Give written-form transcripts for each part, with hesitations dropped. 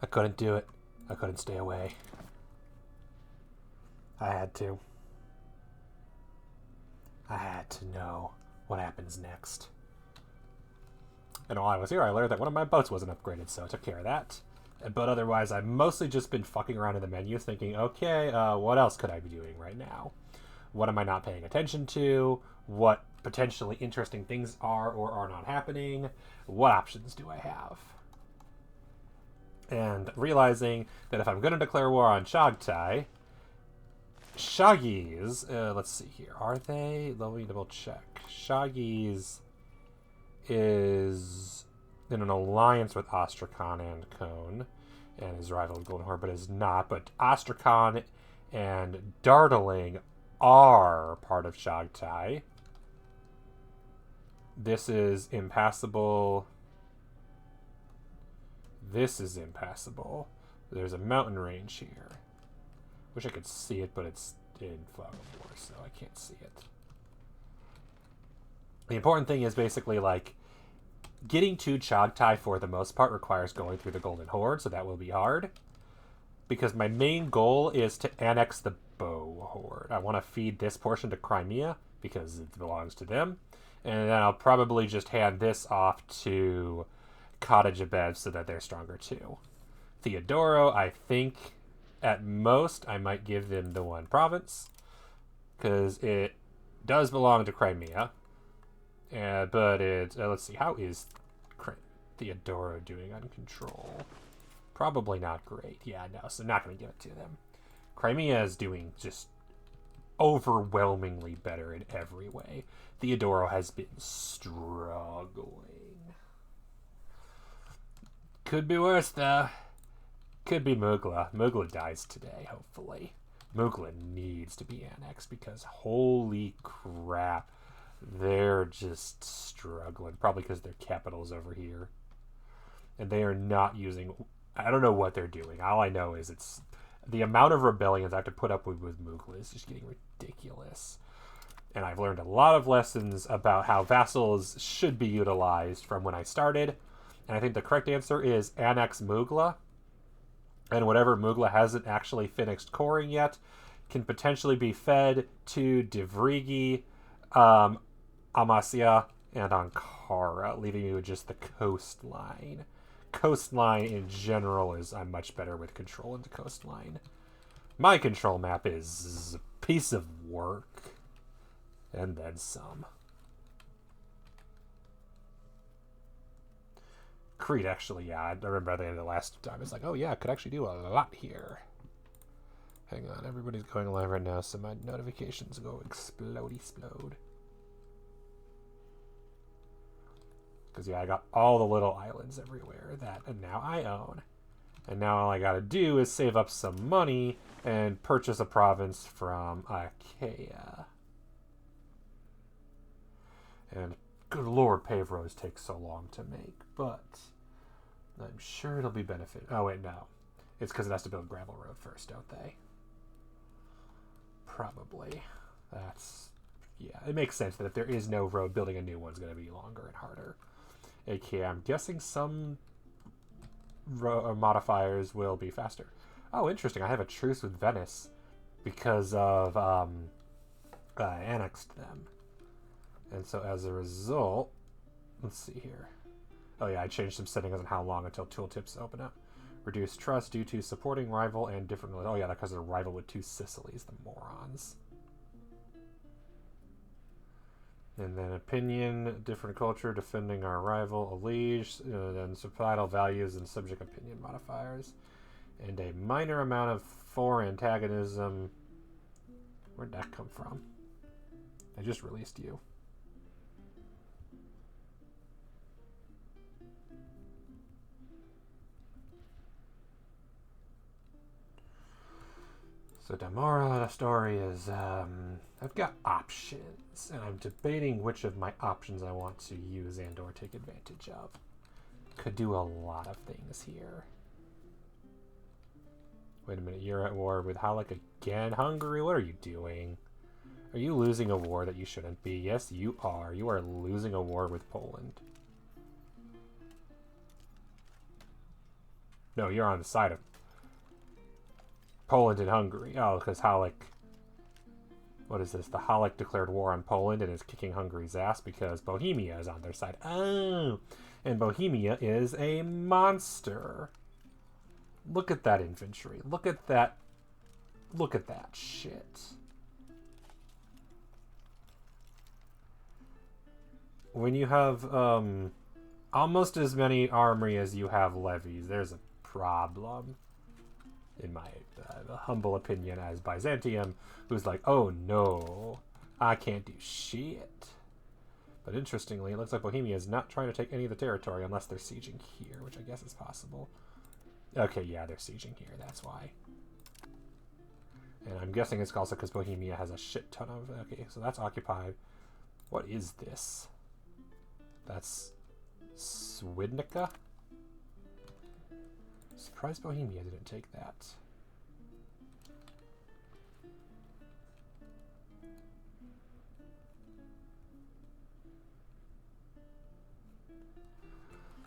I couldn't do it. I couldn't stay away. I had to. I had to know what happens next. And while I was here, I learned that one of my boats wasn't upgraded, so I took care of that. But otherwise, I've mostly just been fucking around in the menu thinking, okay, what else could I be doing right now? What am I not paying attention to? What potentially interesting things are or are not happening? What options do I have? And realizing that if I'm going to declare war on Chagtai, Shaggy's, let's see here, are they? Let me double check. Shaggy's is in an alliance with Astrakhan and Kone and his rival Golden Horde, but is not. But Astrakhan and Dartling are part of Chagtai. This is impassable. This is impassable. There's a mountain range here. Wish I could see it, but it's in Fog of War, so I can't see it. The important thing is basically, like, getting to Chagtai for the most part requires going through the Golden Horde, so that will be hard. Because my main goal is to annex the Bow Horde. I want to feed this portion to Crimea, because it belongs to them. And then I'll probably just hand this off to Cottage Abev so that they're stronger too. Theodoro, I think, at most, I might give them the one province. Because it does belong to Crimea. But it, let's see, how is Theodoro doing on control? Probably not great. Yeah, no, so not going to give it to them. Crimea is doing just overwhelmingly better in every way. Theodoro has been struggling. Could be worse, though. Could be Mugla. Mugla dies today, hopefully. Mugla needs to be annexed because holy crap. They're just struggling. Probably because their capital's over here. And they are not using... I don't know what they're doing. All I know is it's... The amount of rebellions I have to put up with Mugla is just getting ridiculous. And I've learned a lot of lessons about how vassals should be utilized from when I started. And I think the correct answer is annex Mugla. And whatever Mugla hasn't actually finished coring yet can potentially be fed to Divrigi, Amasya, and Ankara, leaving you with just the coastline. Coastline in general is I'm much better with control in the coastline. My control map is a piece of work. And then some. Crete, actually, yeah. I remember at the end of the last time, it's like, oh yeah, I could actually do a lot here. Hang on, everybody's going live right now, so my notifications go explode. Because, yeah, I got all the little islands everywhere that and now I own. And now all I gotta do is save up some money and purchase a province from Achaia. And good lord, pave roads take so long to make, but I'm sure it'll be benefit. Oh, wait, no. It's because it has to build gravel road first, don't they? Probably. That's... Yeah, it makes sense that if there is no road, building a new one's going to be longer and harder. Okay, I'm guessing some modifiers will be faster. Oh, interesting. I have a truce with Venice because of I annexed them. And so as a result, let's see here. Oh yeah, I changed some settings on how long until tooltips open up. Reduce trust due to supporting rival and different... Oh yeah, that's because they're rival with two Sicilies, the morons. And then opinion, different culture, defending our rival, a liege, then societal values and subject opinion modifiers. And a minor amount of foreign antagonism. Where'd that come from? I just released you. So Damora, the story is, I've got options, and I'm debating which of my options I want to use and or take advantage of. Could do a lot of things here. Wait a minute, you're at war with Halleck again? Hungary, what are you doing? Are you losing a war that you shouldn't be? Yes, you are. You are losing a war with Poland. no, you're on the side of Poland and Hungary. Oh, because Halleck... What is this? The Halleck declared war on Poland and is kicking Hungary's ass because Bohemia is on their side. Oh! And Bohemia is a monster. Look at that infantry. Look at that. Look at that shit. When you have almost as many armory as you have levies, there's a problem. In my humble opinion as Byzantium, who's like, oh no, I can't do shit. But interestingly, it looks like Bohemia is not trying to take any of the territory unless they're sieging here, which I guess is possible. Okay, yeah, they're sieging here, that's why. And I'm guessing it's also because Bohemia has a shit ton of... Okay, so that's occupied. What is this? That's Swidnica? Surprised Bohemia didn't take that.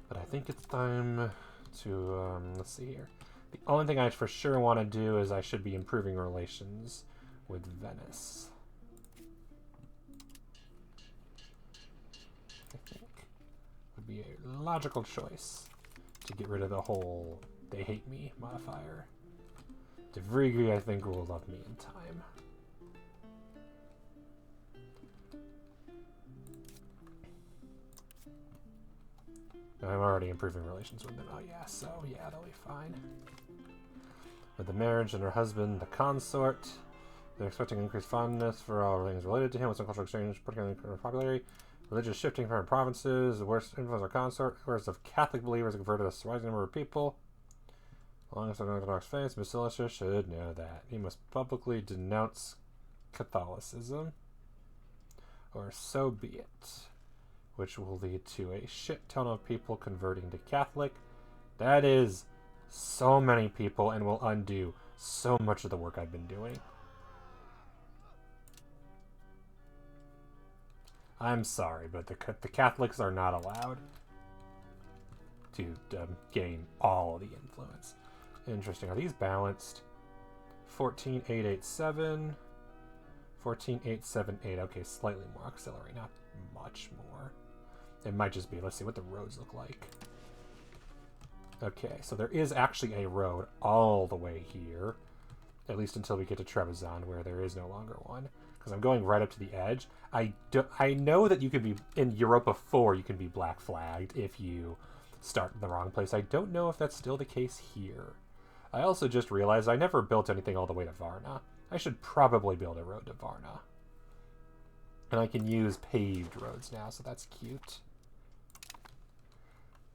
But I think it's time to, let's see here. The only thing I for sure want to do is I should be improving relations with Venice. I think would be a logical choice to get rid of the whole "they hate me" modifier. De Vrigri, I think, will love me in time. I'm already improving relations with them. Oh yeah, so yeah, they'll be fine. With the marriage and her husband, the consort, they're expecting increased fondness for all things related to him with some cultural exchange, particularly popularity. Religious shifting from provinces, the worst influence of consort, whereas of Catholic believers converted a surprising number of people. Along with Orthodox faith, Basilisha should know that. He must publicly denounce Catholicism, or so be it. Which will lead to a shit ton of people converting to Catholic. That is so many people and will undo so much of the work I've been doing. I'm sorry, but the Catholics are not allowed to gain all the influence. Interesting. Are these balanced? 14,887. 14,878. Okay, slightly more auxiliary, not much more. It might just be, let's see what the roads look like. Okay, so there is actually a road all the way here. At least until we get to Trebizond, where there is no longer one. Because I'm going right up to the edge. I know that you can be, in Europa IV, you can be black flagged if you start in the wrong place. I don't know if that's still the case here. I also just realized I never built anything all the way to Varna. I should probably build a road to Varna. And I can use paved roads now, so that's cute.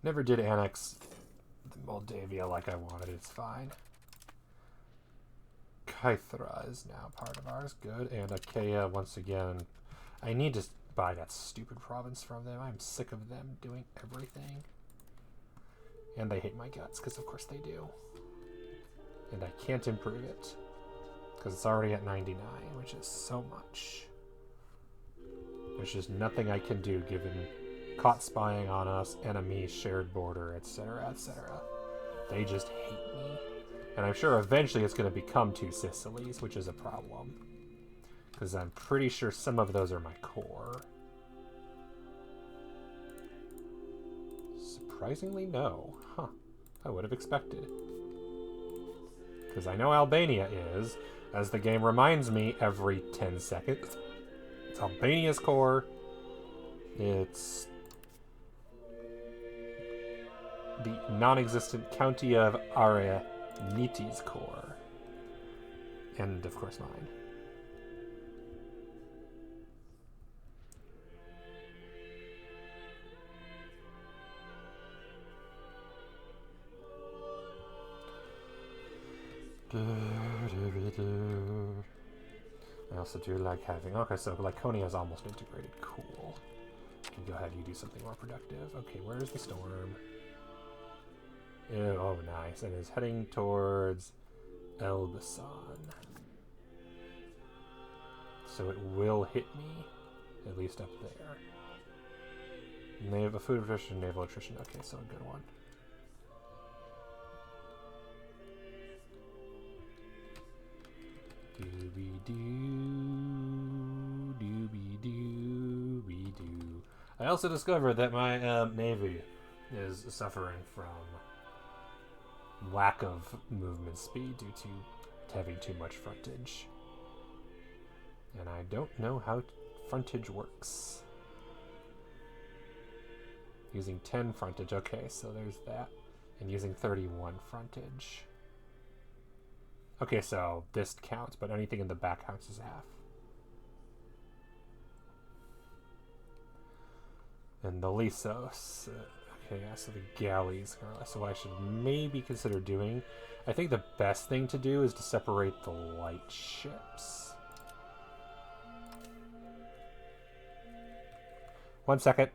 Never did annex Moldavia like I wanted. It's fine. Kythra is now part of ours. Good. And Achaia, once again. I need to buy that stupid province from them. I'm sick of them doing everything. And they hate my guts, because of course they do. And I can't improve it. Because it's already at 99, which is so much. Which is nothing I can do given caught spying on us, enemy, shared border, etc., etc. They just hate me. And I'm sure eventually it's going to become two Sicilies, which is a problem. Because I'm pretty sure some of those are my core. Surprisingly, no. Huh. I would have expected. Because I know Albania is, as the game reminds me every 10 seconds. It's Albania's core. It's the non-existent county of Araniti's core. And, of course, mine. I also do like having... Okay, so Laconia is almost integrated. Cool. You can go ahead and do something more productive. Okay, where's the storm? Ew, oh, nice. And is heading towards Elbasan. So it will hit me, at least up there. And they have a food attrition, naval attrition. Okay, so a good one. Dooby-doo, dooby-dooby-doo. I also discovered that my navy is suffering from lack of movement speed due to having too much frontage. And I don't know how frontage works. Using 10 frontage, okay, so there's that. And using 31 frontage. Okay, so this counts, but anything in the back counts as half. And the Lysos. Okay, yeah, so the galleys are less. So what I should maybe consider doing, I think the best thing to do is to separate the light ships. 1 second.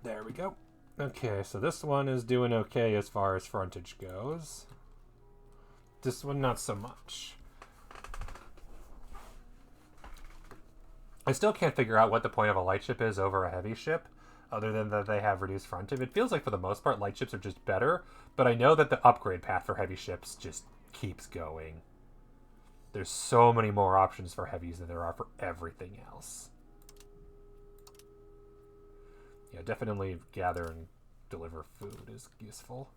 There we go. Okay, so this one is doing okay as far as frontage goes. This one, not so much. I still can't figure out what the point of a light ship is over a heavy ship, other than that they have reduced frontage. It feels like for the most part light ships are just better, but I know that the upgrade path for heavy ships just keeps going. There's so many more options for heavies than there are for everything else. Yeah, definitely gather and deliver food is useful.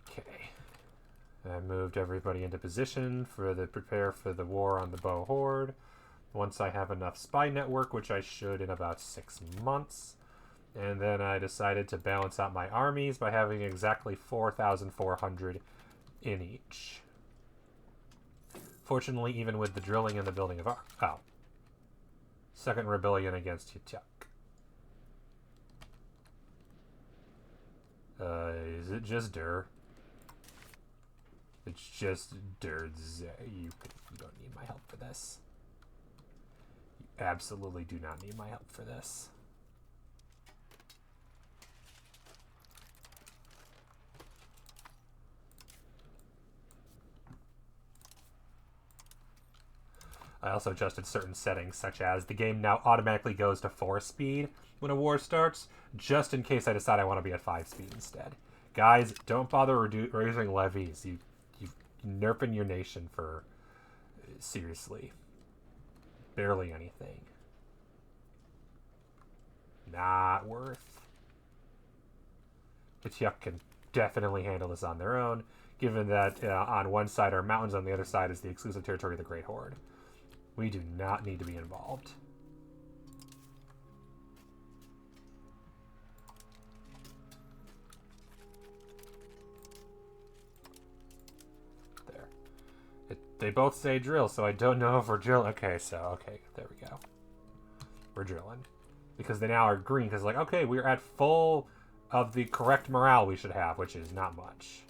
Okay. I moved everybody into position for the prepare for the war on the Bow Horde. Once I have enough spy network, which I should in about 6 months. And then I decided to balance out my armies by having exactly 4,400 in each. Fortunately, even with the drilling and the building of... Oh. Second rebellion against Hityuk. Is it just Dur? It's just Durz. You don't need my help for this. You absolutely do not need my help for this. I also adjusted certain settings, such as the game now automatically goes to 4 speed when a war starts, just in case I decide I want to be at 5 speed instead. Guys, don't bother raising levies. You're nerfing your nation for, seriously, barely anything. Not worth. Hityuk can definitely handle this on their own, given that on one side are mountains, on the other side is the exclusive territory of the Great Horde. We do not need to be involved. There. They both say drill, so I don't know if we're drilling. Okay, there we go. We're drilling. Because they now are green, because like, okay, we're at full of the correct morale we should have, which is not much.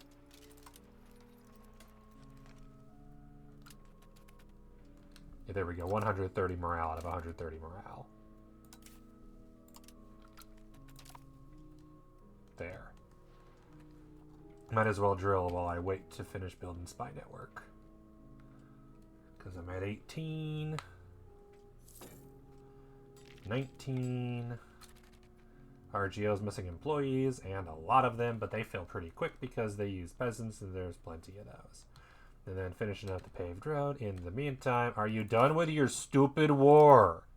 Yeah, there we go. 130 morale out of 130 morale. There. Might as well drill while I wait to finish building spy network. Because I'm at 18. 19. RGO's missing employees, and a lot of them, but they fill pretty quick because they use peasants, and there's plenty of those. And then finishing up the paved road. In the meantime, are you done with your stupid war?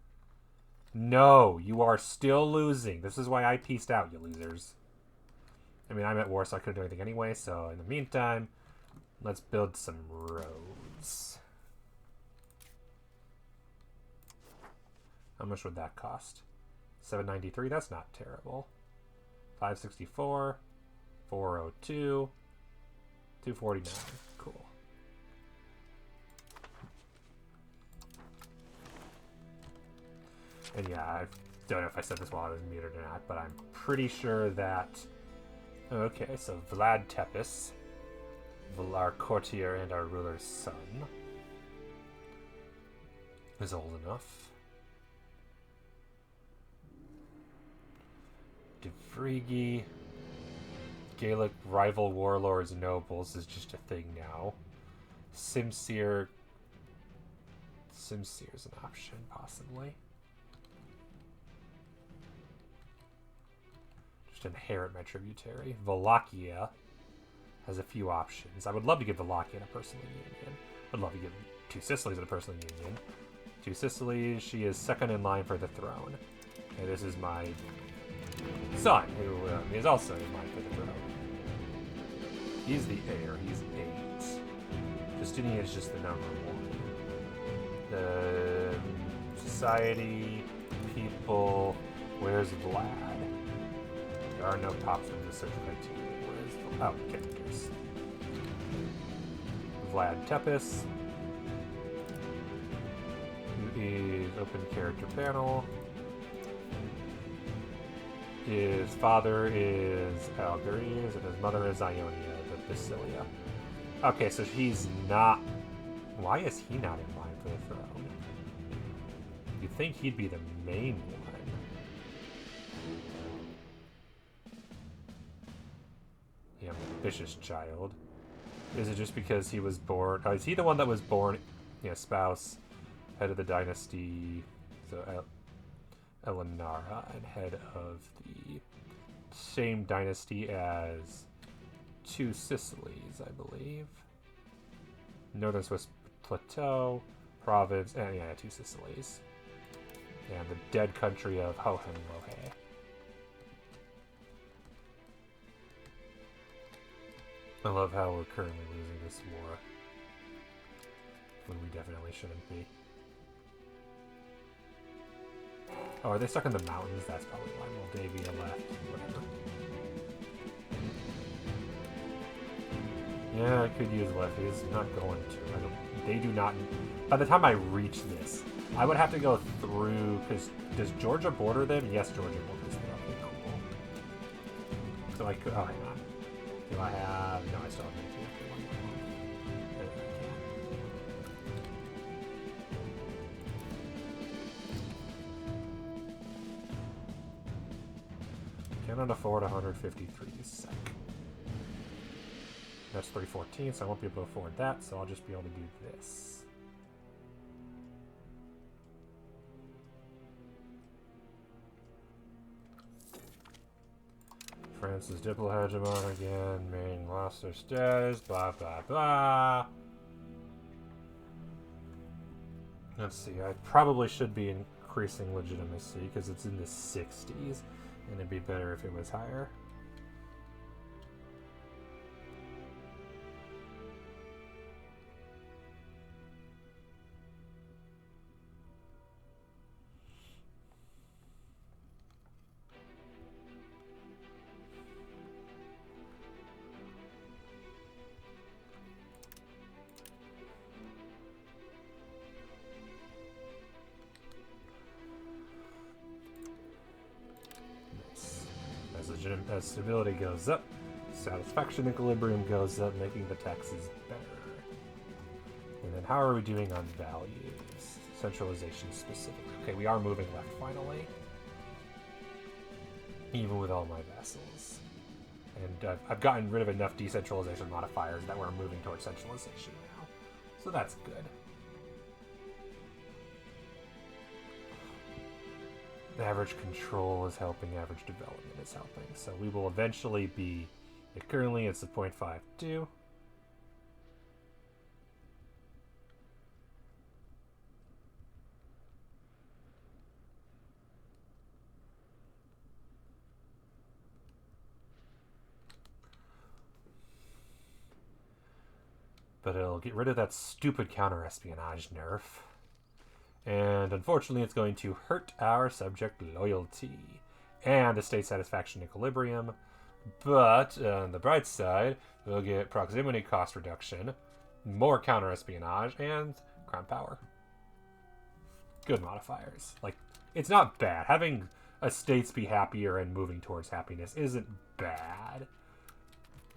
No, you are still losing. This is why I peaced out, you losers. I mean, I'm at war, so I couldn't do anything anyway. So in the meantime, let's build some roads. How much would that cost? 793, that's not terrible. 564, 402, 249. Cool. And yeah, I don't know if I said this while I was muted or not, but I'm pretty sure that... Okay, so Vlad Tepes, our courtier and our ruler's son, is old enough. Devrigi, Gaelic rival warlords nobles is just a thing now. Simseer is an option, possibly. Just inherit my tributary. Wallachia has a few options. I would love to give Wallachia a personal union. I'd love to give 2 Sicilies a personal union. 2 Sicilies, she is second in line for the throne. Okay, this is my son, who is also in line for the throne. He's the heir. He's 8. Justinian is just the number 1. The society, people. Where's Vlad? There are no tops in the search criteria. Where's the... Oh, characters. Vlad Tepes. Who is open character panel. His father is Algaries, and his mother is Ionia, the Basilia. Okay, so he's not... Why is he not in line for the throne? You'd think he'd be the main one. The ambitious child. Is it just because he was born... Oh, is he the one that was born... Yeah, spouse, head of the dynasty... So, Elenara, and head of the same dynasty as two Sicilies, I believe. Northern Swiss Plateau, province, and yeah, two Sicilies. And the dead country of Hohenlohe. I love how we're currently losing this war. When we definitely shouldn't be. Oh, are they stuck in the mountains? That's probably why. Moldavia left. Whatever. Yeah, I could use levies. I'm not going to. They do not... By the time I reach this, I would have to go through... Because does Georgia border them? Yes, Georgia borders them. Okay, cool. So I could... Oh, hang on. Do I have... No, I still have 19. Okay, one more. Cannot afford 153 sec. That's 314, so I won't be able to afford that, so I'll just be able to do this. France is diplo-hegemon again, Maine lost their status, blah blah blah. Let's see, I probably should be increasing legitimacy because it's in the 60s, and it'd be better if it was higher. As stability goes up, satisfaction equilibrium goes up, making the taxes better. And then how are we doing on values? Centralization specifically. Okay, we are moving left finally. Even with all my vassals. And I've gotten rid of enough decentralization modifiers that we're moving towards centralization now. So that's good. Average control is helping, average development is helping. So we will eventually be, currently it's a 0.52. But it'll get rid of that stupid counter-espionage nerf. And unfortunately, it's going to hurt our subject loyalty and the state satisfaction equilibrium. But on the bright side, we'll get proximity cost reduction, more counter-espionage, and crown power. Good modifiers. Like, it's not bad. Having estates be happier and moving towards happiness isn't bad.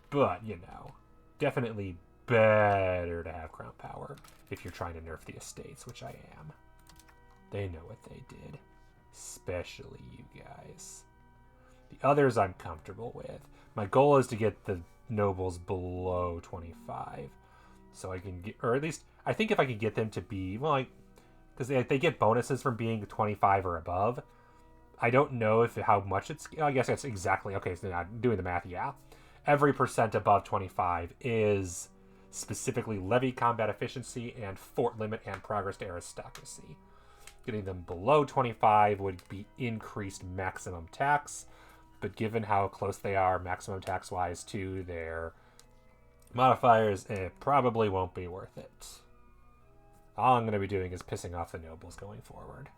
But, you know, definitely better to have crown power if you're trying to nerf the estates, which I am. They know what they did. Especially you guys. The others I'm comfortable with. My goal is to get the nobles below 25. So I can get... Or at least, I think if I can get them to be... Well, like... Because they get bonuses from being 25 or above. I don't know if how much it's... I guess that's exactly... Okay, so I'm doing the math, yeah. Every percent above 25 is specifically levy combat efficiency and fort limit and progress to aristocracy. Getting them below 25 would be increased maximum tax, but given how close they are maximum tax-wise to their modifiers, it probably won't be worth it. All I'm going to be doing is pissing off the nobles going forward.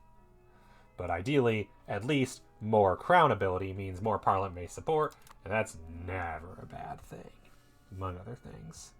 But ideally, at least more crown ability means more parliament support, and that's never a bad thing, among other things.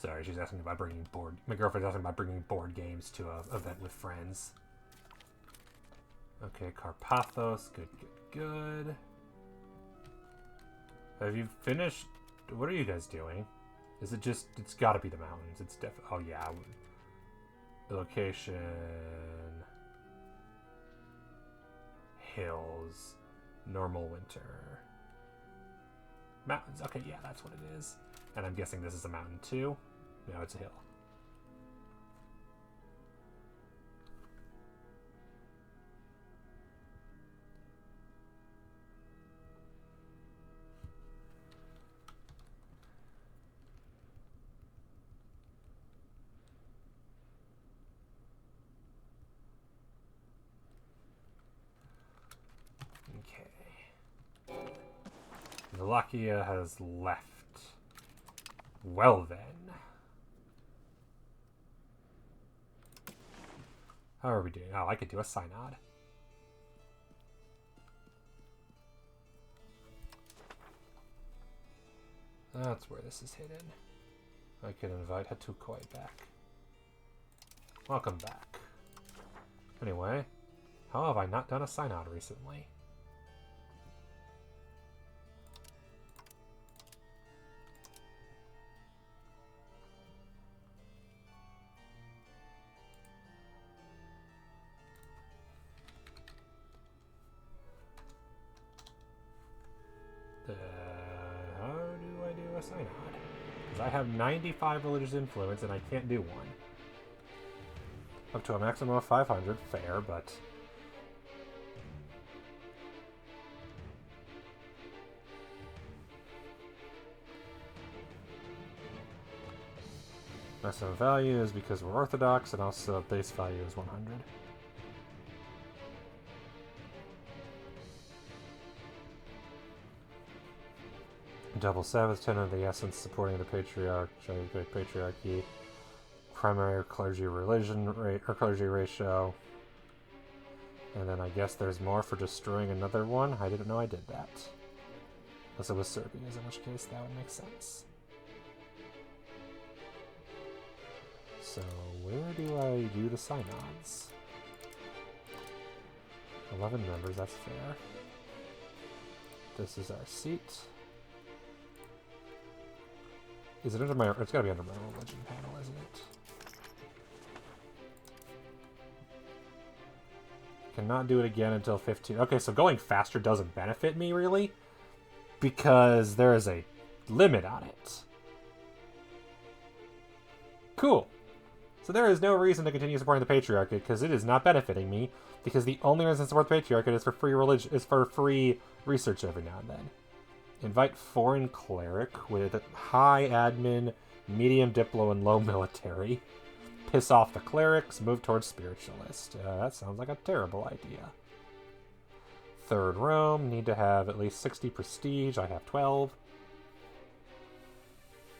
Sorry, she's asking about bringing board... My girlfriend's asking about bringing board games to an event with friends. Okay, Carpathos. Good, good, good. Have you finished... What are you guys doing? Is it just... It's gotta be the mountains. It's definitely... Oh, yeah. The location... Hills. Normal winter. Mountains. Okay, yeah, that's what it is. And I'm guessing this is a mountain too. No, it's a hill. Okay. Wallachia has left. Well then. How are we doing? Oh, I could do a synod. That's where this is hidden. I can invite Hatukoi back. Welcome back. Anyway, how have I not done a synod recently? How do I do a synod? Because I have 95 religious influence and I can't do one. Up to a maximum of 500, fair, but... Maximum value is because we're Orthodox, and also base value is 100. Double Sabbath, 10 of the essence, supporting the patriarchy, primary clergy religion rate or clergy ratio, and then I guess there's more for destroying another one. I didn't know I did that. Unless it was Serbia's, in which case that would make sense. So where do I do the synods? 11 members, that's fair. This is our seat. Is it under my... It's gotta be under my religion panel, isn't it? Cannot do it again until 15. Okay, so going faster doesn't benefit me, really. Because there is a limit on it. Cool. So there is no reason to continue supporting the Patriarchate, because it is not benefiting me. Because the only reason to support the Patriarchate is for free religion, is for free research every now and then. Invite foreign cleric with high admin, medium diplo, and low military. Piss off the clerics, move towards spiritualist. That sounds like a terrible idea. Third Rome, need to have at least 60 prestige. I have 12.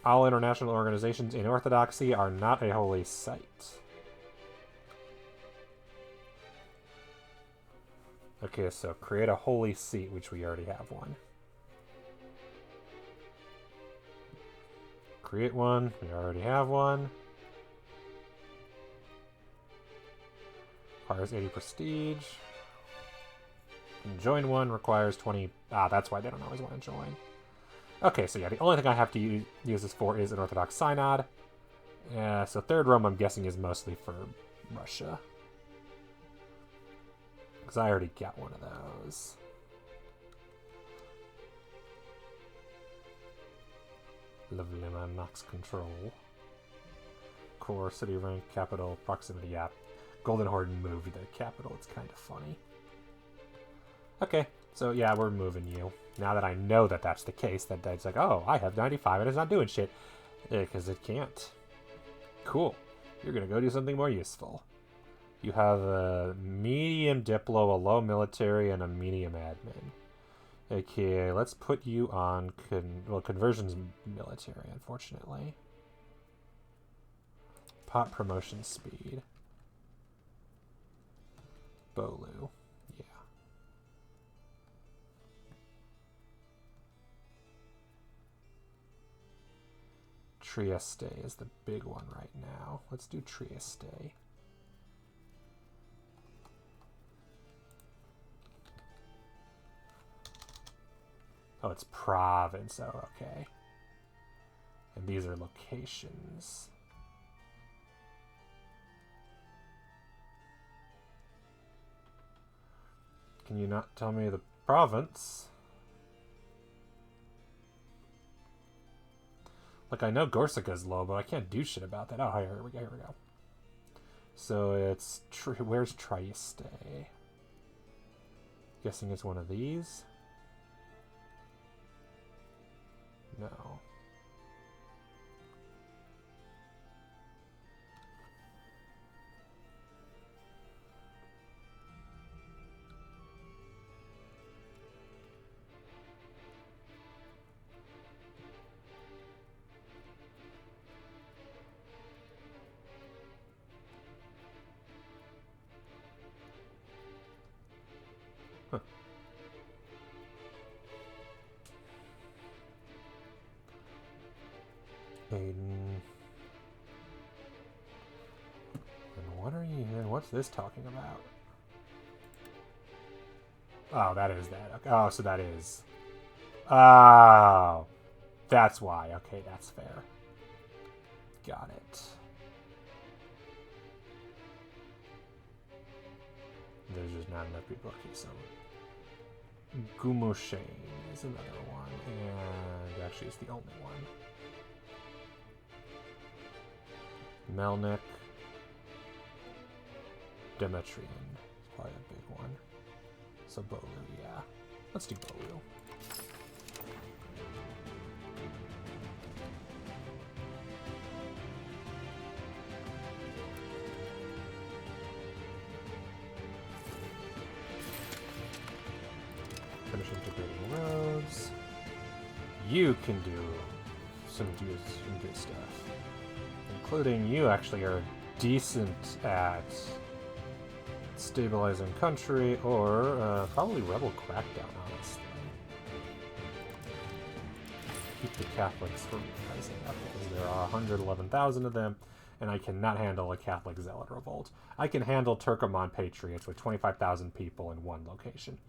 All international organizations in Orthodoxy are not a holy site. Okay, so create a holy seat, which we already have one. Create one. We already have one. Requires 80 prestige. And join one requires 20... Ah, that's why they don't always want to join. Okay, so yeah, the only thing I have to use this for is an Orthodox synod. So Third Rome, I'm guessing, is mostly for Russia. Because I already got one of those. Lovely, man. Max control. Core, city rank, capital, proximity, yeah. Golden Horde moved their capital. It's kind of funny. Okay, so yeah, we're moving you. Now that I know that that's the case, that it's like, oh, I have 95 and it's not doing shit. Because it can't. Cool. You're going to go do something more useful. You have a medium diplo, a low military, and a medium admin. Okay, let's put you on... conversions military, unfortunately. Pot promotion speed. Bolu. Yeah. Trieste is the big one right now. Let's do Trieste. Oh, it's province. Oh, okay. And these are locations. Can you not tell me the province? Like, I know Corsica's low, but I can't do shit about that. Oh, here we go, here we go. So it's... where's Trieste? Guessing it's one of these? No. And what are you? What's this talking about? Oh, that is that. Okay. Oh, so that is. Oh, that's why. Okay, that's fair. Got it. There's just not enough people. Okay, so Gumoshain is another one, and actually, it's the only one. Melnik, Demetrian is probably a big one. So Bolu, yeah. Let's do Bolu. Finish integrating roads. You can do some good stuff. Including you actually are decent at stabilizing country, or probably rebel crackdown, honestly. Keep the Catholics from rising up, because there are 111,000 of them, and I cannot handle a Catholic zealot revolt. I can handle Turkoman patriots with 25,000 people in one location.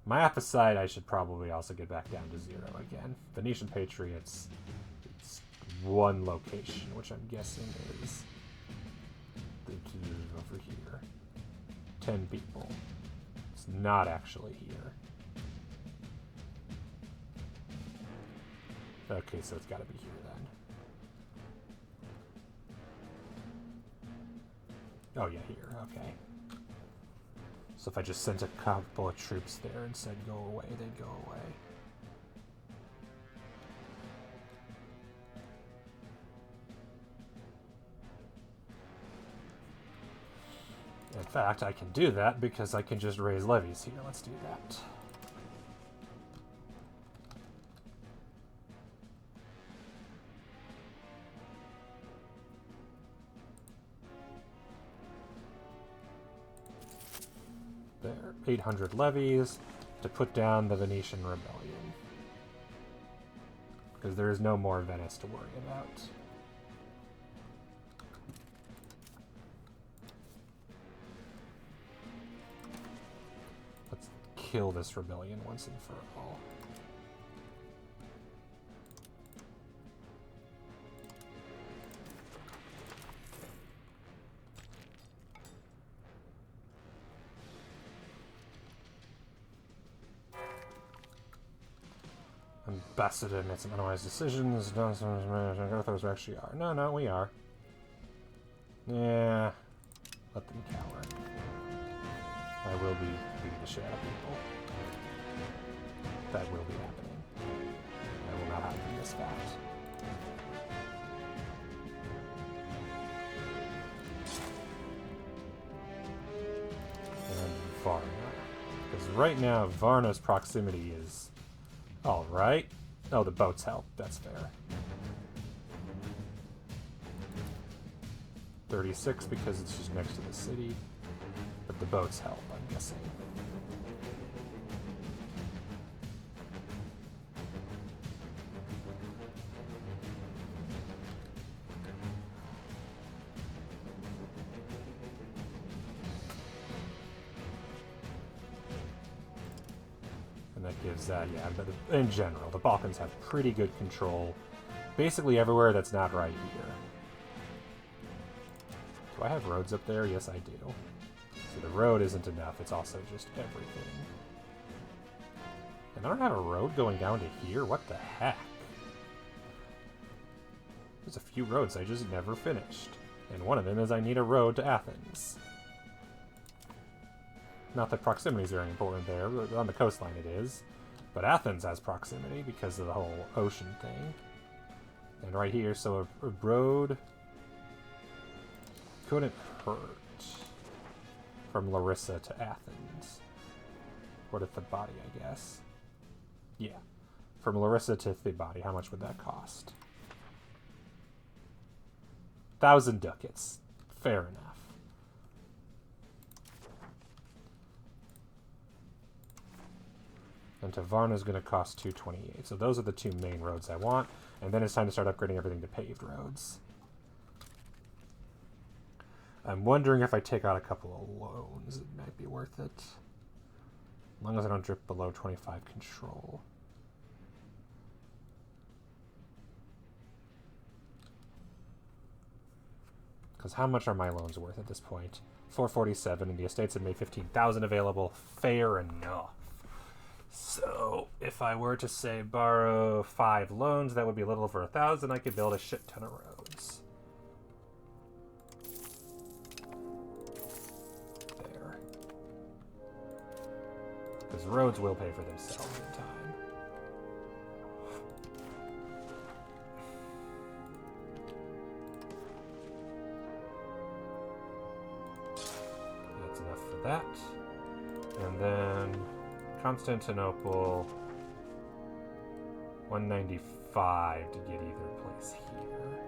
My Apicide, I should probably also get back down to 0 again. Venetian patriots... one location, which I'm guessing is over here. 10 people. It's not actually here. Okay, so it's got to be here then. Oh yeah, here. Okay. So if I just sent a couple of troops there and said go away, they'd go away. In fact, I can do that because I can just raise levies here. Let's do that. There, 800 levies to put down the Venetian rebellion. Because there is no more Venice to worry about. Kill this rebellion once and for all. Ambassador made some unwise decisions. Gothos actually are. No, we are. Yeah. Let them cower. I will be beating the shit out of people. That will be happening. I will not hide from this fact. And Varna. Because right now, Varna's proximity is... alright. Oh, the boats help. That's fair. 36 because it's just next to the city. But the boats help, I'm guessing. gives, yeah, in general, the Balkans have pretty good control. Basically everywhere that's not right here. Do I have roads up there? Yes, I do. So the road isn't enough, it's also just everything. And I don't have a road going down to here? What the heck? There's a few roads I just never finished. And one of them is I need a road to Athens. Not that proximity is very important there, but on the coastline it is. But Athens has proximity because of the whole ocean thing. And right here, so a road couldn't hurt from Larissa to Athens. Or to Thibodi, I guess. Yeah. From Larissa to Thibodi, how much would that cost? 1,000 ducats. Fair enough. And to Varna's going to cost 228. So those are the two main roads I want. And then it's time to start upgrading everything to paved roads. I'm wondering if I take out a couple of loans, it might be worth it. As long as I don't drip below 25 control. Because how much are my loans worth at this point? 447, and the estates have made 15,000 available. Fair enough. So, if I were to say borrow 5 loans, that would be a little over 1,000. I could build a shit ton of roads. There. Because roads will pay for themselves in time. That's enough for that. And then Constantinople, 195 to get either place here.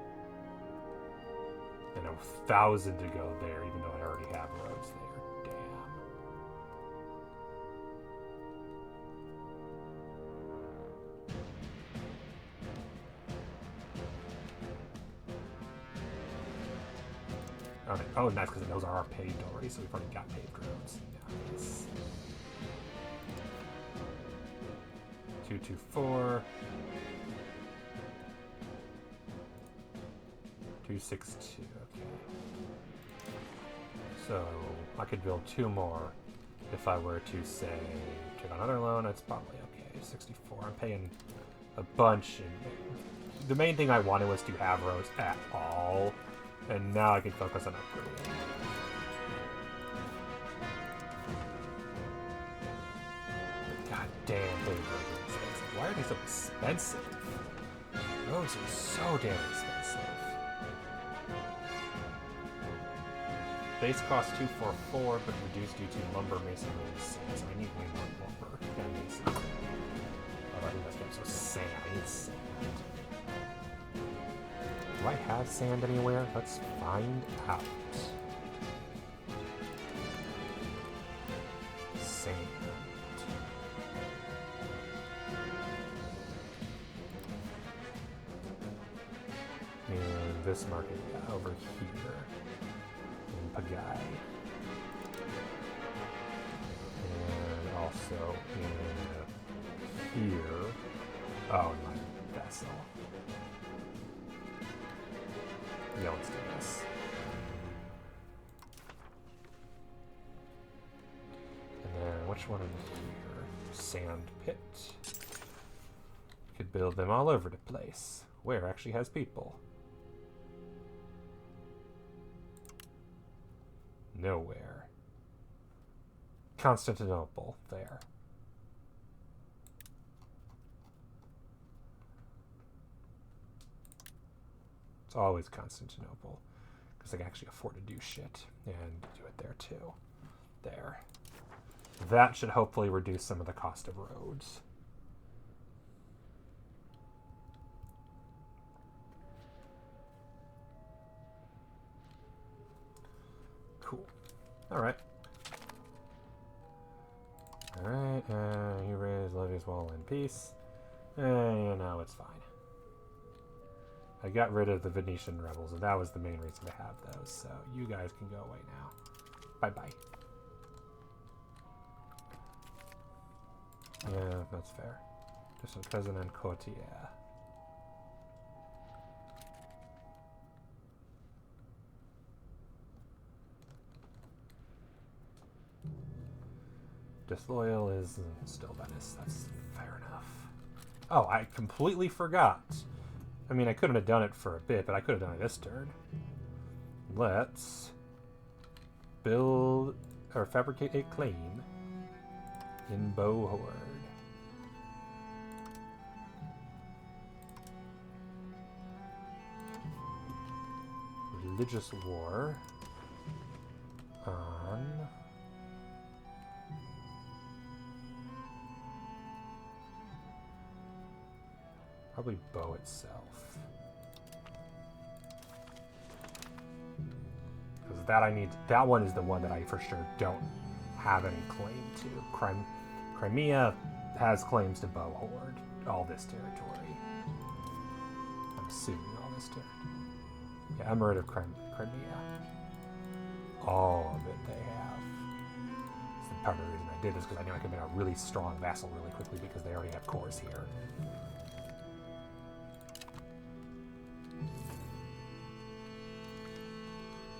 And 1,000 to go there, even though I already have roads there. Damn. Oh, nice, because those are paved already, so we've already got paved roads. Nice. 224. 262, okay. So, I could build 2 more if I were to, say, take another loan. That's probably okay. 64. I'm paying a bunch. And the main thing I wanted was to have roads at all. And now I can focus on upgrading. God damn, those roads are expensive. Why are they so expensive? Roads are so damn expensive. Base cost 244, but reduced due to lumber, masonry, and sand. So I need way more lumber and masonry. Oh, I think that's getting so sand. I need sand. Do I have sand anywhere? Let's find out. Sand. In this market, yeah, over here. In Pagai. And also in here. Oh, in my vessel. Yeah, let's do this. And then which one in here? Sand pit. Could build them all over the place. Where actually has people? Nowhere. Constantinople. There. It's always Constantinople. Because I can actually afford to do shit. And do it there too. There. That should hopefully reduce some of the cost of roads. Cool. Alright. Alright, you raise Levi's wall in peace. And now it's fine. I got rid of the Venetian rebels, and that was the main reason to have those, so you guys can go away now. Bye-bye. Yeah, that's fair. Just a cousin and courtier. Disloyal is still Venice. That's fair enough. Oh, I completely forgot. I mean, I couldn't have done it for a bit, but I could have done it this turn. Let's build or fabricate a claim in Bohord. Religious war on probably Bow itself. Because that one is the one that I for sure don't have any claim to. Crimea has claims to Bohord, all this territory. I'm assuming all this territory. Yeah, Emirate of Crimea. All of it they have. That's part of the reason I did this, because I knew I could make a really strong vassal really quickly because they already have cores here.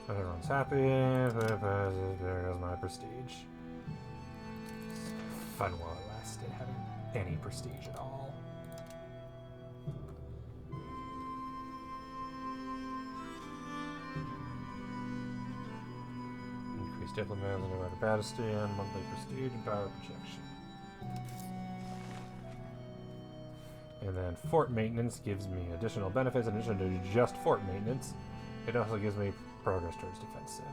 Everyone's happy. There goes my prestige. It's fun while it lasted, having any prestige at all. Increased diplomacy and capacity and monthly prestige and power projection. And then fort maintenance gives me additional benefits in addition to just fort maintenance. It also gives me progress towards defensive.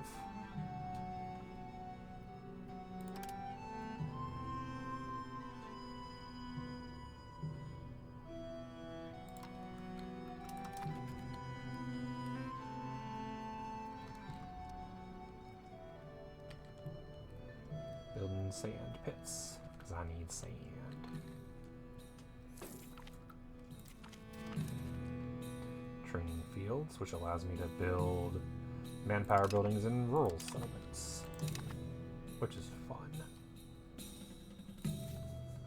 Building sand pits, because I need sand. Training fields, which allows me to build manpower buildings in rural settlements, which is fun.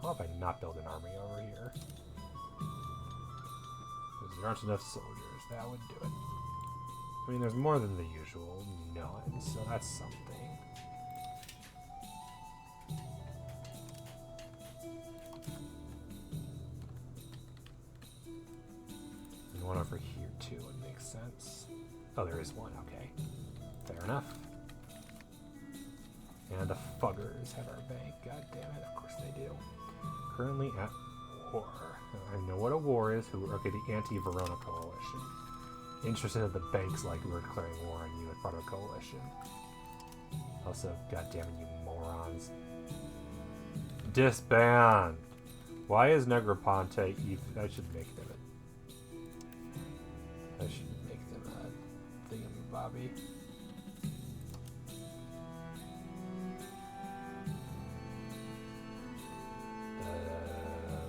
How about if I not build an army over here? Because there aren't enough soldiers. That would do it. I mean, there's more than the usual none, so that's something. And one over here too would make sense. Oh, there is one, okay. Fair enough. And the Fuggers have our bank. God damn it, of course they do. Currently at war. I know what a war is. Okay, the anti-Verona coalition. Interested in the banks like we were declaring war on you as part of a coalition. Also, god damn it, you morons. Disband! Why is Negroponte I should make them a thingamabobby.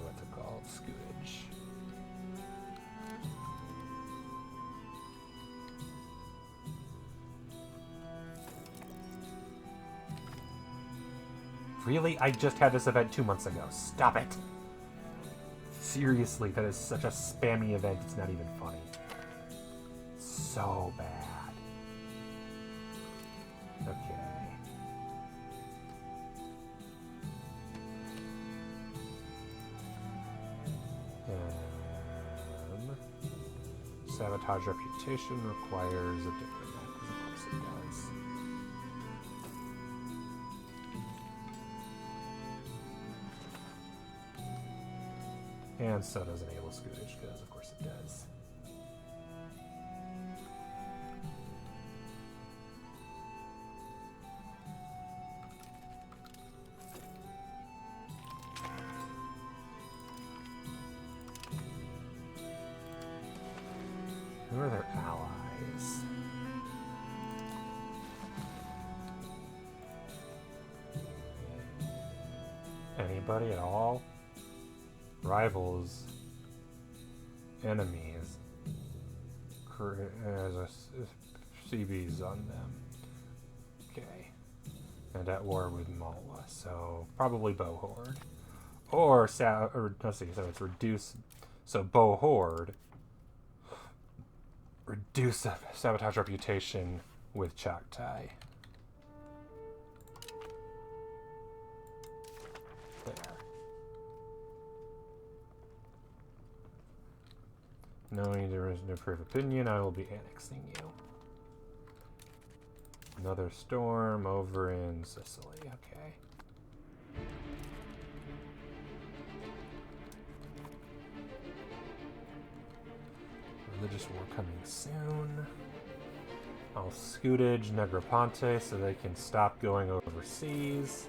What's it called? Scourge. Really? I just had this event 2 months ago. Stop it. Seriously, that is such a spammy event, it's not even funny. So bad. Okay. Sabotage reputation requires a diplomat, because of course it does. And so does enable Scourge, because of course it does. Who are their allies? Anybody at all? Rivals, enemies, CBs on them. Okay. And at war with Malwa, so probably Bohord. Or, let's see, so it's reduce. So bow horde. Reduce sabotage reputation with Choctai. There. Knowing there is no proof of opinion, I will be annexing you. Another storm over in Sicily, okay. Religious war coming soon. I'll scootage Negroponte so they can stop going overseas.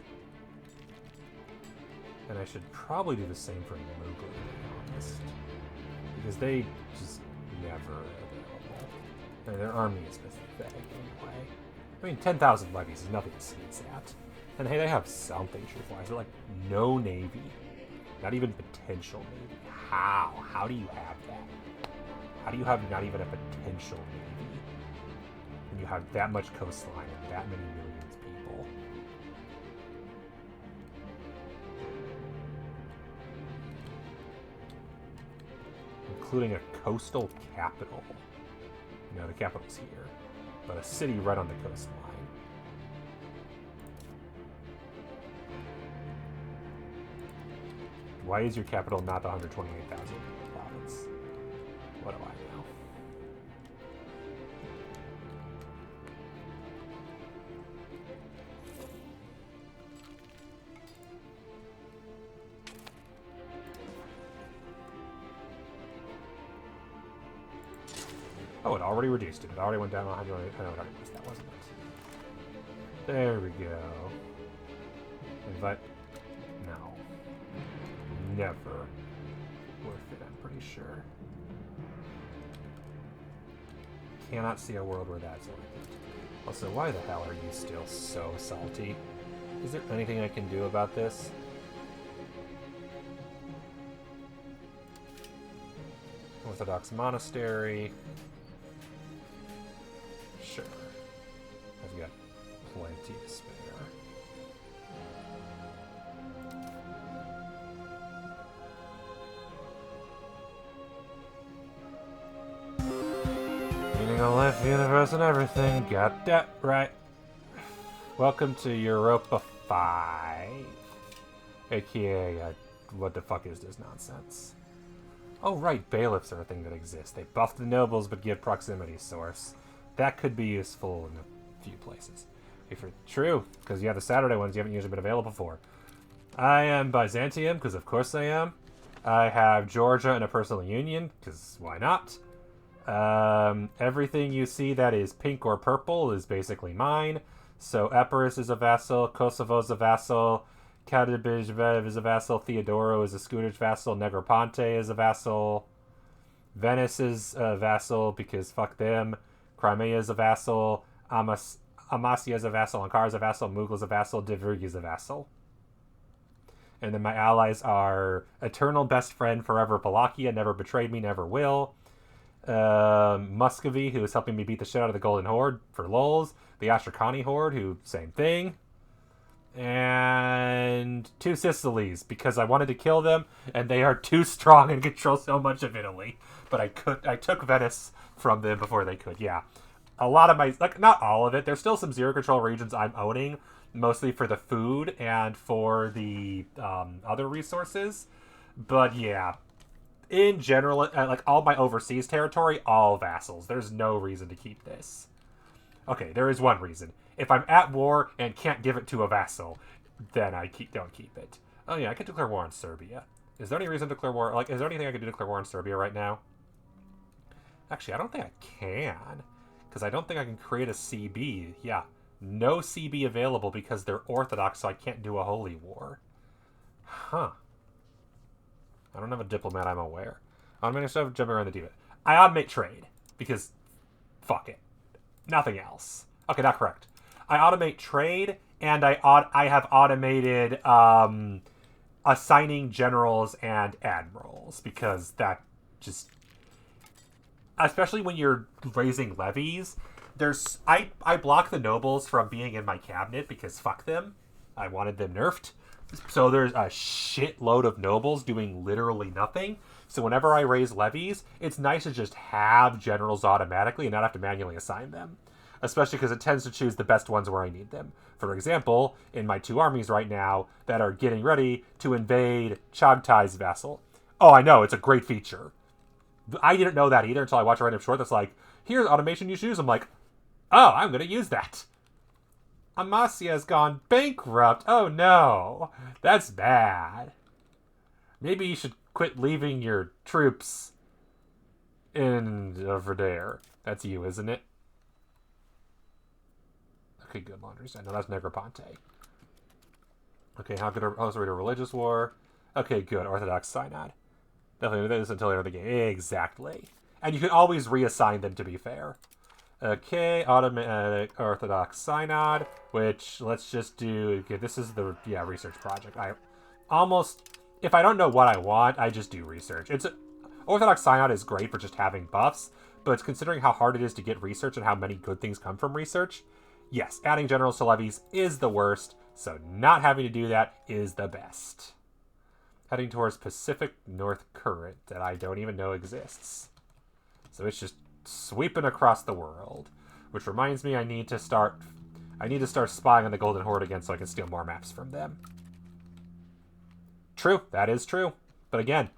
And I should probably do the same for Mughal, to be honest. Because they just never available. And their army is pathetic anyway. I mean, 10,000 levies is nothing to sneeze at. And hey, they have something truth-wise. They're like, no navy. Not even potential navy. How? How do you have that? How do you have not even a potential navy? When you have that much coastline and that many millions of people? Including a coastal capital. No, the capital's here. But a city right on the coastline. Why is your capital not the 128,000 province? What do I know? Oh, it already reduced it. It already went down 100. Oh, it already was. That wasn't it. There we go. Invite. No. Never worth it, I'm pretty sure. Cannot see a world where that's worth it. Also, why the hell are you still so salty? Is there anything I can do about this? Orthodox monastery. Sure. I've got plenty to spare. Meaning a life, universe, and everything. Got that right. Welcome to Europa V. AKA, what the fuck is this nonsense? Oh, right, bailiffs are a thing that exists. They buff the nobles but give proximity source. That could be useful in a few places. If it's true, because you have the Saturday ones you haven't usually been available for. I am Byzantium, because of course I am. I have Georgia in a personal union, because why not? Everything you see that is pink or purple is basically mine. So Epirus is a vassal, Kosovo is a vassal, Kadibijev is a vassal, Theodoro is a Scootage vassal, Negroponte is a vassal, Venice is a vassal because fuck them, Crimea is a vassal, Amasya is a vassal, Ankara is a vassal, Mughal is a vassal, Divrug is a vassal. And then my allies are eternal best friend forever Wallachia, never betrayed me, never will. Muscovy, who is helping me beat the shit out of the Golden Horde for lols. The Astrakani Horde, who, same thing. And 2 Sicilies, because I wanted to kill them, and they are too strong and control so much of Italy. But I took Venice from them before they could, yeah. A lot of my, like, not all of it. There's still some zero control regions I'm owning, mostly for the food and for the other resources. But yeah, in general, like all my overseas territory, all vassals. There's no reason to keep this. Okay, there is one reason. If I'm at war and can't give it to a vassal, then I don't keep it. Oh yeah, I could declare war on Serbia. Is there any reason to declare war? Like, is there anything I could do to declare war on Serbia right now? Actually, I don't think I can. Because I don't think I can create a CB. Yeah, no CB available because they're Orthodox, so I can't do a holy war. Huh. I don't have a diplomat, I'm aware. I'm going to jump around the diva. I automate trade, because fuck it. Nothing else. Okay, not correct. I automate trade, and I have automated assigning generals and admirals, because that just... Especially when you're raising levies, there's... I block the nobles from being in my cabinet, because fuck them. I wanted them nerfed. So there's a shitload of nobles doing literally nothing. So whenever I raise levies, it's nice to just have generals automatically and not have to manually assign them. Especially because it tends to choose the best ones where I need them. For example, in my 2 armies right now that are getting ready to invade Chagtai's vassal. Oh, I know, it's a great feature. I didn't know that either until I watched a random short that's like, here's automation you choose. I'm like, oh, I'm going to use that. Amasya has gone bankrupt. Oh no, that's bad. Maybe you should quit leaving your troops in over there. That's you, isn't it? Okay, good. Laundry. I know that's Negroponte. Okay, how could I also read a religious war? Okay, good. Orthodox Synod. Definitely do this until the end of the game. Exactly. And you can always reassign them, to be fair. Okay, automatic Orthodox Synod, which let's just do. Okay, this is the research project. I almost, if I don't know what I want, I just do research. Orthodox Synod is great for just having buffs, but considering how hard it is to get research and how many good things come from research, yes, adding generals to levies is the worst. So not having to do that is the best. Heading towards Pacific North Current that I don't even know exists. So it's just sweeping across the world. Which reminds me I need to start spying on the Golden Horde again so I can steal more maps from them. True, that is true. But again,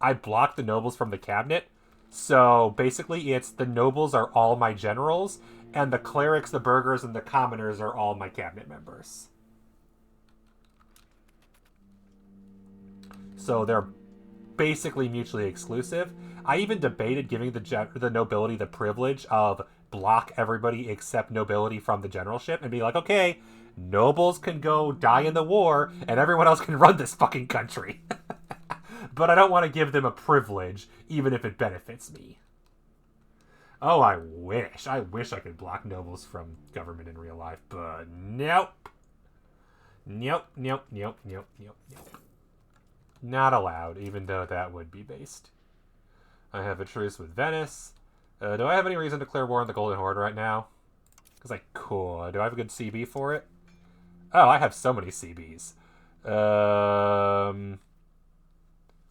I blocked the nobles from the cabinet. So basically it's the nobles are all my generals, and the clerics, the burghers, and the commoners are all my cabinet members. So they're basically mutually exclusive. I even debated giving the nobility the privilege of block everybody except nobility from the generalship and be like, okay, nobles can go die in the war and everyone else can run this fucking country. But I don't want to give them a privilege, even if it benefits me. Oh, I wish I could block nobles from government in real life, but nope. Nope. Not allowed, even though that would be based. I have a truce with Venice. Do I have any reason to declare war on the Golden Horde right now? Because I could. Do I have a good CB for it? Oh, I have so many CBs.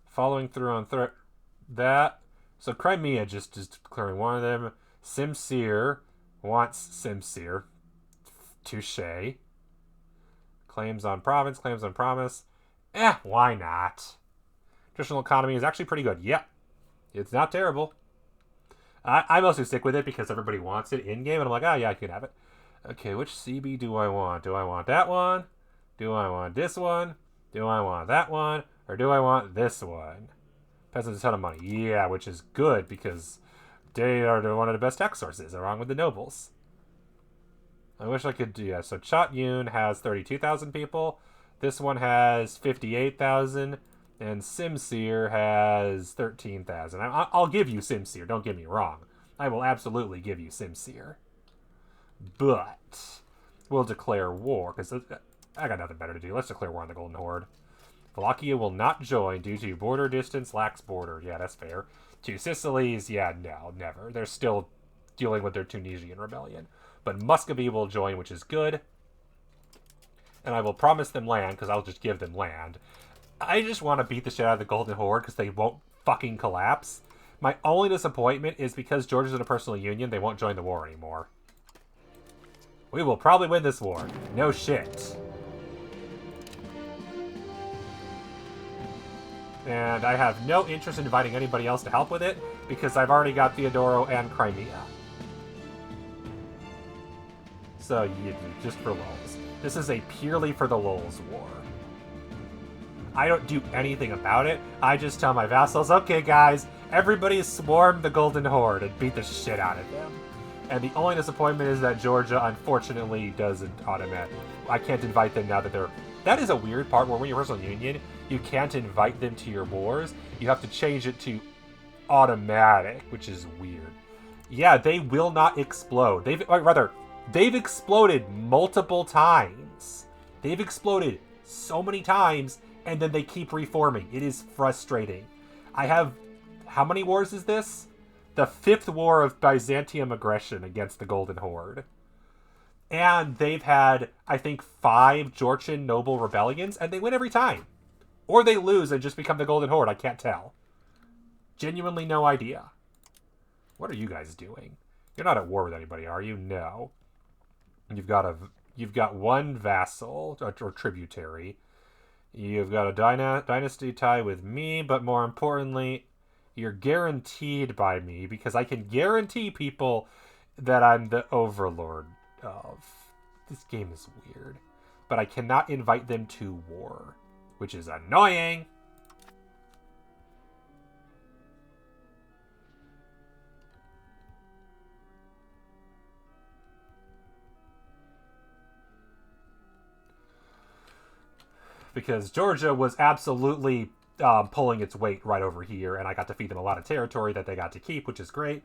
Following through on that. So Crimea just is declaring one of them. Simsir wants Simsir. Touche. Claims on province, claims on promise. Why not? Traditional economy is actually pretty good. Yep. It's not terrible. I mostly stick with it because everybody wants it in-game, and I'm like, oh yeah, I can have it. Okay, which CB do I want? Do I want that one? Do I want this one? Do I want that one? Or do I want this one? Peasants a ton of money. Yeah, which is good because they are one of the best tax sources, along with the nobles. I wish I could do that. So Chat Yun has 32,000 people. This one has 58,000. And Simsir has 13,000. I'll give you Simsir, don't get me wrong. I will absolutely give you Simsir. But we'll declare war, because I got nothing better to do. Let's declare war on the Golden Horde. Wallachia will not join due to border distance, lacks border. Yeah, that's fair. Two Sicilies, yeah, no, never. They're still dealing with their Tunisian rebellion. But Muscovy will join, which is good. And I will promise them land, because I'll just give them land. I just want to beat the shit out of the Golden Horde because they won't fucking collapse. My only disappointment is because Georgia's in a personal union, they won't join the war anymore. We will probably win this war. No shit. And I have no interest in inviting anybody else to help with it because I've already got Theodoro and Crimea. So, just for lulz. This is a purely for the lulz war. I don't do anything about it. I just tell my vassals, okay guys, everybody swarm the Golden Horde and beat the shit out of them. And the only disappointment is that Georgia, unfortunately, doesn't automatically. I can't invite them now that they're... That is a weird part where when you're personal union, you can't invite them to your wars. You have to change it to automatic, which is weird. Yeah, they will not explode. They've exploded multiple times. They've exploded so many times, and then they keep reforming. It is frustrating. I have... How many wars is this? The 5th war of Byzantium aggression against the Golden Horde. And they've had, I think, 5 Georgian noble rebellions, and they win every time. Or they lose and just become the Golden Horde. I can't tell. Genuinely no idea. What are you guys doing? You're not at war with anybody, are you? No. You've got one vassal or tributary. You've got a dynasty tie with me, but more importantly, you're guaranteed by me because I can guarantee people that I'm the overlord of. This game is weird. But I cannot invite them to war, which is annoying. Because Georgia was absolutely pulling its weight right over here, and I got to feed them a lot of territory that they got to keep, which is great.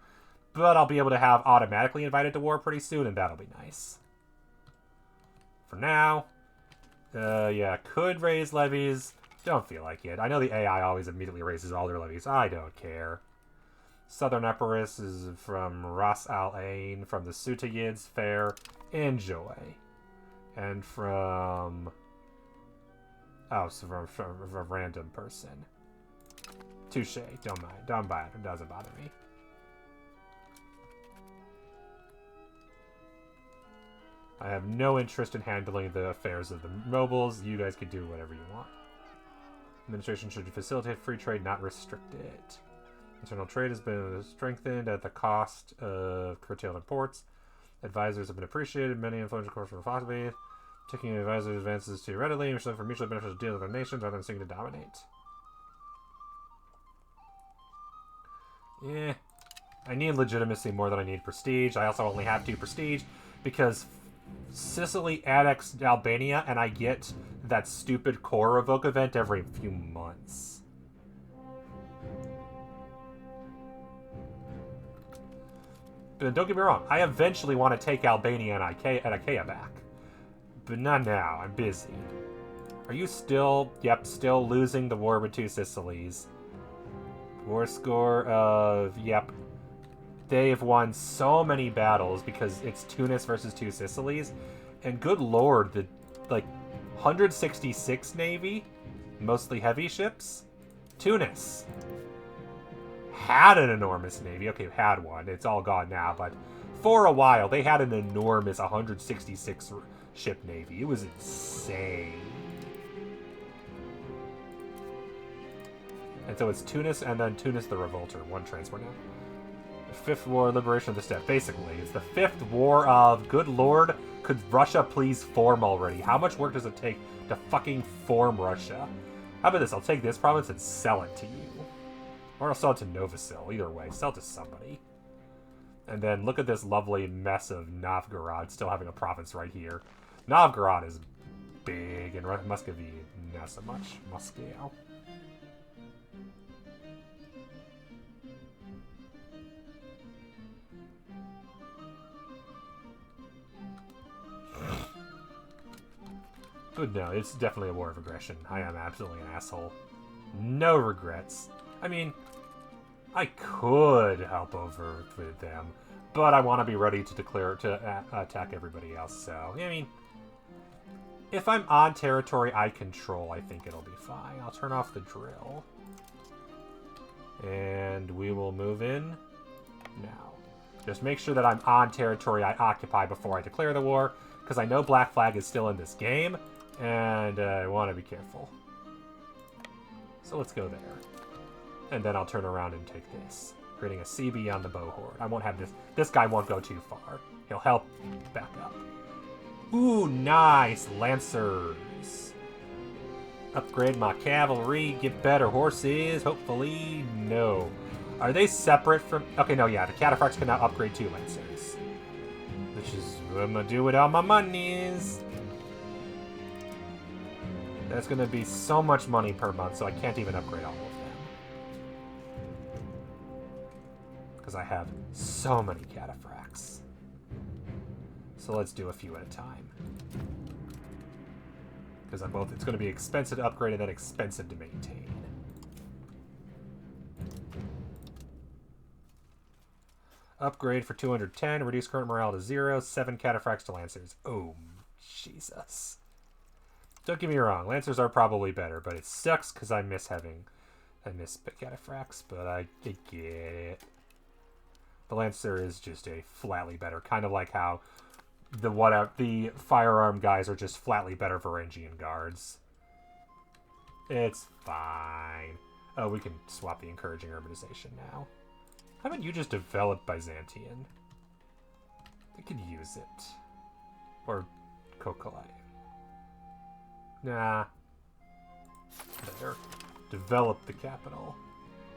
But I'll be able to have automatically invited to war pretty soon, and that'll be nice. For now, yeah, could raise levies. Don't feel like it. I know the AI always immediately raises all their levies. I don't care. Southern Empress is from Ras Al Ain, from the Sutayids. Fair. Enjoy. And from... Oh, so from a random person. Touche. Don't mind. Don't buy it. It doesn't bother me. I have no interest in handling the affairs of the nobles. You guys can do whatever you want. Administration should facilitate free trade, not restrict it. Internal trade has been strengthened at the cost of curtailed imports. Advisors have been appreciated. Many influential corporate philosophy. Taking advisors' advances too readily. We're looking for mutually beneficial deals with our nations rather than seeking to dominate. Yeah. I need legitimacy more than I need prestige. I also only have 2 prestige because Sicily annexed Albania and I get that stupid core revoke event every few months. But don't get me wrong, I eventually want to take Albania and Achaia back. But not now, I'm busy. Are you still... Yep, still losing the war with 2 Sicilies. War score of... Yep. They have won so many battles because it's Tunis versus 2 Sicilies. And good lord, the, 166 Navy, mostly heavy ships. Tunis had an enormous Navy. Okay, had one. It's all gone now, but for a while, they had an enormous 166 ship Navy. It was insane. And so it's Tunis and then Tunis the Revolter. 1 transport now. The 5th War, Liberation of the Steppe. Basically, it's the 5th War of, good lord, could Russia please form already? How much work does it take to fucking form Russia? How about this? I'll take this province and sell it to you. Or I'll sell it to Novosil. Either way, sell it to somebody. And then look at this lovely mess of Novgorod still having a province right here. Novgorod is big, and Muscovy, not so much. Moscow. But no, it's definitely a war of aggression. I am absolutely an asshole. No regrets. I mean, I could help over with them, but I want to be ready to attack everybody else, so, I mean, if I'm on territory I control, I think it'll be fine. I'll turn off the drill. And we will move in now. Just make sure that I'm on territory I occupy before I declare the war, because I know Black Flag is still in this game, and I want to be careful. So let's go there. And then I'll turn around and take this, creating a CB on the bow horde. I won't have this. This guy won't go too far. He'll help back up. Ooh, nice. Lancers. Upgrade my cavalry. Get better horses. Hopefully, no. Are they separate from... Okay, no, yeah. The cataphracts can now upgrade 2 Lancers. Which is what I'm going to do with all my monies. That's going to be so much money per month, so I can't even upgrade all of them. Because I have so many cataphracts. So let's do a few at a time. Because it's going to be expensive to upgrade and then expensive to maintain. Upgrade for 210. Reduce current morale to 0. 7 cataphracts to lancers. Oh, Jesus. Don't get me wrong. Lancers are probably better, but it sucks because I miss cataphracts, but I get it. The Lancer is just a flatly better, kind of like how the firearm guys are just flatly better Varangian guards. It's fine. Oh, we can swap the encouraging urbanization now. How about you just develop Byzantium? We could use it. Or Kokolai. Nah. There. Develop the capital.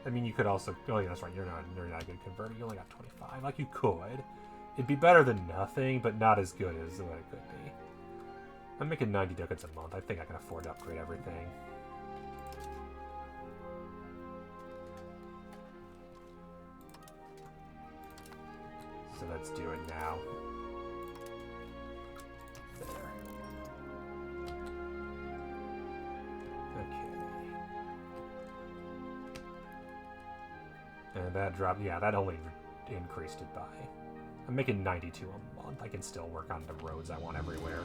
I mean, you could also... Oh, yeah, that's right. You're not a good converter. You only got 25. Like, you could. It'd be better than nothing, but not as good as what it could be. I'm making 90 ducats a month. I think I can afford to upgrade everything. So let's do it now. There. Okay. And that dropped... Yeah, that only increased it by... I'm making 92 a month. I can still work on the roads I want everywhere.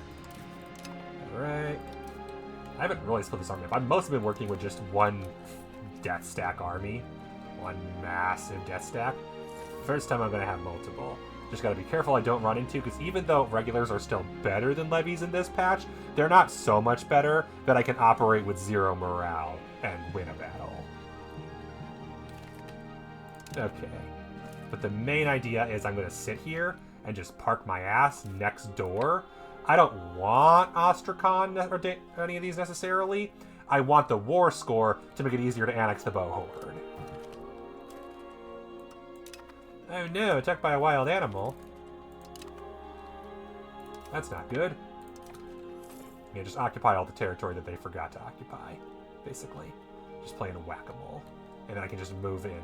Alright. I haven't really split this army up. I've mostly been working with just one death stack army. One massive death stack. First time I'm going to have multiple. Just got to be careful I don't run into, because even though regulars are still better than levies in this patch, they're not so much better that I can operate with 0 morale and win a battle. Okay. But the main idea is I'm going to sit here and just park my ass next door. I don't want Ostrakhan or any of these necessarily. I want the war score to make it easier to annex the bow horde. Oh no, attacked by a wild animal. That's not good. Yeah, just occupy all the territory that they forgot to occupy, basically. Just playing a whack-a-mole. And then I can just move in,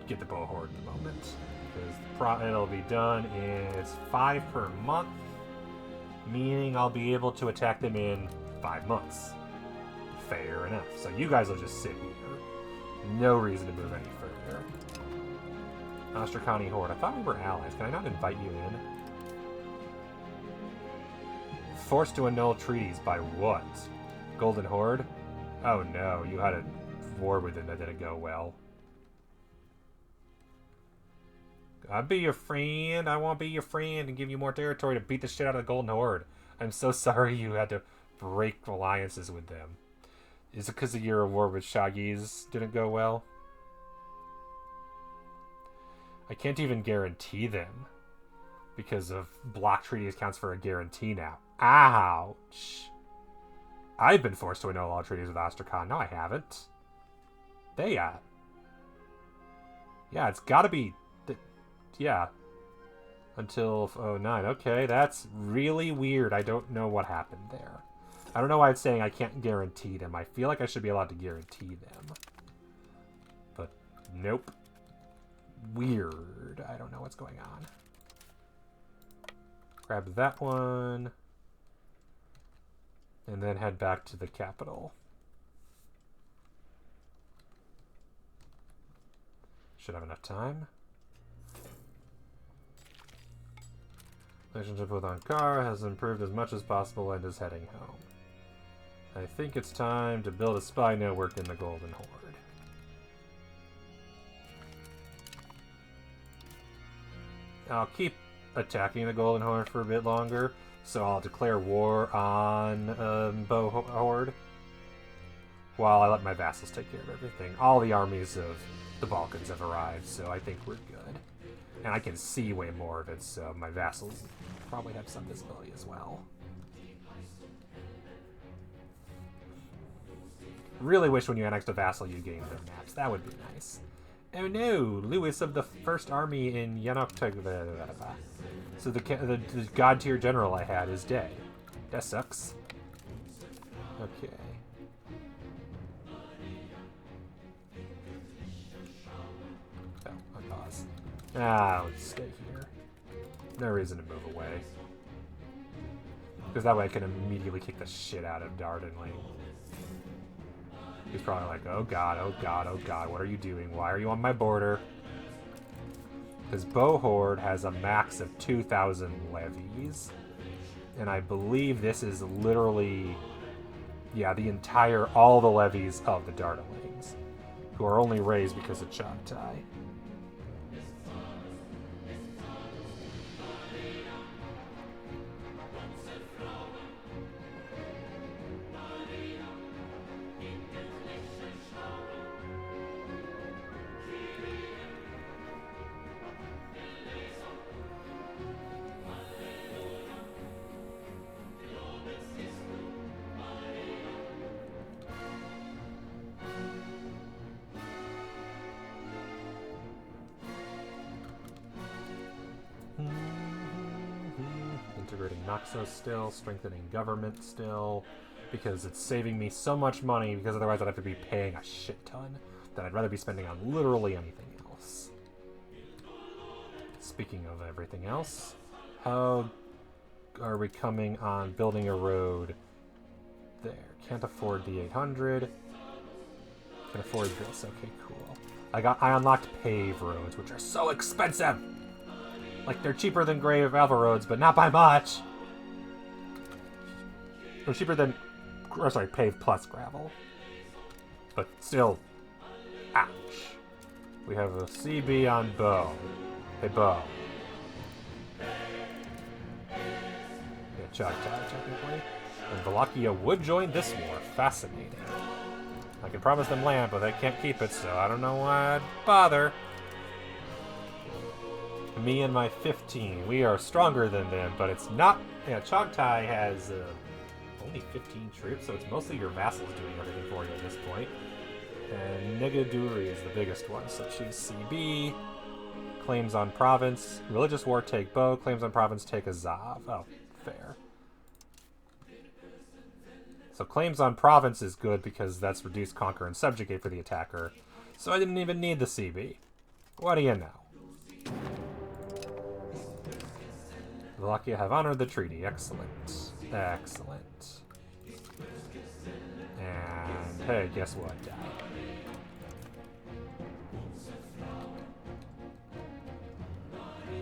get the bow horde in a moment. Because it'll be done in, it's 5 per month, meaning I'll be able to attack them in 5 months. Fair enough. So you guys will just sit here. No reason to move any further. Ostrakani Horde. I thought we were allies. Can I not invite you in? Forced to annul treaties by what? Golden Horde? Oh no, you had a war with them that didn't go well. I'll be your friend. I want to be your friend and give you more territory to beat the shit out of the Golden Horde. I'm so sorry you had to break alliances with them. Is it because of your war with Shaggy's didn't go well? I can't even guarantee them because of block treaties counts for a guarantee now. Ouch. I've been forced to annul all treaties with Ostrakhan. No, I haven't. They, yeah, it's gotta be, yeah, until 09. Okay, that's really weird. I don't know what happened there. I don't know why it's saying I can't guarantee them. I feel like I should be allowed to guarantee them. But, nope. Weird. I don't know what's going on. Grab that one. And then head back to the capital. Should have enough time. Relationship with Ankara has improved as much as possible and is heading home. I think it's time to build a spy network in the Golden Horde. I'll keep attacking the Golden Horde for a bit longer, so I'll declare war on Bow Horde while I let my vassals take care of everything. All the armies of the Balkans have arrived, so I think we're good. And I can see way more of it, so my vassals probably have some visibility as well. Really wish when you annexed a vassal you gained their maps. That would be nice. Oh no! Lewis of the First Army in Yanok. So the god tier general I had is dead. That sucks. Okay. Oh, unpause. Let's stay here. No reason to move away. Because that way I can immediately kick the shit out of Dardanley. He's probably like, oh god, oh god, oh god, what are you doing? Why are you on my border? His bow horde has a max of 2,000 levies. And I believe this is literally, yeah, all the levies of the Dardanelles, who are only raised because of Chagtai. Integrating Noxos still, strengthening government still, because it's saving me so much money, because otherwise I'd have to be paying a shit ton that I'd rather be spending on literally anything else. Speaking of everything else, how are we coming on building a road there? Can't afford the 800. Can afford this. Okay, cool. I unlocked pave roads, which are so expensive! Like, they're cheaper than gravel roads, but not by much. They're cheaper than... Oh, sorry, pave plus gravel. But still... Ouch. We have a CB on bow. Hey, bow. Yeah, Chagtai, technically. And Wallachia would join this war. Fascinating. I can promise them land, but they can't keep it, so I don't know why I'd bother. Me and my 15. We are stronger than them, but it's not... Yeah, Chagtai has only 15 troops, so it's mostly your vassals doing everything for you at this point. And Negaduri is the biggest one, so she's CB. Claims on province. Religious war, take bow. Claims on province, take Azov. Oh, fair. So claims on province is good because that's reduce, conquer, and subjugate for the attacker. So I didn't even need the CB. What do you know? Wallachia have honored the treaty. Excellent. Excellent. And hey, guess what?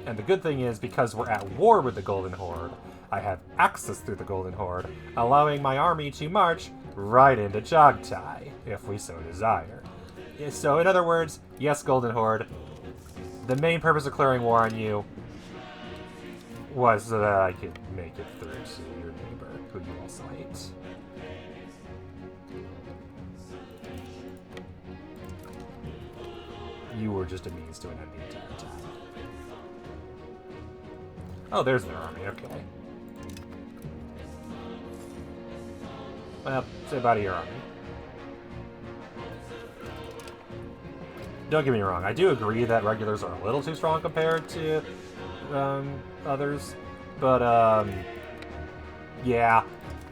And the good thing is, because we're at war with the Golden Horde, I have access through the Golden Horde, allowing my army to march right into Chagtai, if we so desire. So, in other words, yes, Golden Horde, the main purpose of clearing war on you was so that I could make it through to your neighbor, who you also hate. You were just a means to an end the entire time. Oh, there's their army, okay. Well, say bye to your army. Don't get me wrong, I do agree that regulars are a little too strong compared to others, but yeah,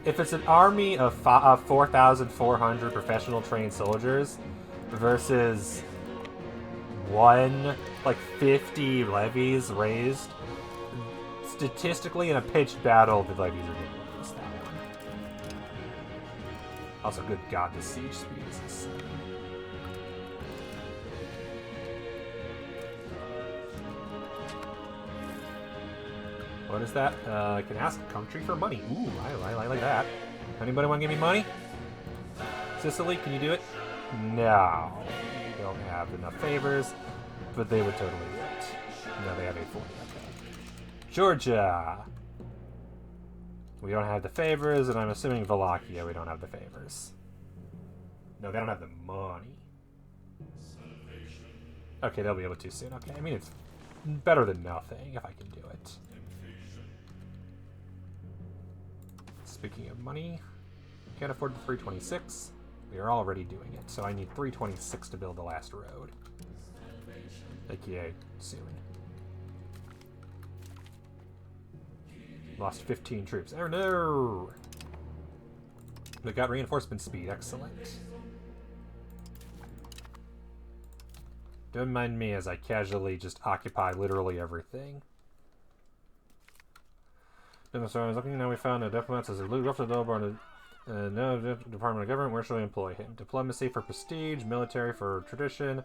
if it's an army of 4,400 professional trained soldiers versus 50 levies raised, statistically in a pitched battle, the levies are going to lose that one. Also, good god, the siege speed is insane. What is that? I can ask a country for money. Ooh, I like that. Anybody want to give me money? Sicily, can you do it? No. You don't have enough favors, but they would totally do it. No, they have 840. Okay. Georgia. We don't have the favors, and I'm assuming Wallachia, we don't have the favors. No, they don't have the money. Okay, they'll be able to soon. Okay, I mean, it's better than nothing if I can do it. Speaking of money, can't afford the 326. We are already doing it, so I need 326 to build the last road. AKA soon. Lost 15 troops. Oh no! We got reinforcement speed. Excellent. Don't mind me as I casually just occupy literally everything. So I was looking, now we found a diplomat as a rough the door on no Department of Government. Where shall we employ him? Diplomacy for prestige, military for tradition,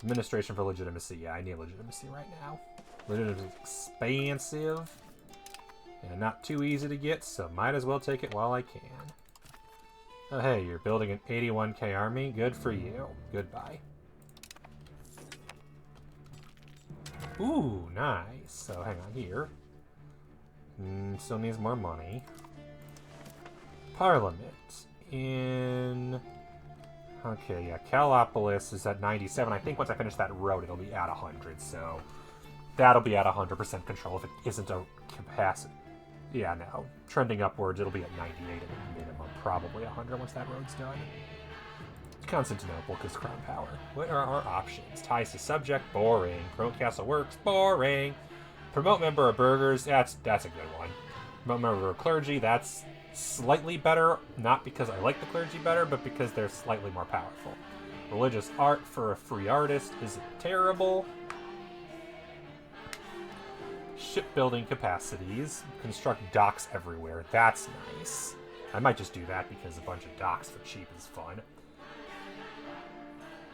Administration for legitimacy. Yeah, I need legitimacy right now. Legitimacy is expansive. And not too easy to get, so might as well take it while I can. Oh, hey, you're building an 81k army? Good for you. Goodbye. Ooh, nice. So, hang on here. Still needs more money. Parliament. In... Okay, yeah, Calopolis is at 97. I think once I finish that road, it'll be at 100, so... That'll be at 100% control if it isn't a capacity. Yeah, no. Trending upwards, it'll be at 98 at a minimum. Probably 100 once that road's done. Constantinople, because crown power. What are our options? Ties to subject, boring. Promote castle works, boring. Promote member of burghers, that's a good one. Promote member of clergy, that's slightly better. Not because I like the clergy better, but because they're slightly more powerful. Religious art for a free artist isn't terrible. Shipbuilding capacities. Construct docks everywhere. That's nice. I might just do that because a bunch of docks for cheap is fun.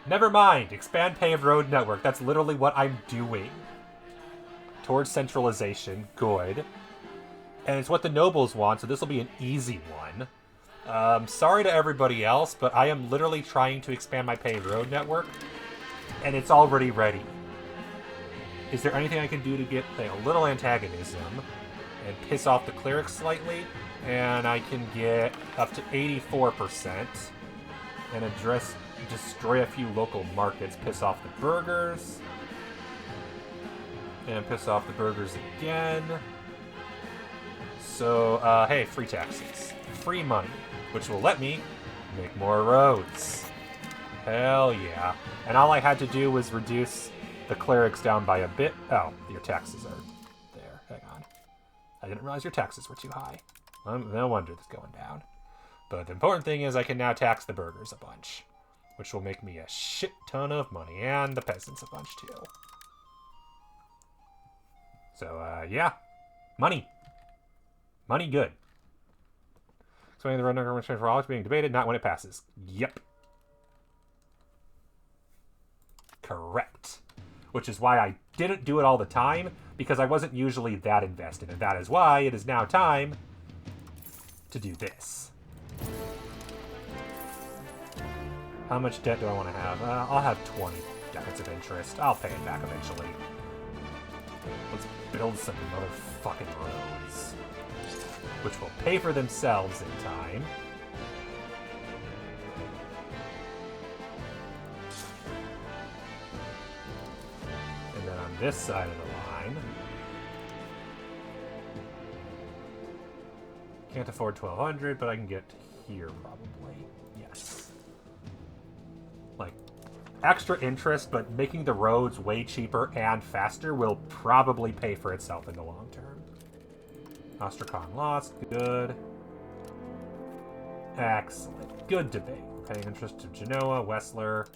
Never mind. Expand paved road network. That's literally what I'm doing. Towards centralization. Good. And it's what the nobles want, so this will be an easy one. Sorry to everybody else, but I am literally trying to expand my paved road network, and it's already ready. Is there anything I can do to get a little antagonism and piss off the clerics slightly? And I can get up to 84% and destroy a few local markets, piss off the burghers, and piss off the burghers again. So, hey, free taxes. Free money, which will let me make more roads. Hell yeah. And all I had to do was reduce the clerics down by a bit. Oh, your taxes are there. Hang on. I didn't realize your taxes were too high. Well, no wonder it's going down. But the important thing is I can now tax the burghers a bunch, which will make me a shit ton of money, and the peasants a bunch too. So, yeah. Money. Money good. Explaining the road number for all is being debated, not when it passes. Yep. Correct. Which is why I didn't do it all the time, because I wasn't usually that invested, and that is why it is now time to do this. How much debt do I want to have? I'll have 20 debits of interest. I'll pay it back eventually. Let's build some motherfucking roads, which will pay for themselves in time. And then on this side of the line, can't afford 1,200, but I can get here probably. Yes. Like, extra interest, but making the roads way cheaper and faster will probably pay for itself in the long term. Ostracon lost. Good. Excellent. Good debate. Paying interest to Genoa, Wessler.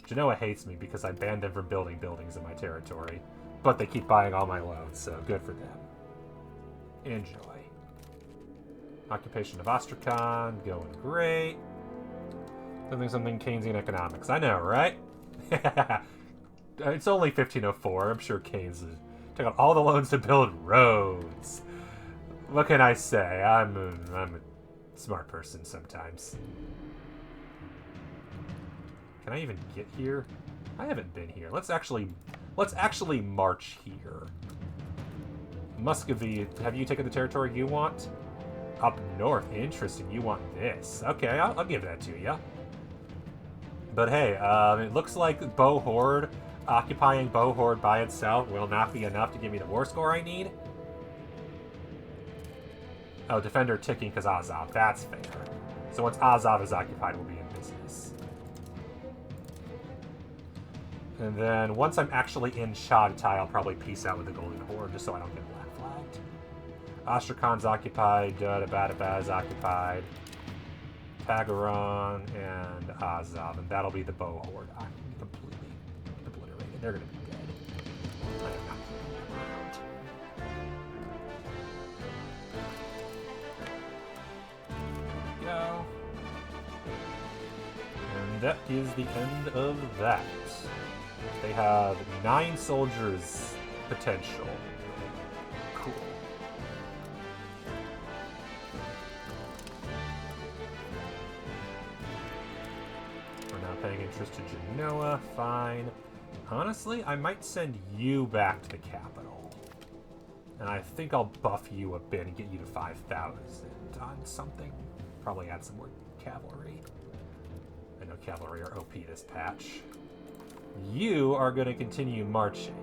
Genoa hates me because I banned them from building buildings in my territory, but they keep buying all my loans, so good for them. Enjoy. Occupation of Ostracon, going great. Something Keynesian economics. I know, right? It's only 1504. I'm sure Keynes took out all the loans to build roads. What can I say? I'm a smart person sometimes. Can I even get here? I haven't been here. Let's actually march here. Muscovy, have you taken the territory you want? Up north. Interesting. You want this. Okay, I'll give that to you. But hey, it looks like Bow Horde, occupying Bow Horde by itself will not be enough to give me the war score I need. Oh, Defender ticking because Azov. That's fair. So once Azov is occupied, we'll be in business. And then once I'm actually in Chagtai, I'll probably peace out with the Golden Horde just so I don't get black flagged. Ostracon's occupied, Dabadaba is occupied. Tagaron and Azov, and that'll be the Bow Horde. I'm completely obliterated. They're gonna be dead. I am not keeping them around. There we go. And that is the end of that. They have 9 soldiers potential. Cool. We're not paying interest to Genoa. Fine. Honestly, I might send you back to the capital. And I think I'll buff you a bit and get you to 5,000 on something. Probably add some more cavalry. I know cavalry are OP this patch. You are going to continue marching.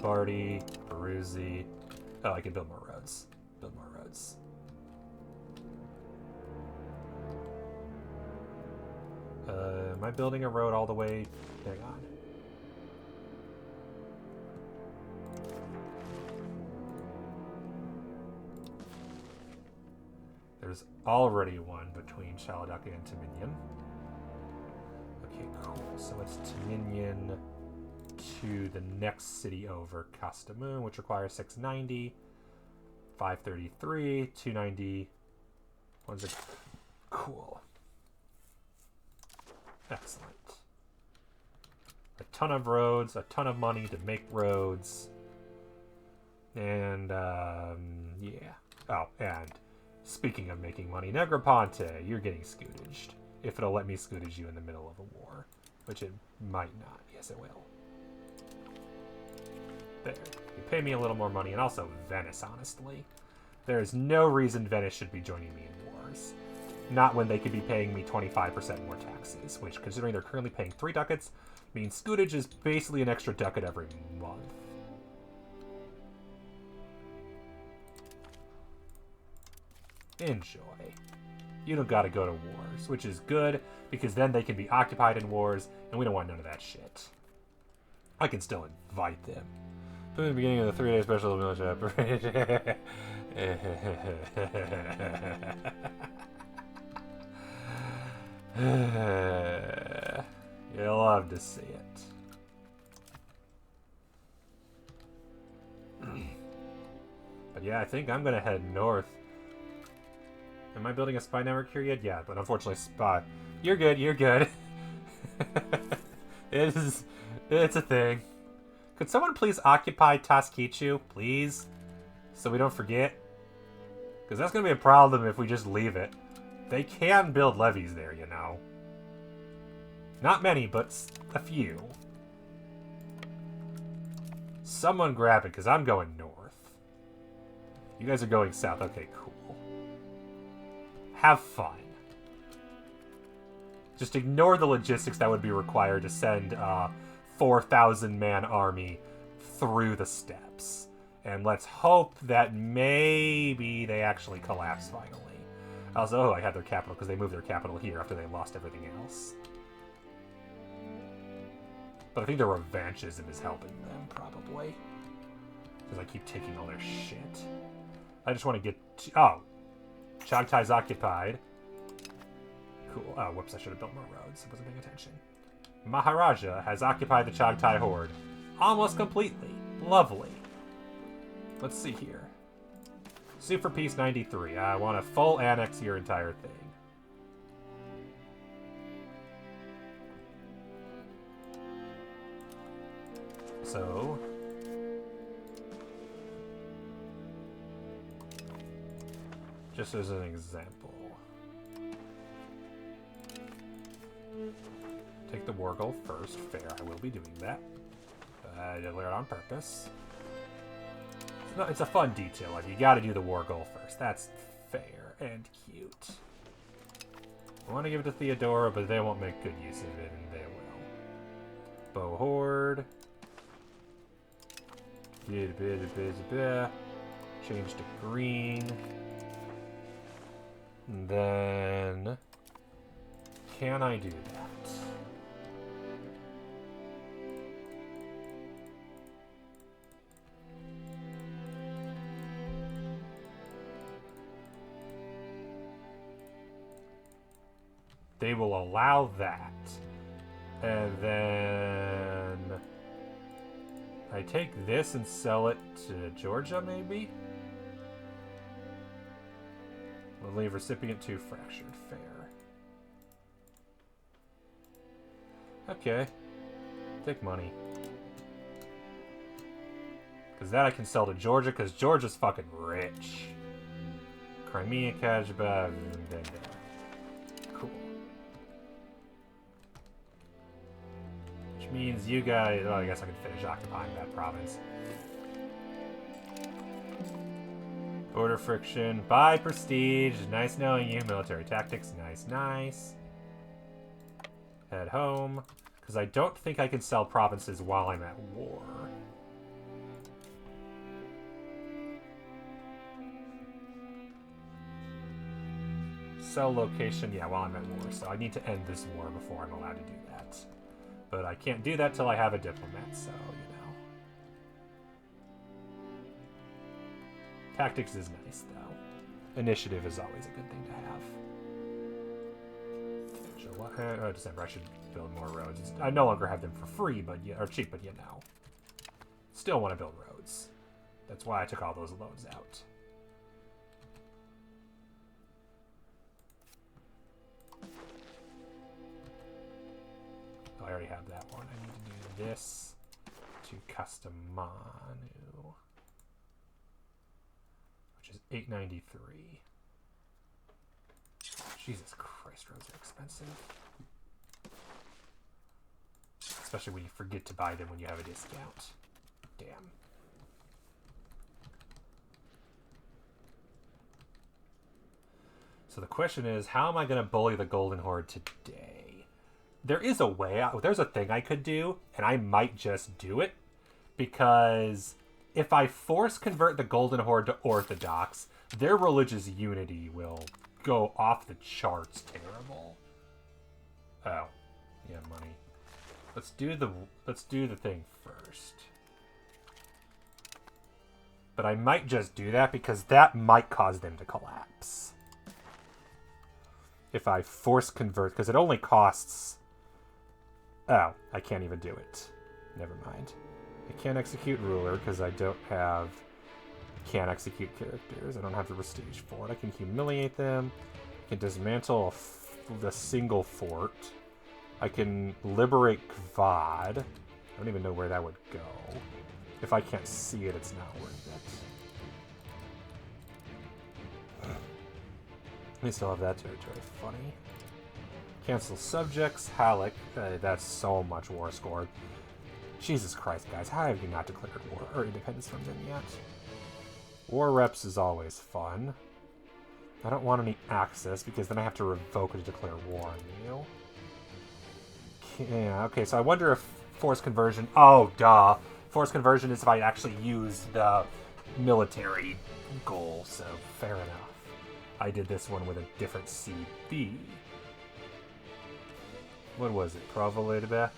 Bardi, Peruzzi. Oh, I can build more roads. Build more roads. Am I building a road all the way? Hang on. There's already one between Chaladuka and Timinian. Okay, cool. So it's Timinian to the next city over, Castamoon, which requires 690, 533, 290. One's a cool. Excellent. A ton of roads, a ton of money to make roads. And, yeah. Oh, and speaking of making money, Negroponte, you're getting scootaged. If it'll let me scootage you in the middle of a war. Which it might not. Yes, it will. There. You pay me a little more money, and also Venice, honestly. There is no reason Venice should be joining me in wars. Not when they could be paying me 25% more taxes, which, considering they're currently paying 3 ducats, means scootage is basically an extra ducat every month. Enjoy. You don't gotta go to wars, which is good, because then they can be occupied in wars, and we don't want none of that shit. I can still invite them. From the beginning of the 3-day special military operation. You'll love to see it. But yeah, I think I'm gonna head north. Am I building a spy network here yet? Yeah, but unfortunately, spy. You're good. You're good. It's a thing. Could someone please occupy Taskichu, please, so we don't forget? Because that's gonna be a problem if we just leave it. They can build levies there, you know. Not many, but a few. Someone grab it, because I'm going north. You guys are going south. Okay, cool. Have fun. Just ignore the logistics that would be required to send a 4,000-man army through the steppes. And let's hope that maybe they actually collapse finally. Also, I had their capital because they moved their capital here after they lost everything else. But I think their revanchism is helping them, probably. Because I keep taking all their shit. I just want to get... Oh! Chagtai's occupied. Cool. Oh, whoops, I should have built more roads. I wasn't paying attention. Maharaja has occupied the Chagtai horde. Almost completely. Lovely. Let's see here. Sue for Peace 93. I want to full annex your entire thing. So... just as an example. Take the war goal first. Fair, I will be doing that. I did it on purpose. It's a fun detail. Like, you gotta do the war goal first. That's fair and cute. I want to give it to Theodora, but they won't make good use of it, and they will. Bow Horde. Change to green. And then... can I do that? They will allow that. And then... I take this and sell it to Georgia, maybe? We'll leave recipient 2 fractured. Fair. Okay. Take money. Because that I can sell to Georgia, because Georgia's fucking rich. Crimea, Kajba, cool. Which means you guys... Oh, I guess I can finish occupying that province. Border friction. Bye, prestige. Nice knowing you. Military tactics. Nice, nice. Head home. Because I don't think I can sell provinces while I'm at war. Sell location, yeah, while I'm at war. So I need to end this war before I'm allowed to do that. But I can't do that till I have a diplomat, so, you know. Tactics is nice, though. Initiative is always a good thing to have. July, December, I should build more roads. I no longer have them for free, but or cheap, but you know. Still want to build roads. That's why I took all those loans out. I already have that one. I need to do this to custom Manu, which is $893. Jesus Christ, roads are expensive. Especially when you forget to buy them when you have a discount. Damn. So the question is, how am I going to bully the Golden Horde today? There is a way, there's a thing I could do, and I might just do it, because if I force convert the Golden Horde to Orthodox, their religious unity will go off the charts terrible. Oh, yeah, money. Let's do the thing first. But I might just do that because that might cause them to collapse. If I force convert, because it only costs... Oh, I can't even do it. Never mind. I can't execute ruler because I don't have... Can't execute characters. I don't have the prestige for it. I can humiliate them. I can dismantle the single fort. I can liberate Kvad. I don't even know where that would go. If I can't see it, it's not worth it. They still have that territory. Funny. Cancel subjects. Halleck. That's so much war scored. Jesus Christ, guys. How have you not declared war or independence from them yet? War reps is always fun. I don't want any access because then I have to revoke it to declare war on you. Yeah, okay, so I wonder if force conversion... Oh, duh. Force conversion is if I actually use the military goal, so fair enough. I did this one with a different CB. What was it? Provolitba?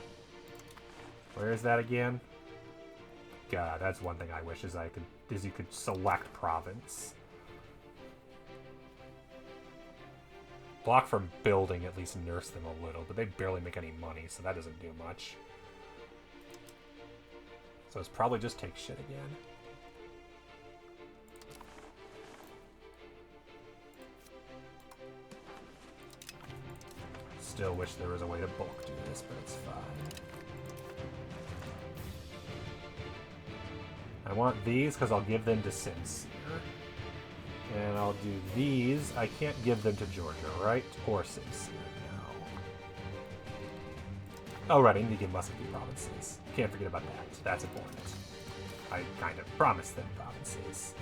Where is that again? God, that's one thing I wish is you could select province. Block from building at least nurse them a little, but they barely make any money, so that doesn't do much. So it's probably just take shit again. Still wish there was a way to bulk do this, but it's fine. I want these because I'll give them to Sincere. And I'll do these. I can't give them to Georgia, right? Or Sincere, no. Oh, right, I need to give Muscovy provinces. Can't forget about that. That's important. I kind of promised them provinces.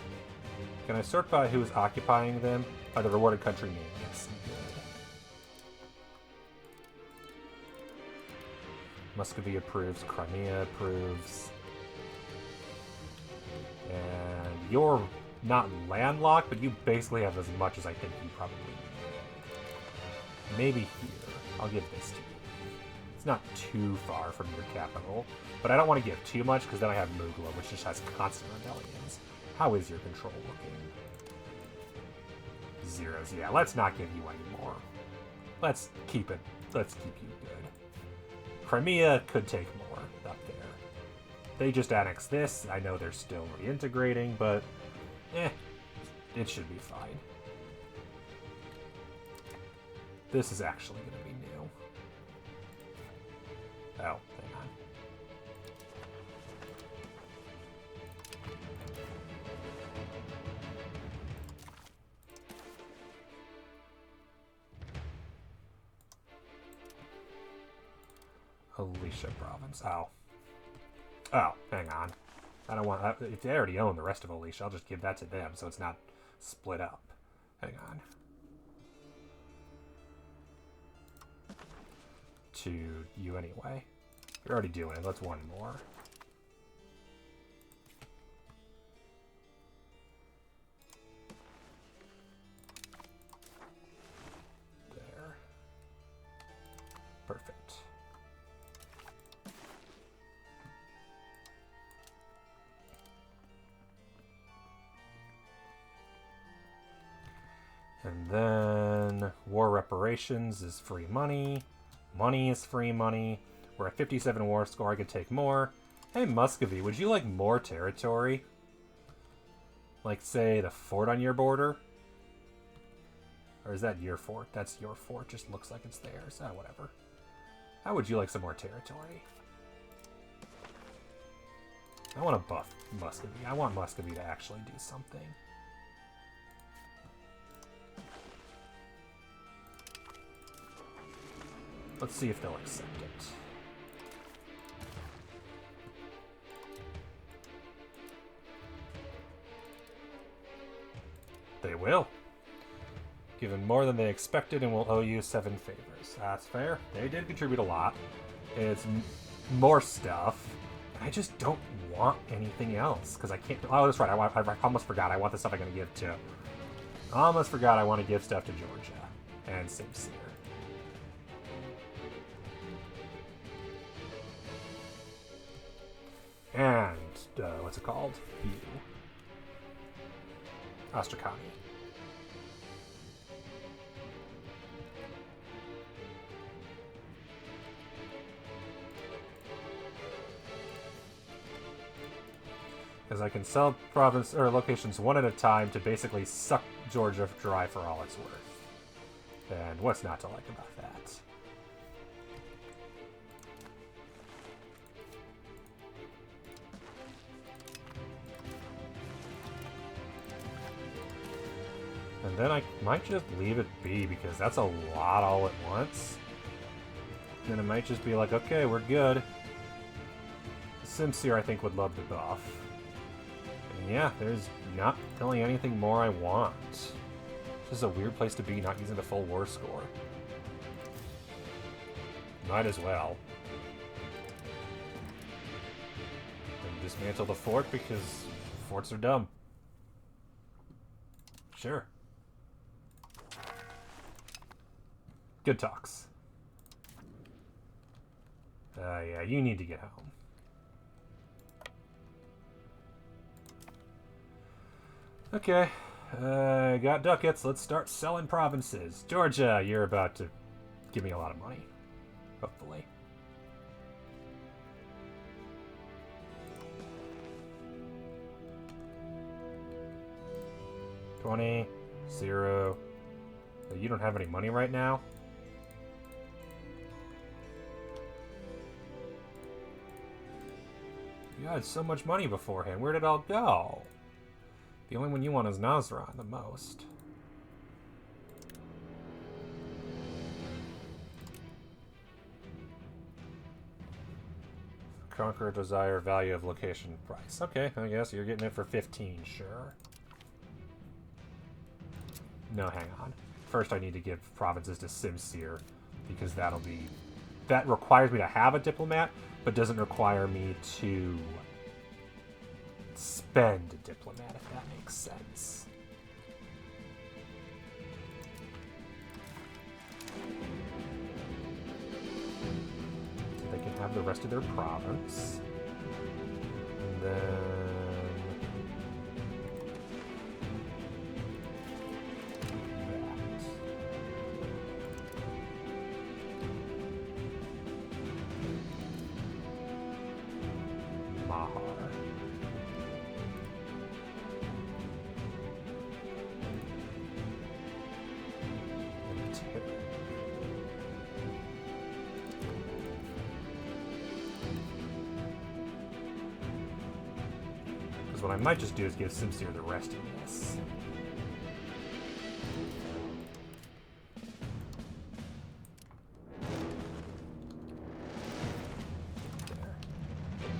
Can I sort by who is occupying them? By the rewarded country name, yes. Good. Muscovy approves. Crimea approves. And you're not landlocked, but you basically have as much as I think you probably need. Maybe here. I'll give this to you. It's not too far from your capital, but I don't want to give too much because then I have Mugla, which just has constant rebellions. How is your control looking? Zeros. Yeah, let's not give you any more. Let's keep it. Let's keep you good. Crimea could take more up there. They just annexed this. I know they're still reintegrating, but it should be fine. This is actually going to be new. Oh, hang on. Alicia province. Oh. Oh, hang on. I don't want... if they already own the rest of Alicia, I'll just give that to them so it's not split up. Hang on. To you anyway. You're already doing it. Let's one more. There. Perfect. And then war reparations is free money. Money is free money. We're at 57 war score. I could take more. Hey, Muscovy, would you like more territory? Like, say, the fort on your border? Or is that your fort? That's your fort. Just looks like it's theirs. Ah, whatever. How would you like some more territory? I want to buff Muscovy. I want Muscovy to actually do something. Let's see if they'll accept it. They will. Given more than they expected and will owe you 7 favors. That's fair. They did contribute a lot. It's more stuff. I just don't want anything else because I can't. Oh, that's right. I almost forgot. I want the stuff I'm going to give to. I almost forgot I want to give stuff to Georgia and Sincere. And, what's it called? You. Astrakani. Because I can sell province or locations one at a time to basically suck Georgia dry for all it's worth. And what's not to like about that? And then I might just leave it be because that's a lot all at once. Then it might just be like, okay, we're good. Sincere, I think, would love the buff. And yeah, there's not really anything more I want. It's just a weird place to be, not using the full war score. Might as well. And dismantle the fort because forts are dumb. Sure. Good talks. Yeah, you need to get home. Okay. Got ducats. Let's start selling provinces. Georgia, you're about to give me a lot of money. Hopefully. $20, 0. You don't have any money right now? You had so much money beforehand. Where did it all go? The only one you want is Nazran the most. Conquer, desire, value of location, price. Okay, I guess you're getting it for 15, sure. No, hang on. First I need to give provinces to Sincere, because that'll be... That requires me to have a diplomat, but doesn't require me to spend a diplomat, if that makes sense. They can have the rest of their province. And then... What I might just do is give Sincere the rest of this.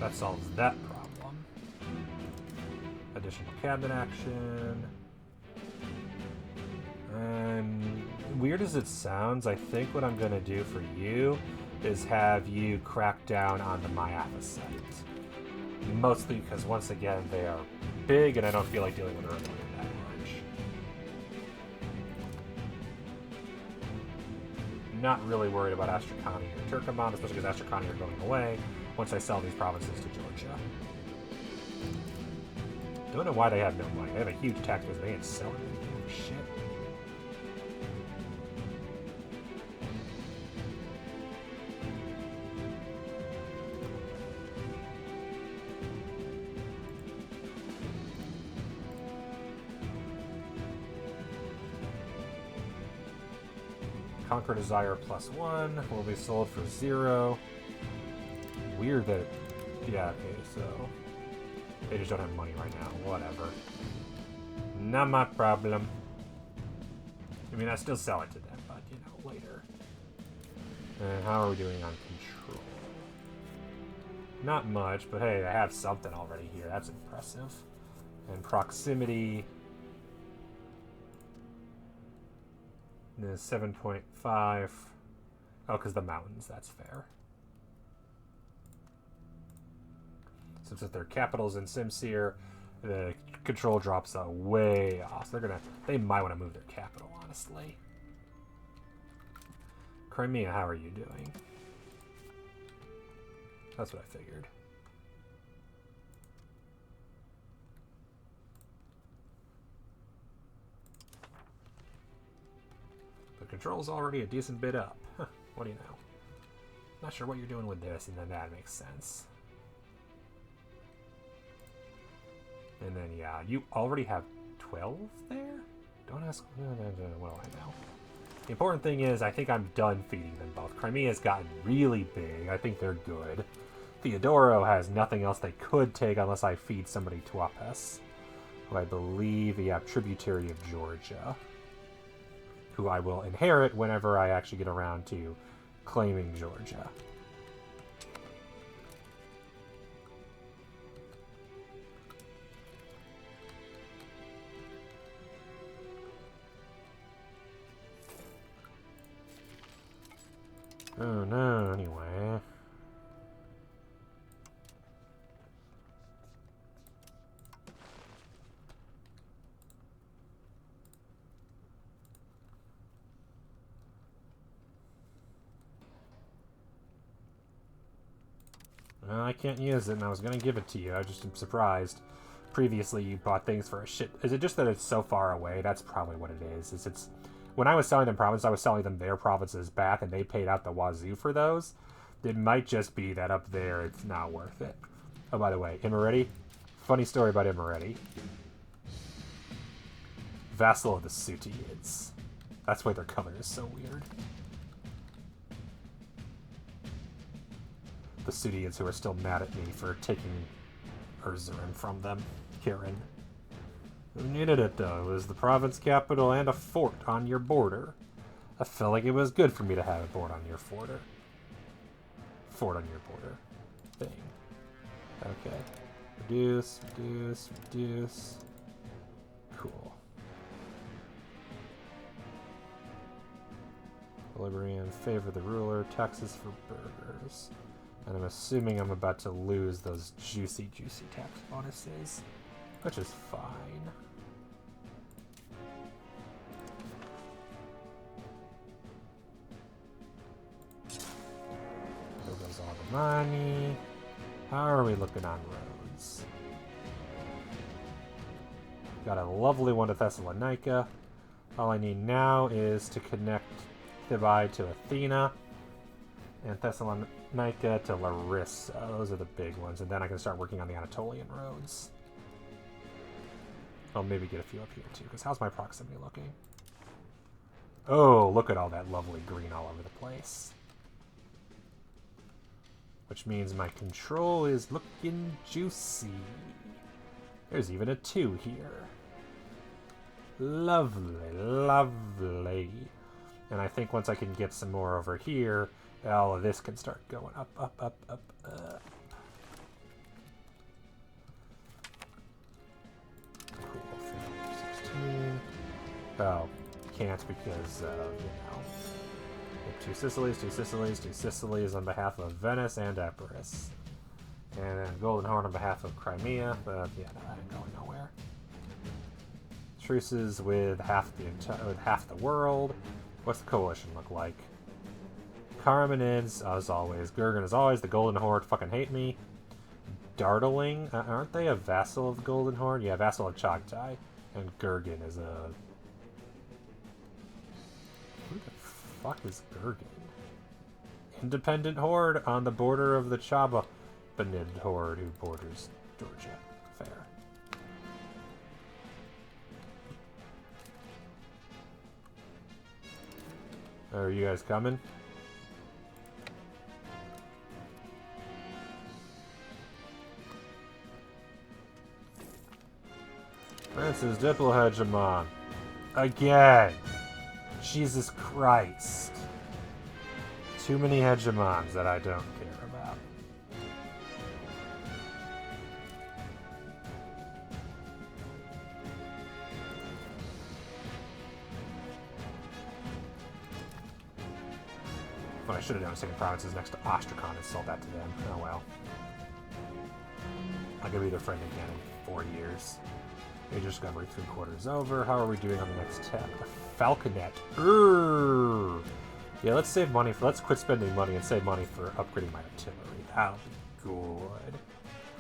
That solves that problem. Additional cabinet action. And weird as it sounds, I think what I'm going to do for you is have you crack down on the Myathasite. Mostly because, once again, they are big and I don't feel like dealing with Earthling that much. Not really worried about Astrakhan or Turkoman, especially because Astrakhan are going away once I sell these provinces to Georgia. Don't know why they have no money. They have a huge tax base, they ain't selling anything for shit. Conquer Desire +1 will be sold for 0. Weird that... Yeah, okay, so... They just don't have money right now. Whatever. Not my problem. I mean, I still sell it to them, but, you know, later. And how are we doing on control? Not much, but hey, I have something already here. That's impressive. And proximity... is 7.5. Oh, because the mountains, that's fair. Since their capital's in Simsir, the control drops way off. So they might want to move their capital, honestly. Crimea, how are you doing? That's what I figured. The control's already a decent bit up. Huh, what do you know? Not sure what you're doing with this, and then that makes sense. And then, yeah, you already have 12 there? Don't ask... What do I know? The important thing is, I think I'm done feeding them both. Crimea's gotten really big. I think they're good. Theodoro has nothing else they could take unless I feed somebody Tuapes, who I believe, yeah, tributary of Georgia, who I will inherit whenever I actually get around to claiming Georgia. Oh no, anyway. Well, I can't use it, and I was going to give it to you. I just am surprised. Previously, you bought things for a shit... Is it just that it's so far away? That's probably what it is. It's when I was selling them provinces, I was selling them their provinces back, and they paid out the wazoo for those. It might just be that up there, it's not worth it. Oh, by the way, Imereti. Funny story about Imereti. Vassal of the Sutiids. That's why their color is so weird. The Sutiids who are still mad at me for taking Erzurum from them. Kirin. Who needed it, though? It was the province capital and a fort on your border. I felt like it was good for me to have a fort on your border. Fort on your border. Thing. Okay. Reduce, reduce, reduce. Cool. Equilibrium, favor the ruler, taxes for burghers. And I'm assuming I'm about to lose those juicy, juicy tax bonuses, which is fine. There goes all the money. How are we looking on roads? Got a lovely one to Thessalonica. All I need now is to connect Thebai to Athena and Thessalonica to Larissa. Those are the big ones. And then I can start working on the Anatolian roads. I'll maybe get a few up here too, because how's my proximity looking? Oh, look at all that lovely green all over the place. Which means my control is looking juicy. There's even a 2 here. Lovely, lovely. And I think once I can get some more over here, all of this can start going up, up, up, up, up. Oh, can't because, you know. Two Sicilies, two Sicilies, two Sicilies on behalf of Venice and Epirus. And then Golden Horn on behalf of Crimea, but yeah, no, that ain't going nowhere. Truces with half the world. What's the coalition look like? Carmenids, as always. Gurgen, as always. The Golden Horde fucking hate me. Dartling, aren't they a vassal of the Golden Horde? Yeah, vassal of Chagtai. And Gurgen is a... Who the fuck is Gurgen? Independent horde on the border of the Chabanid horde who borders Georgia. Fair. Are you guys coming? France's Diplohegemon. Again! Jesus Christ. Too many hegemons that I don't care about. What I should have done was taken provinces next to Ostrakhan and sold that to them. Oh well. I'll give you their friend again in 4 years. Age discovery 3/4 over. How are we doing on the next tab? The Falconet. Urgh. Yeah, let's save money for. Let's quit spending money and save money for upgrading my artillery. That'll be good.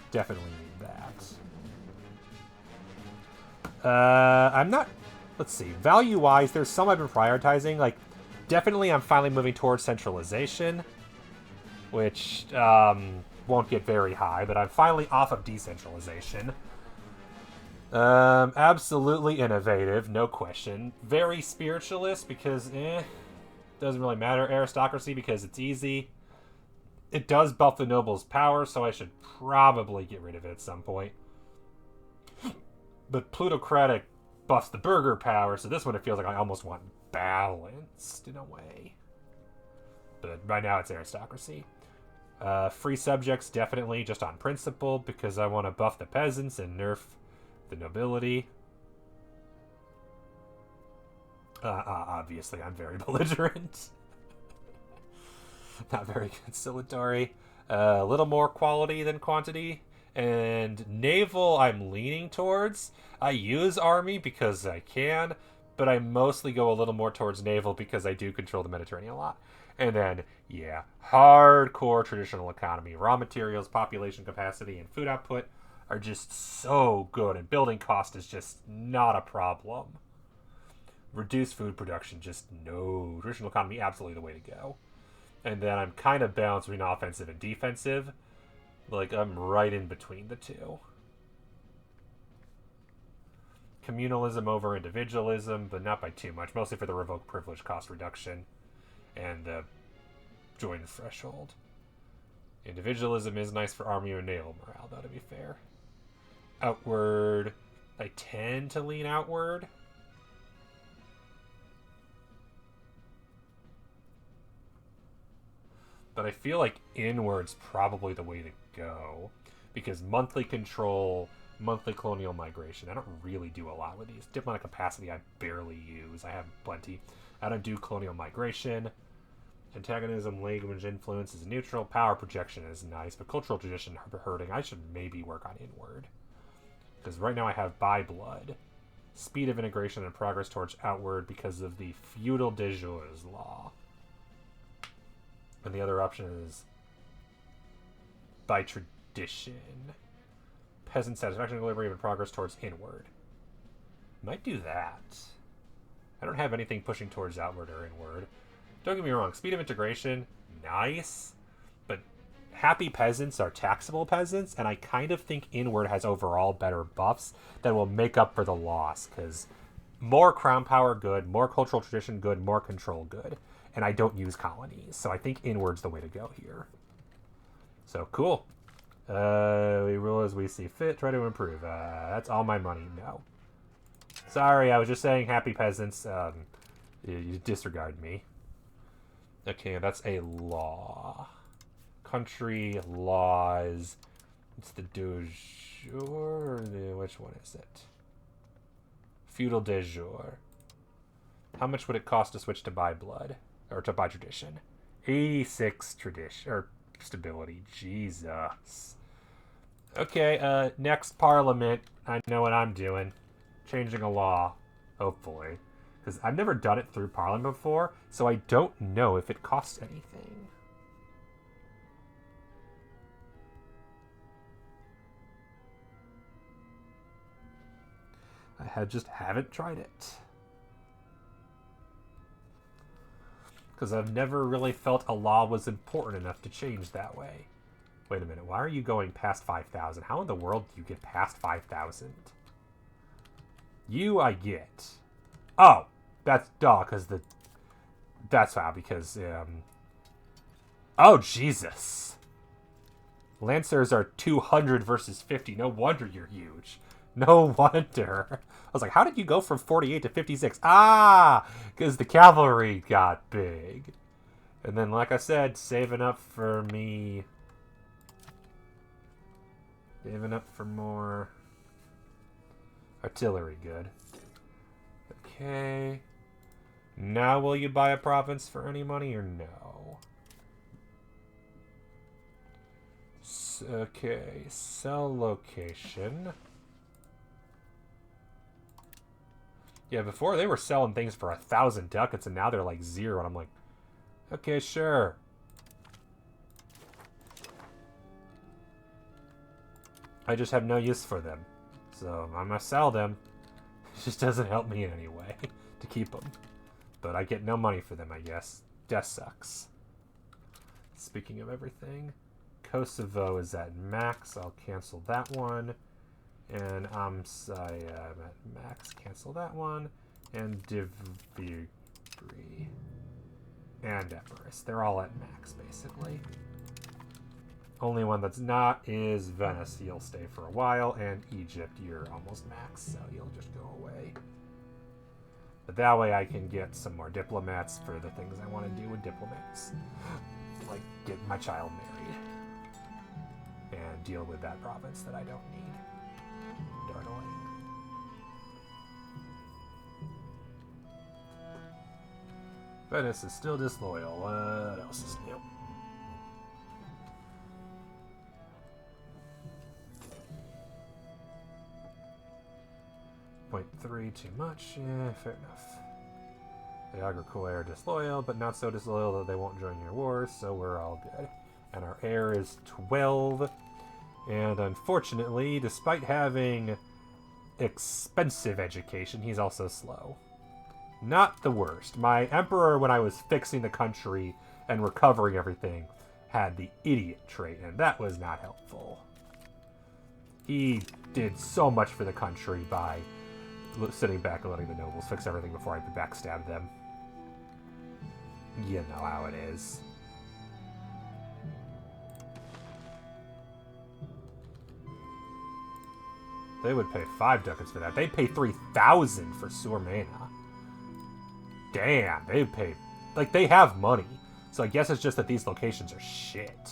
Definitely need that. I'm not. Let's see. Value-wise, there's some I've been prioritizing. Like, definitely, I'm finally moving towards centralization, which won't get very high. But I'm finally off of decentralization. Absolutely innovative, no question. Very spiritualist because, doesn't really matter. Aristocracy because it's easy. It does buff the noble's power, so I should probably get rid of it at some point. But plutocratic buffs the burgher power, so this one it feels like I almost want balanced in a way. But right now it's aristocracy. Free subjects, definitely, just on principle, because I want to buff the peasants and nerf the nobility. Obviously, I'm very belligerent. Not very conciliatory. A little more quality than quantity. And naval, I'm leaning towards. I use army because I can, but I mostly go a little more towards naval because I do control the Mediterranean a lot. And then, yeah, hardcore traditional economy. Raw materials, population capacity, and food output are just so good, and building cost is just not a problem. Reduce food production, just no. Traditional economy, absolutely the way to go. And then I'm kind of balanced between offensive and defensive. Like, I'm right in between the two. Communalism over individualism, but not by too much. Mostly for the revoked privilege cost reduction and the join threshold. Individualism is nice for army and naval morale, though, to be fair. Outward, I tend to lean outward. But I feel like inward's probably the way to go. Because monthly control, monthly colonial migration, I don't really do a lot with these. Diplomatic capacity I barely use. I have plenty. I don't do colonial migration. Antagonism, language influence is neutral. Power projection is nice, but cultural tradition hurting. I should maybe work on inward. Because right now I have by blood. Speed of integration and progress towards outward because of the feudal de jures law. And the other option is by tradition. Peasant satisfaction, equilibrium, and progress towards inward. Might do that. I don't have anything pushing towards outward or inward. Don't get me wrong, speed of integration, nice. But happy peasants are taxable peasants, and I kind of think inward has overall better buffs that will make up for the loss. Because more crown power, good. More cultural tradition, good. More control, good. And I don't use colonies, so I think inward's the way to go here. So, cool. We rule as we see fit, try to improve. That's all my money, no. Sorry, I was just saying happy peasants. You disregard me. Okay, that's a law. Country laws. It's the de jure, which one is it? Feudal de jure. How much would it cost to switch to buy blood? Or to buy tradition? 86 tradition. Or stability. Jesus. Okay, next parliament. I know what I'm doing. Changing a law. Hopefully. Because I've never done it through parliament before, so I don't know if it costs anything. I just haven't tried it. Because I've never really felt a law was important enough to change that way. Wait a minute, why are you going past 5,000? How in the world do you get past 5,000? You I get. Oh, that's because the... That's how, because, Oh, Jesus. Lancers are 200 versus 50. No wonder you're huge. No wonder. I was like, how did you go from 48 to 56? Ah! Because the cavalry got big. And then, like I said, saving up for me... Saving up for more... artillery, good. Okay. Now will you buy a province for any money or no? Okay, sell location. Yeah, before they were selling things for 1,000 ducats and now they're like 0 and I'm like, okay, sure. I just have no use for them. So I'm gonna sell them. It just doesn't help me in any way to keep them. But I get no money for them, I guess. That sucks. Speaking of everything, Kosovo is at max. I'll cancel that one. And I'm at max. Cancel that one. And Divri. And Epirus. They're all at max, basically. Only one that's not is Venice. You'll stay for a while. And Egypt, you're almost max, so you'll just go away. But that way I can get some more diplomats for the things I want to do with diplomats. Like get my child married. And deal with that province that I don't need. Darnelling. Venice is still disloyal. What else is new? .3 too much? Yeah, fair enough. The Agricola are disloyal, but not so disloyal that they won't join your wars, so we're all good. And our heir is 12. And unfortunately, despite having expensive education, he's also slow. Not the worst. My emperor, when I was fixing the country and recovering everything, had the idiot trait, and that was not helpful. He did so much for the country by sitting back and letting the nobles fix everything before I could backstab them. You know how it is. They would pay 5 ducats for that. They'd pay 3,000 for Surmena. Damn, they'd pay... Like, they have money. So I guess it's just that these locations are shit.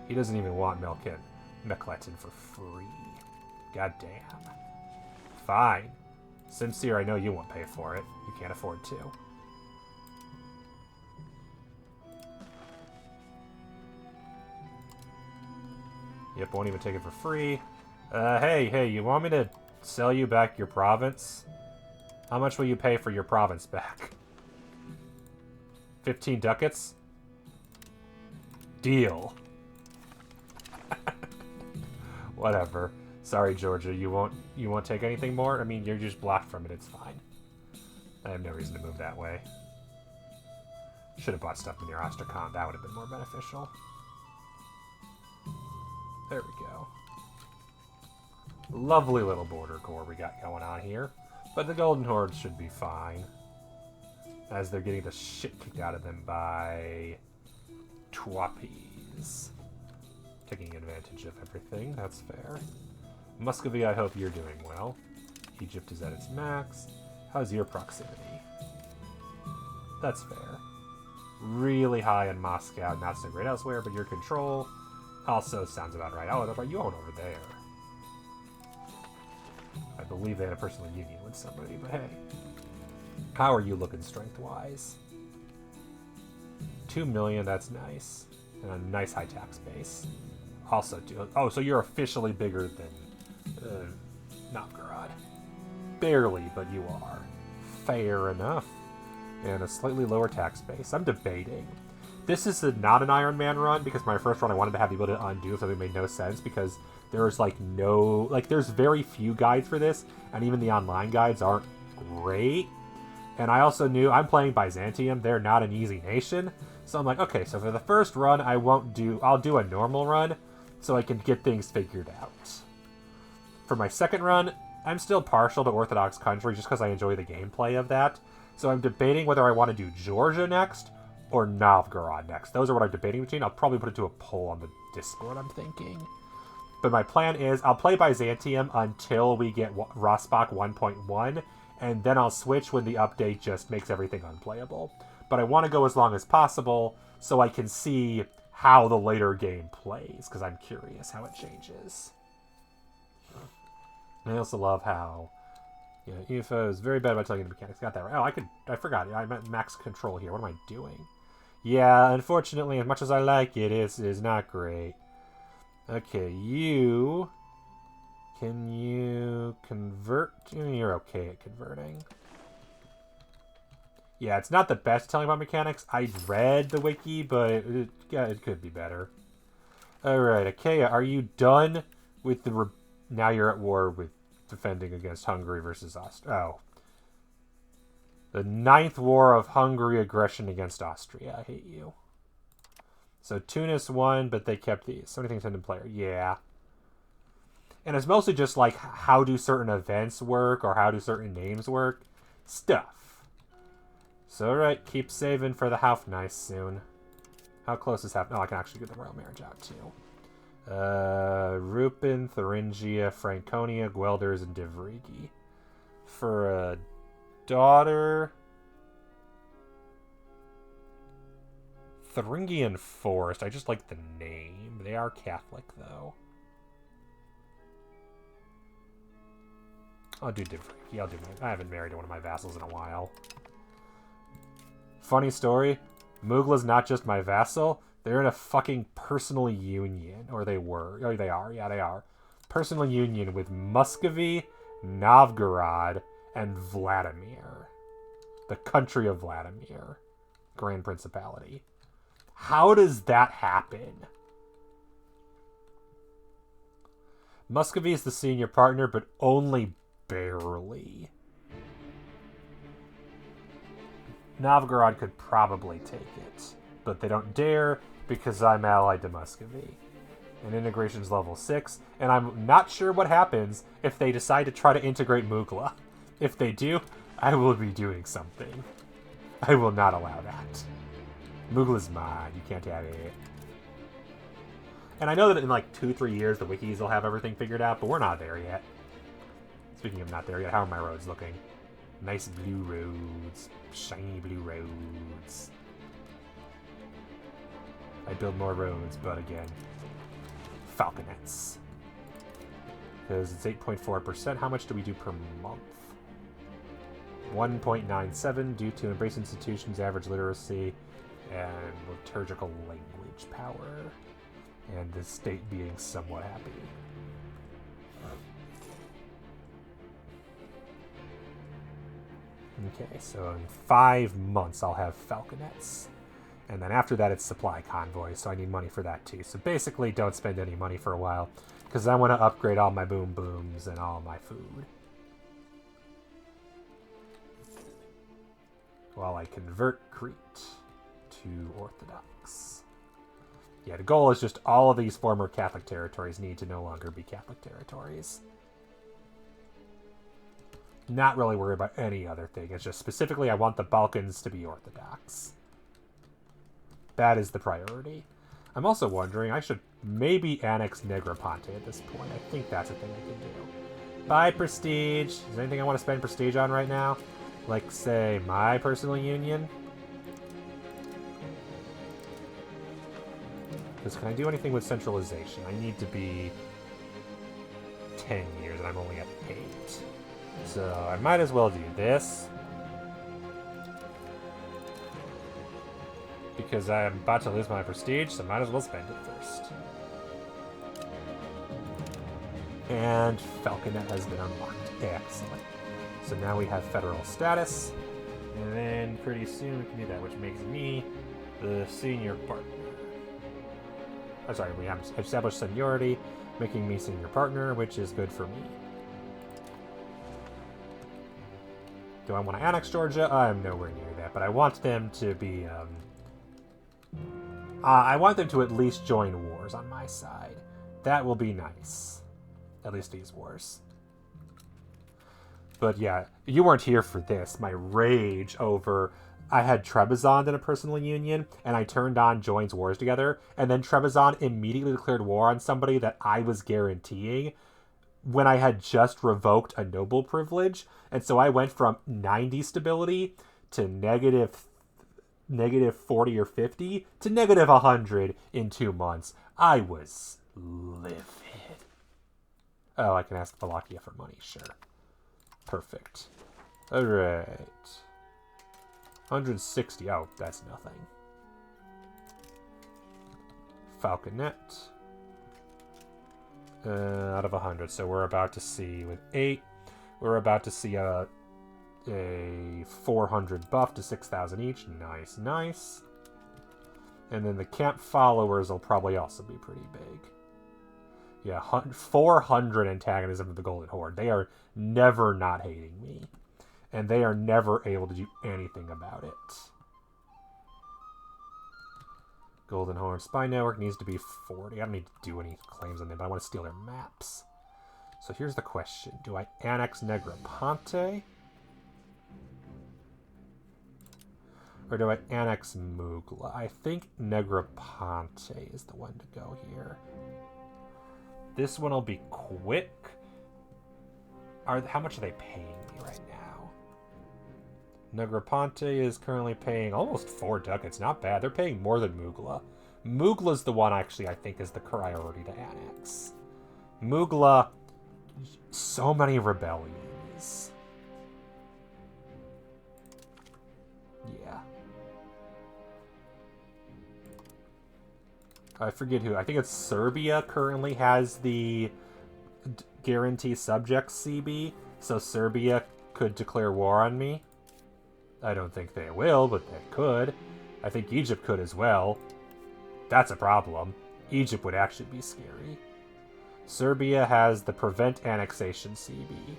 He doesn't even want Mekletin for free. God damn. Fine. Sincere, I know you won't pay for it. You can't afford to. Yep, won't even take it for free. Hey, you want me to sell you back your province? How much will you pay for your province back? 15 ducats? Deal. Whatever. Sorry, Georgia. You won't take anything more? I mean, you're just blocked from it. It's fine. I have no reason to move that way. Should have bought stuff near Astrakhan. That would have been more beneficial. There we go. Lovely little border core we got going on here. But the Golden Horde should be fine. As they're getting the shit kicked out of them by... Twappies. Taking advantage of everything, that's fair. Muscovy, I hope you're doing well. Egypt is at its max. How's your proximity? That's fair. Really high in Moscow, not so great elsewhere, but your control also sounds about right. Oh, you own over there. I believe they had a personal union with somebody, but hey. How are you looking strength-wise? 2 million, that's nice. And a nice high tax base. Also, oh, so you're officially bigger than Novgorod. Barely, but you are. Fair enough. And a slightly lower tax base. I'm debating. This is not an Iron Man run, because my first run I wanted to have the ability to undo, so it made no sense, because there's there's very few guides for this, and even the online guides aren't great. And I also knew I'm playing Byzantium, they're not an easy nation, so I'm like, okay, so for the first run I'll do a normal run, so I can get things figured out. For my second run, I'm still partial to Orthodox country, just because I enjoy the gameplay of that, so I'm debating whether I want to do Georgia next, or Novgorod next. Those are what I'm debating between. I'll probably put it to a poll on the Discord, I'm thinking. But my plan is, I'll play Byzantium until we get Rossbach 1.1, and then I'll switch when the update just makes everything unplayable. But I want to go as long as possible, so I can see how the later game plays, because I'm curious how it changes. And I also love how, UFO is very bad about telling you the mechanics. Got that right. Oh, I forgot. I meant max control here. What am I doing? Yeah, unfortunately, as much as I like it, it is not great. Okay, can you convert? You're okay at converting. Yeah, it's not the best telling about mechanics. I read the wiki, but it could be better. Alright, Achaia, are you done with the... Now you're at war with defending against Hungary versus Austria. Oh. The 9th war of Hungary aggression against Austria. I hate you. So Tunis won, but they kept these. 70 attendant player. Yeah. And it's mostly just like, how do certain events work, or how do certain names work? Stuff. So, alright, keep saving for the Hofnice soon. How close is Hofnice? Oh, I can actually get the Royal Marriage out, too. Rupin, Thuringia, Franconia, Guelders, and Divrigi. For a daughter... Thuringian Forest. I just like the name. They are Catholic, though. I'll do Divrigi. I haven't married one of my vassals in a while. Funny story. Mugla's not just my vassal. They're in a fucking personal union. Or they were. Oh, they are. Yeah, they are. Personal union with Muscovy, Novgorod, and Vladimir. The country of Vladimir. Grand Principality. How does that happen? Muscovy is the senior partner, but only barely. Novgorod could probably take it, but they don't dare because I'm allied to Muscovy. And integration's level 6, and I'm not sure what happens if they decide to try to integrate Mugla. If they do, I will be doing something. I will not allow that. Mugla's mine. You can't have it. And I know that in like 2-3 years the wikis will have everything figured out, but we're not there yet. Speaking of not there yet, how are my roads looking? Nice blue roads. Shiny blue roads. I build more roads, but again, falconets. Because it's 8.4%. How much do we do per month? 1.97 due to embrace institutions, average literacy, and liturgical language power. And the state being somewhat happy. Okay, so in 5 months I'll have falconets. And then after that it's supply convoys, so I need money for that too. So basically don't spend any money for a while, because I want to upgrade all my boom booms and all my food. While I convert Crete to Orthodox. Yeah, the goal is just all of these former Catholic territories need to no longer be Catholic territories. Not really worried about any other thing. It's just specifically I want the Balkans to be Orthodox. That is the priority. I'm also wondering, I should maybe annex Negroponte at this point. I think that's a thing I can do. Buy prestige. Is there anything I want to spend prestige on right now? Like, say, my personal union? Because can I do anything with centralization? I need to be 10 years. and I'm only at 8. So I might as well do this. Because I'm about to lose my prestige, so I might as well spend it first. And Falconet has been unlocked. Excellent. So now we have federal status. And then pretty soon we can do that, which makes me the senior partner. Oh, sorry, we have established seniority, making me senior partner, which is good for me. Do I want to annex Georgia? I'm nowhere near that, but I want them to be... I want them to at least join wars on my side. That will be nice. At least these wars. But yeah, you weren't here for this. My rage over... I had Trebizond in a personal union, and I turned on joins wars together, and then Trebizond immediately declared war on somebody that I was guaranteeing when I had just revoked a noble privilege. And so I went from 90 stability to negative 40 or 50 to negative 100 in 2 months. I was livid. Oh, I can ask Wallachia for money, sure. Perfect. Alright. 160. Oh, that's nothing. Falconet. Out of 100. So we're about to see with 8. We're about to see a 400 buff to 6,000 each. Nice, nice. And then the camp followers will probably also be pretty big. Yeah, 400 antagonism of the Golden Horde. They are never not hating me. And they are never able to do anything about it. Golden Horde Spy Network needs to be 40. I don't need to do any claims on them, but I want to steal their maps. So here's the question. Do I annex Negroponte? Or do I annex Mugla? I think Negroponte is the one to go here. This one will be quick. How much are they paying me right now? Negroponte is currently paying almost 4 ducats. Not bad. They're paying more than Mugla. Mugla's the one, actually, I think is the priority to annex. Mugla, so many rebellions. Yeah. I forget who. I think it's Serbia currently has the guarantee subjects CB, so Serbia could declare war on me. I don't think they will, but they could. I think Egypt could as well. That's a problem. Egypt would actually be scary. Serbia has the prevent annexation CB.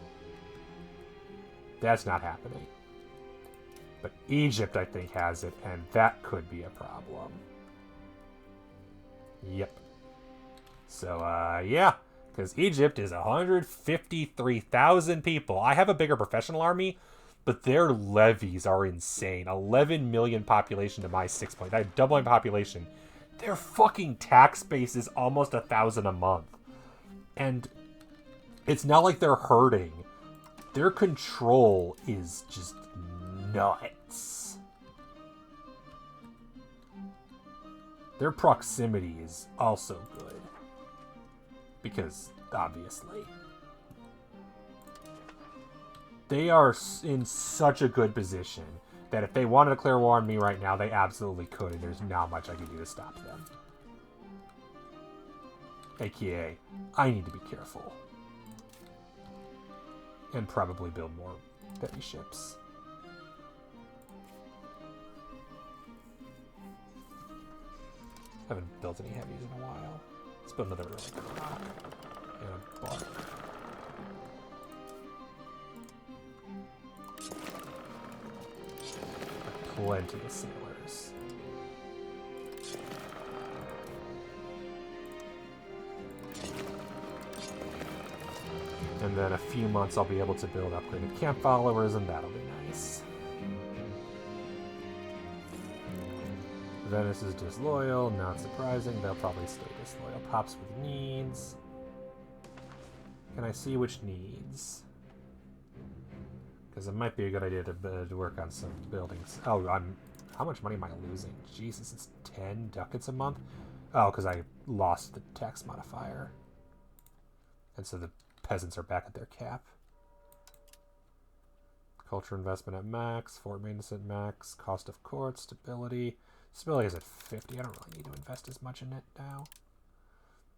That's not happening. But Egypt, I think, has it, and that could be a problem. Yep. So, yeah. Because Egypt is 153,000 people. I have a bigger professional army, but their levies are insane. 11 million population to my 6 point. I have double my population. Their fucking tax base is almost 1,000 a month. And it's not like they're hurting. Their control is just nuts. Their proximity is also good. Because, obviously. They are in such a good position that if they wanted to declare war on me right now, they absolutely could, and there's not much I can do to stop them. AKA, I need to be careful. And probably build more heavy ships. Haven't built any heavies in a while. Let's build another really rock and a bark. Plenty of sailors. And then a few months I'll be able to build upgraded camp followers, and that'll be nice. Venice is disloyal, not surprising. They'll probably stay disloyal. Pops with needs. Can I see which needs? Because it might be a good idea to work on some buildings. Oh, how much money am I losing? Jesus, it's 10 ducats a month? Oh, because I lost the tax modifier. And so the peasants are back at their cap. Culture investment at max, fort maintenance at max, cost of court, stability. Stability is at 50. I don't really need to invest as much in it now.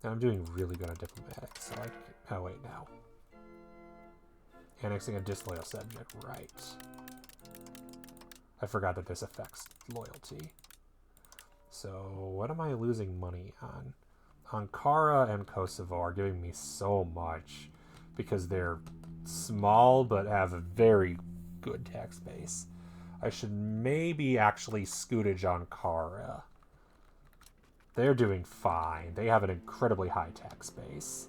And I'm doing really good on diplomatic, so I can... Oh, wait, now. Annexing a disloyal subject, right. I forgot that this affects loyalty. So, what am I losing money on? Ankara and Kosovo are giving me so much because they're small but have a very good tax base. I should maybe actually scootage Ankara. They're doing fine. They have an incredibly high tax base.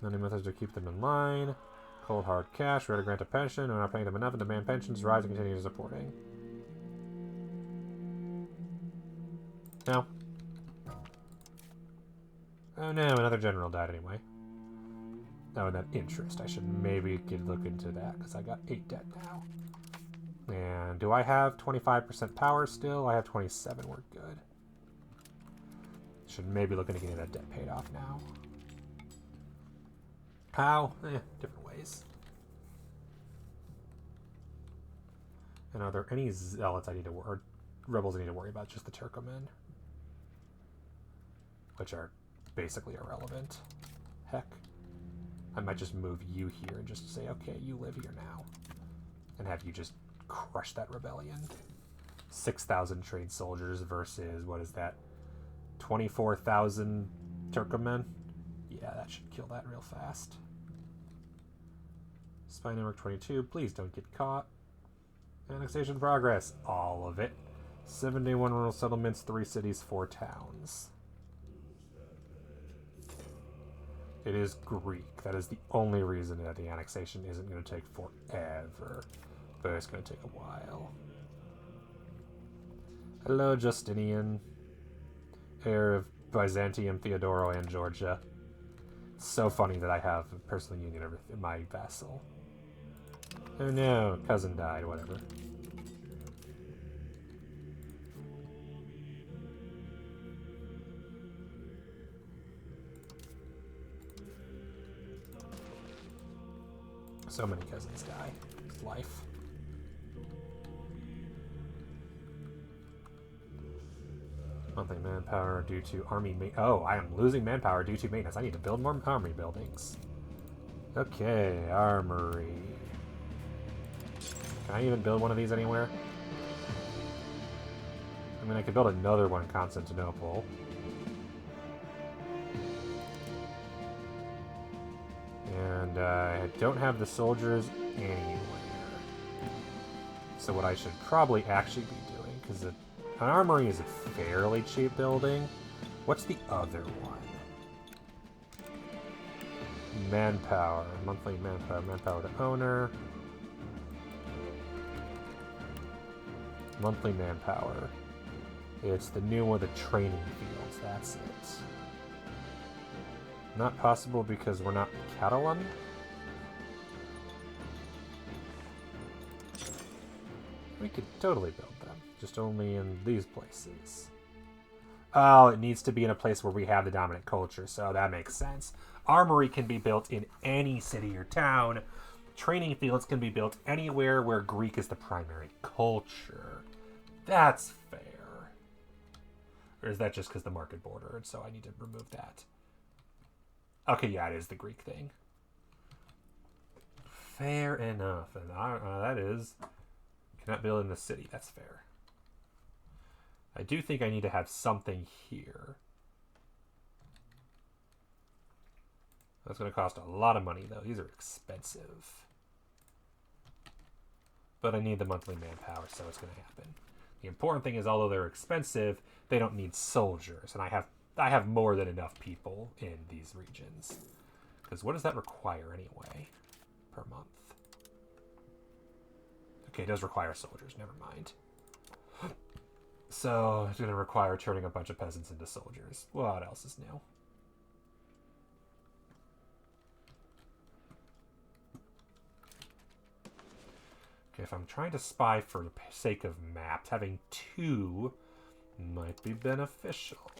Many methods to keep them in line. Cold hard cash, ready to grant a pension. We're not paying them enough and demand pensions rise and continue supporting. No. Oh no, another general died anyway. Oh, and that interest. I should maybe look into that because I got 8 debt now. And do I have 25% power still? I have 27. We're good. Should maybe look into getting that debt paid off now. How? Different ways. And are there any zealots I need to worry, or rebels I need to worry about? Just the Turkomen, which are basically irrelevant. Heck, I might just move you here and just say, okay, you live here now, and have you just crush that rebellion. 6,000 trained soldiers versus, what is that, 24,000 Turkomen? Yeah, that should kill that real fast. Spy network 22, please don't get caught. Annexation progress, all of it. 71 rural settlements, 3 cities, 4 towns. It is Greek. That is the only reason that the annexation isn't going to take forever. But it's going to take a while. Hello, Justinian. Heir of Byzantium, Theodoro, and Georgia. It's so funny that I have a personal union in my vassal. Oh no, cousin died, whatever. So many cousins die. It's life. Monthly manpower due to army oh, I am losing manpower due to maintenance. I need to build more army buildings. Okay, armory. Can I even build one of these anywhere? I mean, I could build another one in Constantinople. And I don't have the soldiers anywhere. So what I should probably actually be doing, because an armory is a fairly cheap building. What's the other one? Manpower. Monthly manpower. Manpower to owner. Monthly manpower. It's the new one, the training fields. That's it. Not possible because we're not Catalan. We could totally build them, just only in these places. Oh, it needs to be in a place where we have the dominant culture, so that makes sense. Armory can be built in any city or town. Training fields can be built anywhere where Greek is the primary culture. That's fair. Or is that just because the market border, and so I need to remove that? Okay, yeah, it is the Greek thing. Fair enough. And that is... Cannot build in the city. That's fair. I do think I need to have something here. That's going to cost a lot of money, though. These are expensive. But I need the monthly manpower, so it's going to happen. The important thing is, although they're expensive, they don't need soldiers. And I have more than enough people in these regions. Because what does that require anyway per month? Okay, it does require soldiers. Never mind. So it's going to require turning a bunch of peasants into soldiers. What else is new? Okay, if I'm trying to spy for the sake of maps, having 2 might be beneficial.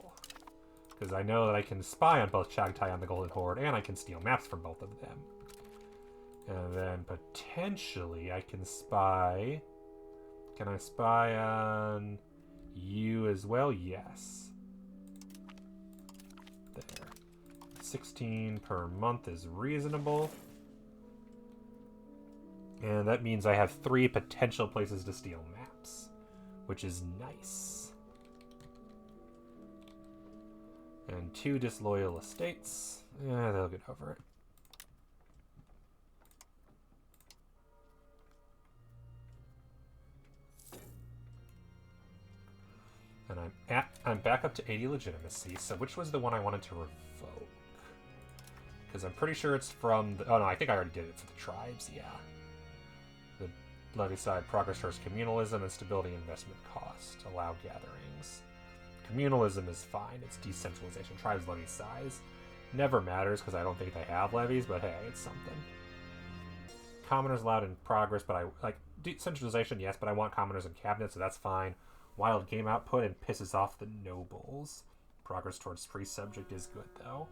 Because I know that I can spy on both Chagtai and the Golden Horde, and I can steal maps from both of them. And then potentially I can spy... Can I spy on you as well? Yes. There. 16 per month is reasonable. And that means I have 3 potential places to steal maps, which is nice. And 2 disloyal estates. Yeah, they'll get over it. And I'm back up to 80 legitimacy, so which was the one I wanted to revoke? Because I'm pretty sure it's from the... Oh no, I think I already did it for the tribes, yeah. The levy side progress towards communalism and stability investment cost. Allow gatherings. Communalism is fine, it's decentralization. Tribes levy size. Never matters because I don't think they have levies, but hey, it's something. Commoners allowed in progress, but I... Like, decentralization, yes, but I want commoners in cabinet, so that's fine. Wild game output and pisses off the nobles. Progress towards free subject is good, though.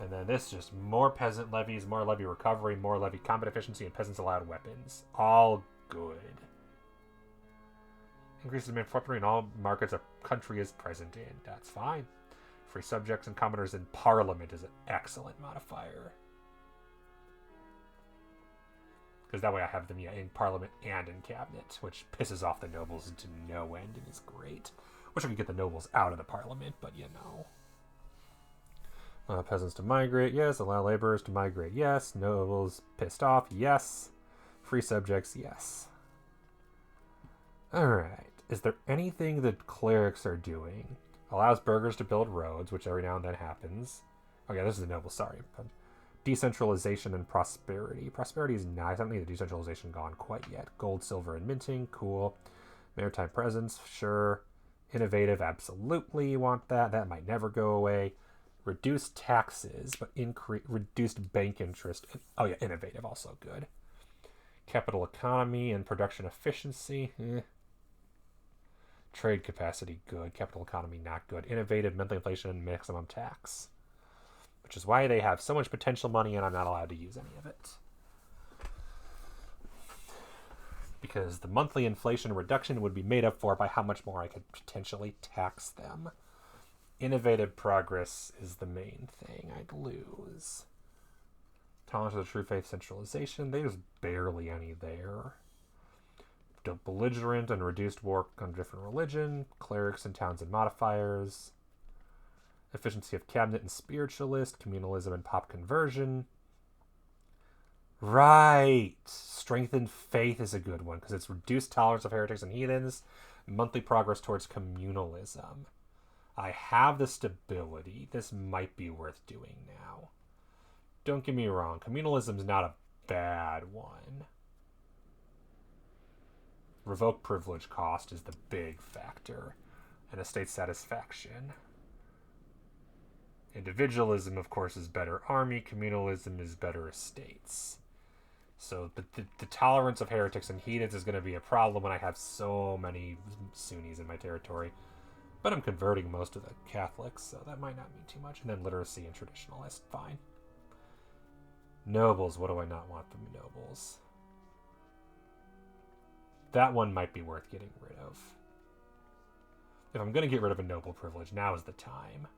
And then this just more peasant levies, more levy recovery, more levy combat efficiency, and peasants allowed weapons. All good. Increases demand for weaponry in all markets a country is present in. That's fine. Free subjects and commoners in parliament is an excellent modifier. Because that way I have them in parliament and in cabinet, which pisses off the nobles to no end and is great. Wish I could get the nobles out of the parliament, but you know. Peasants to migrate, yes. Allow laborers to migrate, yes. Nobles pissed off, yes. Free subjects, yes. Alright. Is there anything that clerics are doing? Allows burghers to build roads, which every now and then happens. Oh yeah, this is the nobles, sorry. Decentralization and prosperity. Prosperity is nice. I don't need the decentralization gone quite yet. Gold, silver, and minting. Cool. Maritime presence. Sure. Innovative. Absolutely want that. That might never go away. Reduced taxes, but reduced bank interest. Oh yeah, innovative. Also good. Capital economy and production efficiency. Trade capacity. Good. Capital economy. Not good. Innovative. Monthly inflation and maximum tax. Which is why they have so much potential money and I'm not allowed to use any of it. Because the monthly inflation reduction would be made up for by how much more I could potentially tax them. Innovative progress is the main thing I'd lose. Tolerance of the true faith centralization, there's barely any there. Belligerent and reduced war on different religion. Clerics and towns and modifiers. Efficiency of cabinet and spiritualist, communalism and pop conversion. Right! Strengthened faith is a good one, because it's reduced tolerance of heretics and heathens, monthly progress towards communalism. I have the stability. This might be worth doing now. Don't get me wrong, communalism's not a bad one. Revoke privilege cost is the big factor, and estate satisfaction. Individualism, of course, is better army. Communalism is better estates. So the tolerance of heretics and heathens is going to be a problem when I have so many Sunnis in my territory. But I'm converting most of the Catholics, so that might not mean too much. And then literacy and traditionalist, fine. Nobles, what do I not want from nobles? That one might be worth getting rid of. If I'm going to get rid of a noble privilege, now is the time.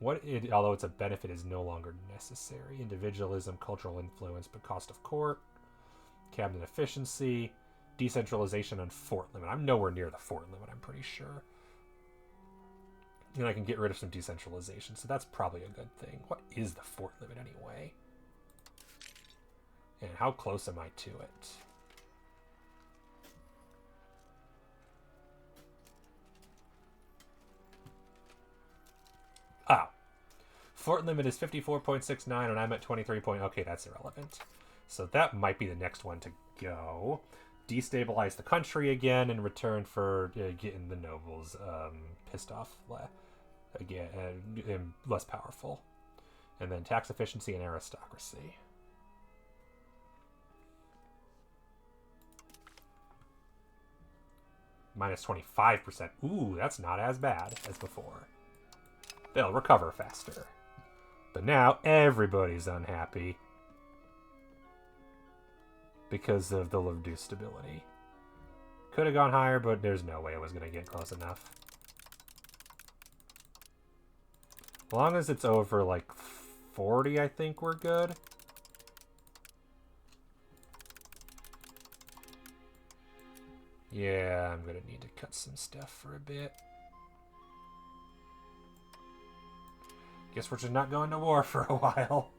Although it's a benefit, is no longer necessary. Individualism, cultural influence, but cost of court, cabinet efficiency, decentralization, and fort limit. I'm nowhere near the fort limit, I'm pretty sure. And I can get rid of some decentralization, so that's probably a good thing. What is the fort limit anyway? And how close am I to it? Ah. Fort limit is 54.69 and I'm at 23. Okay, that's irrelevant. So that might be the next one to go. Destabilize the country again in return for getting the nobles pissed off again and less powerful. And then tax efficiency and aristocracy. Minus 25%. Ooh, that's not as bad as before. They'll recover faster. But now everybody's unhappy because of the reduced stability. Could have gone higher, but there's no way it was going to get close enough. As long as it's over, like, 40, I think we're good. Yeah, I'm going to need to cut some stuff for a bit. Guess we're just not going to war for a while.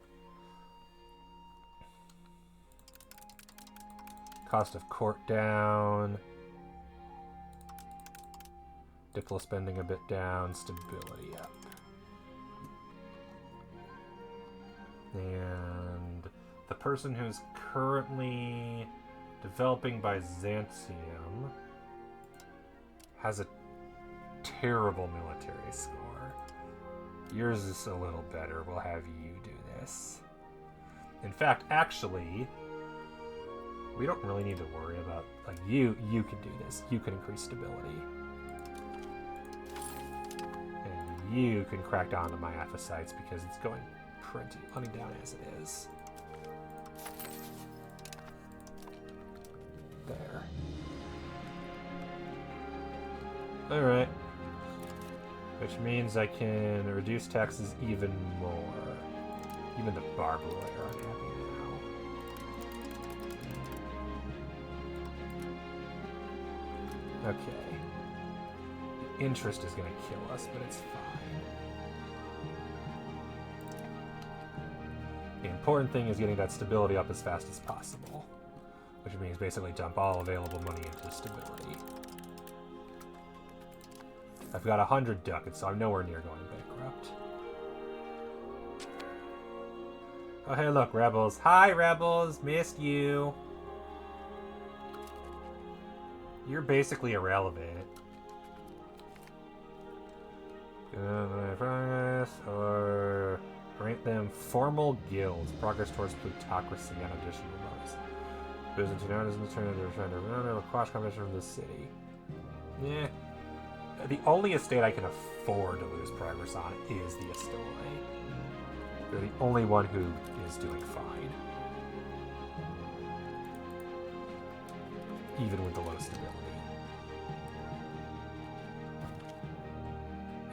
Cost of court down. Diplo spending a bit down. Stability up. And the person who's currently developing Byzantium has a terrible military score. Yours is a little better. We'll have you do this. In fact, actually, we don't really need to worry about, like, you can do this. You can increase stability. And you can crack down on the Miaphysites because it's going pretty running down as it is. There. Alright. Which means I can reduce taxes even more. Even the Barbary are unhappy now. Okay. The interest is going to kill us, but it's fine. The important thing is getting that stability up as fast as possible. Which means basically dump all available money into stability. I've got 100 ducats, so I'm nowhere near going bankrupt. Oh, hey, look, Rebels. Hi, Rebels. Missed you. You're basically irrelevant. Progress or grant them formal guilds. Progress towards plutocracy and additional bonus. Byzantium is in the turn of their friend. Or quash competition from the city. Yeah. The only estate I can afford to lose progress on is the Estoy. They're the only one who is doing fine. Even with the low stability.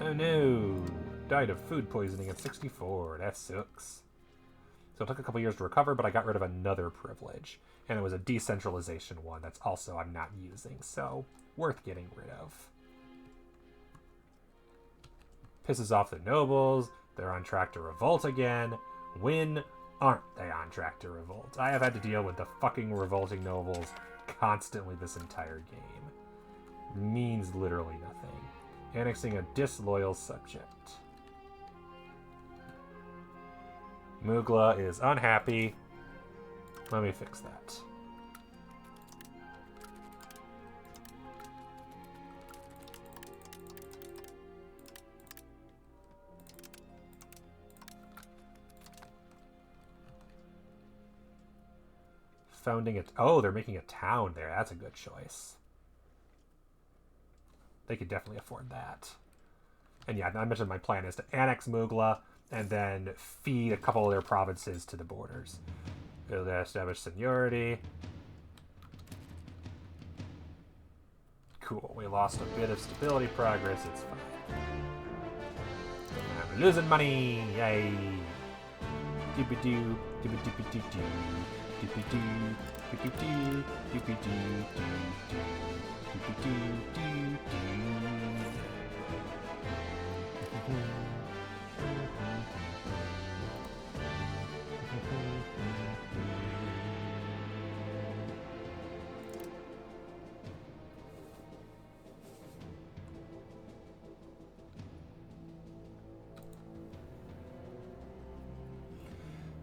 Oh no! Died of food poisoning at 64. That sucks. So it took a couple years to recover, but I got rid of another privilege. And it was a decentralization one that's also I'm not using, so worth getting rid of. Pisses off the nobles. They're on track to revolt again. When aren't they on track to revolt? I have had to deal with the fucking revolting nobles constantly this entire game. Means literally nothing. Annexing a disloyal subject. Mugla is unhappy. Let me fix that. Founding it. Oh, they're making a town there. That's a good choice. They could definitely afford that. And yeah, I mentioned my plan is to annex Mugla and then feed a couple of their provinces to the borders. It'll establish seniority. Cool. We lost a bit of stability progress. It's fine. I'm losing money. Yay. Doopy-doo. Doopy-doopy-doo-doo. Doopy-doo. Doopy-doo. Doopy-doo-doo-doo. Doopy-doo-doo-doo.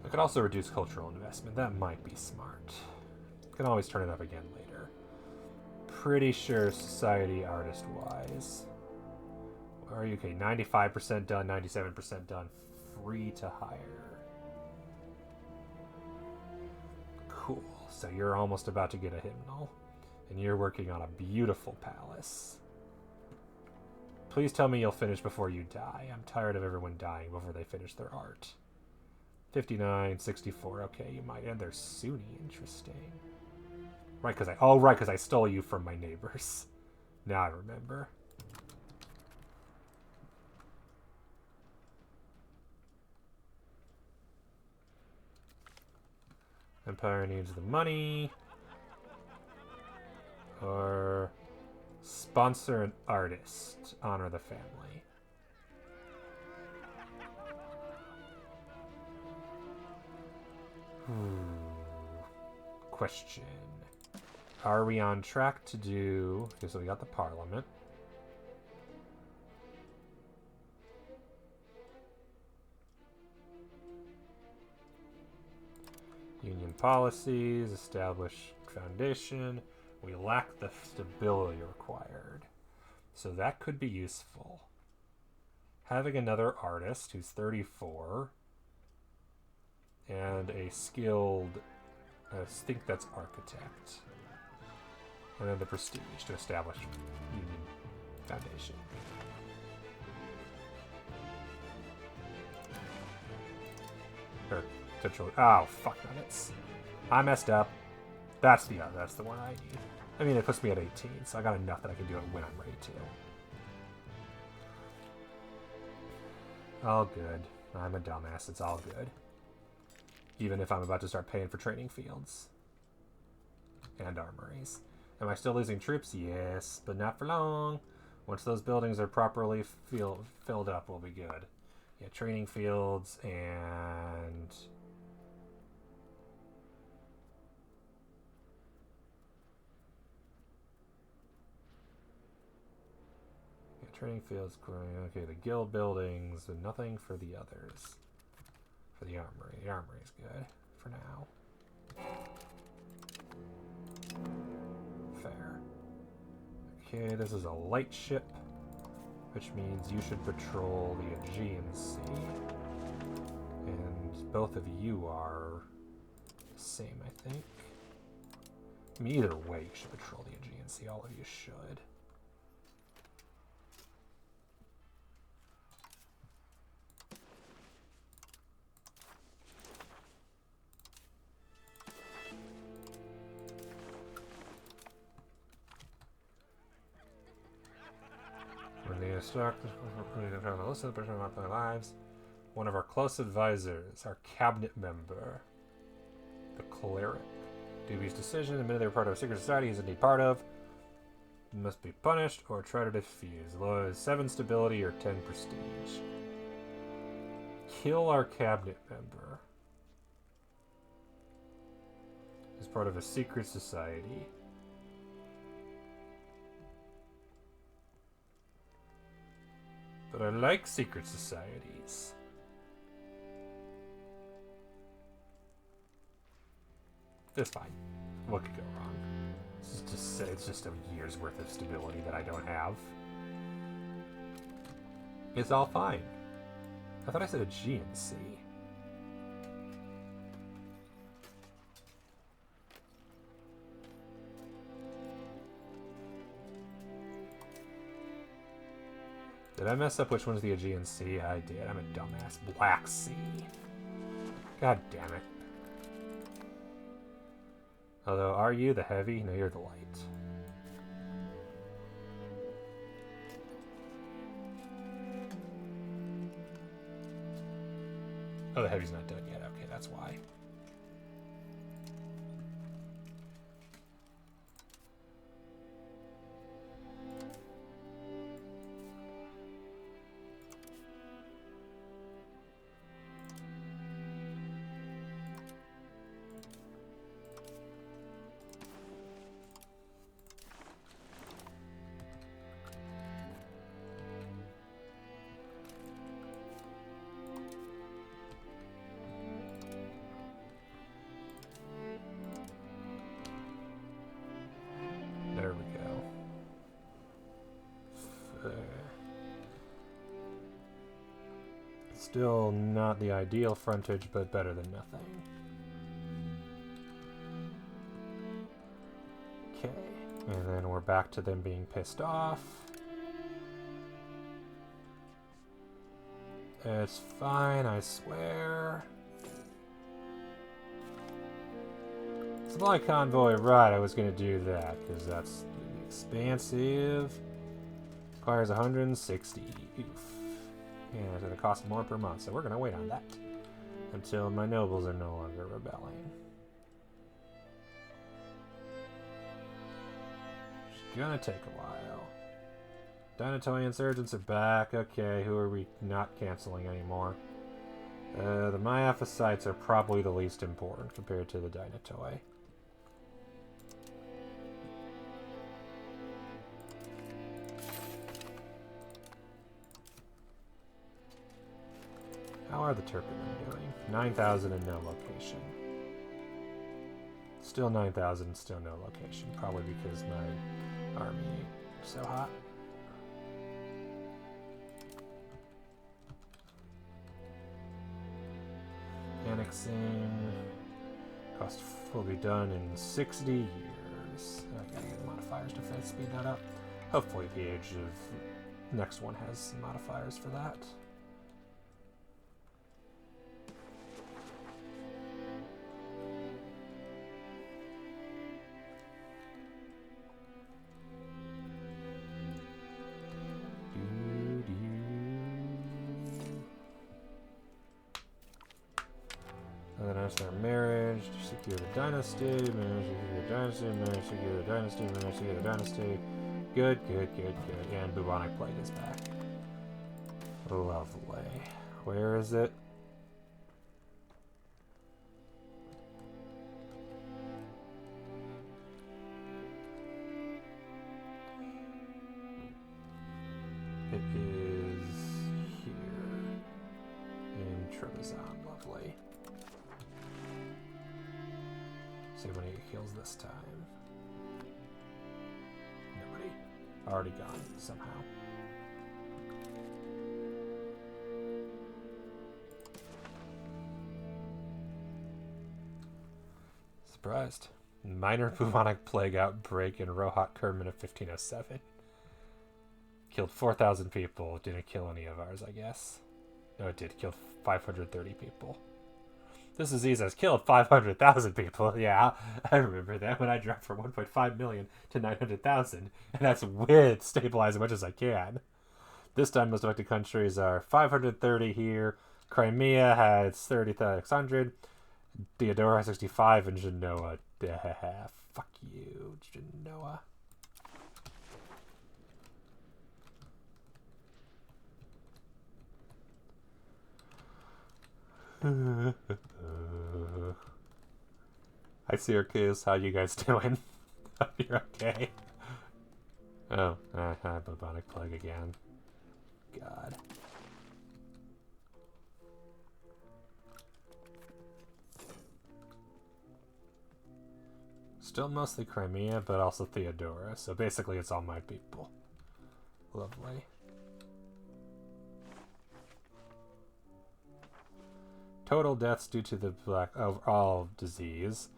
I could also reduce cultural investment. That might be smart. Can always turn it up again later. Pretty sure society artist-wise. Where are you? Okay, 95% done, 97% done. Free to hire. Cool. So you're almost about to get a hymnal. And you're working on a beautiful palace. Please tell me you'll finish before you die. I'm tired of everyone dying before they finish their art. 59, 64. Okay, you might end there soon. Interesting. Right, because I stole you from my neighbors. Now I remember. Empire needs the money. Or sponsor an artist. Honor the family. Question. Are we on track to do... Okay, so we got the parliament. Union policies, establish foundation. We lack the stability required. So that could be useful. Having another artist who's 34 and a skilled, I think that's architect. And then the prestige to establish Union Foundation. Or potentially, oh fuck nuggets. I messed up. That's the one I need. I mean, it puts me at 18, so I got enough that I can do it when I'm ready to. All good. I'm a dumbass. It's all good. Even if I'm about to start paying for training fields. And armories. Am I still losing troops? Yes, but not for long. Once those buildings are properly filled up, we'll be good. Yeah, training fields and... Training fields, okay, the guild buildings, and nothing for the others. For the armory. The armory is good for now. Fair. Okay, this is a light ship, which means you should patrol the Aegean Sea. And both of you are the same, I think. I mean, either way, you should patrol the Aegean Sea. All of you should. Listen to the person about their lives. One of our close advisors, our cabinet member, the cleric. Dubious decision, admitted they were part of a secret society he's indeed part of. Must be punished or try to defuse. Low is 7 stability or 10 prestige. Kill our cabinet member. He's part of a secret society. But I like secret societies. It's fine. What could go wrong? It's just a year's worth of stability that I don't have. It's all fine. I thought I said Aegean Sea. Did I mess up which one's the Aegean Sea? I did. I'm a dumbass. Black Sea. God damn it. Although, are you the heavy? No, you're the light. Oh, the heavy's not done yet. Okay, that's why. There we go. Still not the ideal frontage, but better than nothing. Okay. And then we're back to them being pissed off. It's fine, I swear. Supply convoy, right, I was gonna do that, because that's expansive. Requires 160. Oof. And it's gonna cost more per month, so we're gonna wait on that. Until my nobles are no longer rebelling. It's gonna take a while. Dinatoy insurgents are back. Okay, who are we not canceling anymore? The Myophysites are probably the least important compared to the Dinatoy. How are the Turkmen doing? 9,000 and no location. Still 9,000, still no location. Probably because my army is so hot. Annexing. Cost will be done in 60 years. I gotta get modifiers to speed that up. Hopefully the age of next one has some modifiers for that. Their marriage, secure the dynasty, marriage, secure the dynasty, marriage, secure the dynasty, marriage, secure the dynasty. Good, good, good, good. And bubonic plague is back. Lovely. Where is it? It is here in Trebizond. Lovely. See how many it kills this time. Nobody. Already gone, somehow. Surprised. Minor bubonic plague outbreak in Rohat Kerman of 1507. Killed 4,000 people. Didn't kill any of ours, I guess. No, it did. Killed 530 people. This disease has killed 500,000 people. Yeah, I remember that when I dropped from 1.5 million to 900,000. And that's with stabilize as much as I can. This time, most affected countries are 530 here. Crimea has 3,600. Theodora has 65. And Genoa. Fuck you, Genoa. Hi Syracuse, how you guys doing? Hope you're okay. Oh, bubonic plague again. God. Still mostly Crimea, but also Theodora, so basically it's all my people. Lovely. Total deaths due to the black overall disease.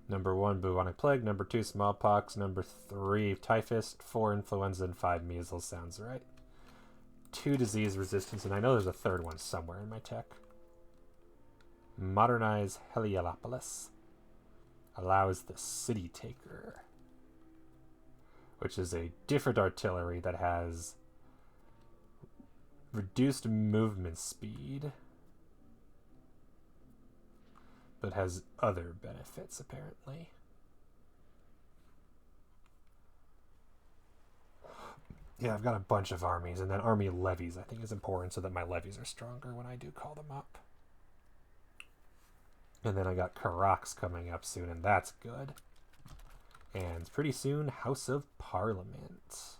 Number 1, bubonic plague. Number 2, smallpox. Number 3, typhus. 4, influenza. And 5, measles. Sounds right. 2, disease resistance. And I know there's a third one somewhere in my tech. Modernize Heliopolis. Allows the city taker. Which is a different artillery that has reduced movement speed. But has other benefits, apparently. Yeah, I've got a bunch of armies, and then army levies I think is important so that my levies are stronger when I do call them up. And then I got Karax coming up soon, and that's good. And pretty soon, House of Parliament.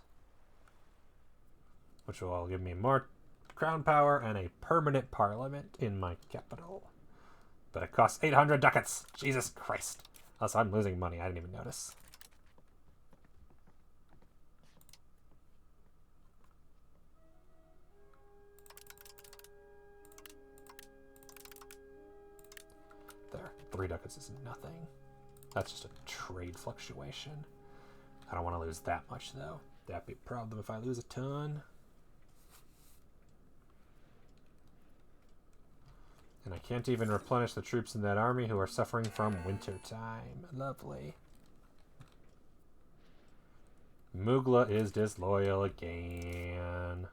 Which will give me more crown power and a permanent parliament in my capital. But it costs 800 ducats. Jesus Christ. Also, I'm losing money. I didn't even notice. There. 3 ducats is nothing. That's just a trade fluctuation. I don't want to lose that much, though. That'd be a problem if I lose a ton. And I can't even replenish the troops in that army who are suffering from winter time. Lovely. Mugla is disloyal again.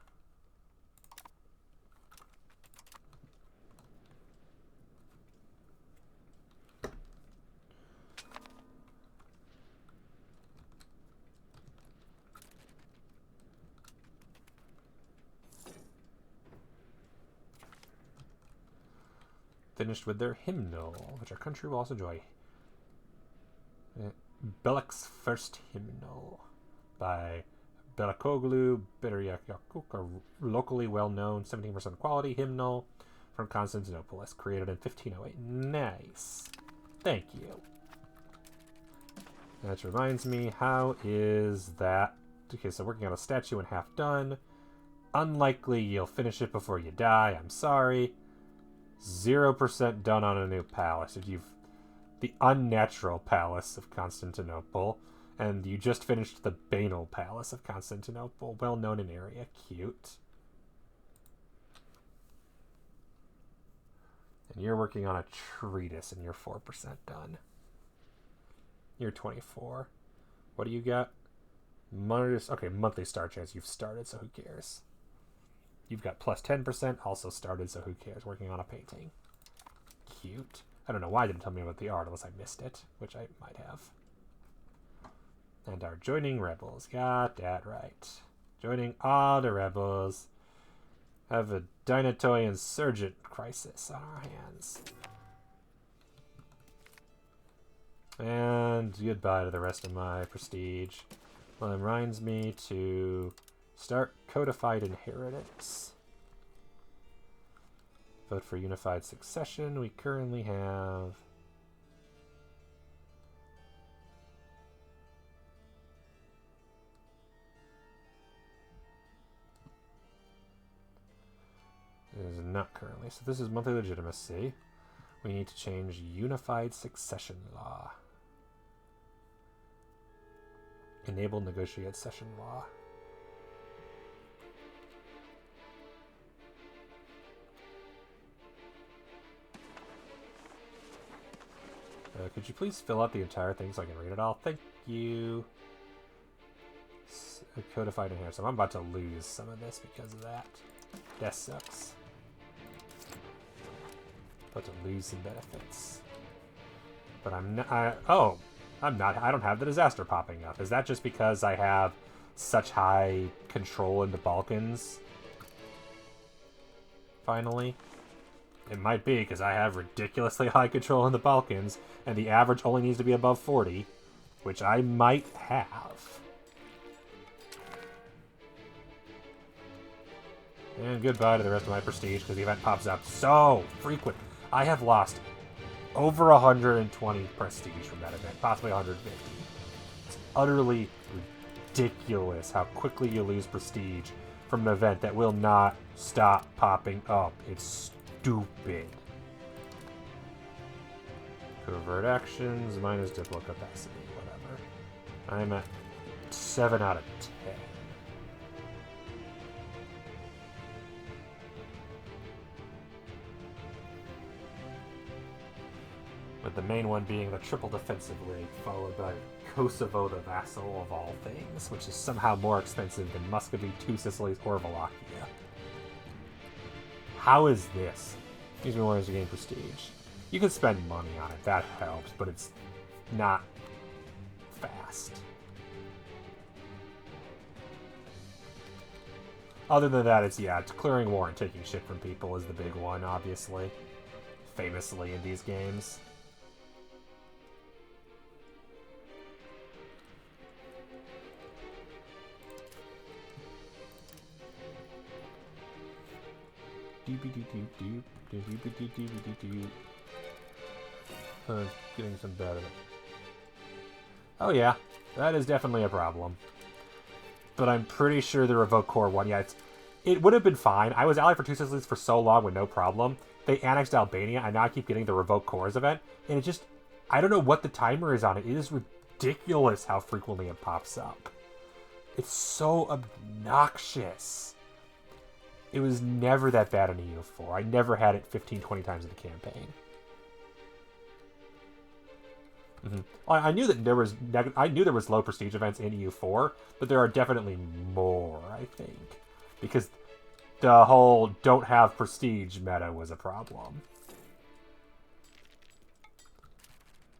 Finished with their hymnal, which our country will also enjoy. Belek's first hymnal by Belakoglu Beryakuk, a locally well-known 17% quality hymnal from Constantinople, created in 1508. Nice. Thank you. That reminds me, how is that? Okay, so working on a statue and half done. Unlikely you'll finish it before you die. I'm sorry. 0% done on a new palace. If you've the unnatural palace of Constantinople, and you just finished the banal palace of Constantinople, well known in area. Cute. And you're working on a treatise, and you're 4% done. You're 24. What do you got? Okay, monthly star chance. You've started, so who cares? You've got plus 10%, also started, so who cares? Working on a painting. Cute. I don't know why I didn't tell me about the art unless I missed it, which I might have. And our joining rebels. Got that right. Joining all the rebels. Have a Dinatoy insurgent crisis on our hands. And goodbye to the rest of my prestige. Well, it reminds me to start codified inheritance. Vote for unified succession. We currently have... It is not currently. So this is monthly legitimacy. We need to change unified succession law. Enable negotiate session law. Could you please fill out the entire thing so I can read it all? Thank you. Codified inheritance. So I'm about to lose some of this because of that. That sucks. About to lose some benefits. But I'm not... I'm not... I don't have the disaster popping up. Is that just because I have such high control in the Balkans? Finally? It might be, because I have ridiculously high control in the Balkans, and the average only needs to be above 40, which I might have. And goodbye to the rest of my prestige, because the event pops up so frequent. I have lost over 120 prestige from that event, possibly 150. It's utterly ridiculous how quickly you lose prestige from an event that will not stop popping up. It's stupid. Covert actions, minus diplo capacity, whatever. I'm at 7 out of 10. With the main one being the triple defensive league, followed by Kosovo the vassal of all things, which is somehow more expensive than Muscovy, Two Sicilies, or Wallachia. How is this? Use me warriors to gain prestige. You can spend money on it, that helps, but it's not fast. Other than that, it's clearing war and taking shit from people is the big one, obviously. Famously in these games. Getting some better. Oh yeah, that is definitely a problem. But I'm pretty sure the Revoke Core one, it would have been fine. I was allied for Two Sicilies for so long with no problem. They annexed Albania, and now I keep getting the Revoke Cores event, and it just, I don't know what the timer is on it. It is ridiculous how frequently it pops up. It's so obnoxious. It was never that bad in EU4. I never had it 15, 20 times in the campaign. I knew that there was low prestige events in EU4, but there are definitely more, I think, because the whole don't have prestige meta was a problem,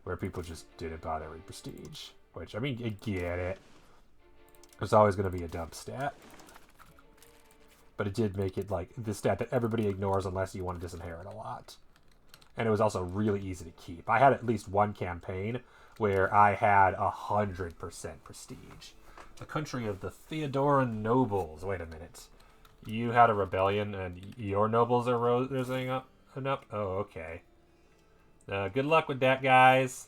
where people just didn't bother with prestige. Which, I mean, I get it. There's always going to be a dump stat. But it did make it, like, the stat that everybody ignores unless you want to disinherit a lot. And it was also really easy to keep. I had at least one campaign where I had 100% prestige. The country of the Theodoran nobles. Wait a minute. You had a rebellion and your nobles are rising up? Oh, okay. Good luck with that, guys.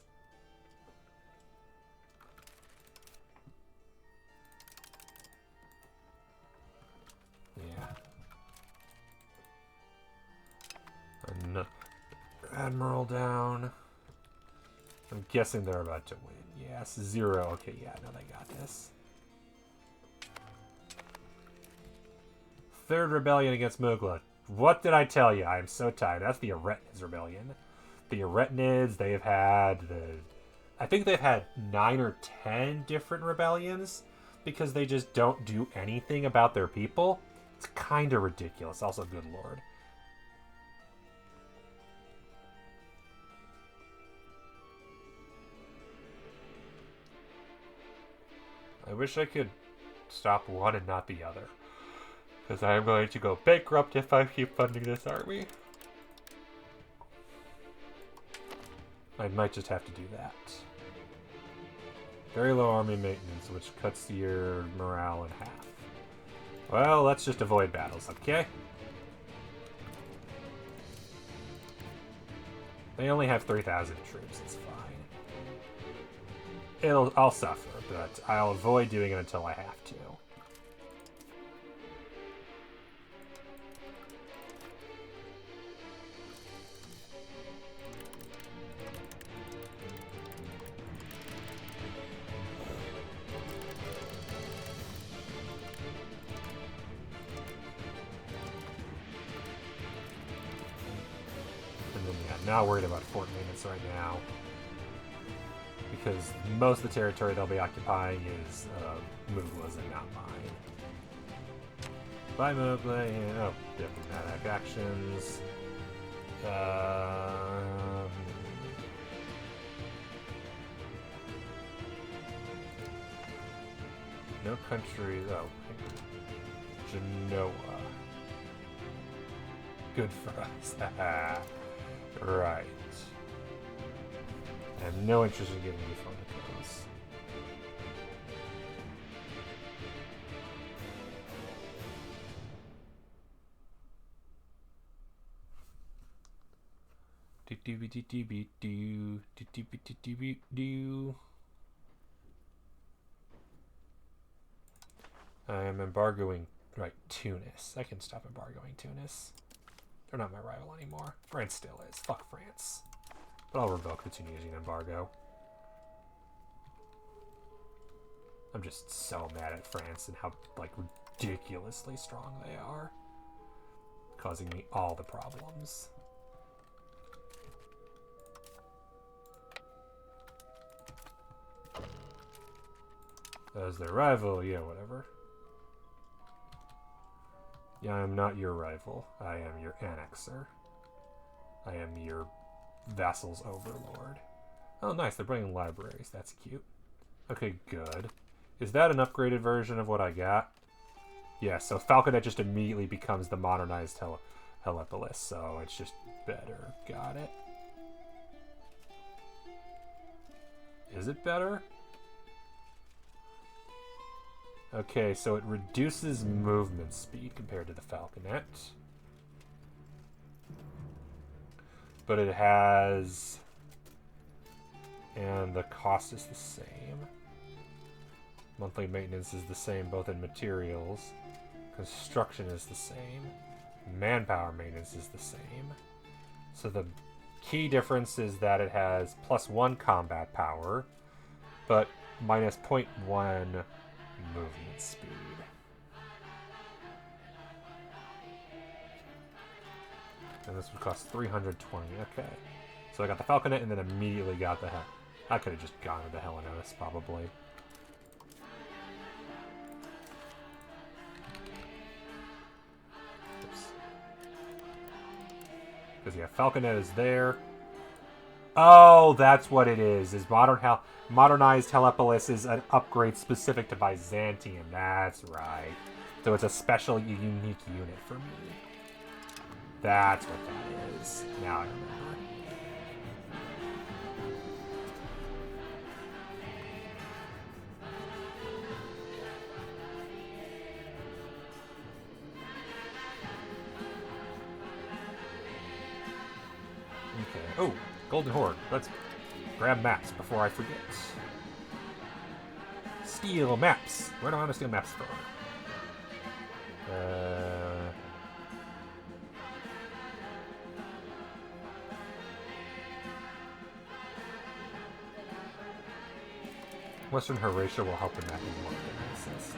Admiral down. I'm guessing they're about to win. Yes, 0. Okay, yeah, no, they got this. Third rebellion against Mugla. What did I tell you? I am so tired. That's the Aretnids rebellion. The Aretnids, they've had I think they've had 9 or 10 different rebellions because they just don't do anything about their people. It's kind of ridiculous. Also, good lord. I wish I could stop one and not the other. Because I am going to go bankrupt if I keep funding this army. I might just have to do that. Very low army maintenance, which cuts your morale in half. Well, let's just avoid battles, okay? They only have 3,000 troops, it's fine. I'll suffer, but I'll avoid doing it until I have to. Not worried about fort maintenance right now, because most of the territory they'll be occupying is Mugla's and not mine. Bye, Mugla. Oh, diplomatic actions. No countries. Oh, Genoa. Good for us. Right. I have no interest in giving you phone calls. I am embargoing, right, Tunis. I can stop embargoing Tunis. They're not my rival anymore. France still is. Fuck France. But I'll revoke the Tunisian embargo. I'm just so mad at France and how, like, ridiculously strong they are. Causing me all the problems. As their rival, yeah, whatever. Yeah, I am not your rival. I am your annexer. I am your vassal's overlord. Oh, nice. They're bringing libraries. That's cute. Okay, good. Is that an upgraded version of what I got? Yeah, so Falconet just immediately becomes the modernized Helepolis, so it's just better. Got it. Is it better? Okay, so it reduces movement speed compared to the Falconet. But it has... And the cost is the same. Monthly maintenance is the same both in materials. Construction is the same. Manpower maintenance is the same. So the key difference is that it has +1 combat power, but minus 0.1 movement speed. And this would cost 320. Okay. So I got the Falconet and then immediately got the hell. I could have just gone with the Hellenotus, probably. Because yeah, Falconet is there. Oh, that's what it is. Modernized Telepolis is an upgrade specific to Byzantium. That's right. So it's a special, unique unit for me. That's what that is. Now I remember. Okay. Oh, Golden Horde. Let's grab maps before I forget. Steal maps. Where do I want to steal maps from? Western Horatia will help the mapping more than assist.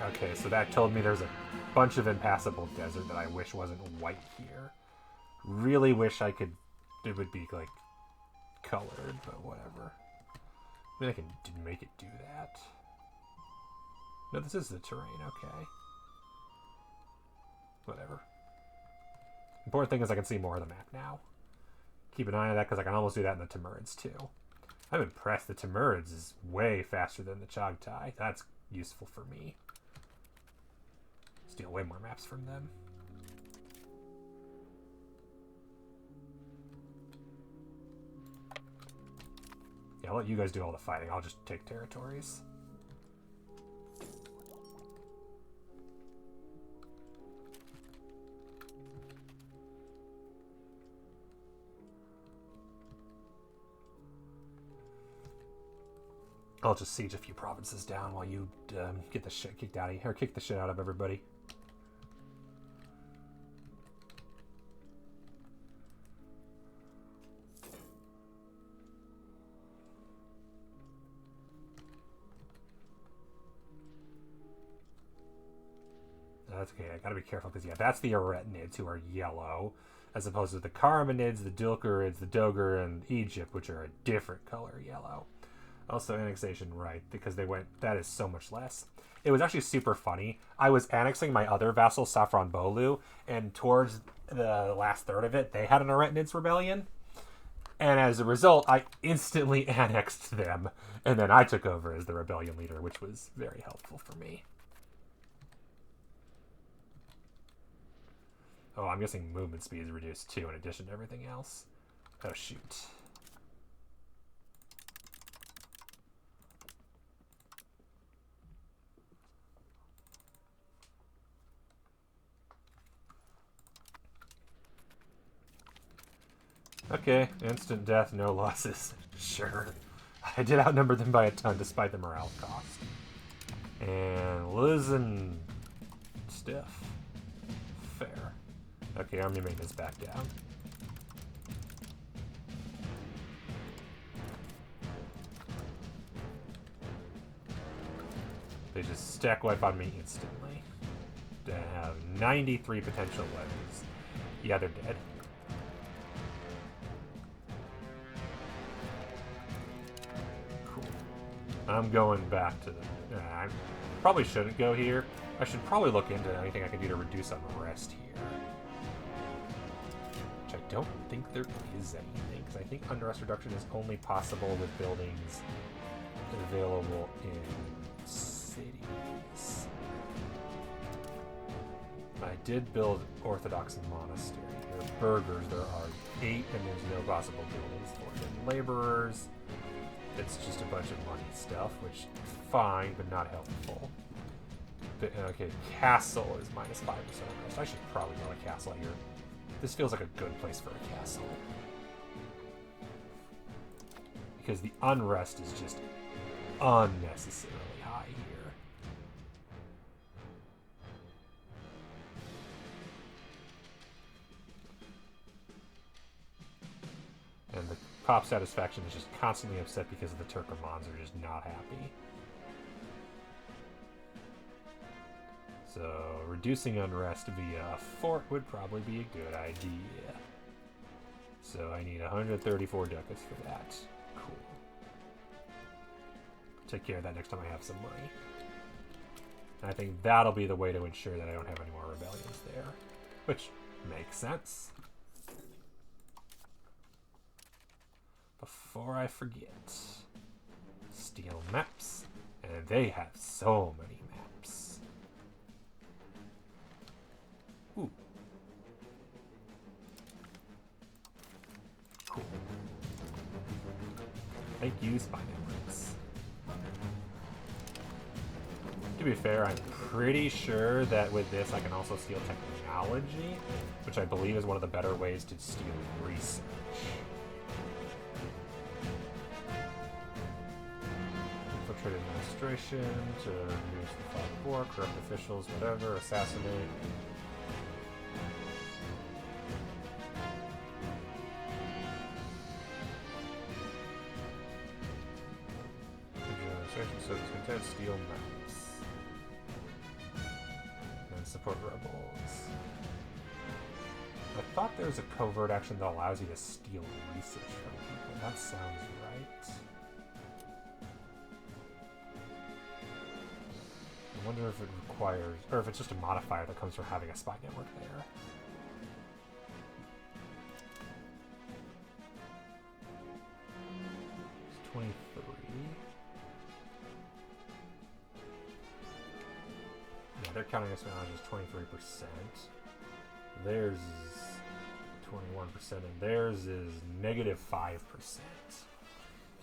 Okay, so that told me there's a bunch of impassable desert that I wish wasn't white here. Really wish it would be, like, colored, but whatever. I mean, I can make it do that. No, this is the terrain, okay. Whatever. Important thing is I can see more of the map now. Keep an eye on that, because I can almost do that in the Timurids, too. I'm impressed the Timurids is way faster than the Chagtai. That's useful for me. Steal way more maps from them. Yeah, I'll let you guys do all the fighting. I'll just take territories. I'll just siege a few provinces down while you get the shit kicked out of you, or kick the shit out of everybody. That's okay. I gotta be careful because yeah, that's the Aretinids who are yellow, as opposed to the Karamanids, the Dilkarids, the Dogar, and Egypt, which are a different color yellow. Also annexation, right, because they went, that is so much less. It was actually super funny. I was annexing my other vassal, Saffron Bolu, and towards the last third of it, they had an Aretinids rebellion. And as a result, I instantly annexed them, and then I took over as the rebellion leader, which was very helpful for me. Oh, I'm guessing movement speed is reduced too, in addition to everything else. Oh, shoot. Okay, instant death, no losses. Sure. I did outnumber them by a ton despite the morale cost. And losing stiff. Fair. Okay, army maintenance back down. They just stack wipe on me instantly. They have 93 potential weapons. Yeah, they're dead. Cool. I'm going back to the... I probably shouldn't go here. I should probably look into anything I can do to reduce unrest here. Which I don't think there is anything, because I think unrest reduction is only possible with buildings available in cities. I did build Orthodox Monastery. There are burghers, there are 8, and there's no possible buildings for them. Laborers, it's just a bunch of money stuff, which is fine, but not helpful. But, okay, castle is minus 5% unrest. I should probably build a castle here. This feels like a good place for a castle. Because the unrest is just unnecessarily high here. And Pop Satisfaction is just constantly upset because the Turkomans are just not happy. So, reducing unrest via a fort would probably be a good idea. So, I need 134 ducats for that. Cool. Take care of that next time I have some money. And I think that'll be the way to ensure that I don't have any more rebellions there. Which makes sense. Before I forget, steel maps, and they have so many maps. Ooh. Cool. Thank you, Spy Networks. To be fair, I'm pretty sure that with this I can also steal technology, which I believe is one of the better ways to steal research. Infiltrate administration to reduce the fog of war, corrupt officials, whatever, assassinate. Administration so discontent, steal maps. And support rebels. I thought there was a covert action that allows you to steal research from people. That sounds right. I wonder if it requires, or if it's just a modifier that comes from having a spy network there. It's 23. Yeah, their counting espionage is 23%. Theirs is 21%, and theirs is -5%.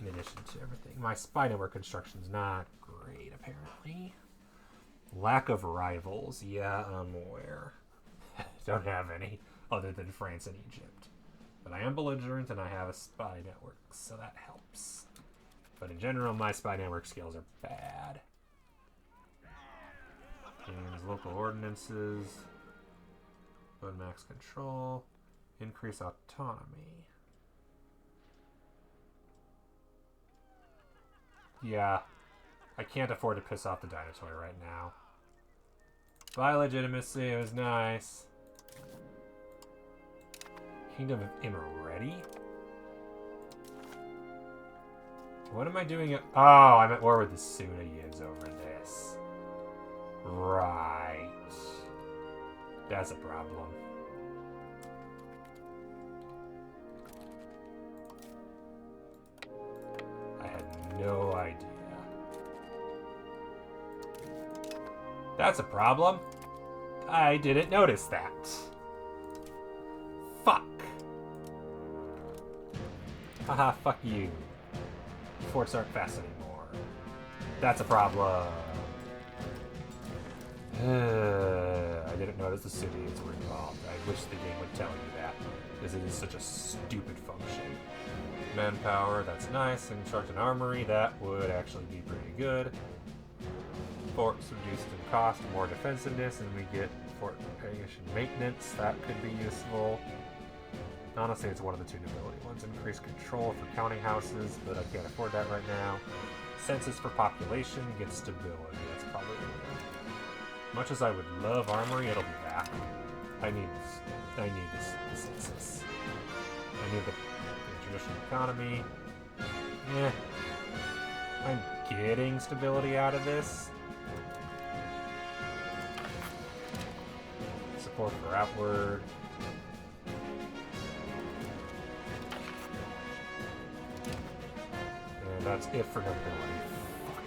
In addition to everything. My spy network construction's not great, apparently. Lack of rivals. Yeah, I'm aware. Don't have any other than France and Egypt. But I am belligerent and I have a spy network, so that helps. But in general, my spy network skills are bad. Gains local ordinances. But max control. Increase autonomy. Yeah. I can't afford to piss off the dinosaur right now. Bye, legitimacy. It was nice. Kingdom of Imereti? What am I doing? Oh, I'm at war with the Sunayids over this. Right. That's a problem. I had no idea. That's a problem. I didn't notice that. Fuck. Haha, fuck you. Forts aren't fast anymore. That's a problem. I didn't notice the cities were involved. I wish the game would tell you that, because it is such a stupid function. Manpower, that's nice. And construct an armory, that would actually be pretty good. Forts reduced in cost, more defensiveness, and we get fort reparation maintenance. That could be useful. Honestly, it's one of the two nobility ones. Increase control for counting houses, but I can't afford that right now. Census for population, get stability. That's probably good. Much as I would love armory, it'll be back. I need this census. I need the traditional economy. Yeah. I'm getting stability out of this. Support for outward. And that's it for nobility. Fuck.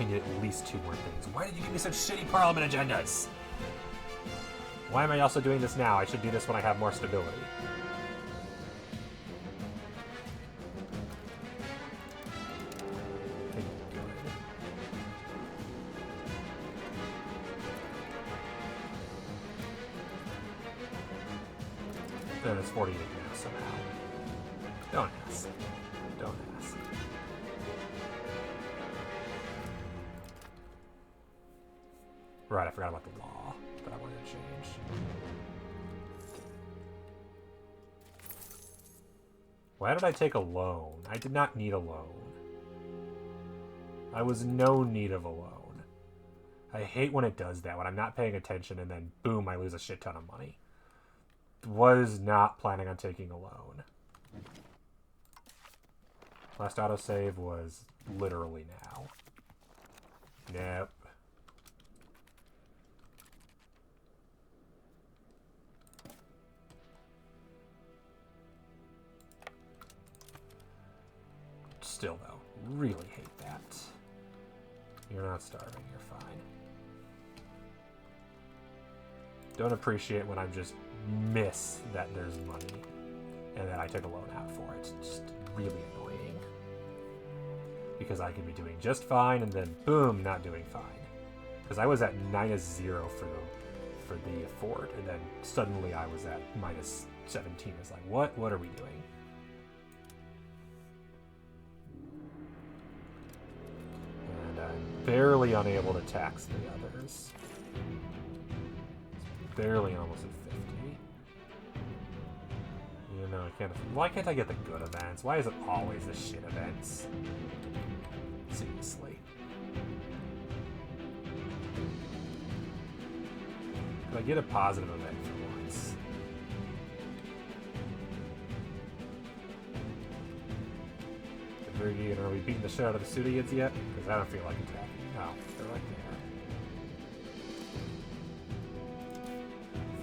I need at least 2 more things. Why did you give me such shitty parliament agendas? Why am I also doing this now? I should do this when I have more stability. Then it's 48 now somehow. Don't ask. Don't ask. Right, I forgot about the law that I wanted to change. Why did I take a loan? I did not need a loan. I was no need of a loan. I hate when it does that, when I'm not paying attention and then boom, I lose a shit ton of money. Was not planning on taking a loan. Last autosave was literally now. Nope. Still, though, really hate that. You're not starving, you're fine. Don't appreciate when I just miss that there's money and that I took a loan out for it. It's just really annoying. Because I could be doing just fine and then boom, not doing fine. Because I was at -0 for the fort, and then suddenly I was at -17. It's like, what are we doing? And I'm barely unable to tax the others. It's barely almost at 50. You know, I can't. Why can't I get the good events? Why is it always the shit events? Seriously. Could I get a positive event for once? And are we beating the shit out of the Sudians yet? Because I don't feel like attacking. No, they're right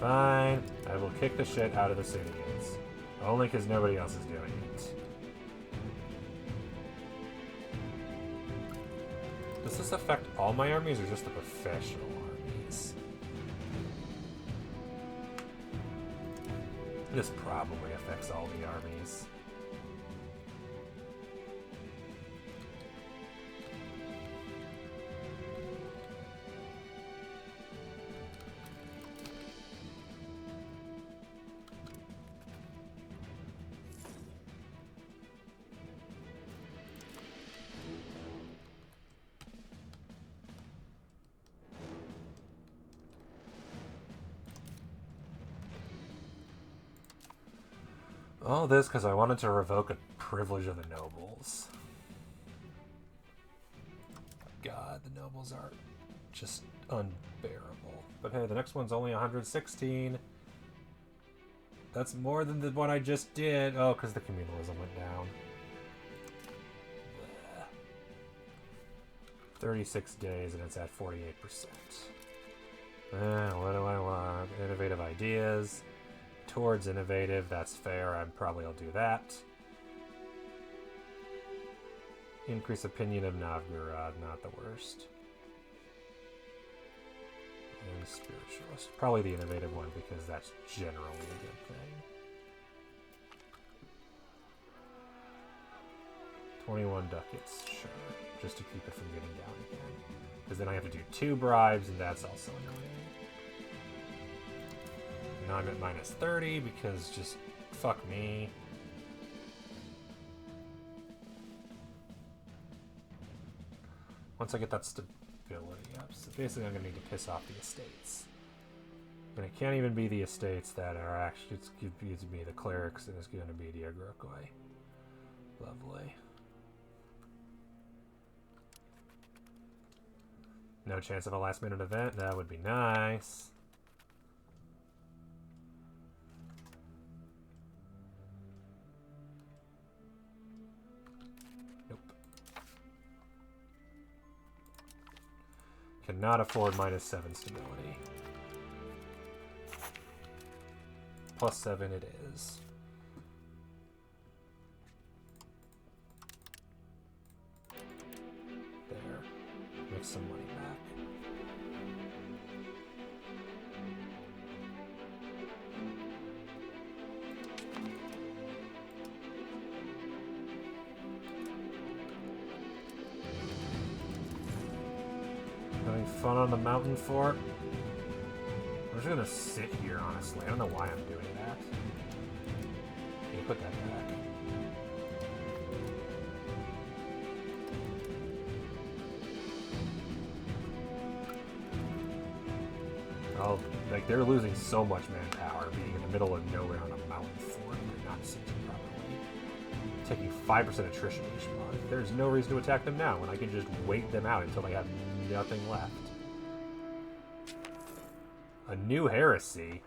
there. Fine. I will kick the shit out of the Sudians. Only because nobody else is doing it. Does this affect all my armies or just the professional armies? This probably affects all the armies. All this because I wanted to revoke a privilege of the nobles. God, the nobles are just unbearable. But hey, the next one's only 116. That's more than the one I just did. Oh, because the communalism went down. 36 days and it's at 48%. What do I want? Innovative ideas. Towards innovative, that's fair. I probably will do that. Increase opinion of Novgorod, not the worst. And spiritualist, probably the innovative one because that's generally a good thing. 21 ducats, sure, just to keep it from getting down again. Because then I have to do 2 bribes, and that's also annoying. Now I'm at -30 because just fuck me. Once I get that stability up, so basically I'm going to need to piss off the estates. And it can't even be the estates that are actually, it's going to be the clerics, and it's going to be the Agrokoi. Lovely. No chance of a last minute event? That would be nice. Cannot afford -7 stability. +7 it is. There. Make some money back. Having fun on the mountain fort. I'm just gonna sit here, honestly. I don't know why I'm doing that. Can you put that back? Oh, like they're losing so much manpower being in the middle of nowhere on a mountain fort. They're not sitting properly. taking 5% attrition each month. There's no reason to attack them now when I can just wait them out until they have nothing left. A new heresy?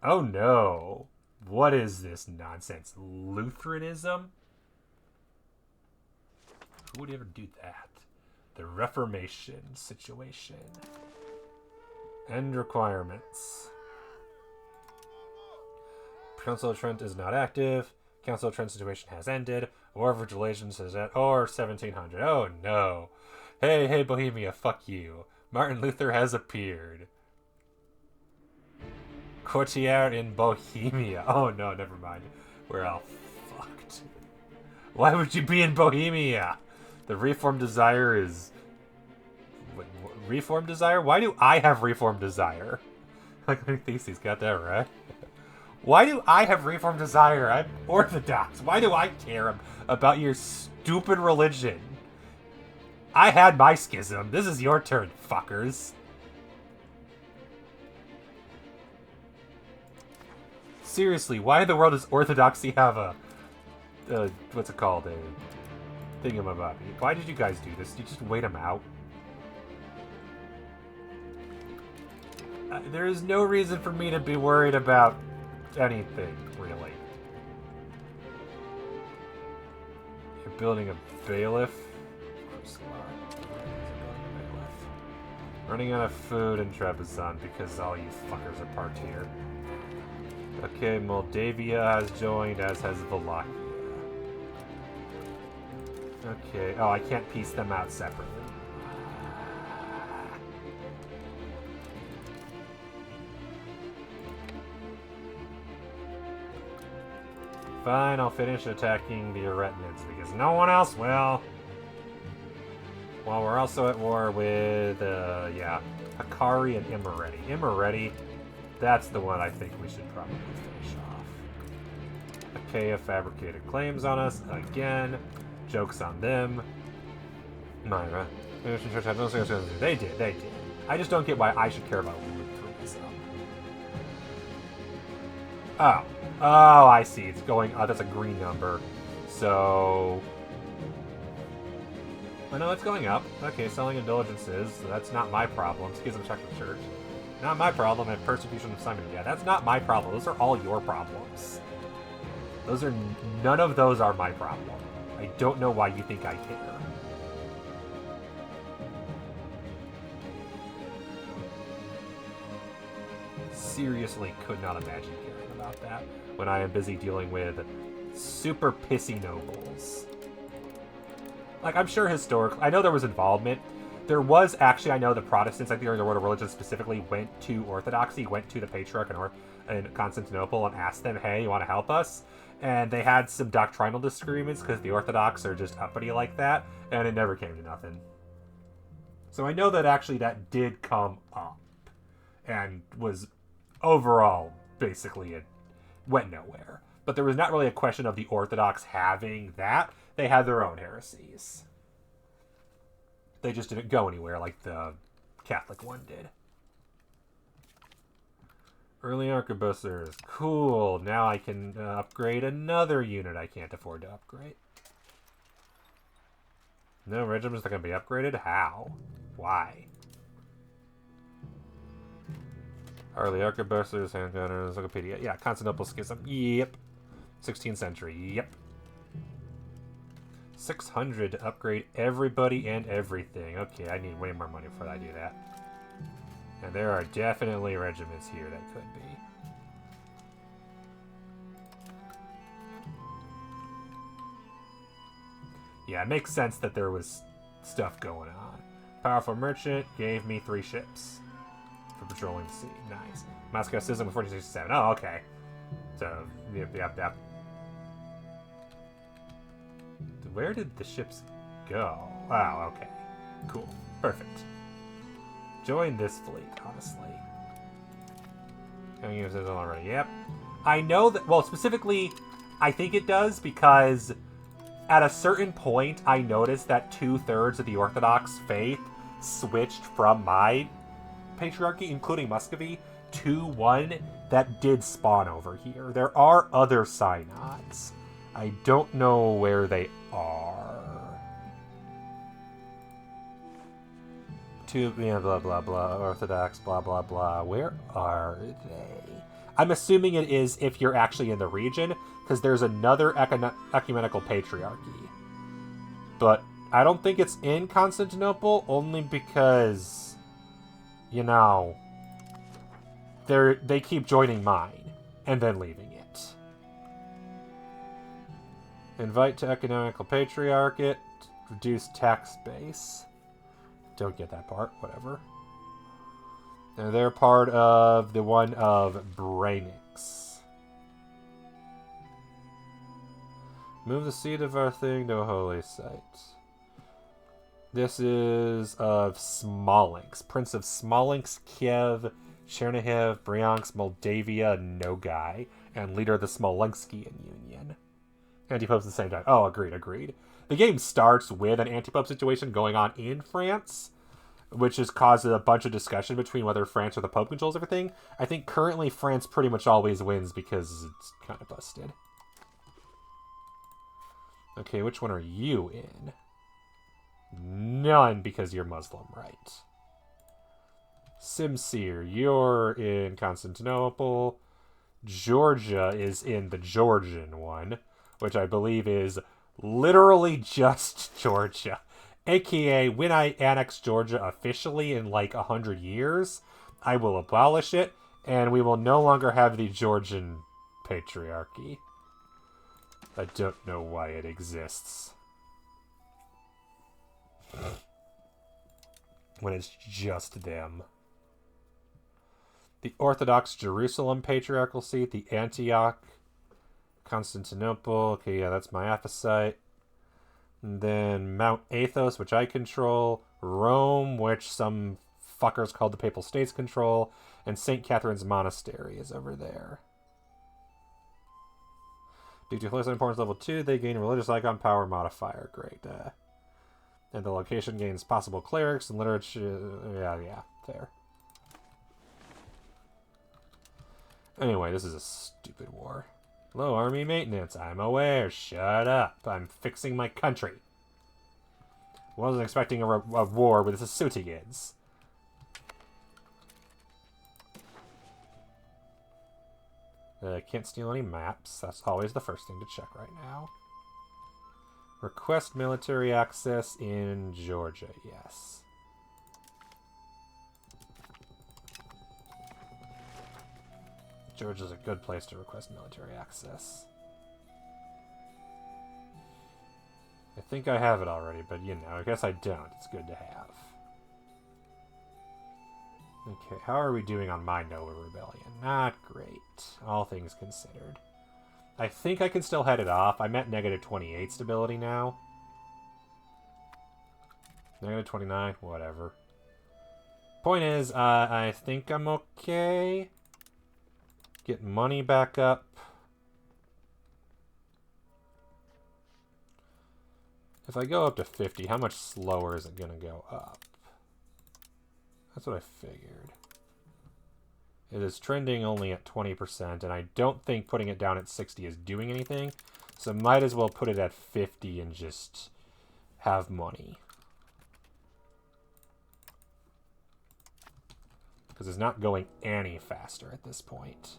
Oh no! What is this nonsense? Lutheranism? Who would ever do that? The Reformation situation. End requirements. Council of Trent is not active. Council of Trent situation has ended. War of Relations is at or 1700. Oh no. Hey, Bohemia, fuck you. Martin Luther has appeared. Courtier in Bohemia. Oh no, never mind. We're all fucked. Why would you be in Bohemia? The Reform Desire is... What, Reform Desire? Why do I have Reform Desire? Like, Theses got that right. Why do I have Reform Desire? I'm Orthodox. Why do I care about your stupid religion? I had my schism. This is your turn, fuckers. Seriously, why in the world does Orthodoxy have a what's it called? A thingamabobby? Why did you guys do this? Did you just wait them out? There is no reason for me to be worried about anything, really. You're building a bailiff? Running out of food in Trebizond because all you fuckers are parked here. Okay, Moldavia has joined, as has Wallachia. Okay, oh, I can't piece them out separately. Fine, I'll finish attacking the Aretinids because no one else will. Well, we're also at war with, yeah, Hikari and Imereti. Imereti, that's the one I think we should probably finish off. Achaia fabricated claims on us again. Joke's on them. Myra. They did. I just don't get why I should care about Lutheranism. Oh, I see. It's going, that's a green number. So... Oh, no, it's going up. Okay, selling indulgences. So that's not my problem. Schism check the church. Not my problem. And persecution of Simon. Yeah, that's not my problem. Those are all your problems. Those are... None of those are my problem. I don't know why you think I care. Seriously could not imagine caring about that when I am busy dealing with super pissy nobles. Like, I'm sure historically, I know there was involvement. There was actually, I know the Protestants, I think during the World of Religion specifically, went to Orthodoxy, went to the Patriarch in Constantinople and asked them, hey, you want to help us? And they had some doctrinal disagreements because the Orthodox are just uppity like that, and it never came to nothing. So I know that actually that did come up and was overall, basically, it went nowhere. But there was not really a question of the Orthodox having that. They had their own heresies. They just didn't go anywhere like the Catholic one did. Early arquebusiers. Cool. Now I can upgrade another unit I can't afford to upgrade. No, regiments are going to be upgraded? How? Why? Early arquebusiers, handgunners, Wikipedia. Yeah, Constantinople Schism. Yep. 16th century. Yep. 600 to upgrade everybody and everything. Okay, I need way more money before I do that. And there are definitely regiments here that could be. Yeah, it makes sense that there was stuff going on. Powerful merchant gave me 3 ships for patrolling the sea. Nice. Moscow Schism with 1467. Oh, okay. So, yep. Where did the ships go? Wow, okay. Cool. Perfect. Join this fleet, honestly. Can I use this already? Yep. I know that, well, specifically, I think it does because at a certain point, I noticed that 2/3 of the Orthodox faith switched from my patriarchy, including Muscovy, 2-1 that did spawn over here. There are other synods. I don't know where they are. Blah, blah, blah, Orthodox, blah, blah, blah. Where are they? I'm assuming it is if you're actually in the region, because there's another ecumenical patriarchy. But I don't think it's in Constantinople, only because, you know, they keep joining mine and then leaving it. Invite to ecumenical patriarchate, reduce tax base. Don't get that part, whatever. And they're part of the one of Brainix. Move the seat of our thing to a holy site. This is of Smolensk. Prince of Smolensk, Kiev, Chernihiv, Bryansk, Moldavia, Nogai, and leader of the Smolenskian Union. Anti-popes at the same time. Oh, agreed. The game starts with an anti-pope situation going on in France, which has caused a bunch of discussion between whether France or the Pope controls everything. I think currently France pretty much always wins because it's kind of busted. Okay, which one are you in? None, because you're Muslim, right? Simsir, you're in Constantinople. Georgia is in the Georgian one, which I believe is literally just Georgia. AKA, when I annex Georgia officially in like 100 years, I will abolish it, and we will no longer have the Georgian Patriarchy. I don't know why it exists. When it's just them. The Orthodox Jerusalem Patriarchal Seat, the Antioch, Constantinople, okay, yeah, that's my apposite. And then Mount Athos, which I control, Rome, which some fuckers called the Papal States control, and St. Catherine's Monastery is over there. Due to Holy Importance Level 2, they gain Religious Icon Power Modifier. Great. And the location gains possible clerics and literature. Yeah, there. Anyway, this is a stupid war. Low army maintenance. I'm aware. Shut up. I'm fixing my country. Wasn't expecting a war with the Sutigids. Can't steal any maps. That's always the first thing to check right now. Request military access in Georgia. Yes. Georgia's a good place to request military access. I think I have it already, but you know, I guess I don't. It's good to have. Okay, how are we doing on my Nova Rebellion? Not great, all things considered. I think I can still head it off. I'm at negative 28 stability now. Negative 29, whatever. Point is, I think I'm okay. Get money back up. If I go up to 50, how much slower is it going to go up? That's what I figured. It is trending only at 20%, and I don't think putting it down at 60 is doing anything. So might as well put it at 50 and just have money. Because it's not going any faster at this point.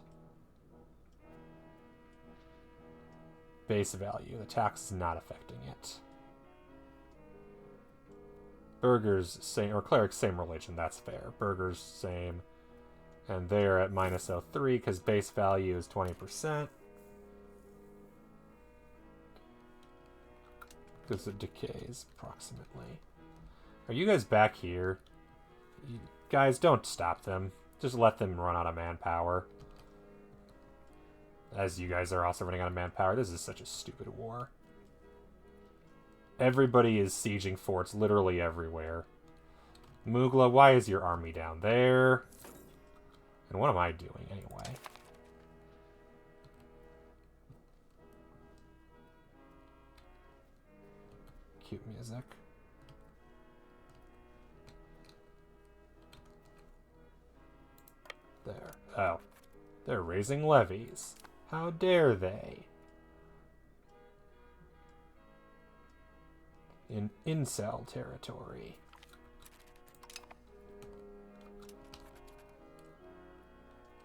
Base value. The tax is not affecting it. Burghers, same, or clerics, same religion. That's fair. Burghers, same. And they're at minus 03 because base value is 20%. Because it decays, approximately. Are you guys back here? You guys, don't stop them. Just let them run out of manpower. As you guys are also running out of manpower. This is such a stupid war. Everybody is sieging forts literally everywhere. Mugla, why is your army down there? And what am I doing anyway? Cute music. There. Oh. They're raising levies. How dare they? In incel territory.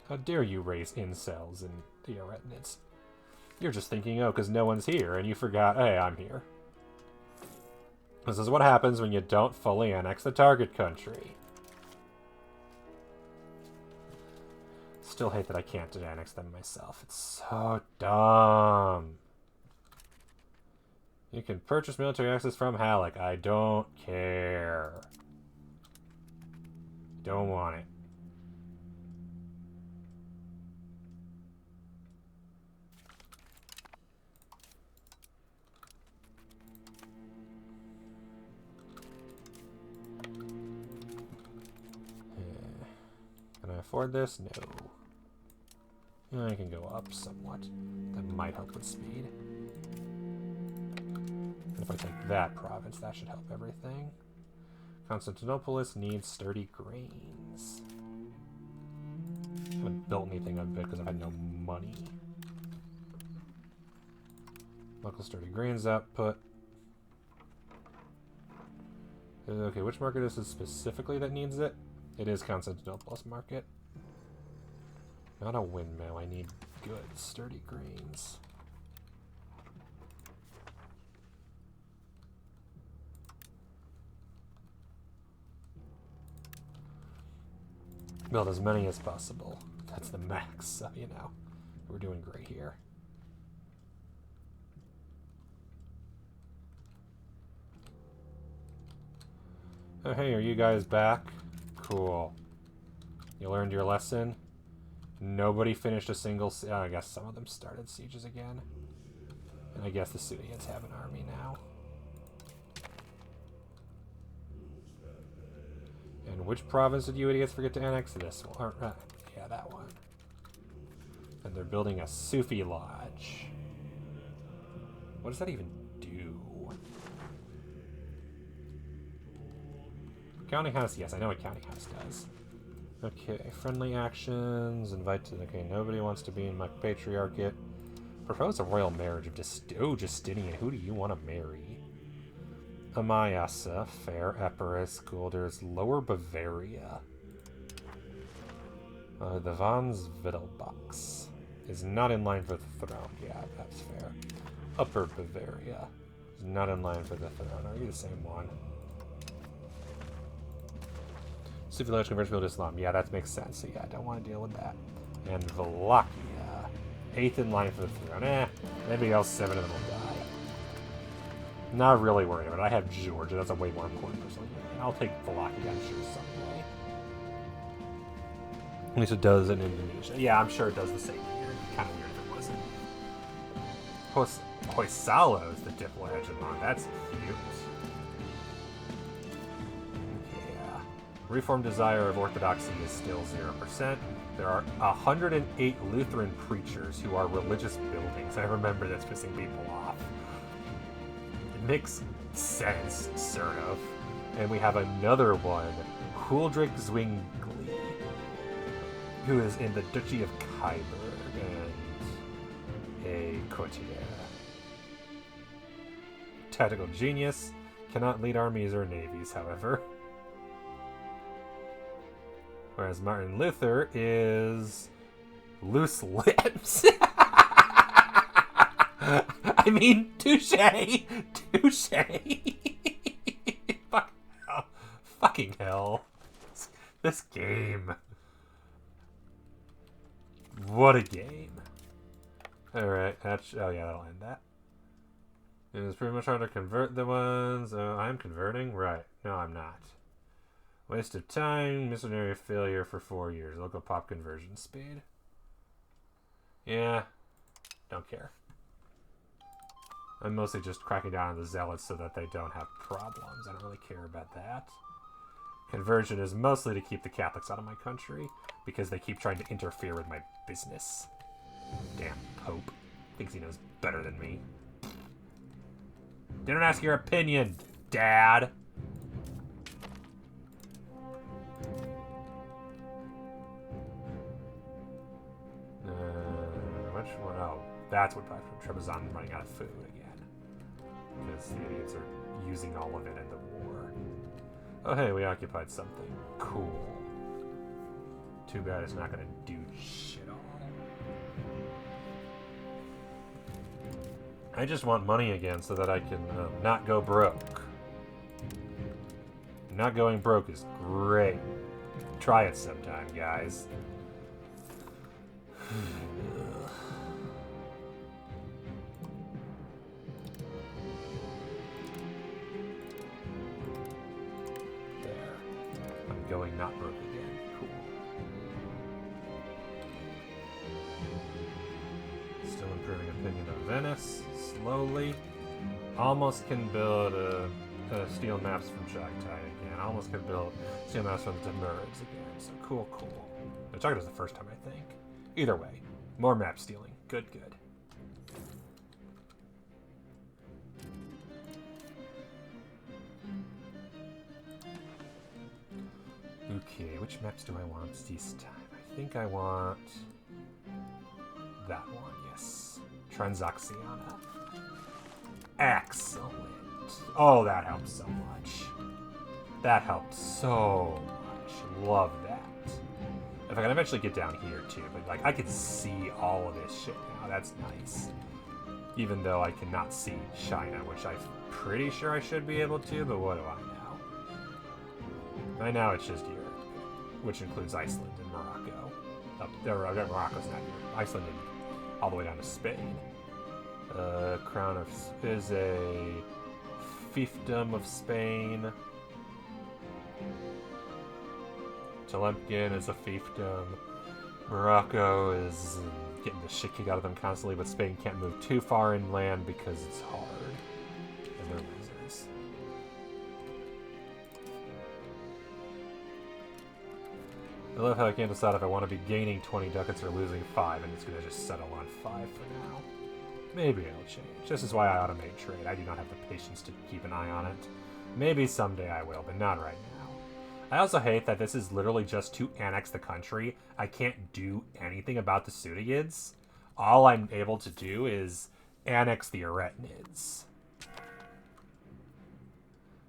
How dare you raise incels in the Aretinids? You're just thinking, oh, because no one's here, and you forgot, hey, I'm here. This is what happens when you don't fully annex the target country. Still hate that I can't annex them myself. It's so dumb. You can purchase military access from Halleck. I don't care. Don't want it. Can I afford this? No. I can go up somewhat. That might help with speed. And if I take that province, that should help everything. Constantinopolis needs sturdy grains. I haven't built anything of it because I've had no money. Local sturdy grains output. Okay, which market is this specifically that needs it? It is Constantinopolis market. Not a windmill. I need good, sturdy grains. Build as many as possible. That's the max, so you know. We're doing great here. Oh, hey, are you guys back? Cool. You learned your lesson? Nobody finished a single... Oh, I guess some of them started sieges again. And I guess the Sudians have an army now. And which province did you idiots forget to annex? This one. Yeah, that one. And they're building a Sufi lodge. What does that even do? Counting house, yes, I know what counting house does. Okay, friendly actions, invite to, okay, nobody wants to be in my patriarchate. Propose a royal marriage of Justinian, who do you want to marry? Amayasa, Fair, Epirus, Guelders, Lower Bavaria. The Vans Vittelbachs is not in line for the throne. Yeah, that's fair. Upper Bavaria is not in line for the throne. Are you the same one? Sufi village converts people to Islam. Yeah, that makes sense. So yeah, I don't want to deal with that. And Wallachia, 8th in line for the throne. Maybe else 7 of them will die. Not really worried about it. I have Georgia. That's a way more important person. I'll take Wallachia, I'm sure, someday. At least it does in Indonesia. Yeah, I'm sure it does the same here. Kind of weird if it wasn't. Hoysala is the Diplo hegemon. That's cute. Yeah. Reform desire of orthodoxy is still 0%. There are 108 Lutheran preachers who are religious buildings. I remember this pissing people off. It makes sense, sort of. And we have another one, Huldrych Zwingli, who is in the Duchy of Kyberg and a courtier. Tactical genius, cannot lead armies or navies, however. Whereas Martin Luther is loose lips. I mean, touche! Touche! Fucking hell. This game. What a game. Alright, oh yeah, that'll end that. It was pretty much hard to convert the ones. I'm converting? Right. No, I'm not. Waste of time, missionary failure for 4 years. Local pop conversion speed. Yeah, don't care. I'm mostly just cracking down on the zealots so that they don't have problems. I don't really care about that. Conversion is mostly to keep the Catholics out of my country because they keep trying to interfere with my business. Damn Pope. Thinks he knows better than me. Didn't ask your opinion, Dad. That's what Trebizond running out of food again. Because the idiots are using all of it in the war. Oh hey, we occupied something. Cool. Too bad it's not gonna do shit all. I just want money again so that I can not go broke. Not going broke is great. Try it sometime, guys. There. I'm going not broke again. Cool. Still improving opinion of Venice. Slowly. Almost can build steel maps from Chagatai again. Almost can build steel maps from the Timurids again. So cool. The Chagatai was the first time, I think. Either way, more map stealing. Good. Okay, which maps do I want this time? I think I want that one, yes. Transaxiana. Excellent. Oh, that helps so much. That helps so much. Love that. If I can eventually get down here too, but like I can see all of this shit now. That's nice. Even though I cannot see China, which I'm pretty sure I should be able to, but what do I know? Right now it's just Europe, which includes Iceland and Morocco. Morocco's not Europe. Iceland and all the way down to Spain. Crown of is a fiefdom of Spain. Telemkin is a fiefdom. Morocco is getting the shit kicked out of them constantly, but Spain can't move too far inland because it's hard. And they're losers. I love how I can't decide if I want to be gaining 20 ducats or losing 5, and it's going to just settle on 5 for now. Maybe it'll change. This is why I automate trade. I do not have the patience to keep an eye on it. Maybe someday I will, but not right now. I also hate that this is literally just to annex the country. I can't do anything about the Sudegids. All I'm able to do is annex the Eretnids.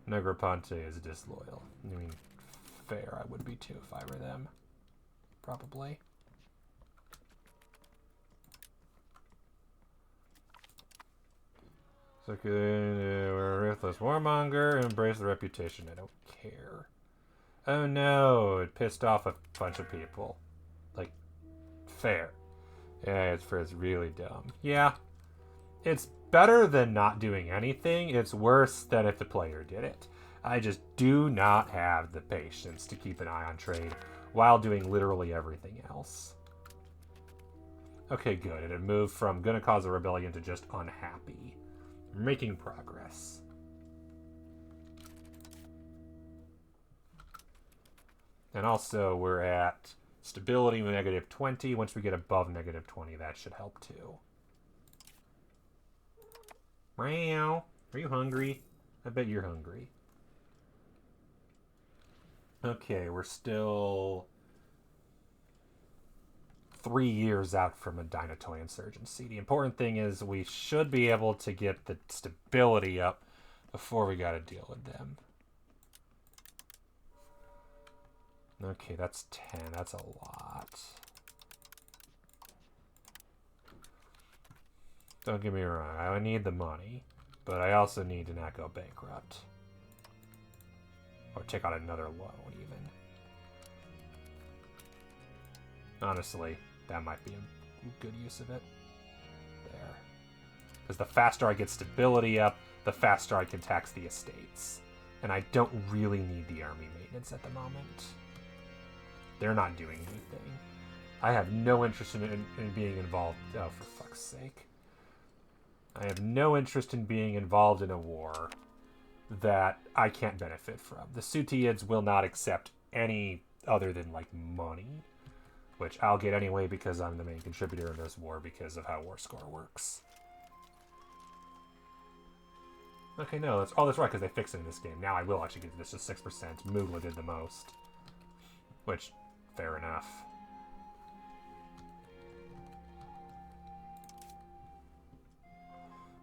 Negroponte is disloyal. I mean, fair, I would be too if I were them. Probably. So we're a ruthless warmonger. Embrace the reputation. I don't care. Oh no, it pissed off a bunch of people. Like, fair. Yeah, it's really dumb. Yeah, it's better than not doing anything. It's worse than if the player did it. I just do not have the patience to keep an eye on trade while doing literally everything else. Okay, good. It had moved from gonna cause a rebellion to just unhappy. Making progress. And also, we're at stability with -20. Once we get above -20, that should help too. Meow. Are you hungry? I bet you're hungry. Okay, we're still 3 years out from a Dynatoy insurgency. The important thing is we should be able to get the stability up before we gotta deal with them. Okay, that's 10. That's a lot. Don't get me wrong. I need the money. But I also need to not go bankrupt. Or take out another loan, even. Honestly, that might be a good use of it. There. Because the faster I get stability up, the faster I can tax the estates. And I don't really need the army maintenance at the moment. They're not doing anything. I have no interest in being involved. Oh, for fuck's sake. I have no interest in being involved in a war that I can't benefit from. The Sutiids will not accept any other than, like, money. Which I'll get anyway because I'm the main contributor in this war because of how war score works. Okay, no, that's right, because they fixed it in this game. Now I will actually get this to 6%. Mugla did the most. Which, fair enough.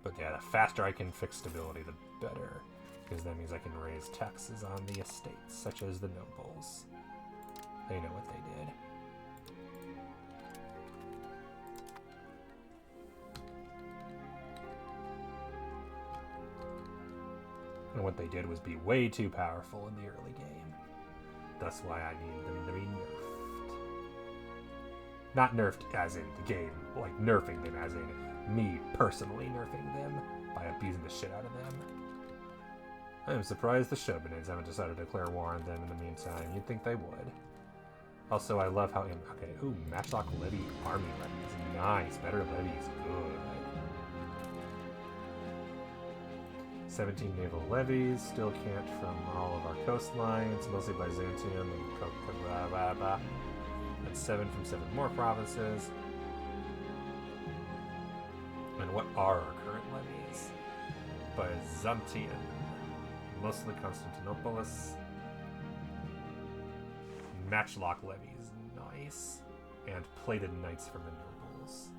But yeah, the faster I can fix stability, the better. Because that means I can raise taxes on the estates, such as the nobles. They know what they did. And what they did was be way too powerful in the early game. That's why I need them to be nerfed. Not nerfed as in the game, like nerfing them as in me personally nerfing them by abusing the shit out of them. I am surprised the Shogunins haven't decided to declare war on them in the meantime. You'd think they would. Also, I love how... Okay, ooh, Matchlock Levy, Army Levies. Nice, better levies. Good. 17 naval levies, still can't from all of our coastlines, mostly Byzantium and and 7 from 7 more provinces. And what are our current levies? Byzantium, mostly Constantinopolis. Matchlock levies, nice. And plated knights from the nobles.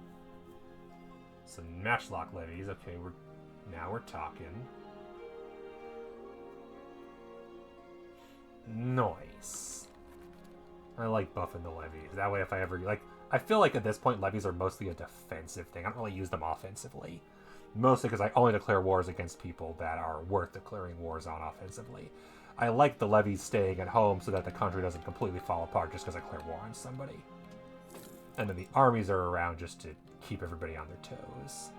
So matchlock levies, okay, now we're talking. Nice. I like buffing the levies. That way if I ever, like, I feel like at this point levies are mostly a defensive thing. I don't really use them offensively. Mostly because I only declare wars against people that are worth declaring wars on offensively. I like the levies staying at home so that the country doesn't completely fall apart just because I declare war on somebody. And then the armies are around just to keep everybody on their toes.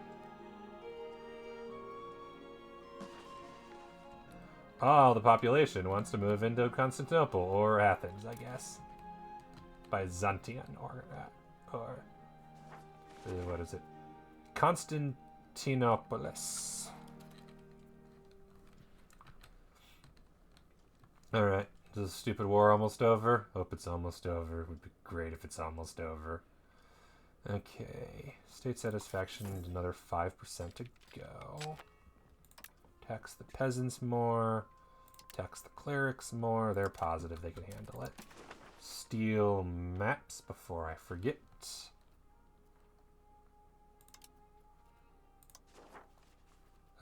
Oh, the population wants to move into Constantinople, or Athens, I guess. Byzantium, or what is it? Constantinopolis. Alright, is this stupid war almost over? Hope it's almost over. It would be great if it's almost over. Okay, state satisfaction, another 5% to go. Tax the peasants more. Tax the clerics more. They're positive they can handle it. Steal maps before I forget.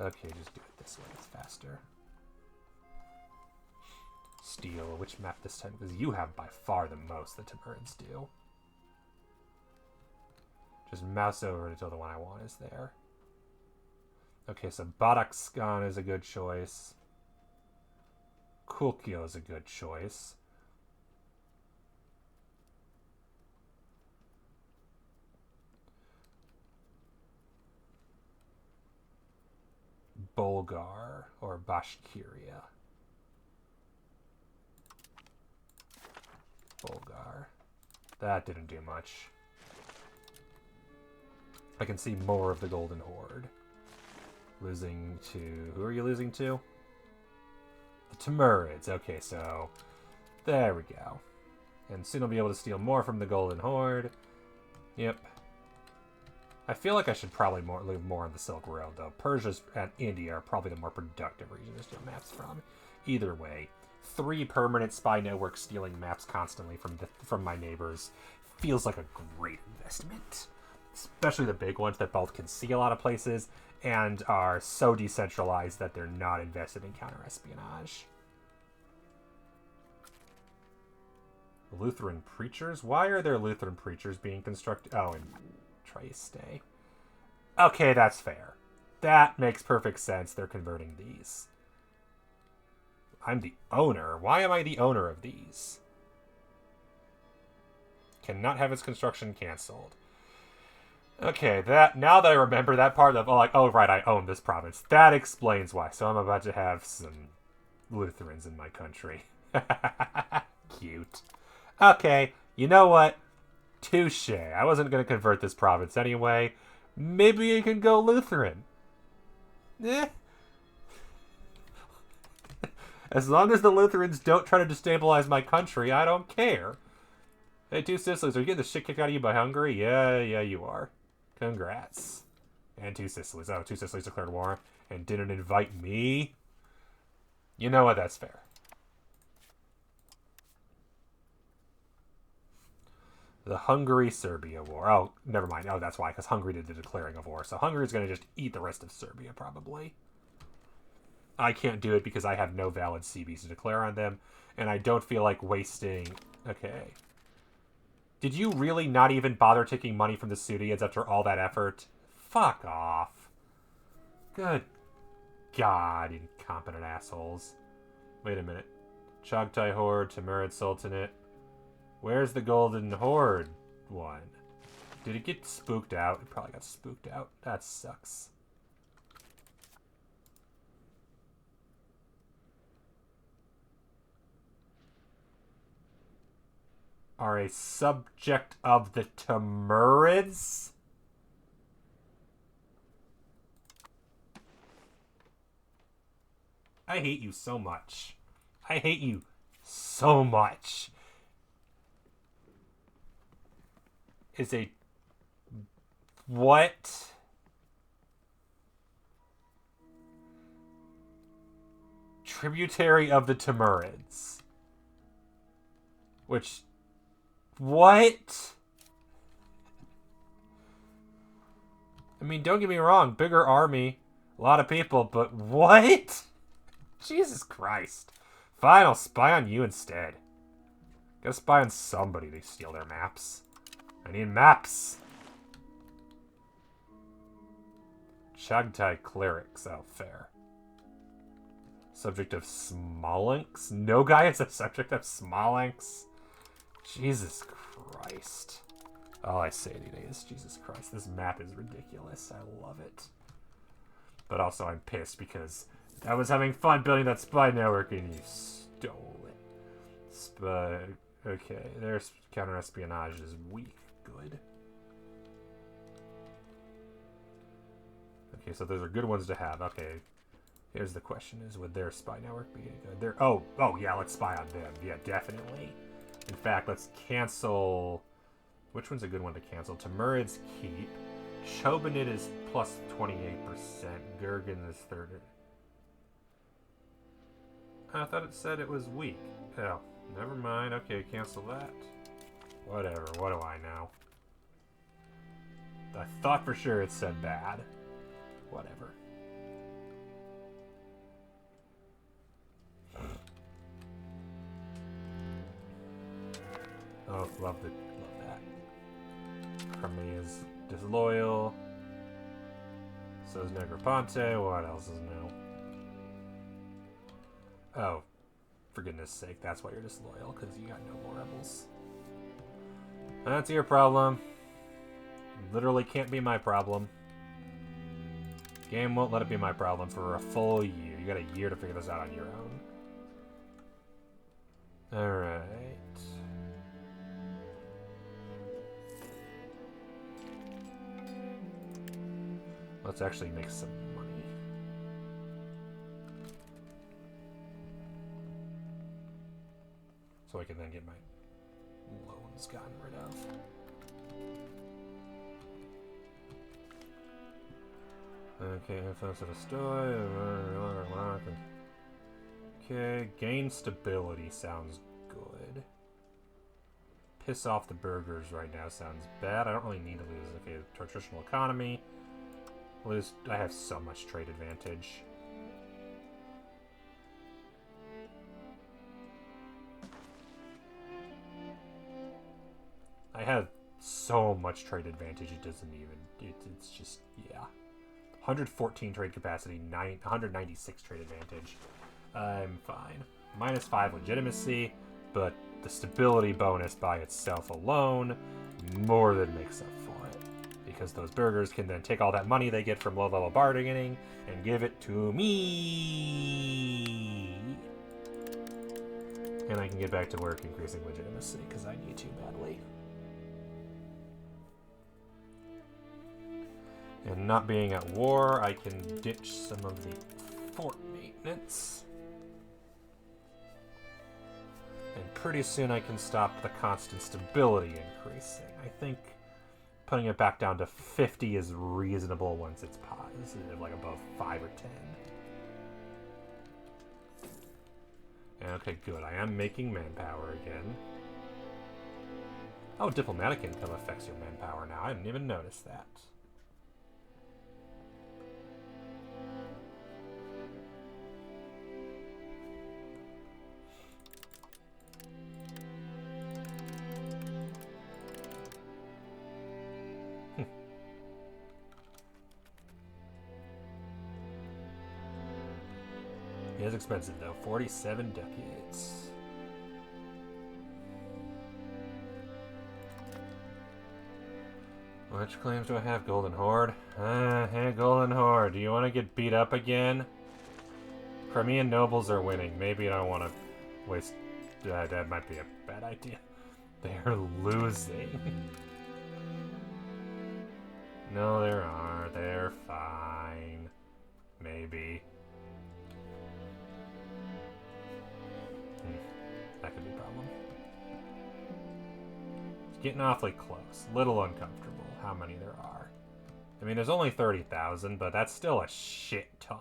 Okay, just do it this way. It's faster. Steal. Which map this time? Because you have by far the most, the Timurids do. Just mouse over until the one I want is there. Okay, so Badakhshan is a good choice. Kulkio is a good choice. Bulgar or Bashkiria. Bulgar. That didn't do much. I can see more of the Golden Horde. Losing to... Who are you losing to? The Timurids. Okay, so... There we go. And soon I'll be able to steal more from the Golden Horde. Yep. I feel like I should probably live more on the Silk Road, though. Persia and India are probably the more productive regions to steal maps from. Either way, 3 permanent spy networks stealing maps constantly from my neighbors feels like a great investment. Especially the big ones that both can see a lot of places and are so decentralized that they're not invested in counter-espionage. Lutheran preachers? Why are there Lutheran preachers being constructed? Oh, in Trieste. Okay, that's fair. That makes perfect sense. They're converting these. I'm the owner. Why am I the owner of these? Cannot have its construction canceled. Okay, now that I remember that part of, oh, right, I own this province. That explains why. So I'm about to have some Lutherans in my country. Cute. Okay, you know what? Touche. I wasn't going to convert this province anyway. Maybe you can go Lutheran. As long as the Lutherans don't try to destabilize my country, I don't care. Hey, Two Sicilies, are you getting the shit kicked out of you by Hungary? Yeah, you are. Congrats. And Two Sicilies. Oh, Two Sicilies declared war and didn't invite me? You know what? That's fair. The Hungary-Serbia war. Oh, never mind. Oh, that's why, because Hungary did the declaring of war. So Hungary's going to just eat the rest of Serbia, probably. I can't do it because I have no valid CBs to declare on them, and I don't feel like wasting... Okay. Did you really not even bother taking money from the Sudians after all that effort? Fuck off. Good God, incompetent assholes. Wait a minute. Chagatai Horde, Timurid Sultanate. Where's the Golden Horde one? Did it get spooked out? It probably got spooked out. That sucks. Are a subject of the Timurids? I hate you so much. I hate you so much. Is a... What? Tributary of the Timurids. Which... What? I mean, don't get me wrong. Bigger army. A lot of people, but what? Jesus Christ. Fine, I'll spy on you instead. Gotta spy on somebody to steal their maps. I need maps. Chagatai clerics. Oh, fair. Subject of Smolensk? No guy is a subject of Smolensk? Jesus Christ. All I say today is Jesus Christ. This map is ridiculous. I love it. But also I'm pissed because I was having fun building that spy network and you stole it. Spy... Okay, their counter-espionage is weak. Good. Okay, so those are good ones to have. Okay. Here's the question, is would their spy network be good? Oh, yeah, let's spy on them. Yeah, definitely. In fact, let's cancel... Which one's a good one to cancel? Timurid's Keep. Chobanid is plus 28%. Gurgen is 30. I thought it said it was weak. Oh, never mind. Okay, cancel that. Whatever, what do I know? I thought for sure it said bad. Whatever. Oh, love that. Crimea's disloyal. So is Negroponte. What else is new? Oh, for goodness sake, that's why you're disloyal, because you got no more rebels. That's your problem. Literally can't be my problem. Game won't let it be my problem for a full year. You got a year to figure this out on your own. Alright. Let's actually make some money. So I can then get my loans gotten rid of. Okay, influence of a story. Okay, gain stability sounds good. Piss off the burgers right now sounds bad. I don't really need to lose. Okay, traditional economy. I have so much trade advantage. I have so much trade advantage, it doesn't even... It's just... Yeah. 114 trade capacity, 196 trade advantage. I'm fine. -5 legitimacy, but the stability bonus by itself alone more than makes up for it. Because those burgers can then take all that money they get from low-level bargaining and give it to me. And I can get back to work increasing legitimacy, because I need to badly. And not being at war, I can ditch some of the fort maintenance. And pretty soon I can stop the constant stability increasing. I think putting it back down to 50 is reasonable once it's positive, like above 5 or 10. Okay, good. I am making manpower again. Oh, diplomatic income affects your manpower now. I didn't even notice that. It is expensive though. 47 ducats. Which claims do I have? Golden Horde? Hey, Golden Horde, do you want to get beat up again? Crimean nobles are winning. Maybe I don't want to waste... that might be a bad idea. They're losing. No, they aren't. They're fine. Maybe. That could be a problem. It's getting awfully close. Little uncomfortable how many there are. I mean, there's only 30,000, but that's still a shit ton.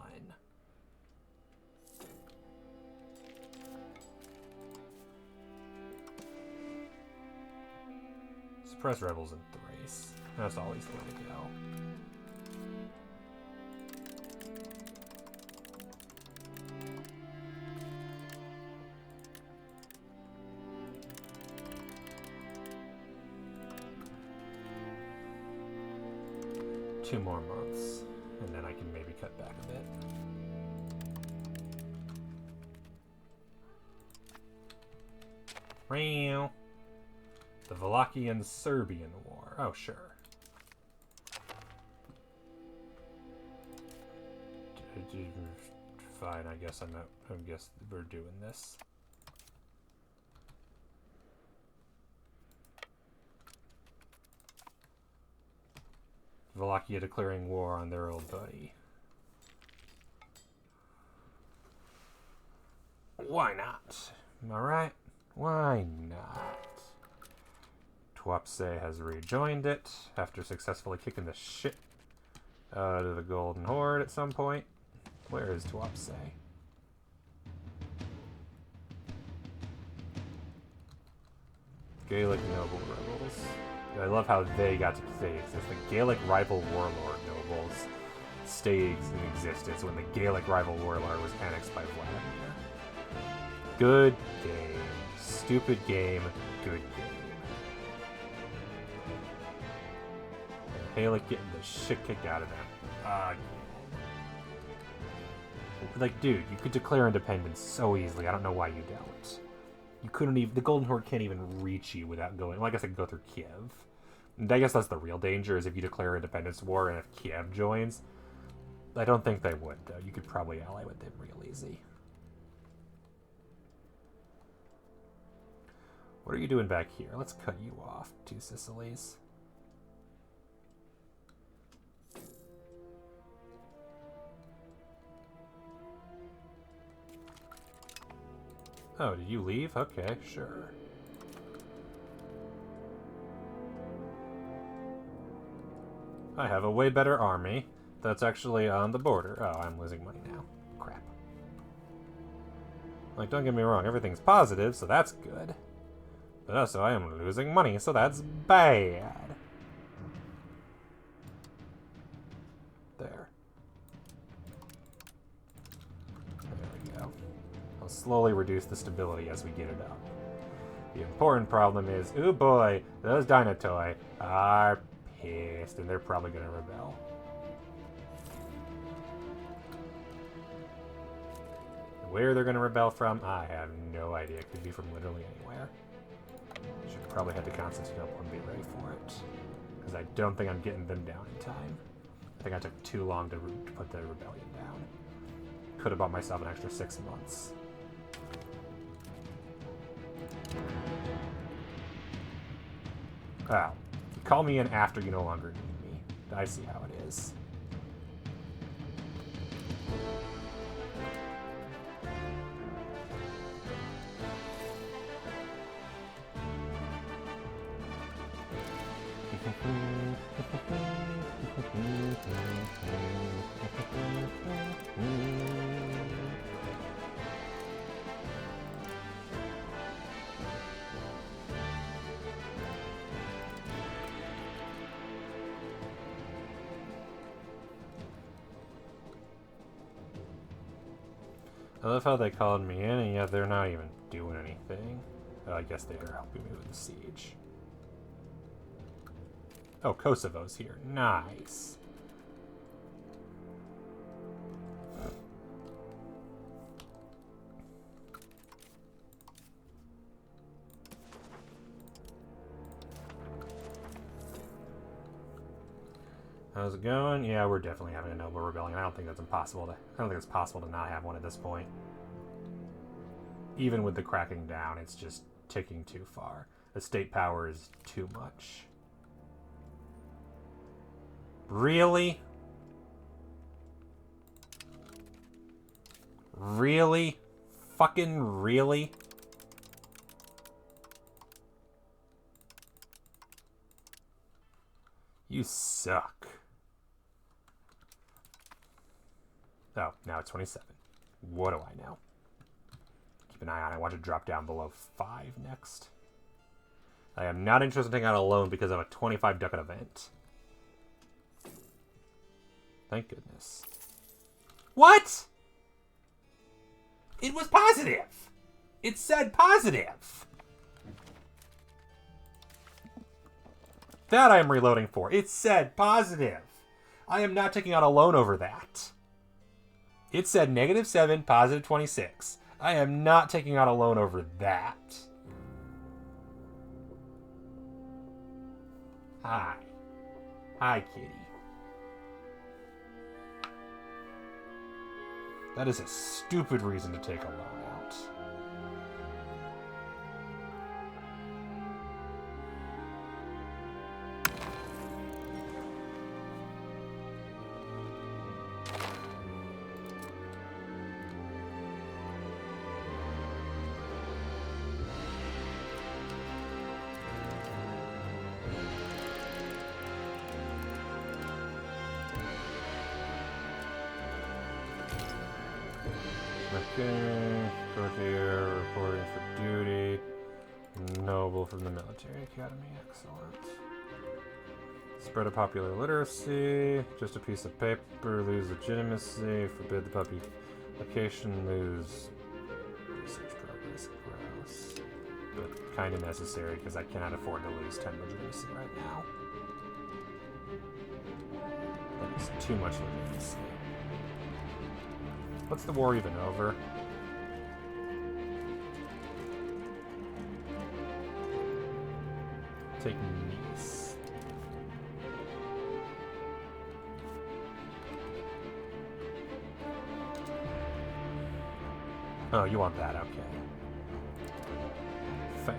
Suppress rebels in Thrace. That's always the way to go. Two more months, and then I can maybe cut back a bit. Meow. The Wallachian-Serbian War. Oh, sure. Fine, I guess I guess we're doing this. Wallachia declaring war on their old buddy. Why not? Am I right? Why not? Tuapse has rejoined it after successfully kicking the shit out of the Golden Horde at some point. Where is Tuapse? Gaelic noble rebels. I love how they got to exist. The Gaelic rival warlord nobles stayed in existence when the Gaelic rival warlord was annexed by Vladimir. Good game. Stupid game. Good game. And Gaelic getting the shit kicked out of them. Like, dude, you could declare independence so easily. I don't know why you don't. You couldn't even... The Golden Horde can't even reach you without going... Well, I guess I could go through Kiev. And I guess that's the real danger, is if you declare independence war and if Kiev joins. I don't think they would, though. You could probably ally with them real easy. What are you doing back here? Let's cut you off, two Sicilies. Oh, did you leave? Okay, sure. I have a way better army that's actually on the border. Oh, I'm losing money now. Crap. Like, don't get me wrong, everything's positive, so that's good. But also, I am losing money, so that's bad. There. There we go. I'll slowly reduce the stability as we get it up. The important problem is, ooh boy, those Dinotoi are pissed, and they're probably going to rebel. Where they're going to rebel from, I have no idea. It could be from literally anywhere. Should probably head to Constantinople and be ready for it. Because I don't think I'm getting them down in time. I think I took too long to put the rebellion down. Could have bought myself an extra 6 months. Wow. You call me in after you no longer need me. I see how it is. I love how they called me in, and yet they're not even doing anything. Oh, I guess they are helping me with the siege. Oh, Kosovo's here. Nice. How's it going? Yeah, we're definitely having a noble rebellion. I don't think that's impossible. I don't think it's possible to not have one at this point. Even with the cracking down, it's just ticking too far. The state power is too much. Really? Really? Fucking really? You suck. Oh, now it's 27. What do I know? Keep an eye on it. I want to drop down below 5 next. I am not interested in taking out a loan because of a 25 ducat event. Thank goodness. What? It was positive. It said positive. That I am reloading for. It said positive. I am not taking out a loan over that. It said -7, positive 26. I am not taking out a loan over that. Hi. Hi, kitty. That is a stupid reason to take a loan out. Okay, courtier reporting for duty. Noble from the military academy, excellent. Spread of popular literacy. Just a piece of paper, lose legitimacy. Forbid the publication, lose research progress. Gross. But kind of necessary because I cannot afford to lose 10 legitimacy right now. That is too much legitimacy. What's the war even over? Take Nice. Oh, you want that? Okay. Fair.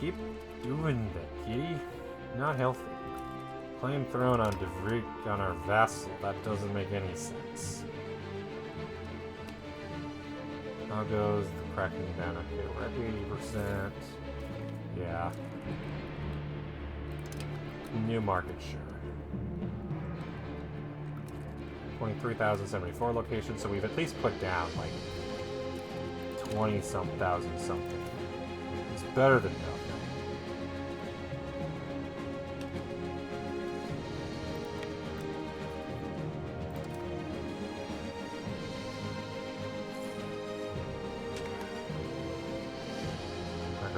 Keep doing that, kitty. Not healthy. Claim throne on Devrik on our vassal. That doesn't make any sense. How goes the cracking down? Okay, we're at 80%. Yeah. New market share. 23,074 locations, so we've at least put down like 20-some thousand something. It's better than nothing.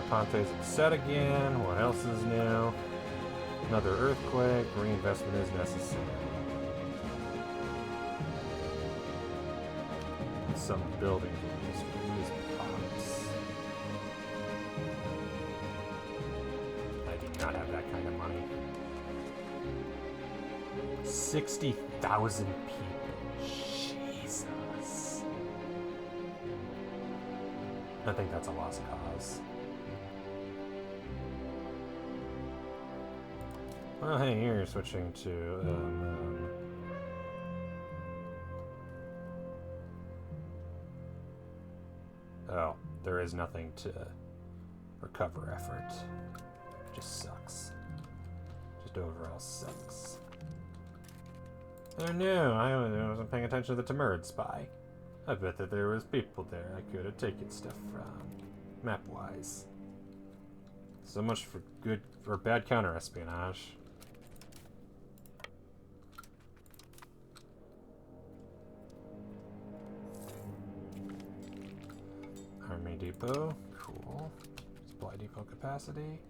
Ponte's set again. What else is new? Another earthquake. Reinvestment is necessary. Some buildings will use pots. I do not have that kind of money. 60,000 people. Jesus. I think that's a lost cause. Well, hey, here you're switching to, oh, there is nothing to recover effort. Just sucks. Just overall sucks. Oh no, I wasn't paying attention to the Timurrid spy. I bet that there was people there I could have taken stuff from, map-wise. So much for good or bad counter-espionage. Army depot, cool. Supply depot capacity.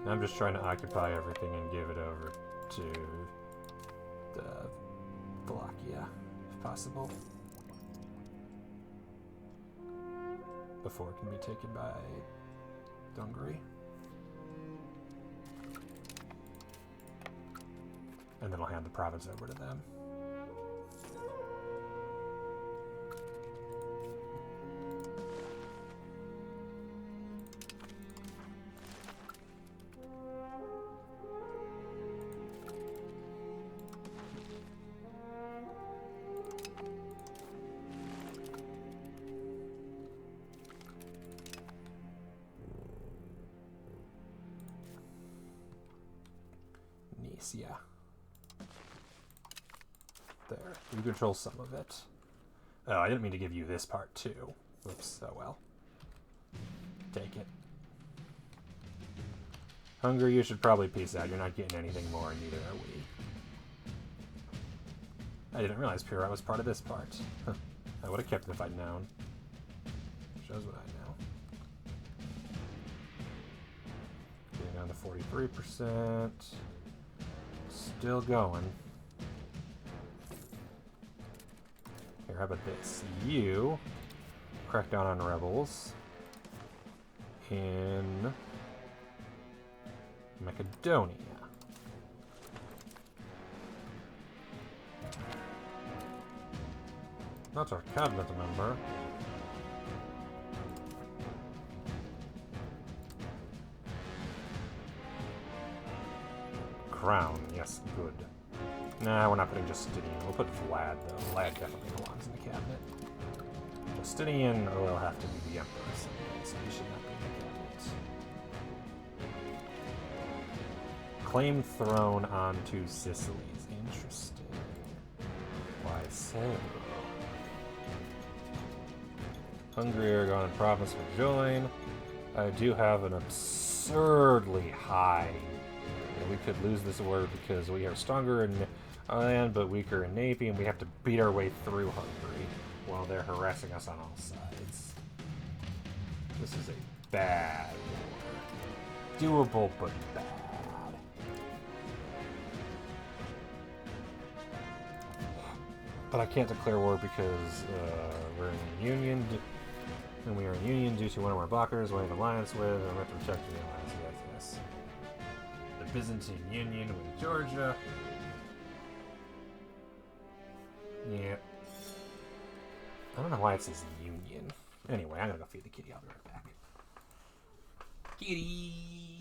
I'm just trying to occupy everything and give it over to the Wallachia, if possible. Before it can be taken by Hungary. And then I'll hand the province over to them. Yeah. There. You control some of it. Oh, I didn't mean to give you this part too. Oops. Oh well. Take it. Hungary, you should probably peace out. You're not getting anything more, and neither are we. I didn't realize Pyrrhot was part of this part. I would have kept it if I'd known. Shows what I know. Getting down to 43%. Still going. Here, how about this? You crack down on rebels in Macedonia. That's our cabinet member. Crown, yes, good. Nah, we're not putting Justinian. We'll put Vlad, though. Vlad definitely belongs in the cabinet. Justinian will have to be the emperor someday, so he should not be in the cabinet. Claim throne onto Sicily's interesting. Why so? Hungary, Aragon, and province will join. I do have an absurdly high. We could lose this war because we are stronger in land but weaker in navy, and we have to beat our way through Hungary while they're harassing us on all sides. This is a bad war. Doable, but bad. But I can't declare war because we're in union, and we are in union due to one of our blockers we have an alliance with, and we have to protect the alliance. Yes. The Byzantine Union with Georgia. Yeah. I don't know why it says union. Anyway, I'm gonna go feed the kitty. I'll be right back. Kitty!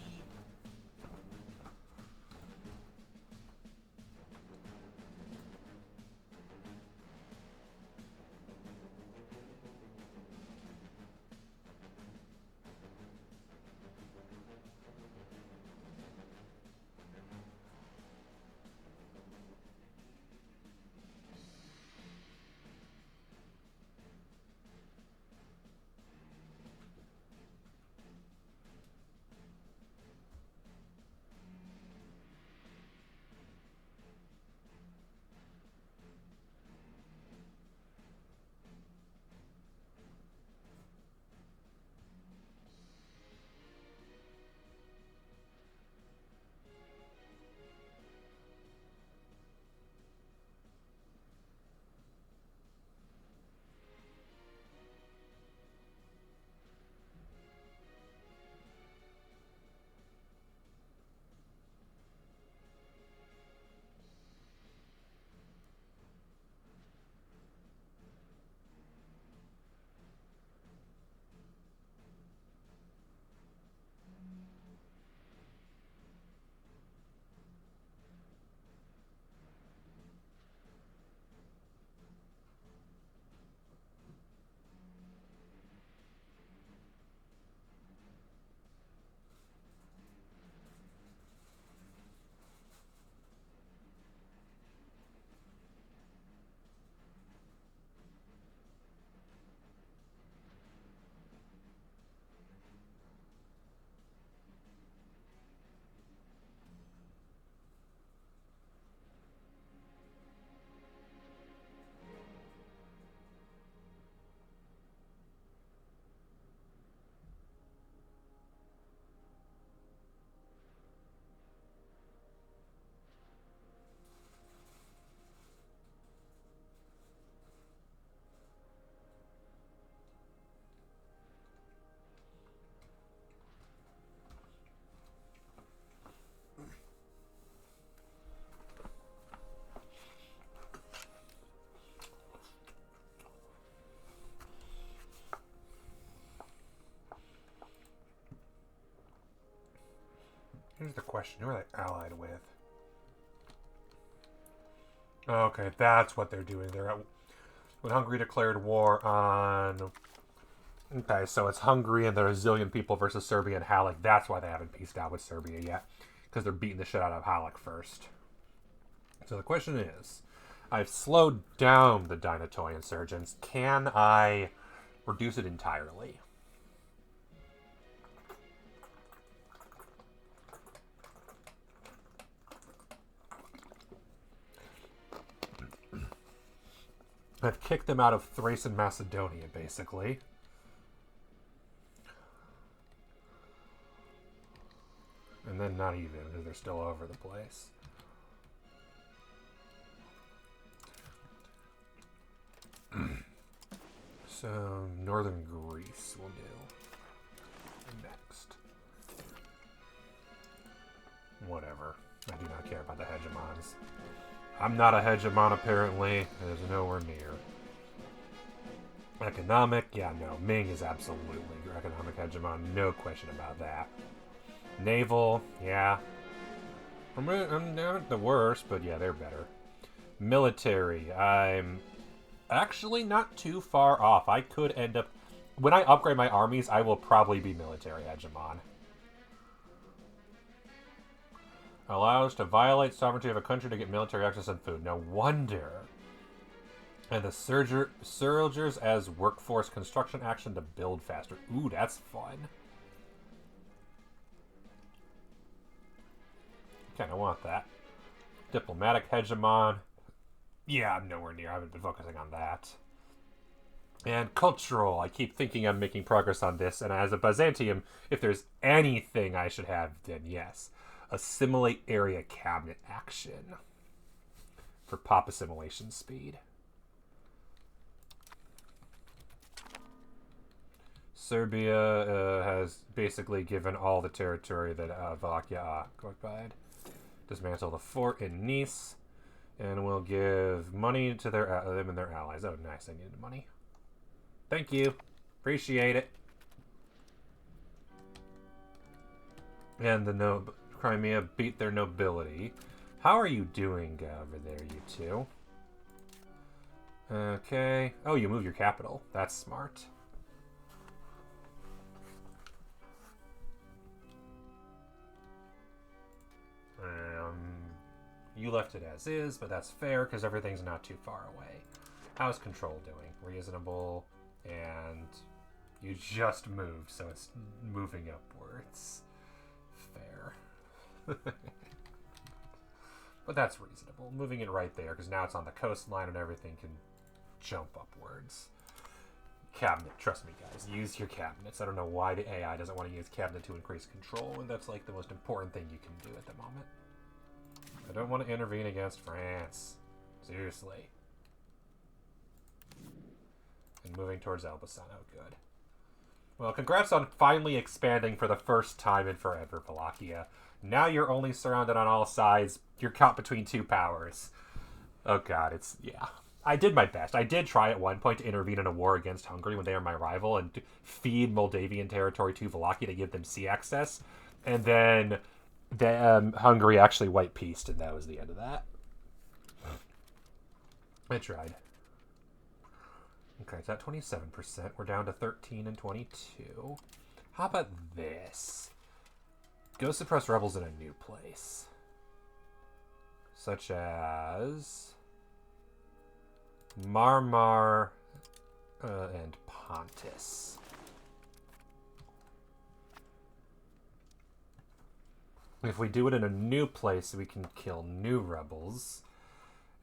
Here's the question. Who are they allied with? Okay, that's what they're doing. When Hungary declared war on... Okay, so it's Hungary and the Brazilian people versus Serbia and Halleck. That's why they haven't pieced out with Serbia yet. Because they're beating the shit out of Halleck first. So the question is, I've slowed down the Dinatoy insurgents. Can I reduce it entirely? I've kicked them out of Thrace and Macedonia, basically. And then not even, because they're still over the place. So, northern Greece will do. Next. Whatever. I do not care about the hegemons. I'm not a hegemon, apparently. It is nowhere near. Economic? Yeah, no. Ming is absolutely your economic hegemon. No question about that. Naval? Yeah. I'm not the worst, but yeah, they're better. Military. I'm actually not too far off. I could end up... When I upgrade my armies, I will probably be military hegemon. Allows to violate sovereignty of a country to get military access and food. No wonder. And the soldiers as workforce construction action to build faster. Ooh, that's fun. Kind of want that. Diplomatic hegemon. Yeah, I'm nowhere near. I haven't been focusing on that. And cultural. I keep thinking I'm making progress on this. And as a Byzantium, if there's anything I should have, then yes. Assimilate area cabinet action. For pop assimilation speed. Serbia has basically given all the territory that Wallachia occupied. Dismantle the fort in Nice. And we'll give money to them and their allies. Oh, nice. I needed money. Thank you. Appreciate it. And the Crimea beat their nobility. How are you doing over there, you two? Okay. Oh, you move your capital. That's smart. You left it as is, but that's fair because everything's not too far away. How's control doing? Reasonable. And you just moved, so it's moving upwards. Fair. But that's reasonable. Moving it right there because now it's on the coastline and everything can jump upwards. Cabinet, trust me guys, use your cabinets. I don't know why the AI doesn't want to use cabinet to increase control, and that's like the most important thing you can do at the moment. I don't want to intervene against France. Seriously. And moving towards Elbasan. Oh, good. Well, congrats on finally expanding for the first time in forever, Wallachia. Now you're only surrounded on all sides. You're caught between two powers. Oh, God, it's... yeah. I did my best. I did try at one point to intervene in a war against Hungary when they were my rival and to feed Moldavian territory to Wallachia to give them sea access. And then... Hungary actually white peaced, and that was the end of that. I tried. Okay, it's at 27%. We're down to 13 and 22. How about this? Go suppress rebels in a new place. Such as... Marmar and Pontus. If we do it in a new place, we can kill new rebels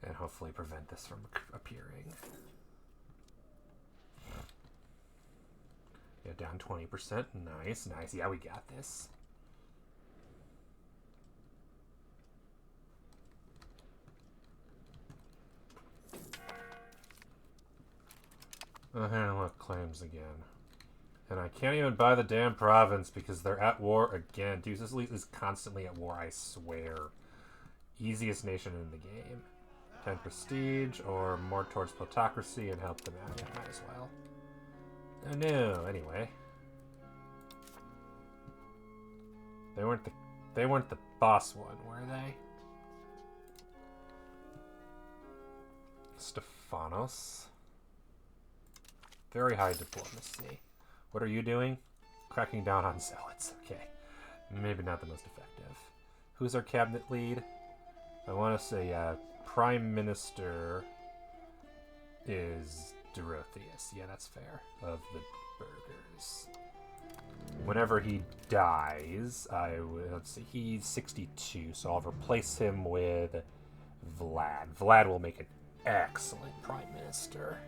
and hopefully prevent this from appearing. Yeah, down 20%. Nice, nice. Yeah, we got this. Look, claims again. And I can't even buy the damn province because they're at war again. Dude, this is constantly at war, I swear. Easiest nation in the game. 10 prestige or more towards plutocracy and help them out. Yeah, might as well. Oh no, anyway. They weren't the They weren't the boss one, were they? Stephanos. Very high diplomacy. What are you doing? Cracking down on zealots. Okay. Maybe not the most effective. Who's our cabinet lead? I want to say Prime Minister is Dorotheus. Yeah, that's fair. Of the Burghers. Whenever he dies, let's see, he's 62, so I'll replace him with Vlad. Vlad will make an excellent Prime Minister.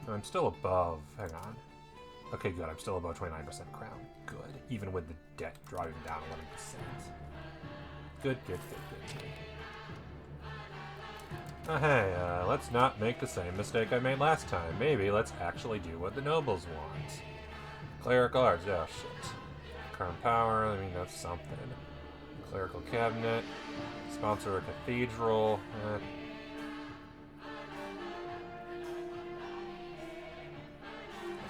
I'm still above. Hang on. Okay, good. I'm still above 29% crown. Good. Even with the debt driving down 11%. Good, good, good, good. Hey, let's not make the same mistake I made last time. Maybe let's actually do what the nobles want. Clerical arts. Oh, shit. Crown power. I mean, that's something. Clerical cabinet. Sponsor a cathedral.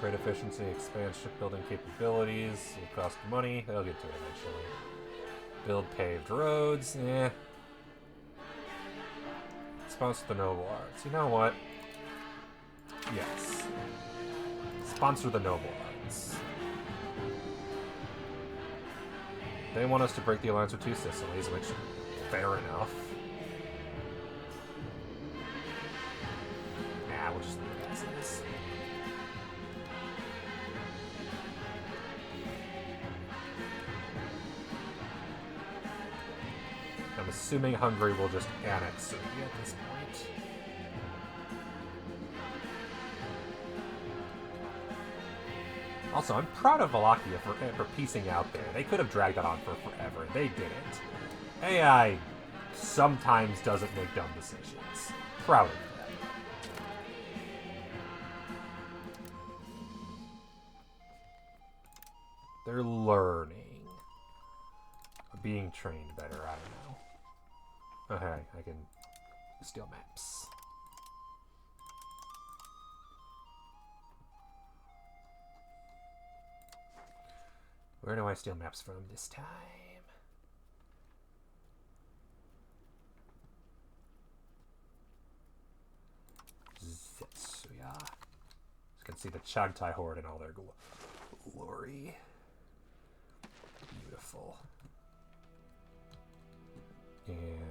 Trade efficiency, expand shipbuilding capabilities, will cost money. They'll get to it eventually. Build paved roads, Sponsor the noble arts. You know what? Yes. Sponsor the noble arts. They want us to break the alliance with two Sicilies, which, fair enough. Nah, we'll just leave it as is. I'm assuming Hungary will just annex Serbia at this point. Also, I'm proud of Wallachia for piecing out there. They could have dragged that on for forever. They didn't. AI sometimes doesn't make dumb decisions. Proud of them. They're learning. Being trained better, I don't know. Okay, I can steal maps. Where do I steal maps from this time? Zetsuya. You can see the Chagtai Horde in all their glory. Beautiful. And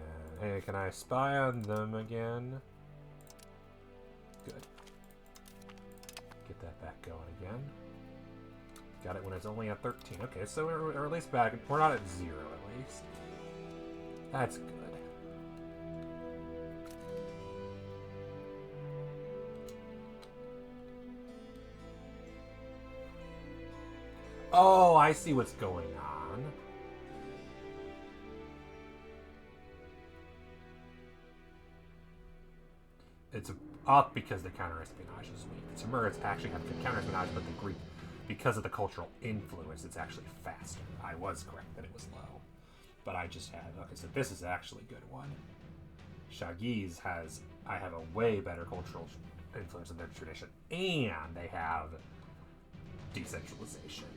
hey, can I spy on them again? Good. Get that back going again. Got it when it's only at 13. Okay, so we're at least back. We're not at 0 at least. That's good. Oh, I see what's going on. It's up because the counter-espionage is weak. The Timurids actually have good counter-espionage, but the Greek, because of the cultural influence, it's actually faster. I was correct that it was low. But I just had... Okay, so this is actually a good one. Shagiz has... I have a way better cultural influence in their tradition. And they have decentralization.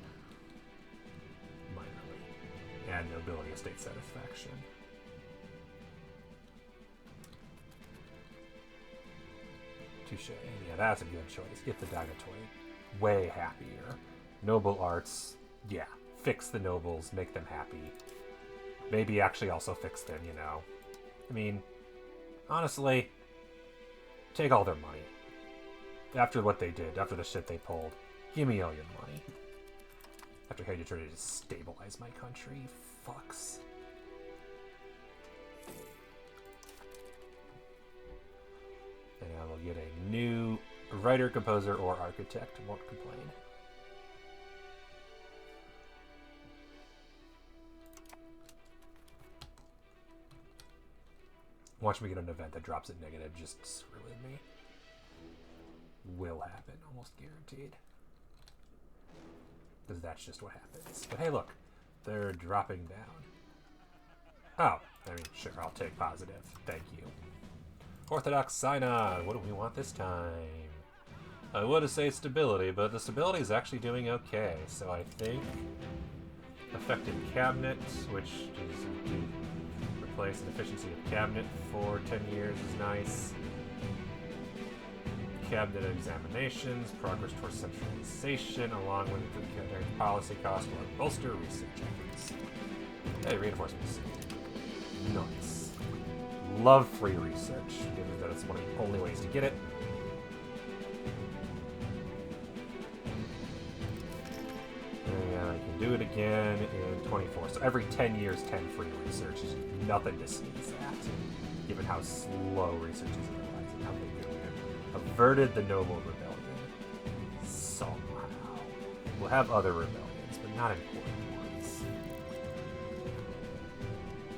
Minorly. And nobility of state satisfaction. Touché. Yeah, that's a good choice. Get the Dagatoi. Way happier. Noble arts. Yeah. Fix the nobles. Make them happy. Maybe actually also fix them, you know. I mean, honestly, take all their money. After what they did, after the shit they pulled, give me all your money. After how you tried to stabilize my country. Fucks. And I will get a new writer, composer, or architect. Won't complain. Watch me get an event that drops it negative. Just screw with me. Will happen. Almost guaranteed. Because that's just what happens. But hey, look. They're dropping down. Oh. I mean, sure. I'll take positive. Thank you. Orthodox Synod. What do we want this time? I would say stability, but the stability is actually doing okay. So I think effective cabinet, which is to replace an efficiency of cabinet for 10 years, is nice. Cabinet examinations, progress towards centralization, along with the policy costs will bolster research efforts. Hey, reinforcements. Nice. Love free research, given that it's one of the only ways to get it. And I can do it again in 24. So every 10 years, 10 free research is nothing to sneeze at, given how slow research is otherwise and how they do it. Averted the noble rebellion. Somehow. We'll have other rebellions, but not important ones.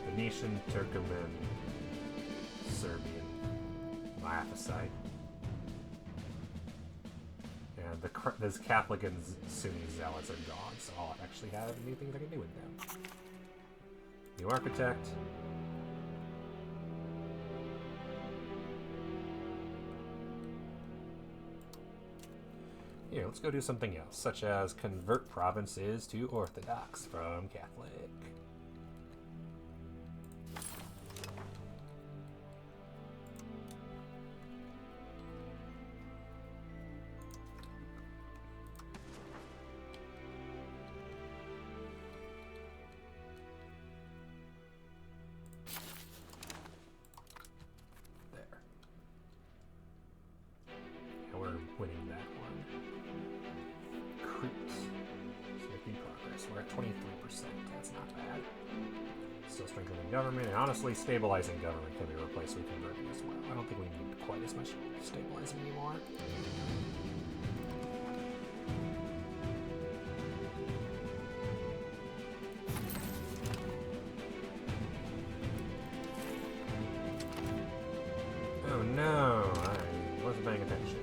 Venetian, Turkoman, Serbian, Maphasite. And those Catholic and Sunni zealots are gone, so I'll actually have new things I can do with them. New architect. Here, let's go do something else, such as convert provinces to Orthodox from Catholic. There. And we're winning that one. Crete. It's making progress. We're at 23%. That's not bad. Still strengthening government, and honestly, stabilizing government can be replaced with converting as well. I don't think we need quite as much stabilizing anymore. Oh no, I wasn't paying attention.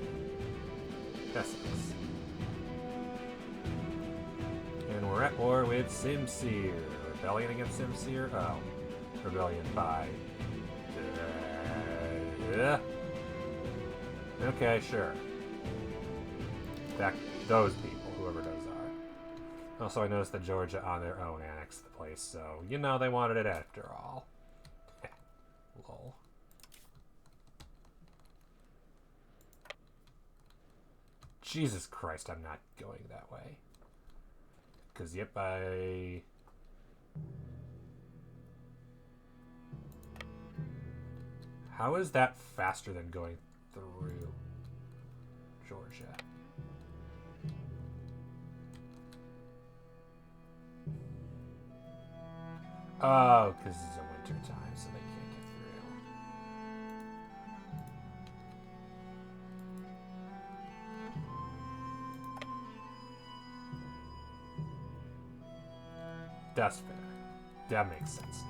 That sucks. And we're at war with Simsir. Rebellion against Simsir? Oh. Rebellion by... Okay, sure. Back those people, whoever those are. Also, I noticed that Georgia on their own annexed the place, so, you know, they wanted it after all. Lol. Jesus Christ, I'm not going that way. Because, yep, How is that faster than going through Georgia? Oh, because it's a winter time, so they can't get through. That's fair. That makes sense now.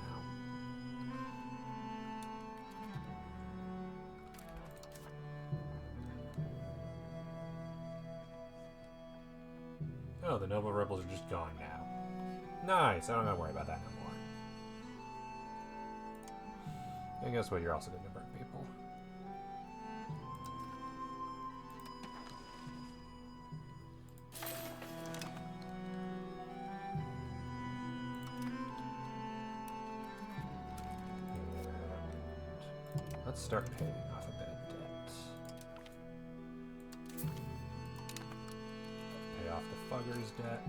Oh, the noble rebels are just gone now. Nice, I don't gotta worry about that no more. And guess what, you're also gonna burn people. And let's start paying off a bit of debt. Off the Fuggers debt.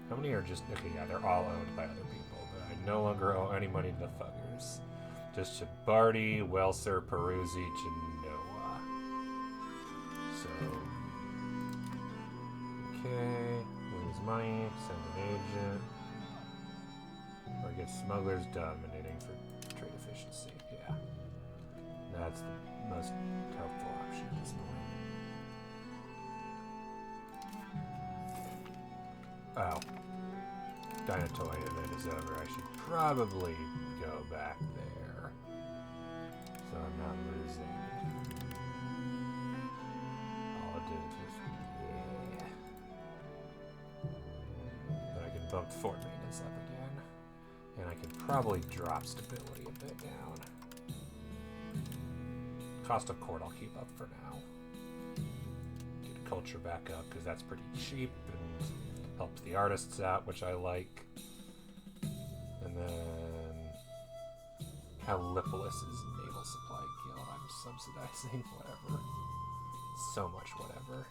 How many are just... Okay, yeah, they're all owned by other people, but I no longer owe any money to the Fuggers. Just to Barty, Welser, Peruzzi, Genoa. So... Okay, lose money, send an agent. Or get smugglers dominating for trade efficiency, yeah. That's the most helpful option at this point. Oh. Dynatoid event is over. I should probably go back there. So I'm not losing. All it did is just... Yeah. But I can bump fort maintenance up again. And I could probably drop stability a bit down. Cost of court I'll keep up for now. Get culture back up because that's pretty cheap and helps the artists out, which I like. And then Callipolis is Naval Supply Guild. I'm subsidizing whatever. So much whatever.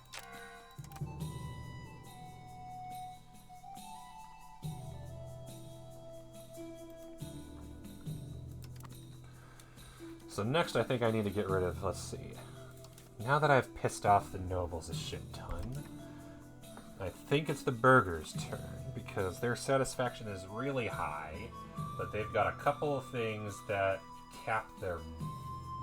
So next I think I need to get rid of, let's see. Now that I've pissed off the nobles a shit ton, I think it's the burghers' turn, because their satisfaction is really high, but they've got a couple of things that cap their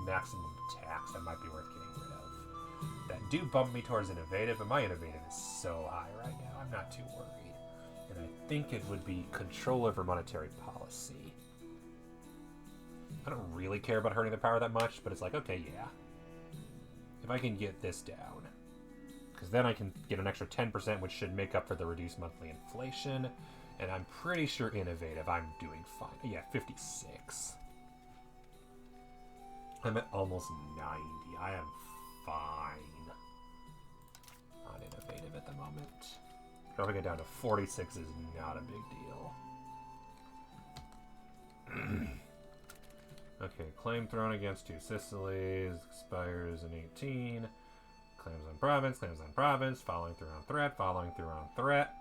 maximum tax that might be worth getting rid of. That do bump me towards innovative, but my innovative is so high right now, I'm not too worried. And I think it would be control over monetary policy. I don't really care about hurting the power that much, but it's like, okay, yeah. If I can get this down, because then I can get an extra 10%, which should make up for the reduced monthly inflation, and I'm pretty sure innovative, I'm doing fine. Yeah, 56. I'm at almost 90. I am fine on innovative at the moment. Dropping it down to 46 is not a big deal. Okay, claim thrown against two Sicilies, expires in 18. Claims on province, following through on threat.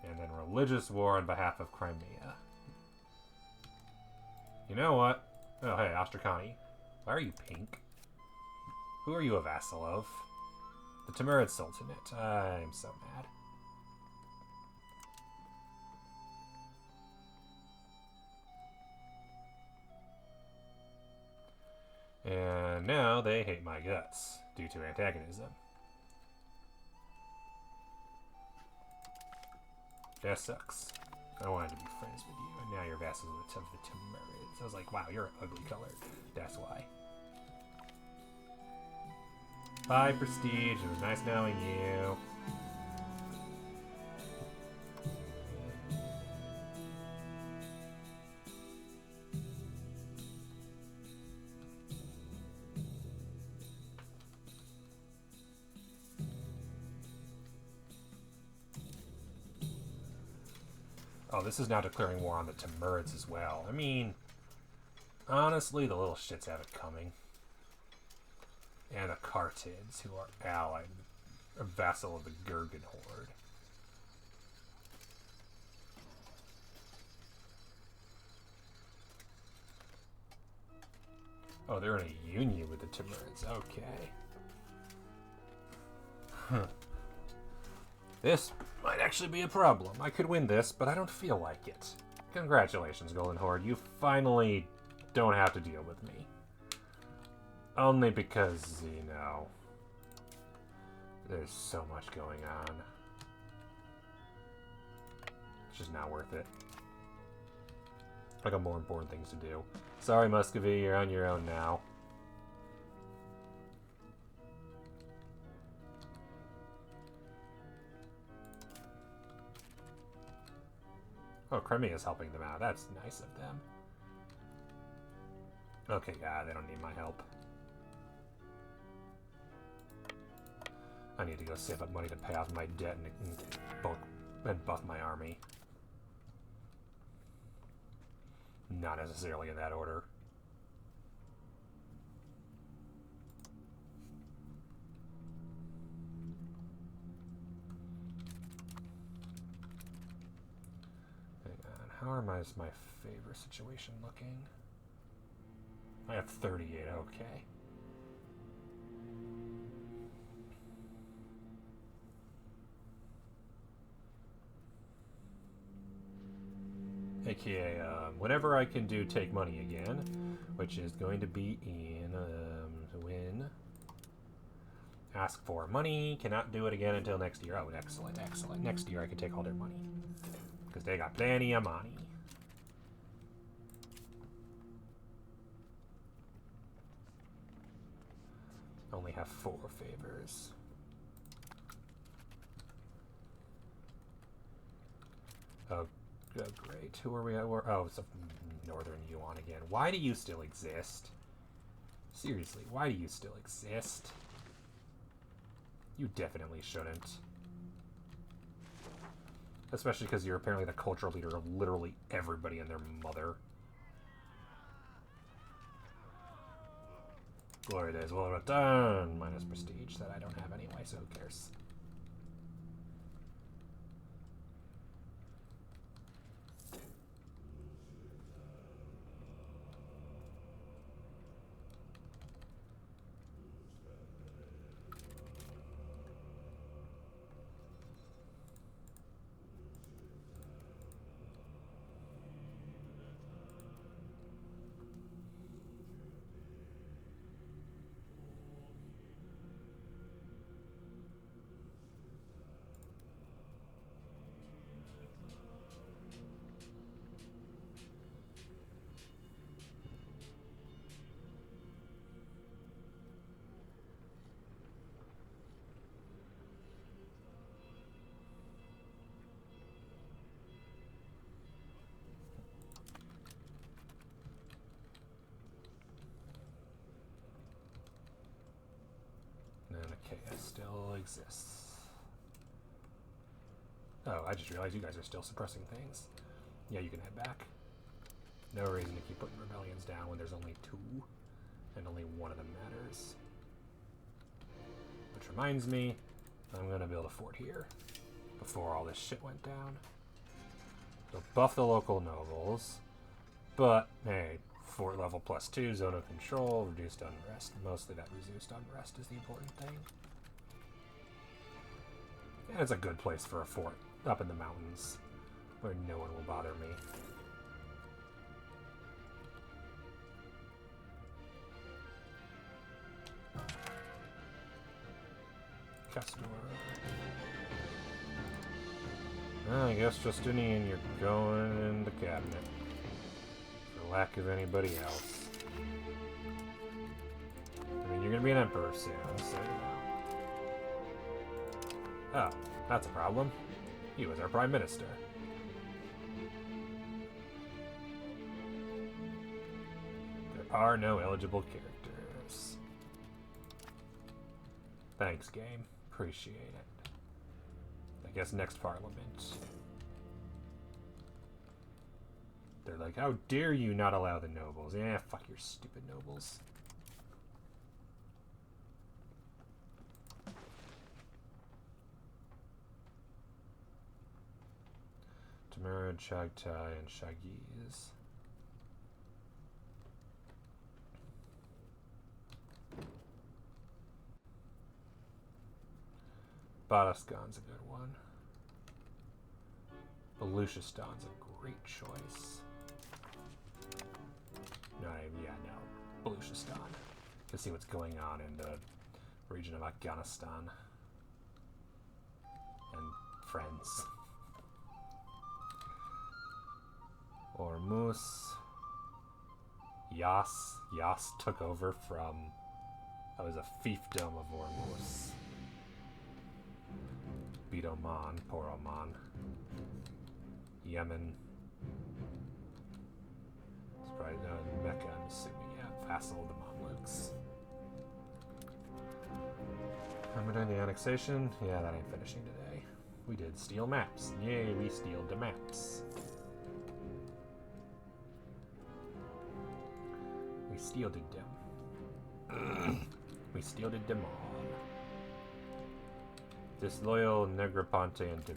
And then religious war on behalf of Crimea. You know what? Oh, hey, Astrakani. Why are you pink? Who are you a vassal of? The Timurid Sultanate. I'm so mad. And now they hate my guts due to antagonism. That sucks. I wanted to be friends with you, and now you're vassals of the Timurids. I was like, wow, you're ugly colored. That's why. Bye, Prestige. It was nice knowing you. Oh, this is now declaring war on the Timurids as well. I mean, honestly, the little shits have it coming. And the Cartids, who are allied, a vassal of the Gurgan Horde. Oh, they're in a union with the Timurids. Okay. Huh. This might actually be a problem. I could win this, but I don't feel like it. Congratulations, Golden Horde. You finally don't have to deal with me. Only because, you know, there's so much going on. It's just not worth it. I got more important things to do. Sorry, Muscovy, you're on your own now. Oh, Crimea is helping them out. That's nice of them. Okay, yeah, they don't need my help. I need to go save up money to pay off my debt and buff my army. Not necessarily in that order. How is my favor situation looking? I have 38, okay. AKA, whenever I can do take money again, which is going to be in, win. Ask for money, cannot do it again until next year. Oh, excellent, excellent. Next year I can take all their money. Because they got plenty of money. Only have 4 favors. Oh, Oh, great. Who are we at war? Oh, it's a Northern Yuan again. Why do you still exist? Seriously, why do you still exist? You definitely shouldn't. Especially because you're apparently the cultural leader of literally everybody and their mother. Glory days will return. Minus prestige that I don't have anyway, so who cares? Still exists. Oh, I just realized you guys are still suppressing things. Yeah, you can head back. No reason to keep putting rebellions down when there's only 2, and only one of them matters. Which reminds me, I'm gonna build a fort here before all this shit went down. So buff the local nobles, but hey, fort level +2, zone of control, reduced unrest. Mostly that reduced unrest is the important thing. And it's a good place for a fort, up in the mountains, where no one will bother me. Customer. I guess Justinian, you're going in the cabinet. For lack of anybody else. I mean, you're gonna be an emperor soon, so you know. Oh, that's a problem. He was our prime minister. There are no eligible characters. Thanks, game. Appreciate it. I guess next parliament. They're like, how dare you not allow the nobles? Yeah, fuck your stupid nobles. Tamara, Chagtai, and Shagis. Badaskan's a good one. Baluchistan's a great choice. No, yeah, no. Baluchistan. You can see what's going on in the region of Afghanistan. And friends. Ormuz. Yas. Yas took over from... That was a fiefdom of Ormuz. Beat Oman. Poor Oman. Yemen. It's probably Mecca, I'm assuming. Yeah, vassal of the Mamluks. Remember doing the annexation? Yeah, that ain't finishing today. We did steal maps. Yay, we stealed the maps. We stealed them. We stealed them all. Disloyal, Negroponte, and Devry.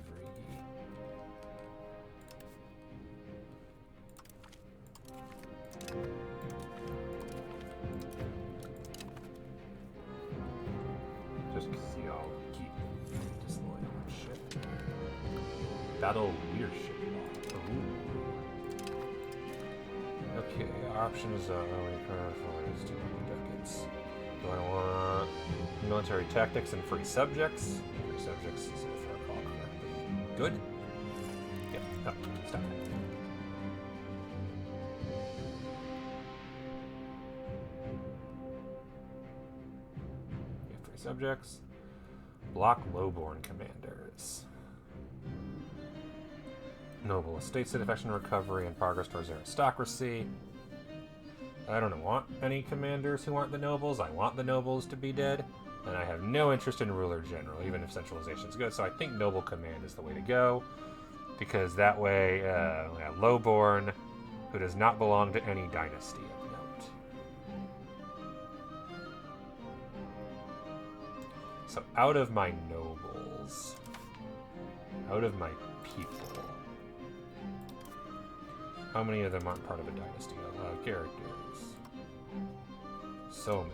Just because y'all keep disloyal and shit. Battle leadership law. Ooh. Okay, our option is only for 2 decades. Do I want military tactics and free subjects? Free subjects, if I recall correctly. Good? Yep. Oh, stop. Free subjects. Block lowborn commanders. Noble estate satisfaction recovery and progress towards aristocracy. I don't want any commanders who aren't the nobles. I want the nobles to be dead. And I have no interest in ruler general, even if centralization is good. So I think noble command is the way to go. Because that way, we have lowborn, who does not belong to any dynasty of note. So out of my nobles, out of my people, how many of them aren't part of a dynasty? Characters. So many.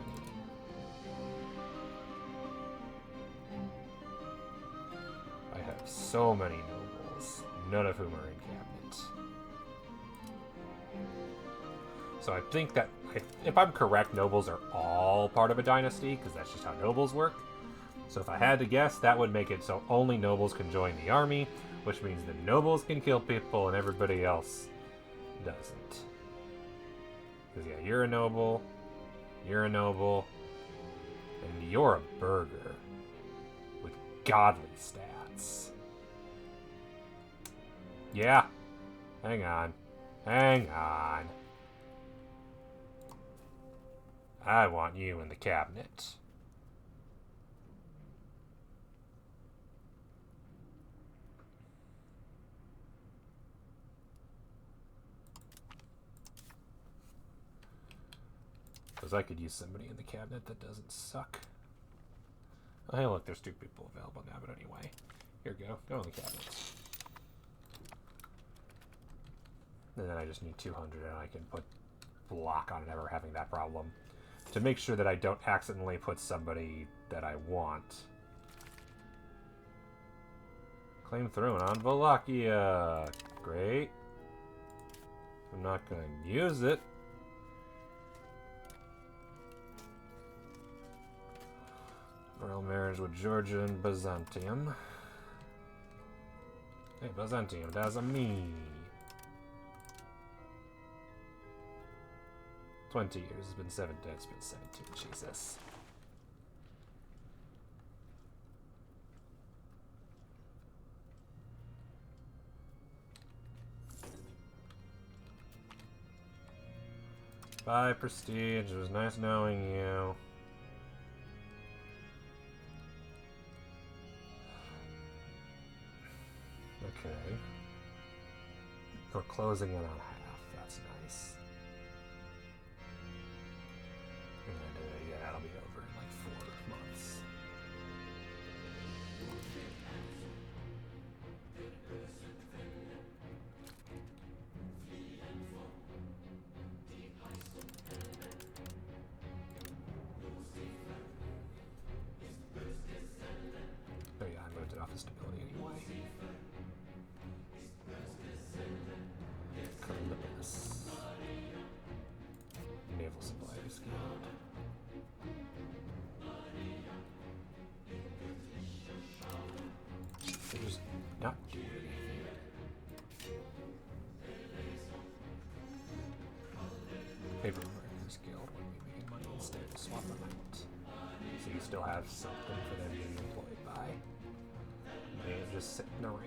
I have so many nobles, none of whom are in cabinet. So I think that, if I'm correct, nobles are all part of a dynasty, because that's just how nobles work. So if I had to guess, that would make it so only nobles can join the army, which means the nobles can kill people and everybody else doesn't. Because, yeah, you're a noble, and you're a burgher with godly stats. Yeah. Hang on. I want you in the cabinet. Because I could use somebody in the cabinet that doesn't suck. Oh, hey, look, there's 2 people available now, but anyway. Here we go. Go in the cabinet. And then I just need 200, and I can put block on never having that problem. To make sure that I don't accidentally put somebody that I want. Claim throne on Wallachia. Great. I'm not going to use it. Royal marriage with Georgia and Byzantium. Hey, Byzantium, that's a me. 20 years. It's been 7 days. It's been 17. Jesus. Bye, Prestige. It was nice knowing you. Okay. We're closing in on half. That's nice. And yeah, that'll be over in like 4 months. Oh yeah, I moved it off of stability anyway. Columbus. Naval Suppliers Guild. They're just not doing anything. Paper Workers Guild when we make money instead of swap them out. So you still have something for them to be employed by. They're just sitting around.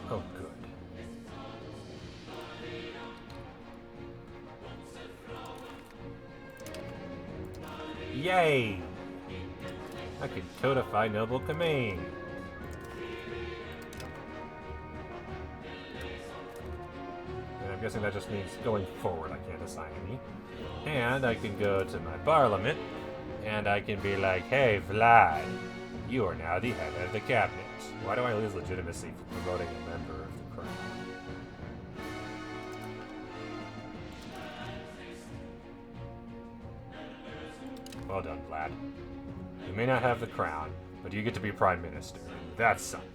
Oh, good. Yay! I could codify noble command. And I'm guessing that just means going forward I can't assign any. And I can go to my parliament, and I can be like, hey, Vlad, you are now the head of the cabinet. Why do I lose legitimacy for promoting a member of the crown? Well done, Vlad. You may not have the crown, but you get to be prime minister. That's something.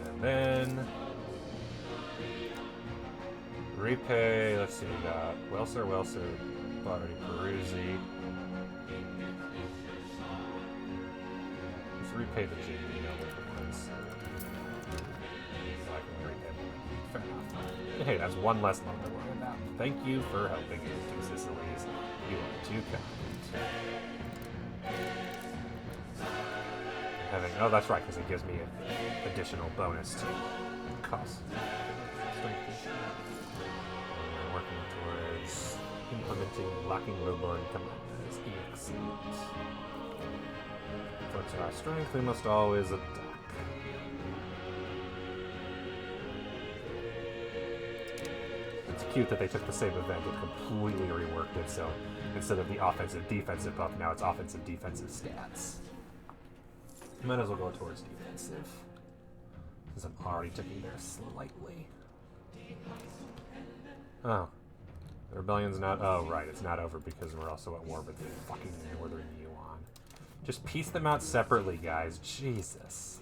And then repay. Let's see. We got Welser, Bari, Peruzzi. repay the JP noble for once. So I can repay them. Fair enough. Hey, that's one less loan to worry about. Thank you for helping me with 2 Sicilies. You are too kind. Oh, that's right, because it gives me an additional bonus to cost. Working towards implementing locking lowborn commands. Excellent. For our strength, we must always attack. It's cute that they took the same event and completely reworked it, so instead of the offensive-defensive buff, now it's offensive-defensive stats. Might as well go towards defensive, since I'm already taking there slightly. Oh. The rebellion's not... Oh, right, it's not over because we're also at war with the fucking Northern Yuan. Just piece them out separately, guys. Jesus.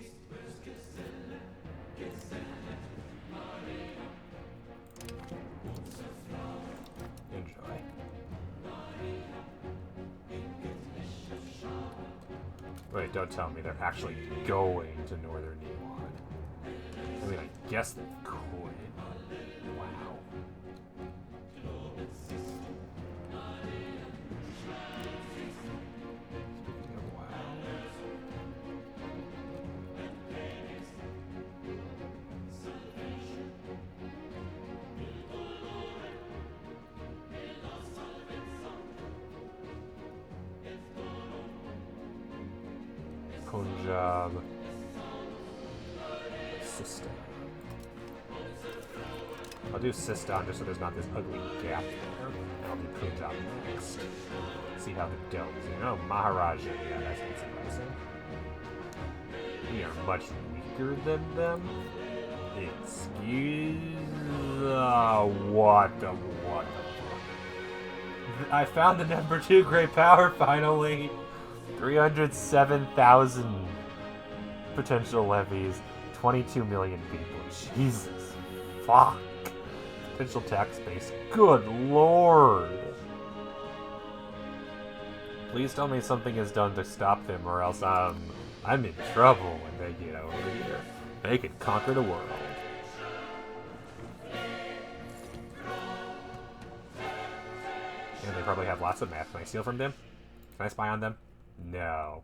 Enjoy. Wait, don't tell me they're actually going to Northern Yuan. I mean, I guess they could. Wow. Punjab. Sistan. I'll do Sistan just so there's not this ugly gap there. And I'll do Punjab next. See how it goes. You know, Maharaja. Yeah, that's surprising. We are much weaker than them. Excuse... what the... I found the number 2 great power finally. 307,000 potential levies, 22 million people. Jesus. Fuck. Potential tax base. Good lord. Please tell me something is done to stop them, or else I'm in trouble when they get over here. They could conquer the world. And they probably have lots of math. Can I steal from them? Can I spy on them? No.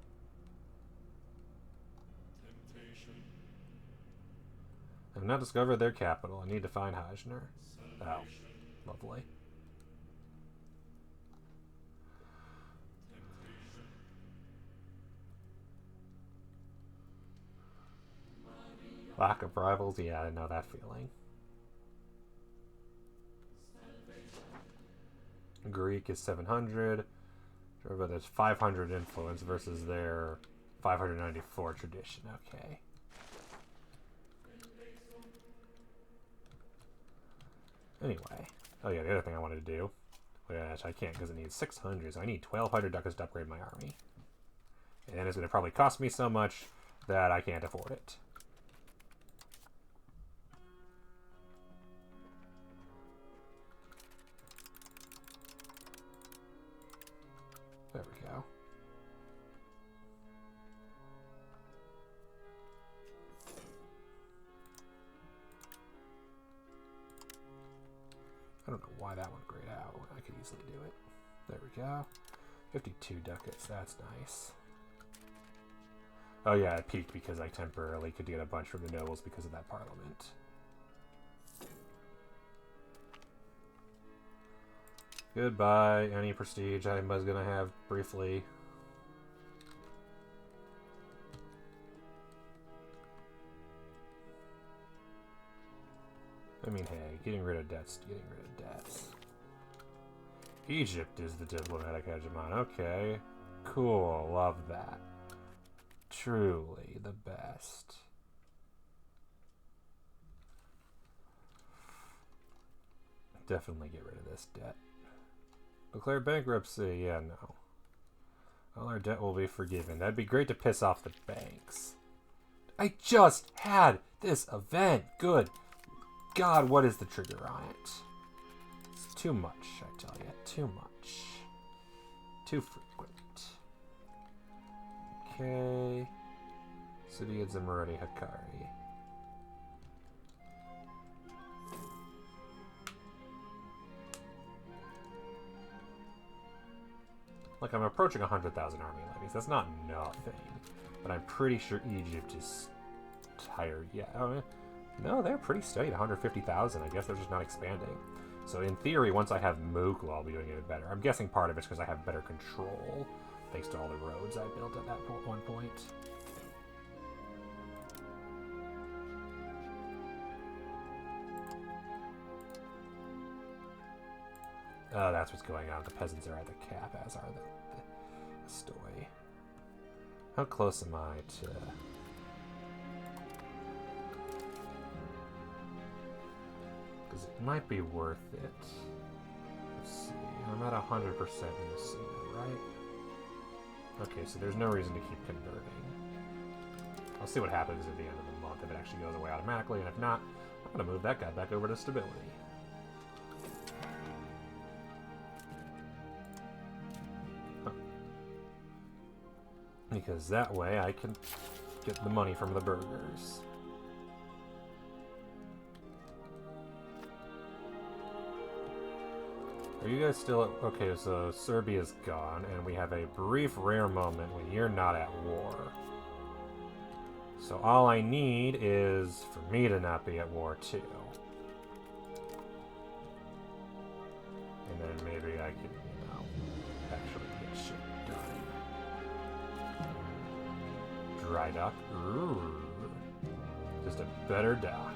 I've not discovered their capital. I need to find Hajner. Oh, lovely. Lack of rivals? Yeah, I know that feeling. Greek is 700. But there's 500 influence versus their 594 tradition. Okay. Anyway. Oh yeah, the other thing I wanted to do, which I can't because it needs 600, so I need 1,200 ducats to upgrade my army. And it's going to probably cost me so much that I can't afford it. There we go. I don't know why that one grayed out. I could easily do it. There we go. 52 ducats. That's nice. Oh yeah, it peaked because I temporarily could get a bunch from the nobles because of that parliament. Goodbye. Any prestige I was gonna have briefly. I mean, hey, getting rid of debts, getting rid of debts. Egypt is the diplomatic hegemon. Okay. Cool. Love that. Truly the best. Definitely get rid of this debt. Declare bankruptcy. Yeah, no. All our debt will be forgiven. That'd be great to piss off the banks. I just had this event. Good God, what is the trigger on it? It's too much, I tell you. Too much. Too frequent. Okay. City of Zimmerati Hakari. Like, I'm approaching 100,000 army levies. That's not nothing. But I'm pretty sure Egypt is tired. Yeah, no, they're pretty steady at 150,000. I guess they're just not expanding. So in theory, once I have Mughal, I'll be doing it better. I'm guessing part of it's because I have better control, thanks to all the roads I built at that one point. Oh, that's what's going on. The peasants are at the cap, as are the Stoi. How close am I to... Because it might be worth it. Let's see. I'm at 100% in Messina, right? Okay, so there's no reason to keep converting. I'll see what happens at the end of the month, if it actually goes away automatically, and if not, I'm going to move that guy back over to stability. Because that way I can get the money from the burgers. Are you guys still at... Okay, so Serbia's gone, and we have a brief rare moment when you're not at war. So all I need is for me to not be at war too. And then maybe I can, you know, actually get shit done. Dry dock. Ooh. Just a better dock.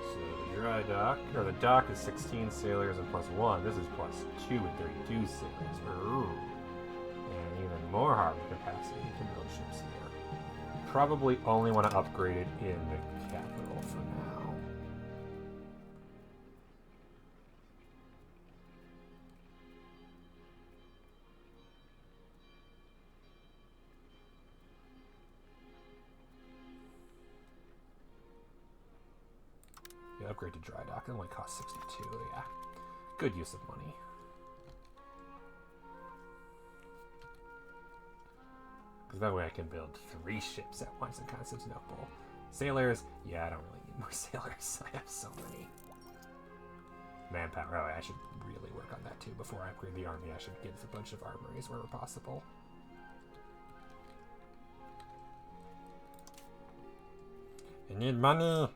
So the dry dock, or the dock is 16 sailors and +1. This is +2 and 32 sailors. Ooh. And even more harbor capacity to build ships here. Probably only want to upgrade it in the capital for now. Yeah, upgrade to dry dock. It only costs 62. Yeah, good use of money. Because that way I can build 3 ships at once in Constantinople. Sailors, yeah, I don't really need more sailors. I have so many. Manpower, oh, I should really work on that too. Before I upgrade the army, I should get a bunch of armories wherever possible. I need money.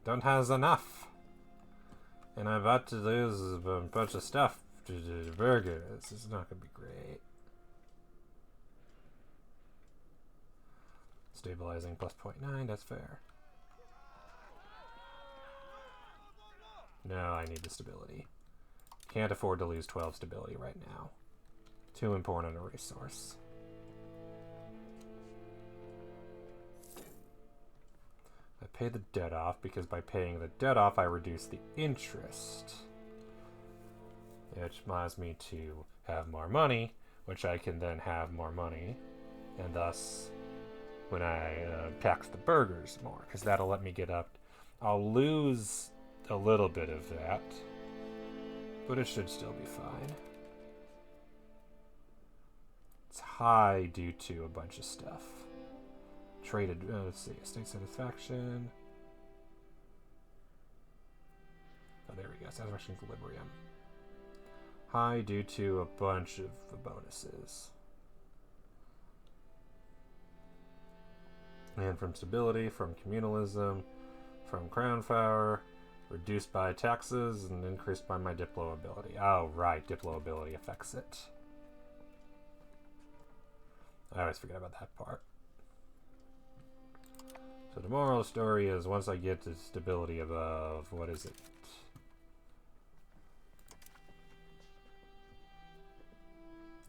Don't have enough. And I'm about to lose a bunch of stuff to the burgers. This is not going to be great. Stabilizing +0.9, that's fair. No, I need the stability. Can't afford to lose 12 stability right now. Too important a resource. I pay the debt off because by paying the debt off I reduce the interest. Which allows me to have more money, which I can then have more money, and thus when I tax the burgers more, because that'll let me get up. I'll lose a little bit of that, but it should still be fine. It's high due to a bunch of stuff. Traded, let's see, estate satisfaction. Oh, there we go, satisfaction equilibrium. High due to a bunch of the bonuses. And from stability, from communalism, from crown power, reduced by taxes, and increased by my diplo ability. Oh, right, diplo ability affects it. I always forget about that part. So the moral of the story is once I get to stability above, what is it?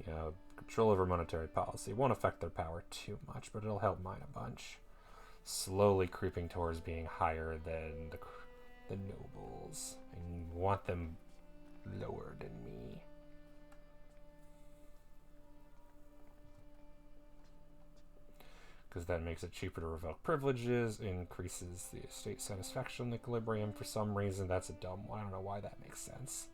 You know, control over monetary policy. Won't affect their power too much, but it'll help mine a bunch. Slowly creeping towards being higher than the nobles. I want them lower than me. Because that makes it cheaper to revoke privileges, increases the estate satisfaction equilibrium. For some reason, that's a dumb one. I don't know why that makes sense.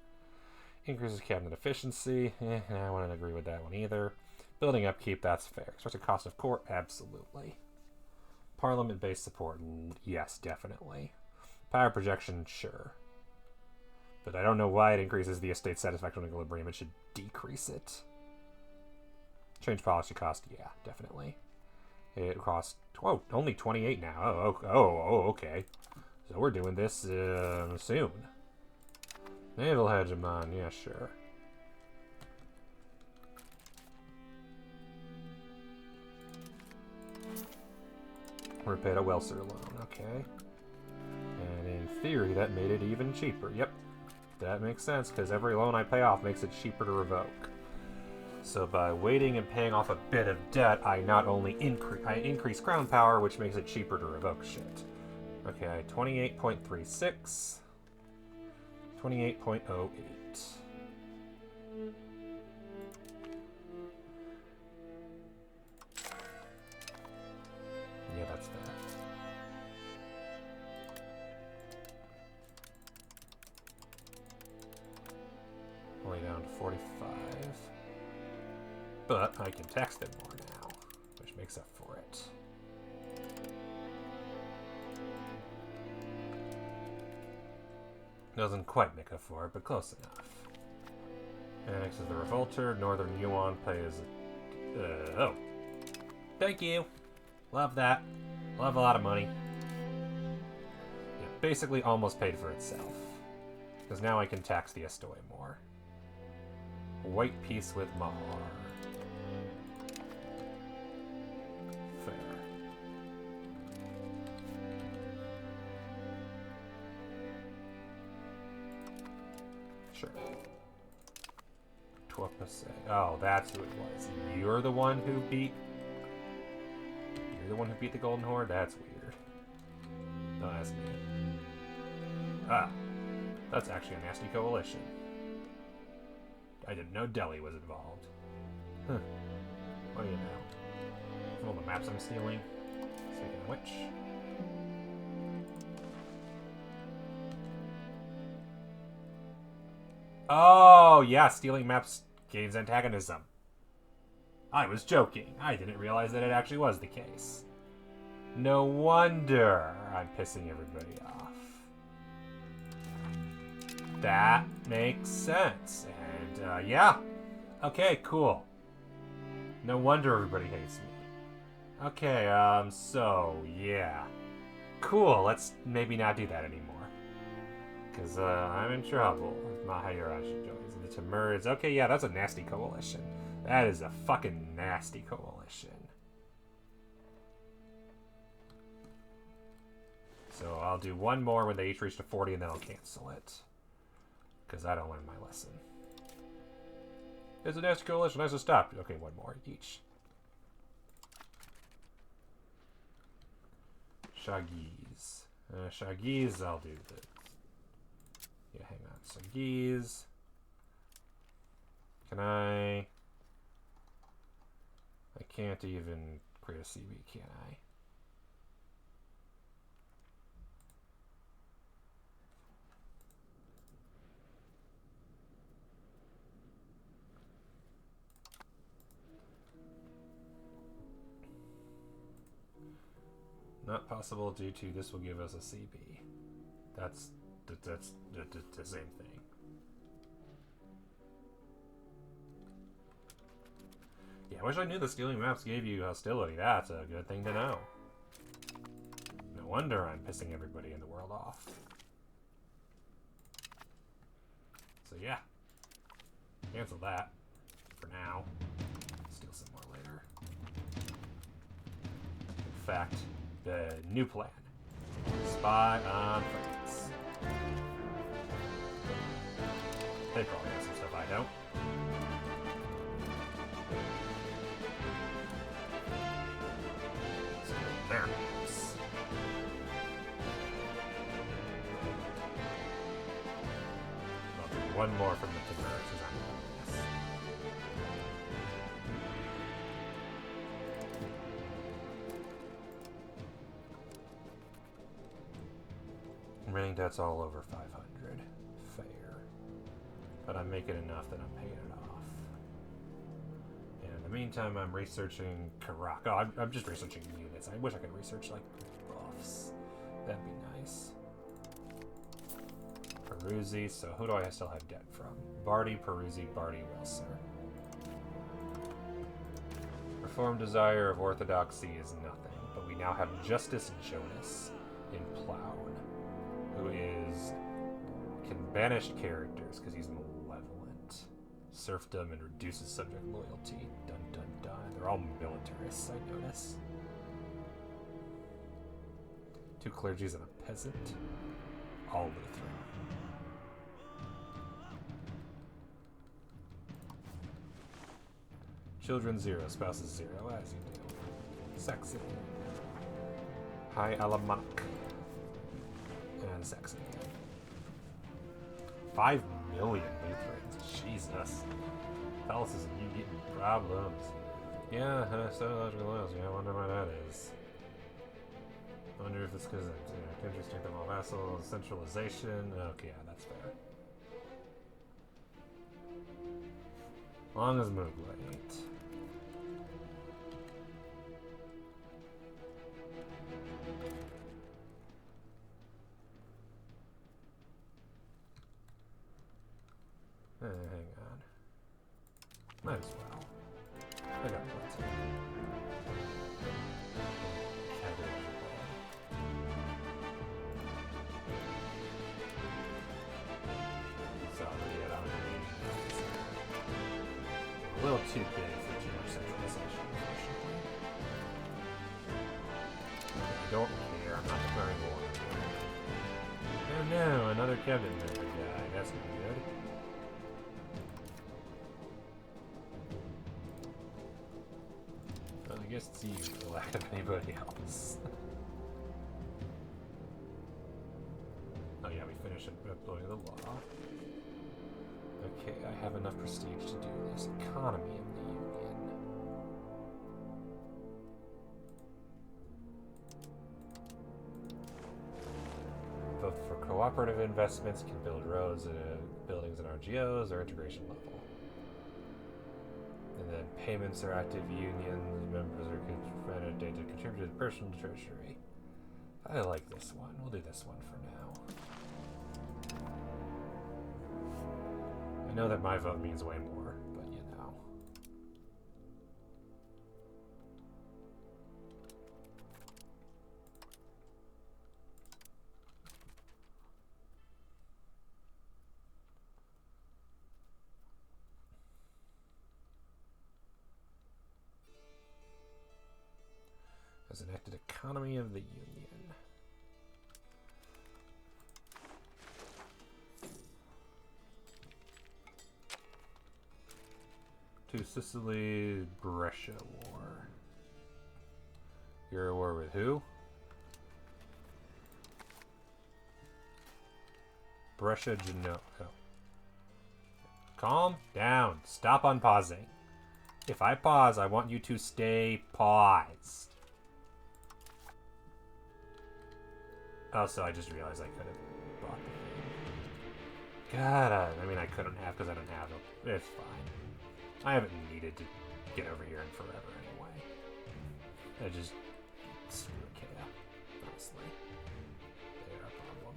Increases cabinet efficiency. I wouldn't agree with that one either. Building upkeep, that's fair. Expressive cost of court, absolutely. Parliament-based support, yes, definitely. Power projection, sure. But I don't know why it increases the estate satisfaction equilibrium. It should decrease it. Change policy cost, yeah, definitely. It costs, whoa, only 28 now. Oh, okay. So we're doing this soon. Naval hegemon, yeah, sure. Repaid a Welser loan, okay. And in theory, that made it even cheaper. Yep, that makes sense, because every loan I pay off makes it cheaper to revoke. So by waiting and paying off a bit of debt, I not only increase crown power, which makes it cheaper to revoke shit. Okay, 28.36. 28.08. Yeah, that's fair. Only down to 45. But I can tax them more now, which makes up for it. Doesn't quite make up for it, but close enough. Annexes the Revolter. Northern Yuan pays... oh. Thank you. Love that. Love a lot of money. It basically almost paid for itself. Because now I can tax the Estoy more. White peace with Mahar. Fair. Sure. 12%. Oh, that's who it was. You're the one who beat... You're the one who beat the Golden Horde? That's weird. No, that's me. Ah. That's actually a nasty coalition. I didn't know Delhi was involved. Huh. What do you know? All the maps I'm stealing. Speaking of which... Oh, yeah, stealing maps gains antagonism. I was joking. I didn't realize that it actually was the case. No wonder I'm pissing everybody off. That makes sense. And, yeah. Okay, cool. No wonder everybody hates me. Okay, so, yeah. Cool, let's maybe not do that anymore. Because, I'm in trouble. Mahayaraj joins. And the Timurids. Okay, yeah, that's a nasty coalition. That is a fucking nasty coalition. So I'll do one more when they each reach to 40, and then I'll cancel it. Because I don't learn my lesson. It's a nasty coalition. I should stop. Okay, one more each. Shagis. Shagis, I'll do the... Yeah, hang on. Shagis. Can I can't even create a CB, can I? Not possible due to this will give us a CB. That's the same thing. Yeah, I wish I knew the stealing maps gave you hostility. That's a good thing to know. No wonder I'm pissing everybody in the world off. So yeah. Cancel that. For now. Steal some more later. In fact, the new plan. Spy on France. They probably have some stuff I don't. Their maps. I'll do one more from the Timurids because I'm done with this. Remaining debt's all over 500. Fair. But I'm making enough that I'm paying it off. And in the meantime, I'm researching Karak. Oh, I'm just researching units. I wish I could research, like, buffs. That'd be nice. Peruzzi, so who do I still have debt from? Bardi, Peruzzi, Bardi, Wilser. Reform desire of orthodoxy is nothing, but we now have Justice Jonas in Plown, who can banish characters because he's malevolent. Serfdom and reduces subject loyalty. Dun dun dun. They're all militarists, I notice. 2 clergies and a peasant. All Lutheran. Children 0, spouses 0, as you do. Saxony. High Alamanc. And Saxony. 5 million Lutherans. Jesus. Palaces and you getting problems. Yeah, sociological loyalty. I wonder why that is. I wonder if it's because of country strength of all vassals, centralization. Okay, yeah, that's fair. Long as move late. Hang on. Might as well. I got plenty. A little too big for too much centralization, unfortunately. I don't care, I'm not declaring war. Oh no, another cabinet member guy. That's not good. Well, I guess it's you for the lack of anybody else. Oh yeah, we finished employing the law. Okay, I have enough prestige to do this. Economy of the Union. Both for cooperative investments can build roads and buildings and RGOs or integration level. And then payments are active union. Members are granted to contribute to the personal treasury. I like this one. We'll do this one for now. I know that my vote means way more, but you know. As enacted economy of the Union. To Sicily, Brescia War. You're at war with who? Brescia Genoa. Oh. Calm down. Stop unpausing. If I pause, I want you to stay paused. Also, I just realized I could have bought the thing. God, I mean, I couldn't have because I don't have it. It's fine. I haven't needed to get over here in forever anyway. I just screw Ikea, honestly. They're a problem.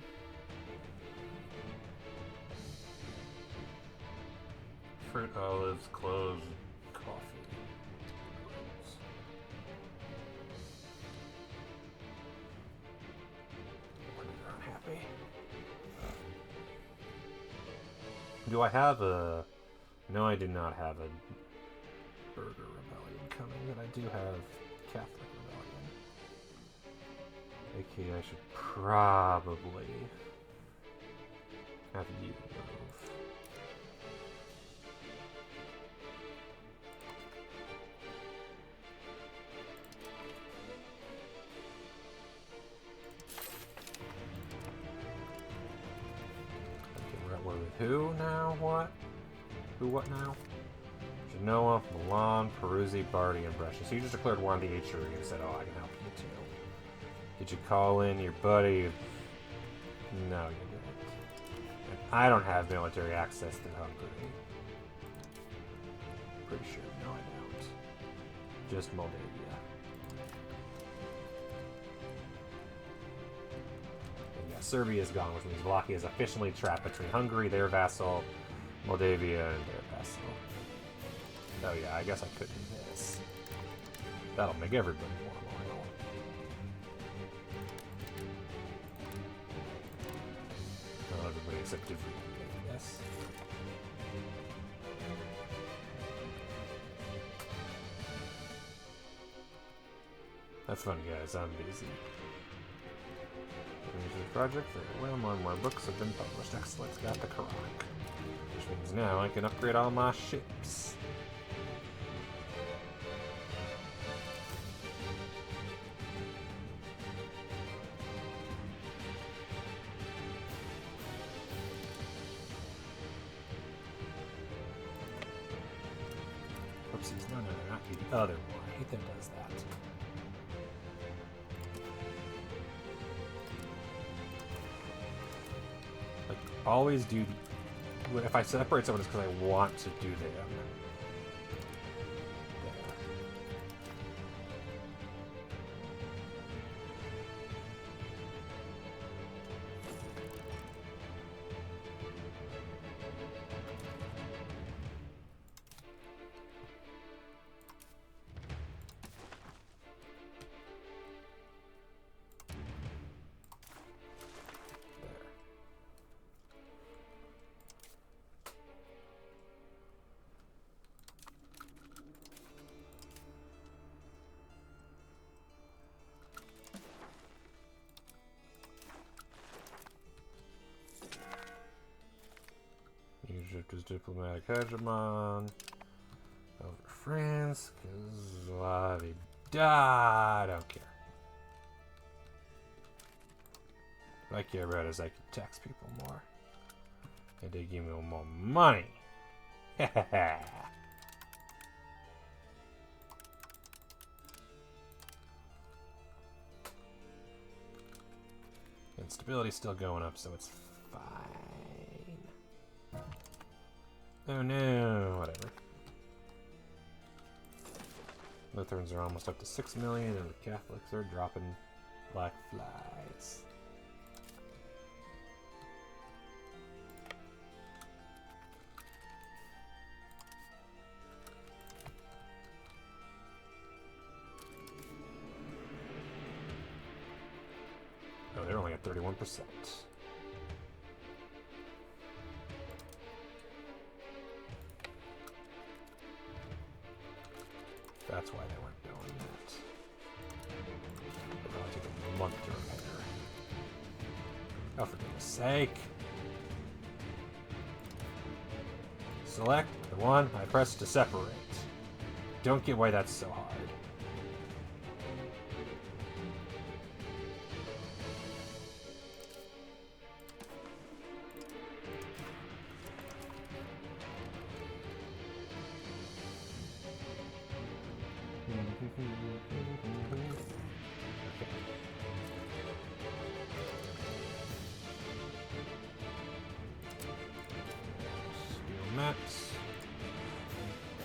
Fruit, olives, cloves, coffee. They're unhappy. Do I have a... No, I do not have a Burger Rebellion coming, but I do have Catholic Rebellion. Okay, I should probably have you move. Okay, we're at war with who now? What? Who what now? Genoa, Milan, Peruzzi, Bardi, and Brescia. So you just declared war on the Etruria and said, oh, I can help you too. Did you call in your buddy? No, you didn't. And I don't have military access to Hungary. Pretty sure. No, I don't. just Moldavia. And yeah, Serbia is gone, which means Wallachia is officially trapped between Hungary, their vassal, Moldavia, and their vassal. Oh yeah, I guess I could do this. That'll make everybody more loyal. Well, everybody except Divri, I guess. That's fun, guys. I'm busy. Project. Very well, more and more books have been published. Excellent. Got the Quran. Which means now I can upgrade all my ships. Oopsies. No, not the other one. I hate that does that. Always do. If I separate someone, it's because I want to do them. There. Egypt is diplomatic hegemon over France, because I don't care. What I care about is I can tax people more. And they give me more money. And stability's still going up, so it's fine. Oh no, whatever. Lutherans are almost up to 6 million, and the Catholics are dropping like flies. Oh, they're only at 31%. That's why they weren't doing that. It'll probably take a month to repair. Oh, for goodness sake. Select the one I pressed to separate. Don't get why that's so hard.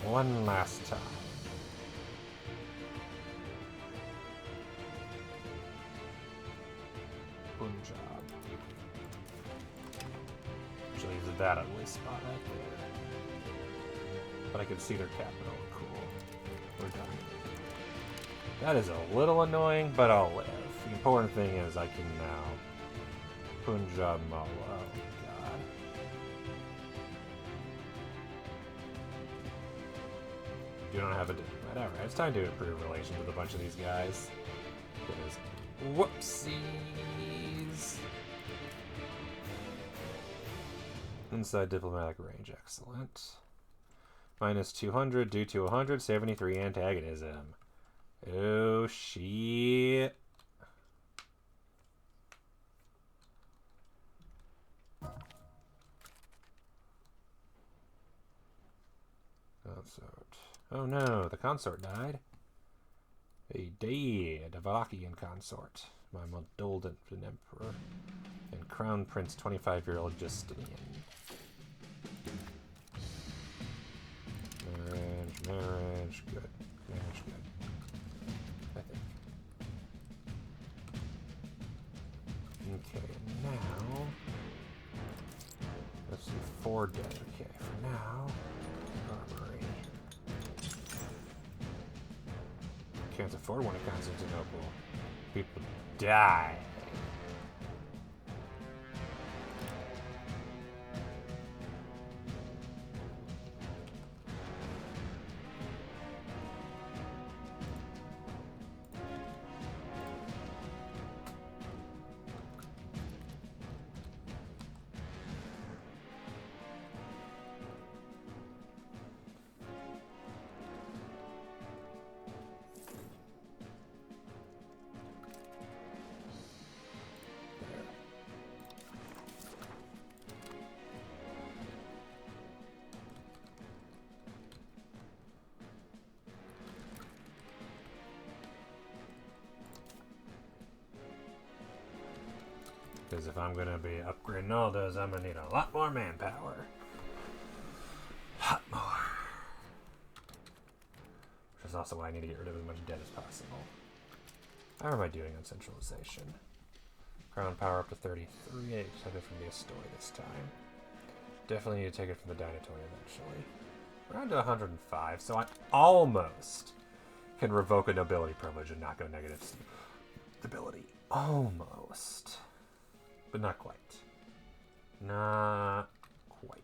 One last time. Punjab. Which leaves that ugly spot right there. But I can see their capital. Cool. We're done. That is a little annoying, but I'll live. The important thing is I can now Punjab Mala. You don't have a whatever. It's time to improve relations with a bunch of these guys. Whoopsies. Inside diplomatic range, excellent. Minus 200 due to 173 antagonism. Oh shit. Consort. Oh no, the consort died. He died, a Wallachian consort. My Moldoldan emperor. And Crown Prince 25-year-old Justinian. Marriage, good. Marriage, good. or dead. Okay, for now, armory. Can't afford one in Constantinople. People die. Because if I'm going to be upgrading all those, I'm going to need a lot more manpower. Lot more. Which is also why I need to get rid of as much debt as possible. How am I doing on centralization? Crown power up to 33. I took it from the Astoy this time. Definitely need to take it from the Dinatoy eventually. Around to 105, so I almost can revoke a nobility privilege and not go negative stability. Almost. But not quite. Not quite.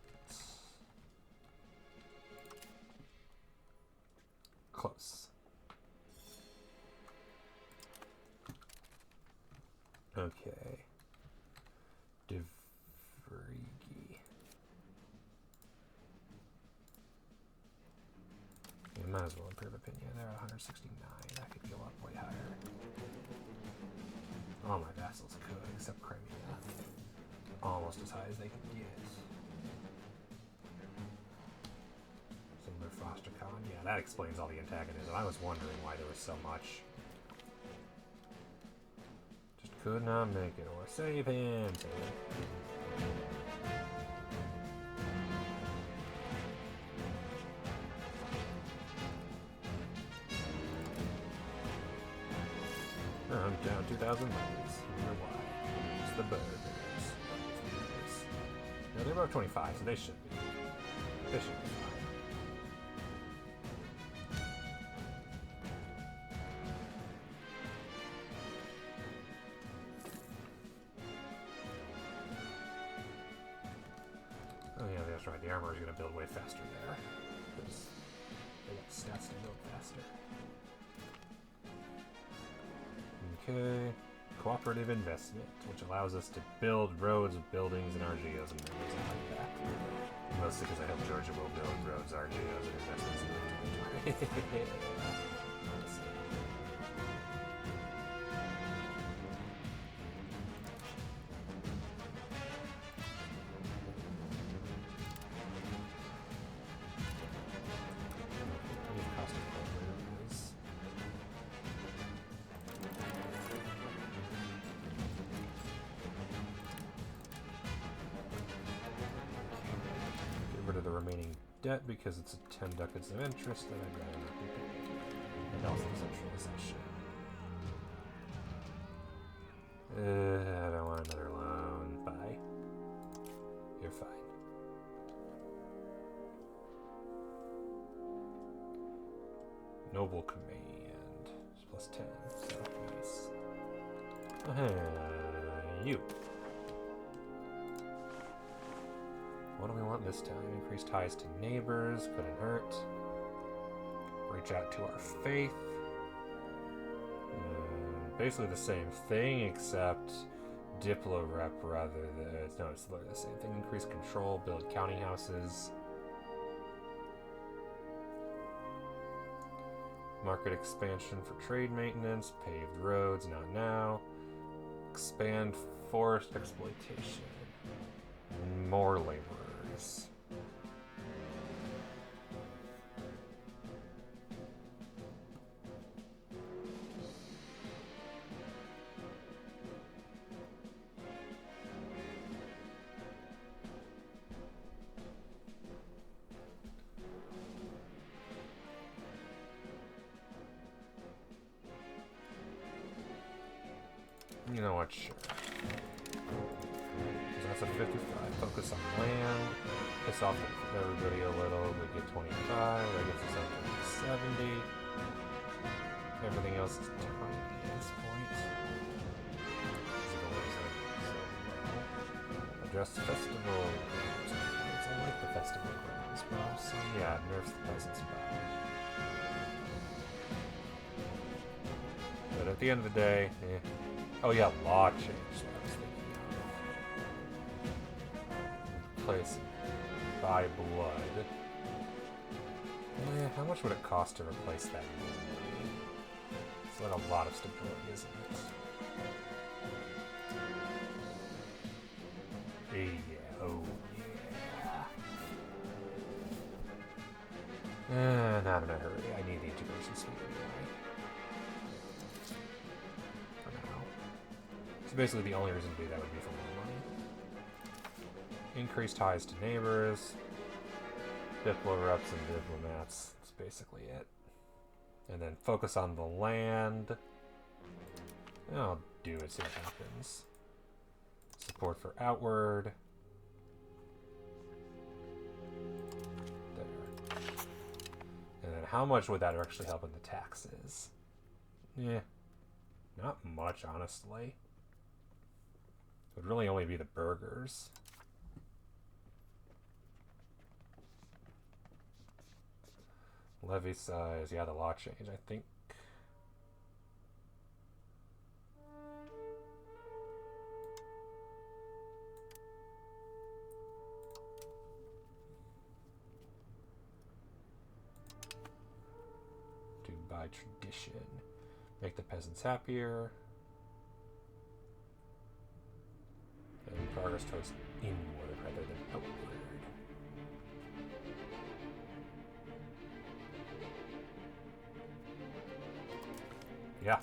Close. Okay. Divrigi. You might as well improve opinion. They're at 169. That could go up way higher. All my vassals could, except Crimea. Almost as high as they could get. Similar Foster Con. Yeah, that explains all the antagonism. I was wondering why there was so much. Just could not make it. Or save him. Save him. I'm down 2,000 levels. I wonder why. It's the burgers. No, they're above 25, so they should be. They should be fine. Oh yeah, that's right. The armor is going to build way faster there. Because they got stats to build faster. Okay, cooperative investment, which allows us to build roads, buildings, and RGOs and everything like that. Mostly because I hope Georgia will build roads, RGOs, and investments in 2020. Rid of the remaining debt because it's a 10 ducats of interest that I'd rather not be paying. And also centralization. I don't want another loan. Bye. You're fine. Noble command. It's plus 10, so nice. You. What do we want this time? Increase ties to neighbors, couldn't hurt. Reach out to our faith. Basically the same thing, except Diplo rep rather than... No, it's literally the same thing. Increase control, build county houses. Market expansion for trade maintenance, paved roads, not now. Expand forest exploitation. More laborers. You know what, sure. That's a 55. Focus on land. piss off everybody a little. We get 25. That gets us up to 70. Everything else is tiny at this point. Address the festival. I like the festival grounds, bro. So yeah, nerfs the peasants' power. But at the end of the day, eh. Oh yeah, law change. That I was thinking of. Place by blood. How much would it cost to replace that? It's like a lot of stability, isn't it? Yeah, oh yeah. Not in a hurry. I need the integration suite anyway. For now. So basically the only reason to do that would be for more money. Increased ties to neighbors. Diplo reps and diplomats. That's basically it. And then focus on the land. I'll do it, see what happens. Support for outward. There. And then how much would that actually help in the taxes? Yeah. Not much, honestly. It would really only be the burgers. Levy size, yeah, the law change, I think. Do by tradition. Make the peasants happier. And progress towards inward rather than outward. Yeah.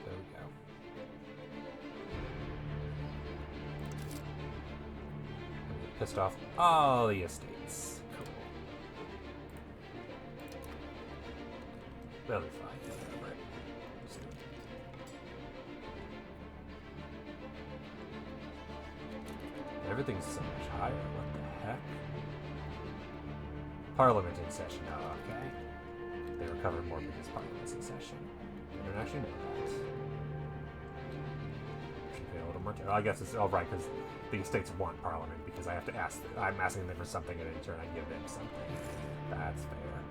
There we go. I'm pissed off all the estates. Cool. They'll be fine. Whatever. Just do it. Everything's so much higher. What the heck? Parliament in session. Oh, okay. They recovered more because Parliament's in session. I don't actually know that. Should pay a little more. I guess it's all right because the estates want Parliament because I have to ask. I'm asking them for something, and in turn I give them something. That's fair.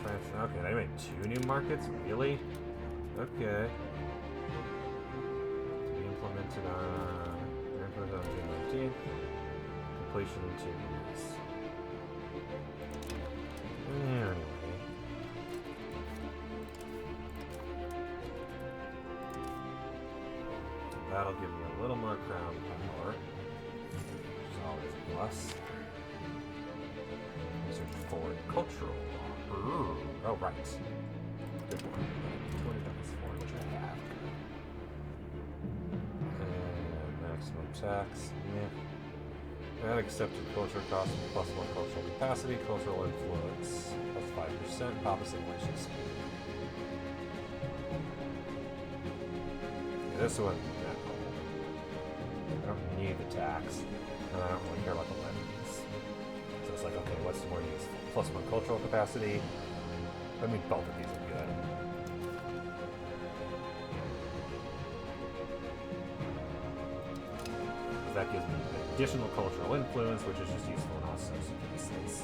France. Okay, they made 2 new markets. Really? Okay. To be implemented on June 19th. Completion in 2 years. Anyway. That'll give me a little more crown power, which is always a plus. Research foreign cultural law. Ooh. Oh, right. Good one. 20 times 4, which I have. And maximum tax. Yeah. Add accepted culture cost plus 1 cultural capacity, cultural influence plus 5%, Papa simulations. Yeah, this one, no. I don't need the tax, and I don't really care about the levies. So it's like, okay, what's more useful? Plus 1 cultural capacity. I mean, both of these are good. That gives me additional cultural influence, which is just useful in all sorts of cases.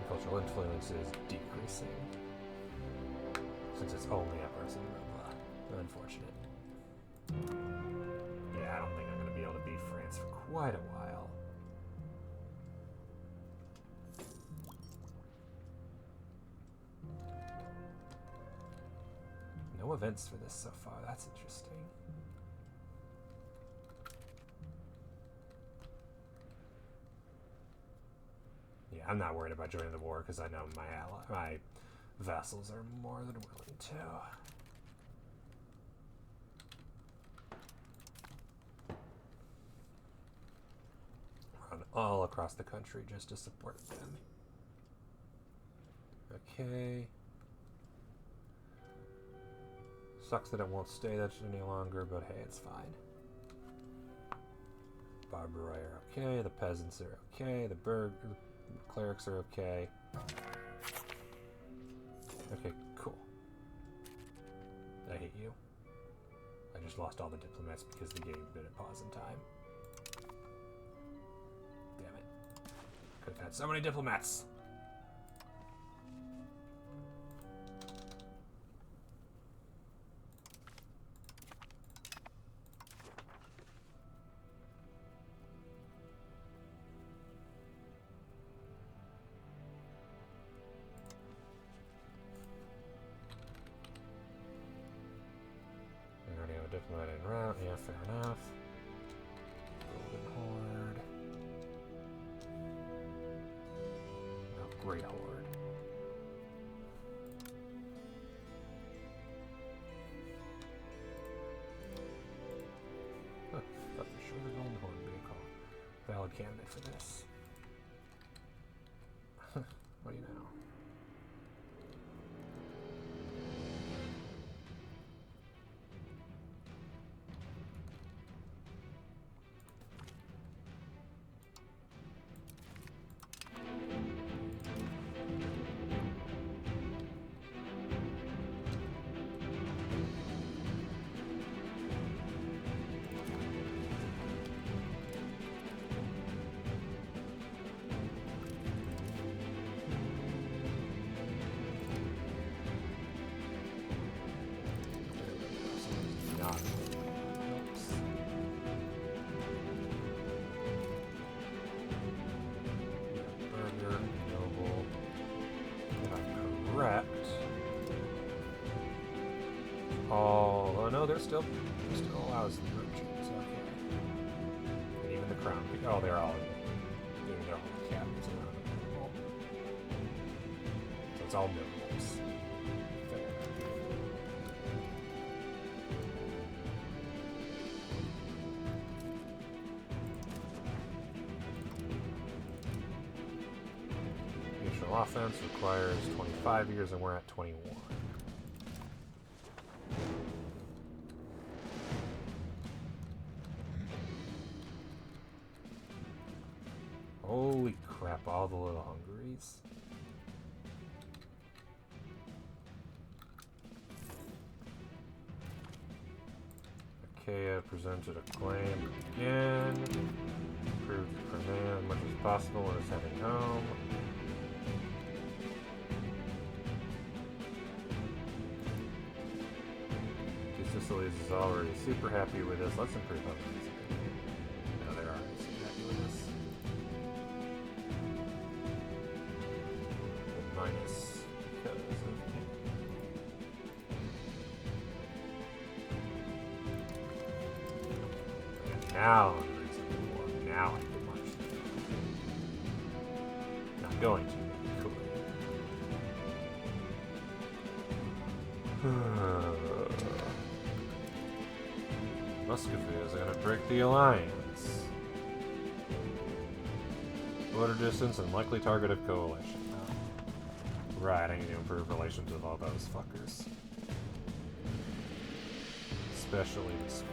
Cultural influence is decreasing since it's only at Barcelona. Unfortunate. Yeah, I don't think I'm going to be able to beat France for quite a while. No events for this so far. That's interesting. Yeah, I'm not worried about joining the war because I know my vassals are more than willing to. all across the country just to support them. Okay. Sucks that it won't stay that any longer, but hey, it's fine. Barbaroi are okay, the peasants are okay, the clerics are okay. Okay, cool. I hate you. I just lost all the diplomats because the game been at pause in time. Damn it. Could have had so many diplomats. Diplomat en route, yeah, fair enough. Golden Horde. No, Great Horde. Huh, thought for sure the Golden Horde would be a valid candidate for this. What do you know? Oh no, they're still allows the merchants, okay. And even the crown. Oh, they're all captains around the table. So it's all nobles. Fair. Initial offense requires 25 years, and we're at 21. Holy crap, all the little Hungaries. Achaia presented a claim again. Improved Crimea as much as possible when it's heading home. Two Sicilies is already super happy with this. Let's improve Hungary's. No, they're already super happy with this. Minus because of now I'm reason war. Now I can march them. Not going to, cool. Muscovy is going to break the alliance. Border distance and likely target of coalition. Right, I need to improve relations with all those fuckers. Especially this one.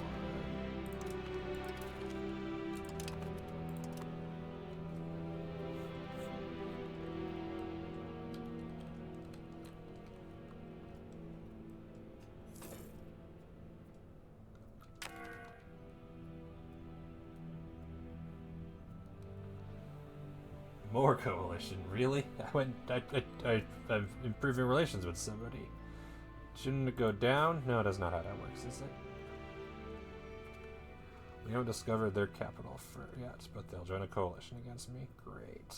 More coalition, really? I'm improving relations with somebody. Shouldn't it go down? No, that's not how that works, is it? We haven't discovered their capital yet, but they'll join a coalition against me. Great.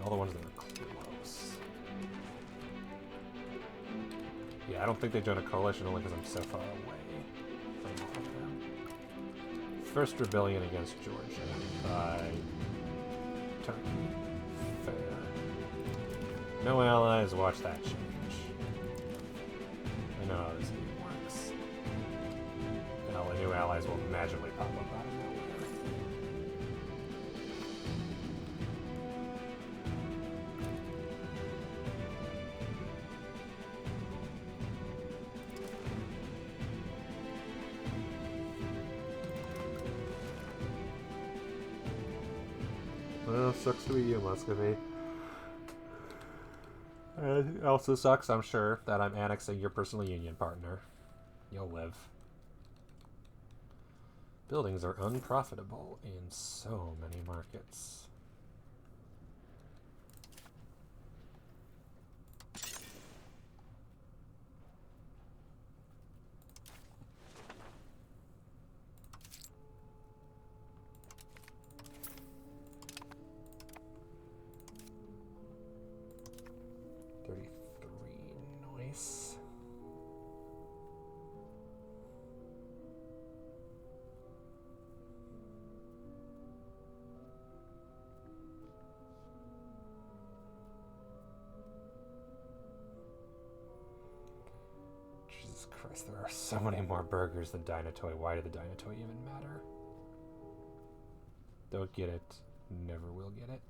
All the ones that are close. Yeah, I don't think they join a coalition only because I'm so far away. First rebellion against Georgia by Turkey. Fair. No allies, watch that change. I know how this game works. allies will magically pop up out of nowhere. Well, sucks to be you, Muscovy. It also sucks, I'm sure, that I'm annexing your personal union partner. You'll live. Buildings are unprofitable in so many markets. Nice. Jesus Christ, there are so many more burgers than Dynatoy. Why did the Dynatoy even matter? Don't get it. Never will get it.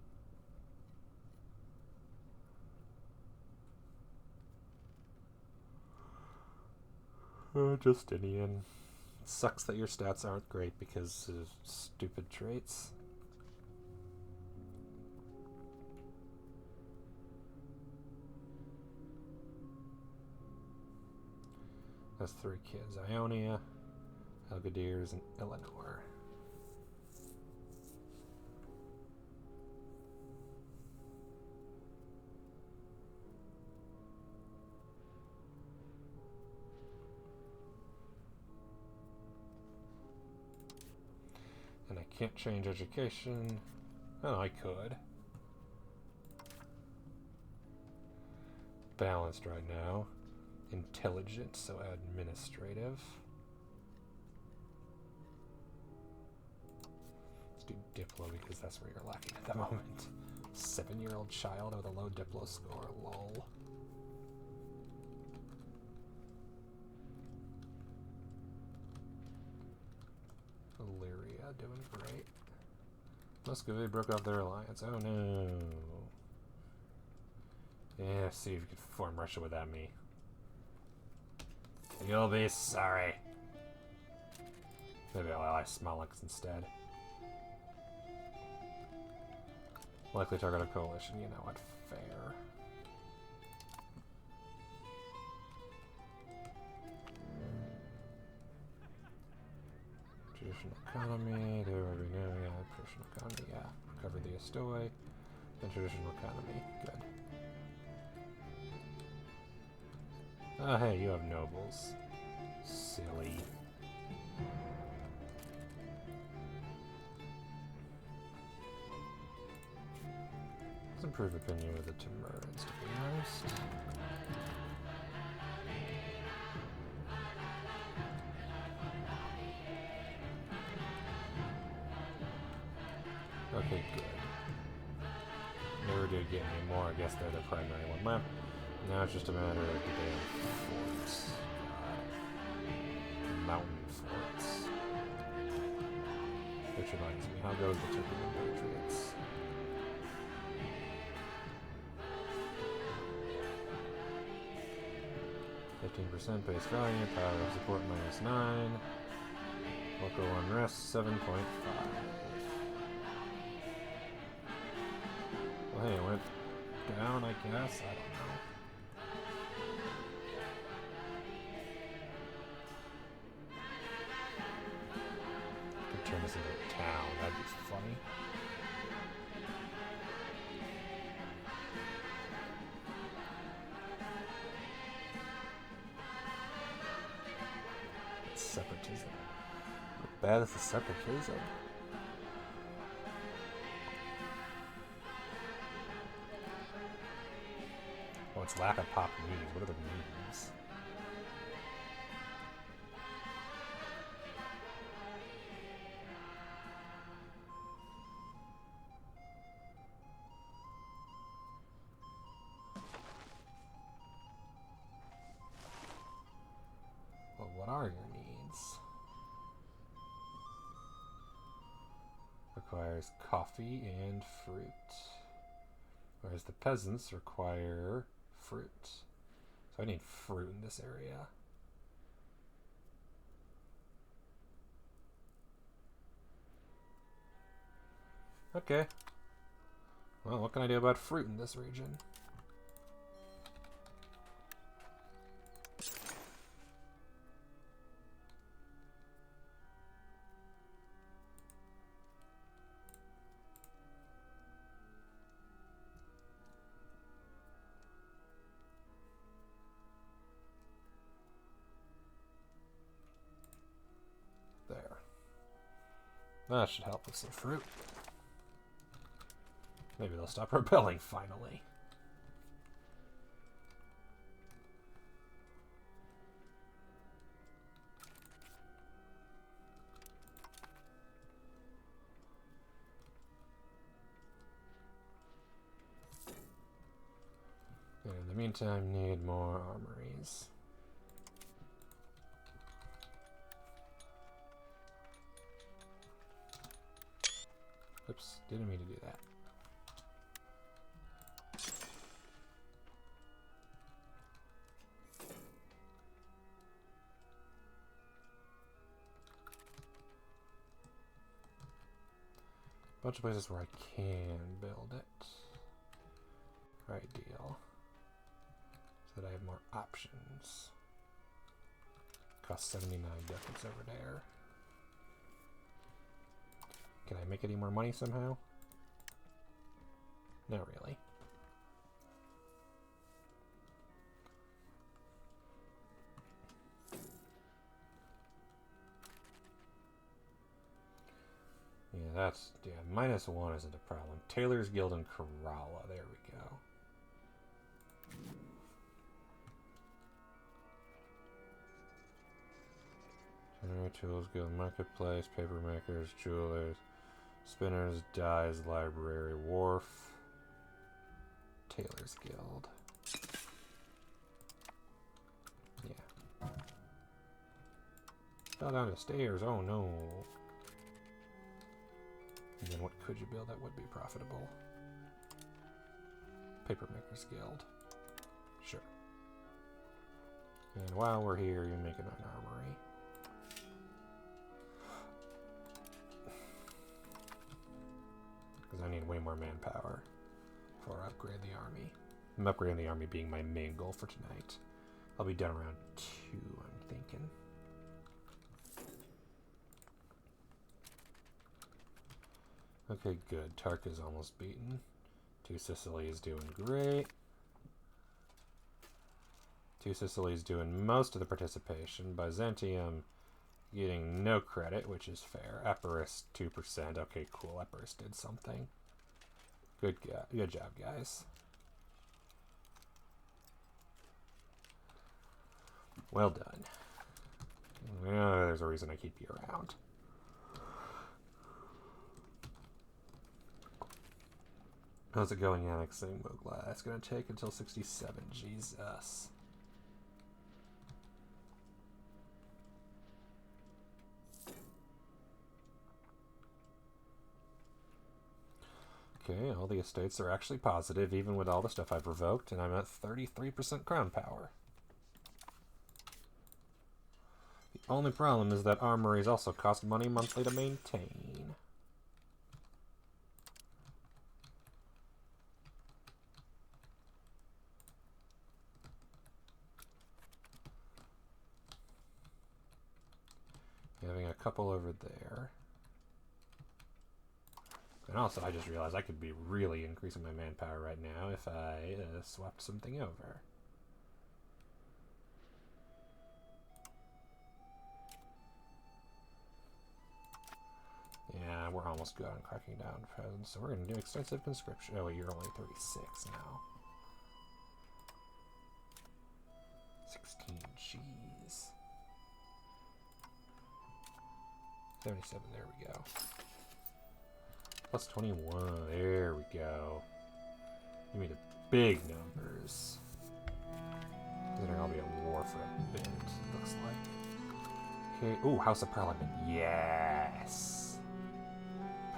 Justinian. Sucks that your stats aren't great because of stupid traits. That's 3 kids. Ionia, Algadirs, and Eleanor. And I can't change education. Oh, I could. Balanced right now. Intelligent, so administrative. Let's do Diplo because that's where you're lacking at the moment. 7-year-old child with a low Diplo score, lol. Illyria doing great. Muscovy broke off their alliance. Oh no. Yeah, see if you could form Russia without me. You'll be sorry. Maybe I'll ally Smolensk instead. Likely target of coalition, you know what? Fair. Traditional economy, do we know? Yeah, traditional economy, yeah. Cover the Estoy. And traditional economy, good. Oh, hey, you have nobles. Silly. Let's improve opinion with the Timurids, to be honest. Okay, good. Never did get any more. I guess they're the primary one map. Now it's just a matter of the damn forts. Mountain forts. Which reminds me, how goes the Turkish Patriots? %, base value, power of support -9. Local unrest 7.5. Well, hey, it went down, I guess. I don't know. Could turn this into a town. That'd be funny. It's separatism. Not bad as the separatism. Oh, it's lack of pop news. What are the memes? Well, what are your needs? requires coffee and fruit. Whereas the peasants require fruit. So I need fruit in this area. Okay. Well, what can I do about fruit in this region? There. That should help with some fruit. Maybe they'll stop rebelling finally. And in the meantime, need more armories. Oops, didn't mean to do that. Bunch of places where I can build it. Ideal. So that I have more options. Cost 79 ducats over there. Can I make any more money somehow? Not really. Yeah, -1 isn't a problem. Taylor's Guild and Kerala. There we go. Generate Tools Guild, Marketplace, Paper Makers, Jewelers, Spinners, Dyes, Library, Wharf, Taylor's Guild. Yeah. Fell down the stairs. Oh no. And then what could you build that would be profitable? Papermakers Guild. Sure. And while we're here, you're making an armory. Because I need way more manpower before I upgrade the army. I'm upgrading the army being my main goal for tonight. I'll be done around 2, I'm thinking. Okay, good. Tark is almost beaten. 2 Sicily is doing great. 2 Sicily is doing most of the participation. Byzantium getting no credit, which is fair. Epirus 2%. Okay, cool. Epirus did something. Good job, guys. Well done. There's a reason I keep you around. How's it going annexing Mughal? That's going to take until 67. Jesus. Okay, all the estates are actually positive, even with all the stuff I've revoked, and I'm at 33% crown power. The only problem is that armories also cost money monthly to maintain. Having a couple over there. And also, I just realized I could be really increasing my manpower right now if I swapped something over. Yeah, we're almost good on cracking down presence, so we're going to do extensive conscription. Oh, you're only 36 now. 16, jeez. 77, there we go. Plus 21, there we go. Give me the big numbers. Considering I'll be at war for a bit, looks like. Okay, ooh, House of Parliament, yes!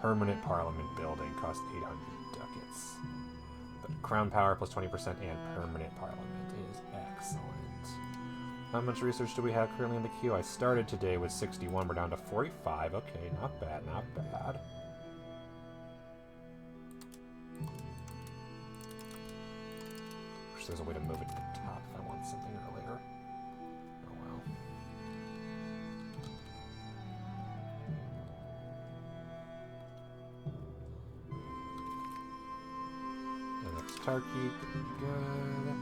permanent parliament building costs 800 ducats. But crown power plus 20% and permanent parliament is excellent. How much research do we have currently in the queue? I started today with 61. We're down to 45. Okay, not bad, not bad. Wish there's a way to move it to the top if I want something earlier. Oh well. And that's Tarky. Good.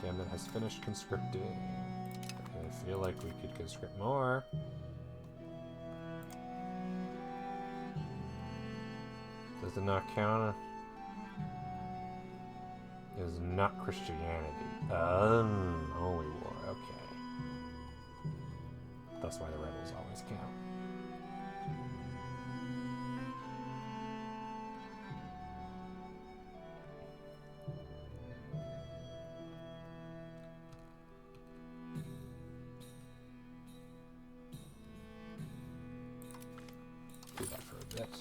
Camden has finished conscripting. I feel like we could conscript more. Does it not count? It is not Christianity. Holy war. Okay. That's why the rebels always count. Do that for a bit.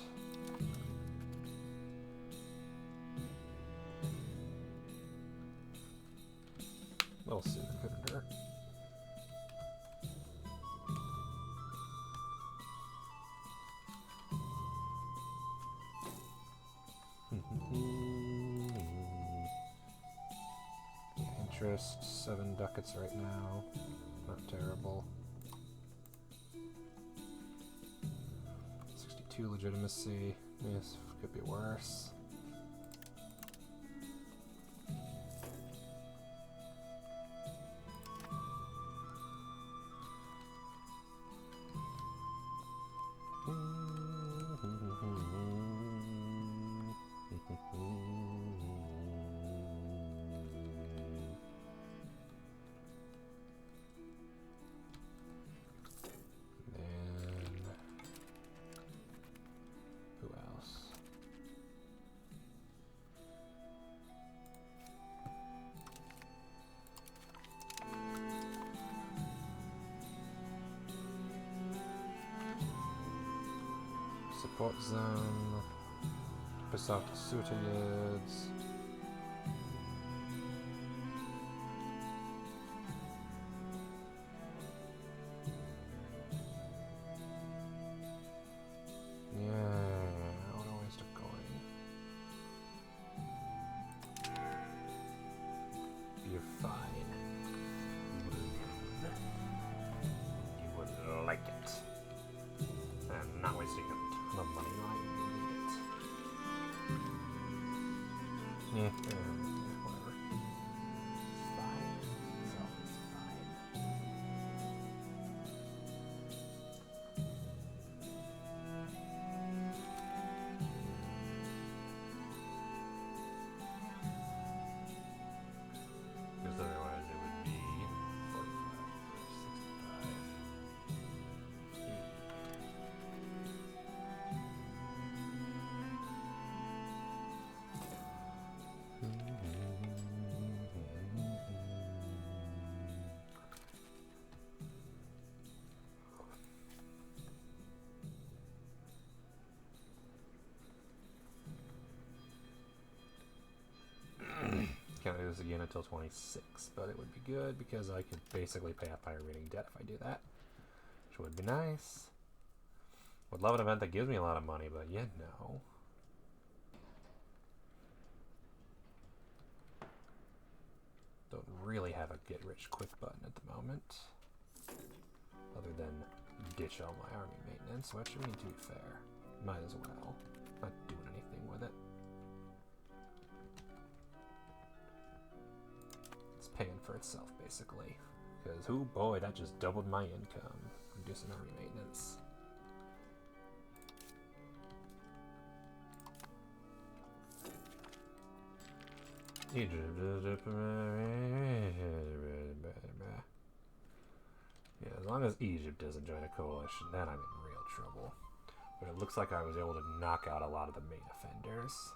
We'll see the editor. Interest, 7 ducats right now. Not terrible. 62 legitimacy. Yes, could be worse. Support zone. Piss off the Sutilids. Yeah, what a waste of going. You're fine. You would like it. I'm not wasting a ton of money on it. Yeah, whatever. It's fine. It's always fine. Because otherwise it would be 45, 65, 80. Can't do this again until 26, but it would be good because I could basically pay off my remaining debt if I do that, which would be nice. Would love an event that gives me a lot of money, but yeah, no. Don't really have a get-rich-quick button at the moment, other than ditch all my army maintenance, which, I mean, to be fair, might as well. Not doing anything with it. It's paying for itself, basically. Because, oh boy, that just doubled my income. Reducing army maintenance. Yeah, as long as Egypt doesn't join a coalition, then I'm in real trouble. But it looks like I was able to knock out a lot of the main offenders.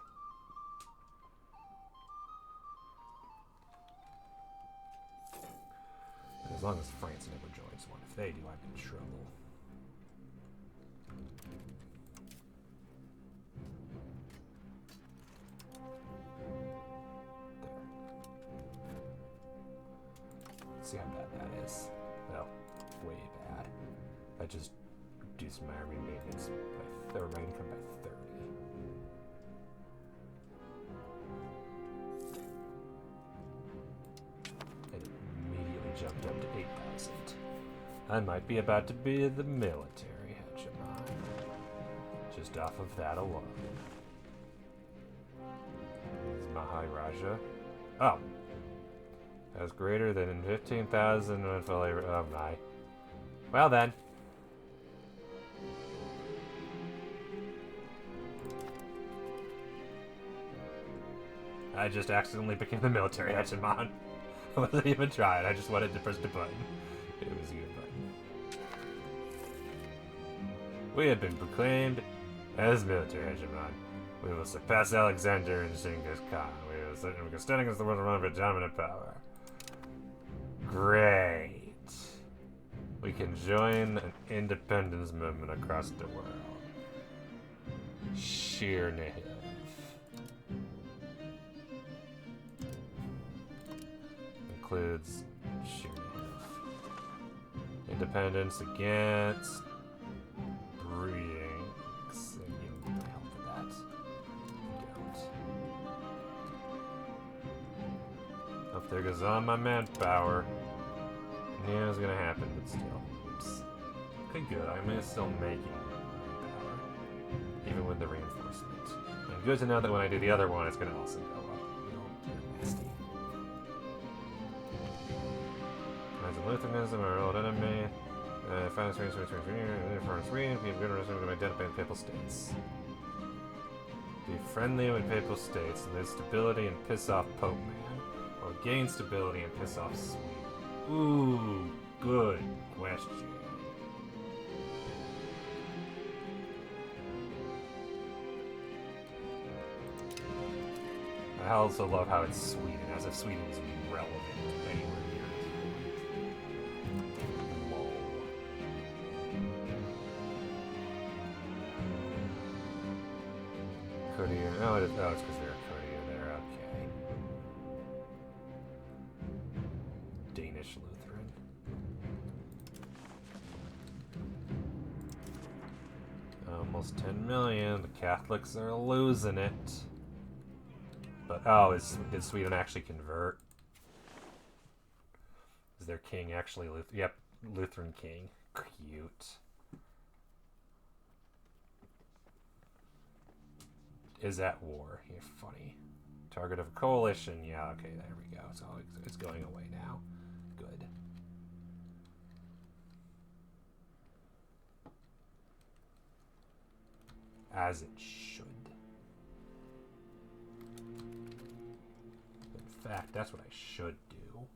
As As long as France never joins one. If they do, I'm in trouble. Let's see how bad that is. Well, way bad. I just reduced my army maintenance by my income by 30. It immediately jumped up to 8,000. I might be about to be the military hegemon. Just off of that alone. Is Maharaja? Oh. That's greater than 15,000 when fully. Oh my. Well then. I just accidentally became the military hegemon. I wasn't even trying. I just wanted to press the button. It was a good button. We have been proclaimed as military hegemon. We will surpass Alexander and Genghis Khan. We will stand against the world around for dominant power. Great. We can join an independence movement across the world. Chernihiv. Includes Chernihiv. Independence against breedings. And you don't need my help for that. You don't. If there goes all my manpower. Yeah, it's gonna happen, but still. Oops. Okay, good. I'm still making power. Even with the reinforcement. And good to know that when I do the other one, it's gonna also go up. You're nasty. As a Lutheranism, our old enemy. Finance Sweden, be good to identify the Papal States. Be friendly with Papal States, lose stability and piss off Pope Man. Or gain stability and piss off Sweden. Ooh, good question. I also love how it's Sweden, as if Sweden is relevant anywhere here. Lol. Courtier. Oh, it's because they're a courtier there. Okay. Danish Lutheran. Almost 10 million. The Catholics are losing it. But, oh, did Sweden actually convert? Is their king actually Lutheran? Yep, Lutheran king. Cute. Is at war. You're funny. Target of a coalition. Yeah, okay, there we go. So it's going away now. Good. As it should. In fact, that's what I should do.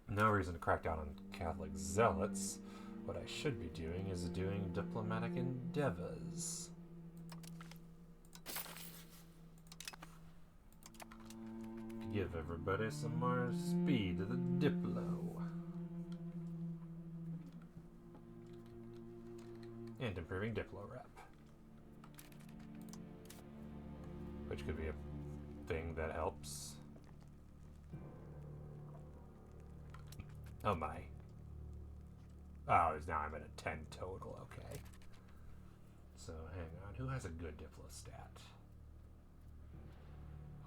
No reason to crack down on Catholic zealots. What I should be doing is doing diplomatic endeavors. Give everybody some more speed to the Diplo. And improving Diplo rep. Which could be a thing that helps. Oh my. Oh, now I'm at a 10 total, okay. So hang on, who has a good Diplo stat?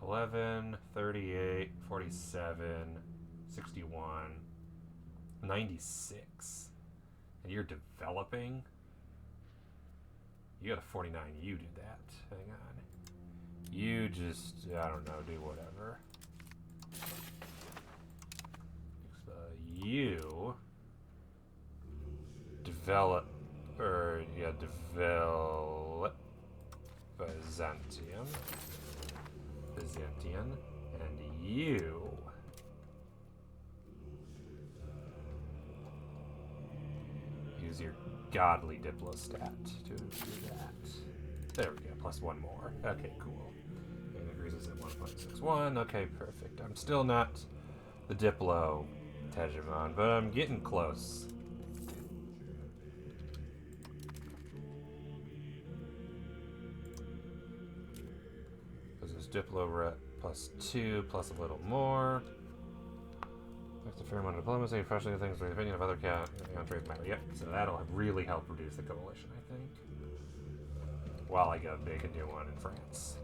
11, 38, 47, 61, 96. And you're developing? You got a 49, you do that. Hang on. You just, I don't know, do whatever. You develop, develop Byzantium, and you use your godly diplostat to do that. There we go, plus one more. Okay, cool. And increases at 1.61. Okay, perfect. I'm still not the Diplo hegemon, but I'm getting close. Because there's Diplo rep +2, plus a little more. That's a fair amount of diplomacy, frustrating things for the opinion of other countries matter. Yep, so that'll really help reduce the coalition, I think. While I go make a new one in France.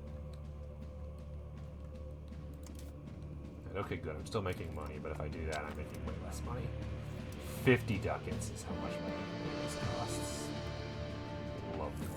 And okay, good, I'm still making money, but if I do that, I'm making way less money. 50 ducats is how much my this costs. Lovely.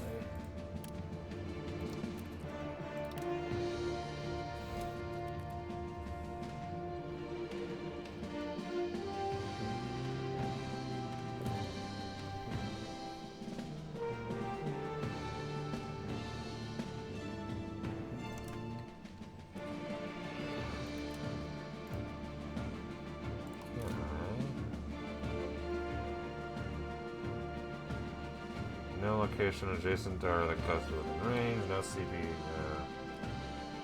No location adjacent or the coast within range. No CB.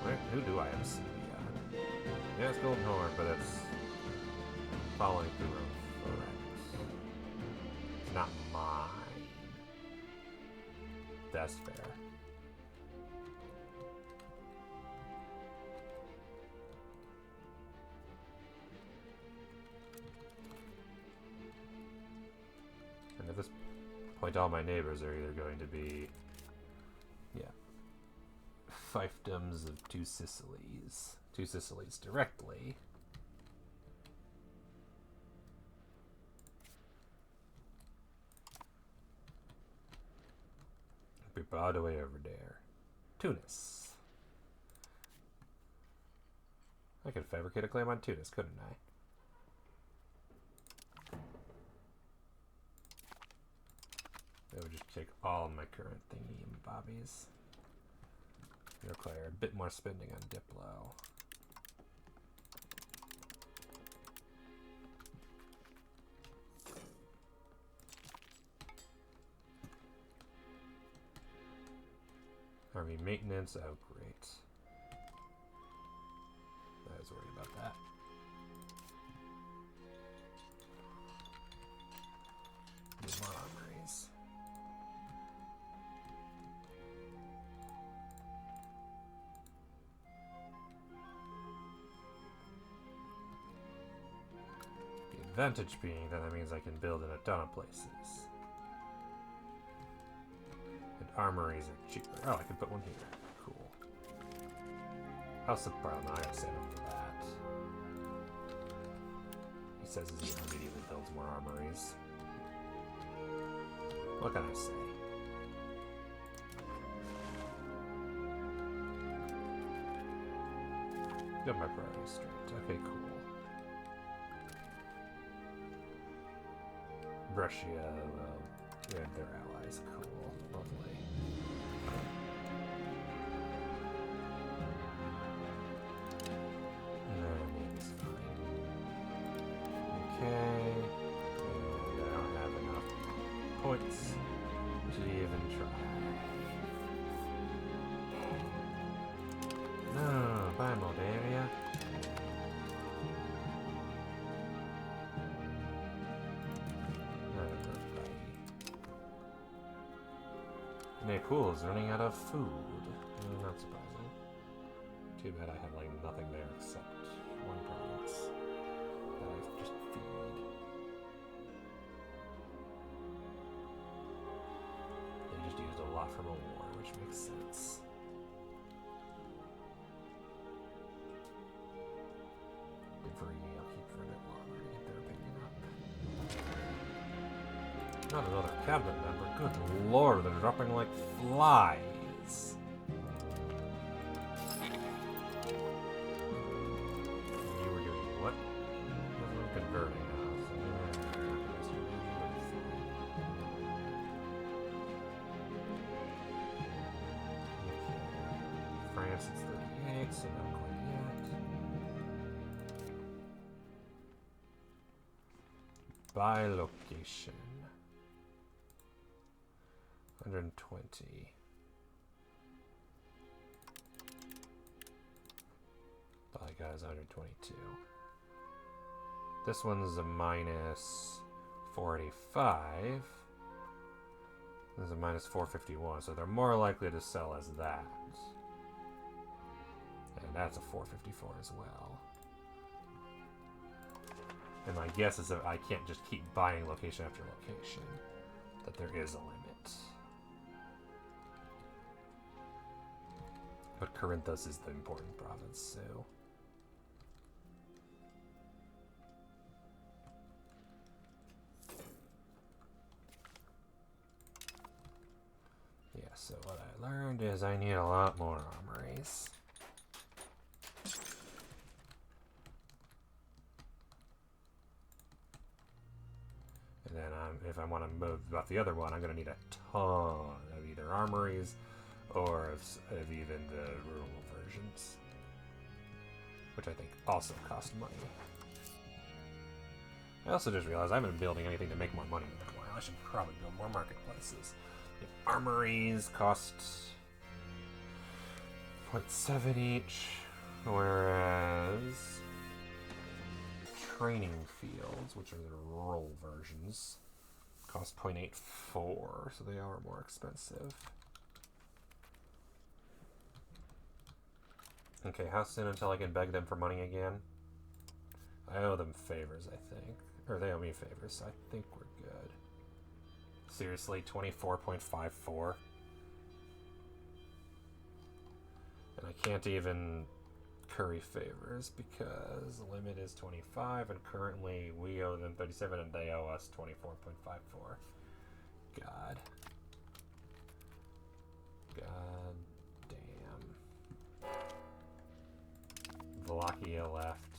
Wait, who do I have a CB on? Yeah, it's Golden Horn, but it's following through of threats. It's not mine. That's fair. And at this point, all my neighbors are either going to be, yeah, fiefdoms of two Sicilies. Two Sicilies directly. Be brought away over there. Tunis. I could fabricate a claim on Tunis, couldn't I? That would just take all my current thingy and bobbies. Require a bit more spending on Diplo. Army maintenance, oh great. I was worried about that. Need more armories. The advantage being that means I can build in a ton of places. And armories are cheaper. Oh, I can put one here. Cool. House of Parliament, I gotta save him for that. He says he immediately builds more armories. What can I say? Got my priorities straight. Okay, cool. Brescia, well, and their allies. Cool. Lovely. No, name's fine. Okay. And I don't have enough points to even try. No, bye, Moldavia. Naples is running out of food. Not surprising. Too bad I have like nothing there except one province that I just feed. They just used a lot from a war, which makes sense. Good for you, I'll keep for a bit longer to get their opinion up. Not another cabinet member. Good lord, they're dropping like flies. You were doing what? Converting us. France is 38, so not quite yet. By location. 120. Bye guys, 122. This one's a minus 485. This is a minus 451, so they're more likely to sell as that. And that's a 454 as well. And my guess is that I can't just keep buying location after location. That there is a limit. But Corinthos is the important province, so... Yeah, so what I learned is I need a lot more armories. And then if I want to move about the other one, I'm going to need a ton of either armories or of even the rural versions. Which I think also cost money. I also just realized I haven't been building anything to make more money in a while. I should probably build more marketplaces. The armories cost 0.7 each, whereas training fields, which are the rural versions, cost 0.84, so they are more expensive. Okay, how soon until I can beg them for money again? I owe them favors, I think. Or they owe me favors, so I think we're good. Seriously, 24.54? And I can't even curry favors because the limit is 25, and currently we owe them 37 and they owe us 24.54. God. God damn. Wallachia left.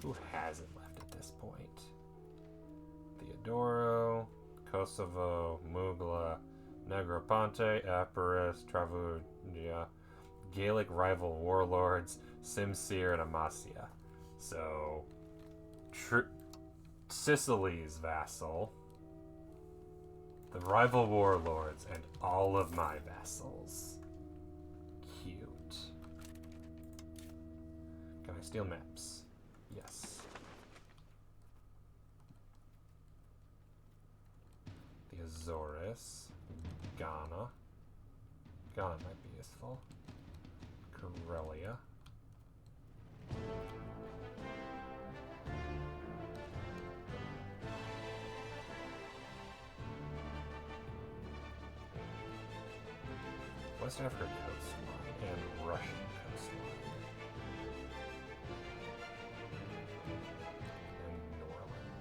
Who hasn't left at this point? Theodoro, Kosovo, Mugla, Negroponte, Epirus, Travudia, Gaelic rival warlords, Simsir, and Amasya. So, Sicily's vassal, the rival warlords, and all of my vassals. Cute. Can I steal maps? Yes. The Azores, Ghana. Ghana might be useful. Karelia. West Africa coastline and Russian coastline. And Norland.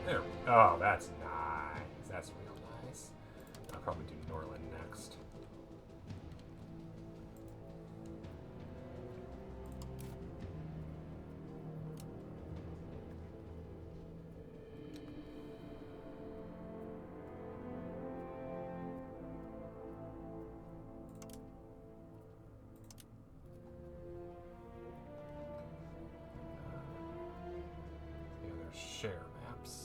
There. Oh, that's nice. That's real nice. I'll probably do Norland next. The other share maps.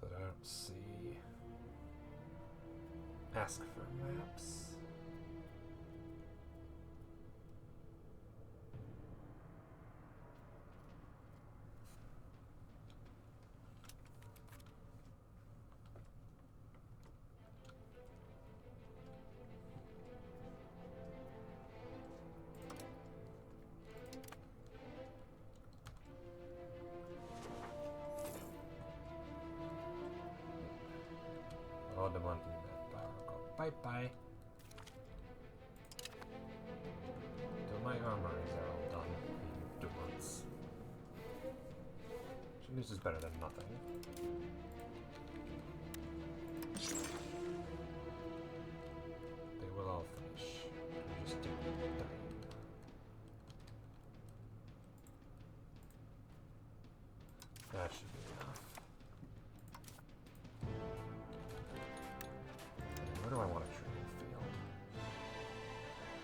That I don't see. Ask for maps. Oh, the money that bye bye. Till my armories are all done in 2 months. This is better than nothing. They will all finish. I just do time. That should be enough. Where do I want a training field?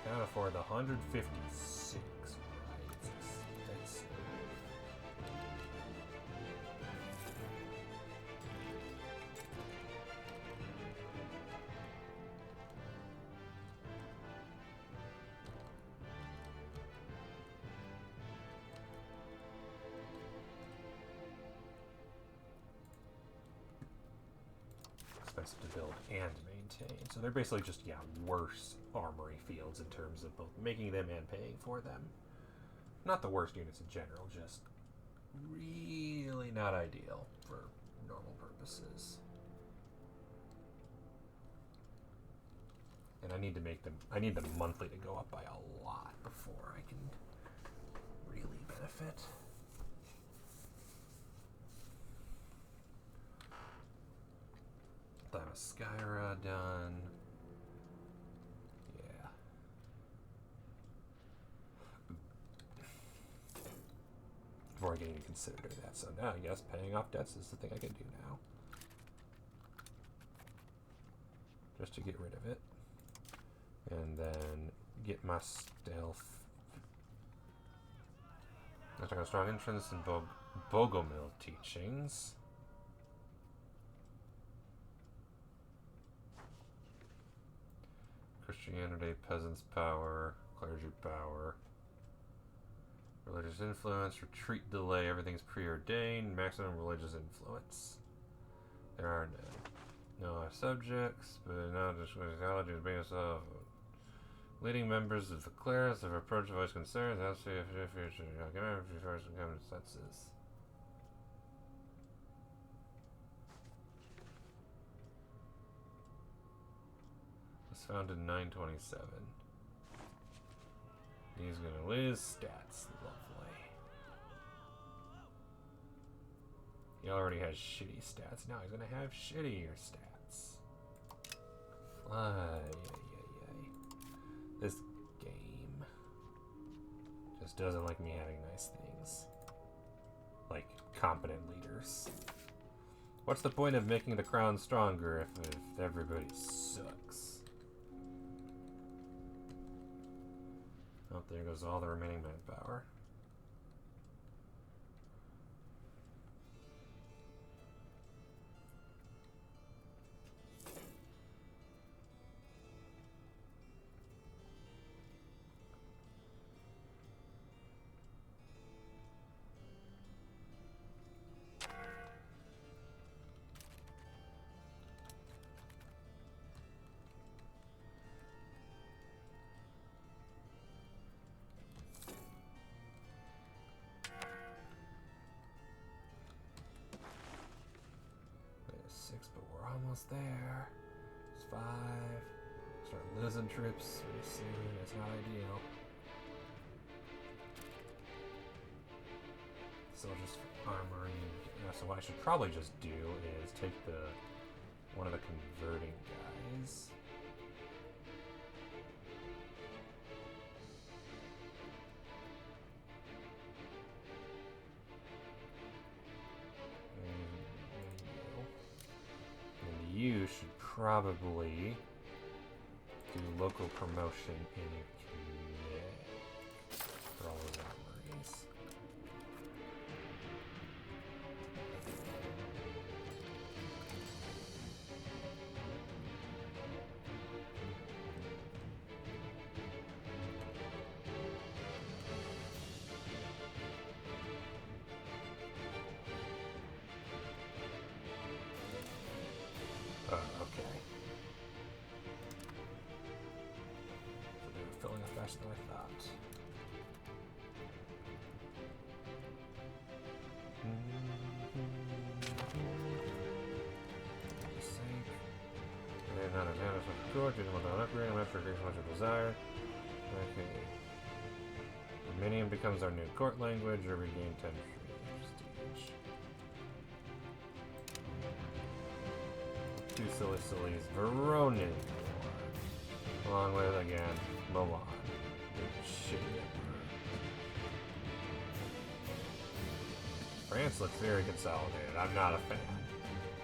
Can't afford the 156, right? It's expensive. to build and maintain. So they're basically just, yeah, worse armory fields in terms of both making them and paying for them. Not the worst units in general, just really not ideal for normal purposes. And I need to make them, I need them monthly to go up by a lot before I can really benefit. Themyscira done. Yeah. Before I can even consider doing that. So now I guess paying off debts is the thing I can do now. Just to get rid of it. And then get my stealth. Let's take a strong entrance in Bogomil teachings. Christianity, peasants' power, clergy power, religious influence, retreat delay, everything's preordained, maximum religious influence. There are no subjects, but no theology is being solved. Leading members of the clerics have approached voice concerns, as to if you first come to senses. Founded in 927. He's gonna lose stats. Lovely. He already has shitty stats. Now he's gonna have shittier stats. This game just doesn't like me having nice things. Like competent leaders. What's the point of making the crown stronger if everybody sucks? Oh, there goes all the remaining manpower. But we're almost there. It's 5. Start losing troops pretty soon. It's not ideal. So just armory. So what I should probably just do is take one of the converting guys. You should probably do local promotion in Connect for all those armories. Okay. So they were filling up faster than I thought. And not a matter of court, didn't want to upgrade, I'm after as much as desire. Okay. Armenian becomes our new court language, or regain 10 prestige. Two Sillies, Veronin, along with, again, Milan. Shitty emperor. France looks very consolidated. I'm not a fan.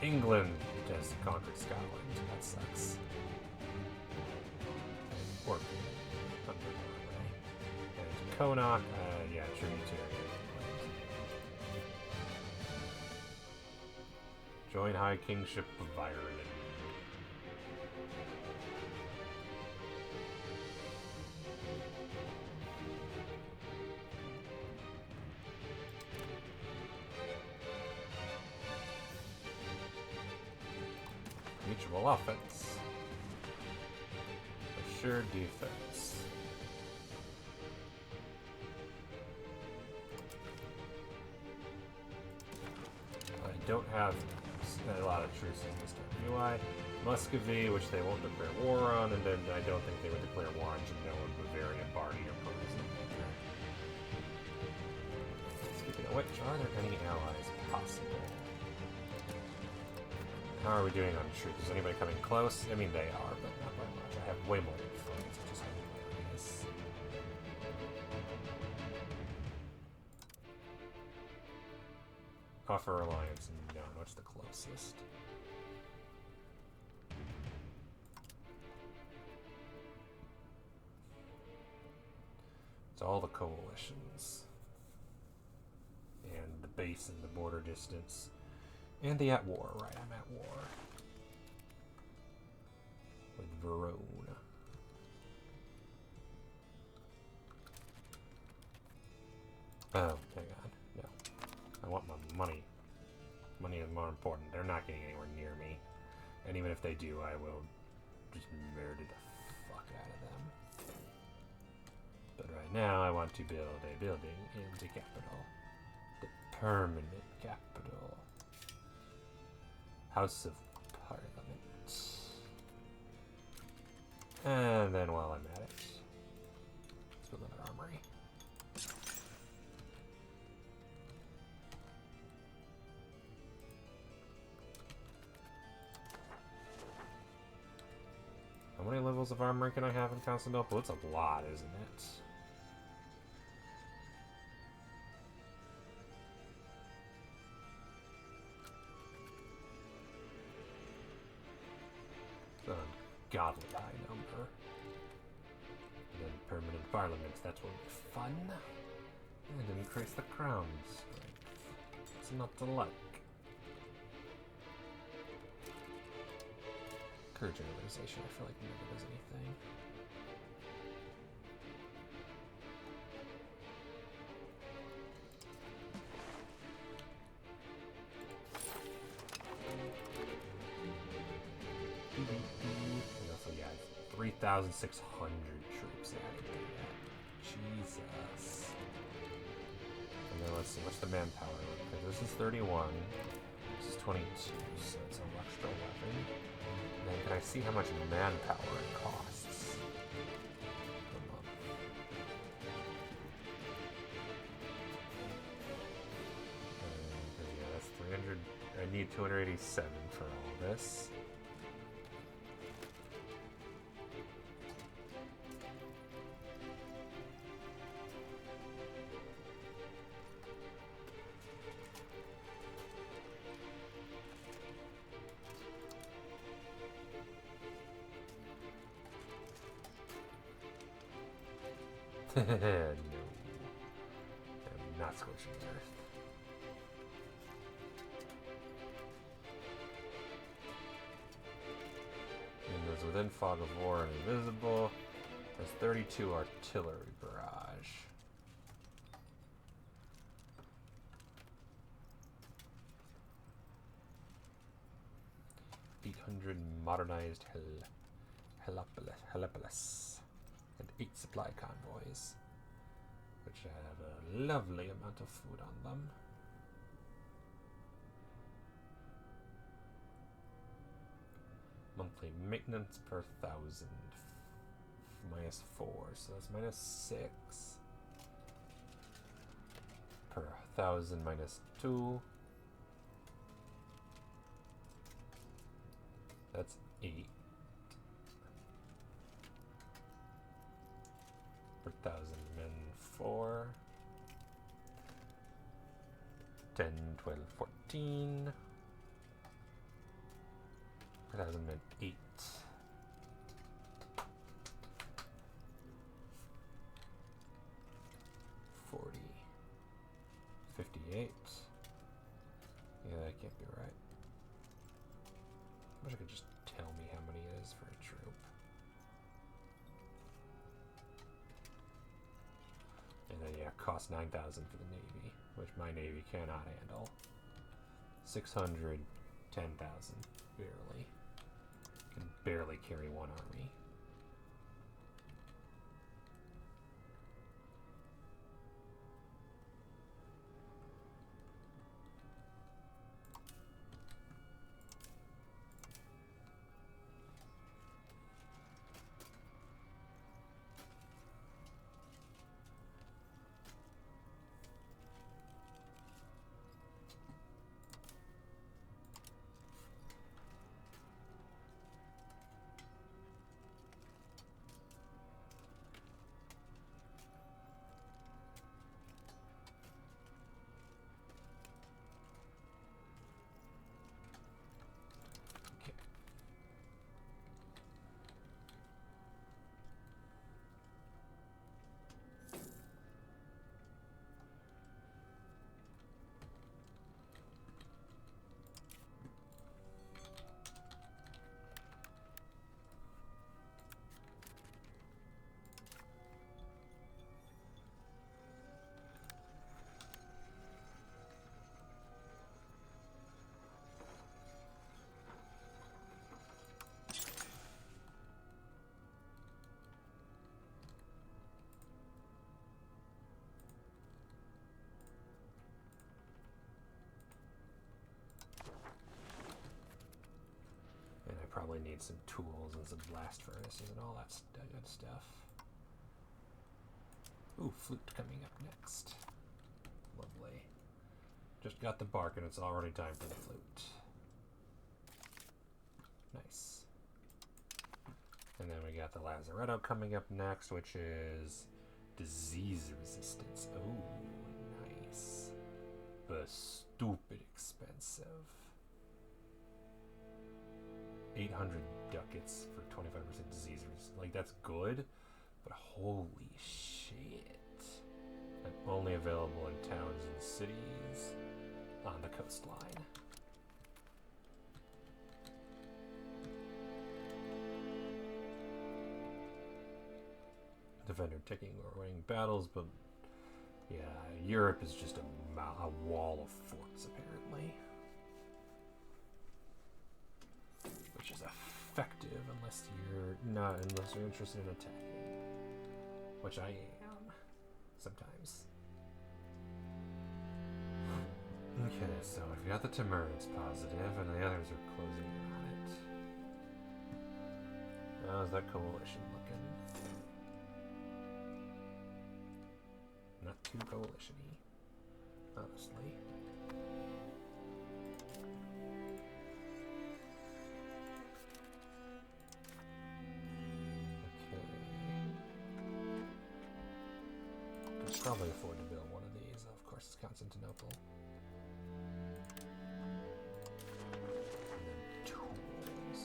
England just conquered Scotland. That sucks. Or under Norway. And Connacht, yeah, tributary. Join High Kingship of Ireland. Mutual offense. Assured defense. I don't have a lot of truces this time, do I? Muscovy, which they won't declare war on, and then I don't think they would declare war on Genoa, Bavaria, Bardi, or Perusia. Speaking of which, are there any allies possible? How are we doing on troops? Is anybody coming close? I mean, they are, but not by much. I have way more than France, which is hilarious. Offer alliance, no. What's the closest? It's all the coalitions. And the base and the border distance. And the at war, right? I'm at war. With Verona. Oh, hang on. No. I want my money. Money is more important. They're not getting anywhere near me. And even if they do, I will just murder the fuck out of them. But right now, I want to build a building in the capital. The permanent capital. House of Parliament. And then while I'm at it, let's build another armory. How many levels of armory can I have in Constantinople? It's a lot, isn't it? Godly high number. And then permanent parliaments, that's what will be fun. And increase the crown strength. It's not to like. Courage generalization, I feel like never does anything. And also, yeah, 3,600 troops added to that. Jesus. And then let's see, what's the manpower? Okay, this is 31. This is 22, so it's an extra 11. And then can I see how much manpower it costs? Per month. Yeah, that's 300. I need 287 for all this. No. I'm not scorching the earth. And is within fog of war and invisible. Has 32 artillery barrage. $800 modernized Helepolis. And 8 supply convoys, which have a lovely amount of food on them. Monthly maintenance per 1,000, minus 4, so that's minus 6. Per 1,000 minus 2. That's 8. Per 1,000 men 4. 10, 12, 14. Per 1,000 men 8. 40. 58. Yeah, that can't be right. I wish I could just tell me how many it is for a troop. And then, yeah, cost 9,000 for the Navy, which my Navy cannot handle. 600, 10,000, barely. barely carry one army. Probably need some tools and some blast furnaces and all that good stuff. Ooh, flute coming up next. Lovely. Just got the bark and it's already time for the flute. Nice. And then we got the lazaretto coming up next, which is disease resistance. Oh, nice. But stupid expensive. 800 ducats for 25% disease resistance. Like, that's good, but holy shit. And only available in towns and cities on the coastline. Defender taking or winning battles, but yeah, Europe is just a wall of forts, apparently. Which is effective unless you're interested in attacking. Which I am. Sometimes. Okay, so I've got the Timurids positive, and the others are closing in on it. How's that coalition looking? Not too coalition-y, honestly. Probably afford to build one of these. Of course, it's Constantinople. And then tools.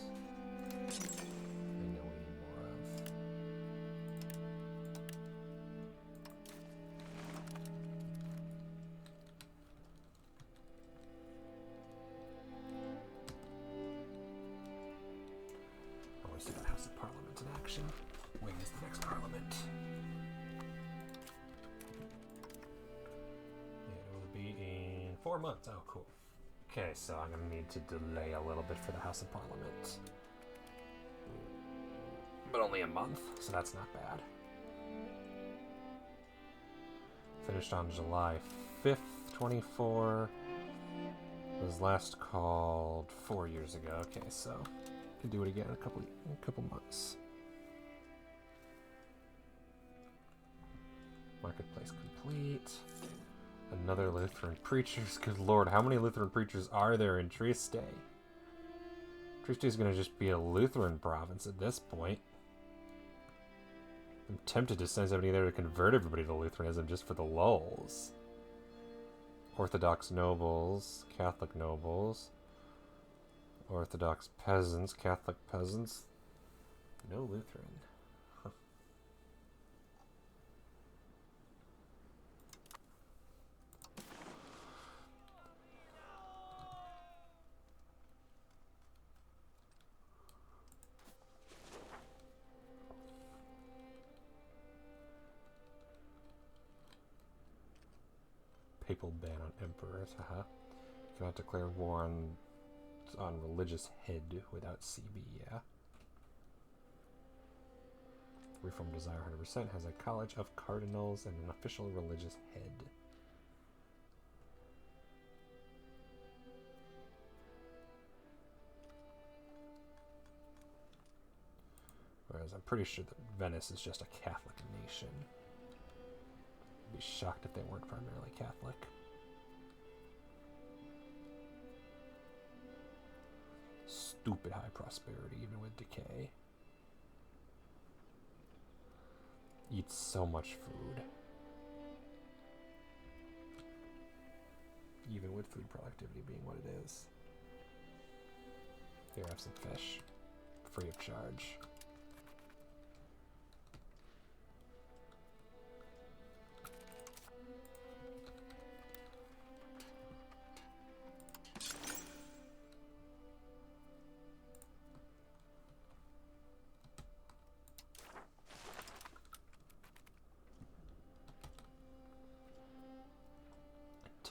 I know we need more of. I want to see that House of Parliament in action. When is the next Parliament? 4 months. Oh, cool. Okay, so I'm going to need to delay a little bit for the House of Parliament. But only a month, so that's not bad. Finished on July 5th, 24. Was last called 4 years ago. Okay, so can do it again in a couple months. Marketplace complete. Another Lutheran preachers. Good lord, how many Lutheran preachers are there in Trieste? Trieste is going to just be a Lutheran province at this point. I'm tempted to send somebody there to convert everybody to Lutheranism just for the lulz. Orthodox nobles, Catholic nobles, Orthodox peasants, Catholic peasants. No Lutheran. Papal ban on emperors, haha. Cannot declare war on religious head without CB, yeah. Reform Desire 100% has a college of cardinals and an official religious head. Whereas I'm pretty sure that Venice is just a Catholic nation. I'd be shocked if they weren't primarily Catholic. Stupid high prosperity, even with decay. Eat so much food. Even with food productivity being what it is. Here, have some fish. Free of charge.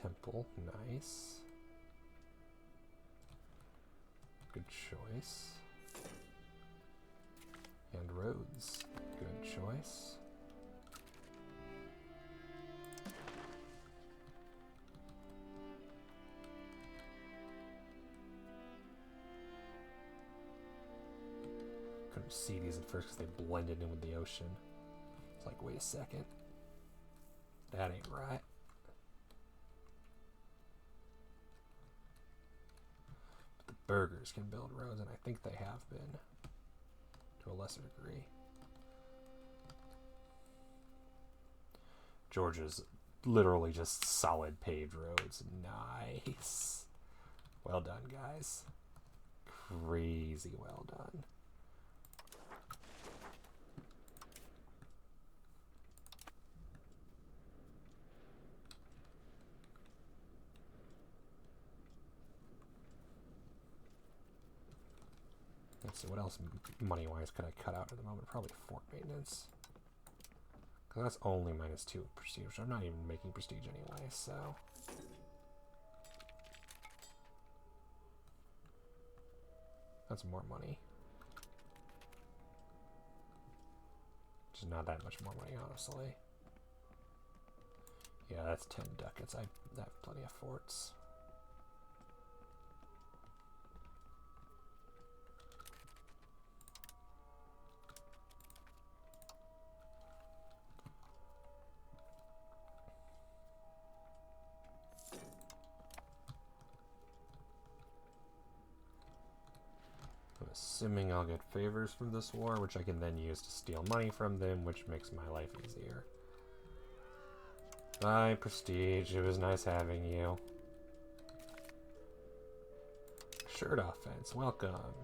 Temple, nice. Good choice. And roads, good choice. Couldn't see these at first because they blended in with the ocean. It's like, wait a second. That ain't right. Burghers can build roads, and I think they have been, to a lesser degree. Georgia's literally just solid paved roads. Nice. Well done, guys. Crazy well done. Let's see, what else money-wise could I cut out at the moment? Probably fort maintenance. Because that's only -2 prestige, which I'm not even making prestige anyway, so... That's more money. Which is not that much more money, honestly. Yeah, that's 10 ducats. I have plenty of forts. Assuming I'll get favors from this war, which I can then use to steal money from them, which makes my life easier. Bye, Prestige. It was nice having you. Shirt offense. Welcome.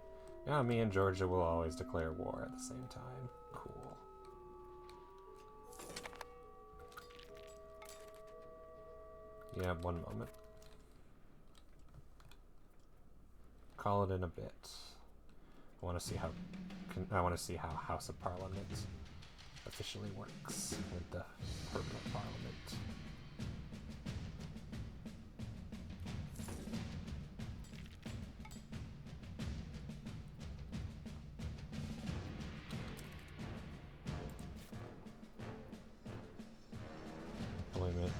Now me and Georgia will always declare war at the same time. Cool. Yeah, one moment. Call it in a bit. I want to see how House of Parliament officially works with the Permanent Parliament.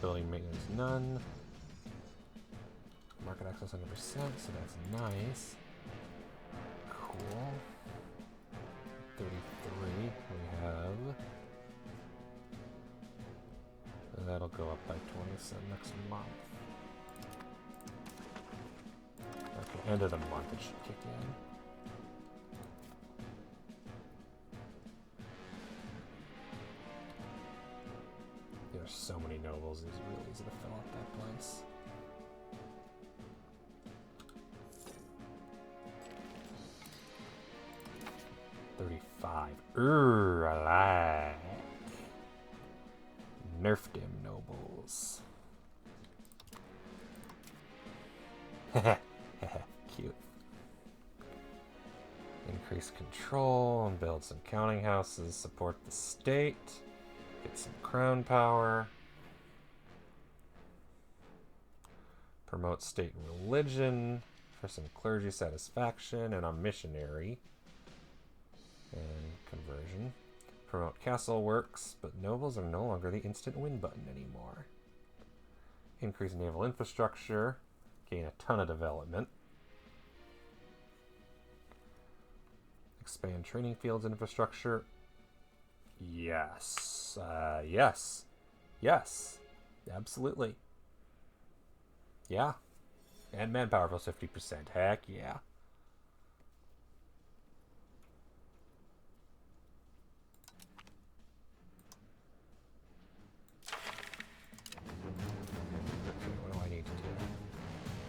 Building maintenance none. Market access 100%, so that's nice. Cool. 33 we have. And that'll go up by 20 so next month. Okay, end of the month it should kick in. There's so many nobles, it's really easy to fill up that place. I like. Nerf them nobles. Cute. Increase control and build some counting houses. Support the state. Get some crown power. Promote state and religion for some clergy satisfaction, and a missionary and conversion. Promote castle works, but nobles are no longer the instant win button anymore. Increase naval infrastructure. Gain a ton of development. Expand training fields infrastructure. Yes. Yes. Yes. Absolutely. Yeah. And manpower plus 50%. Heck yeah. What do I need to do?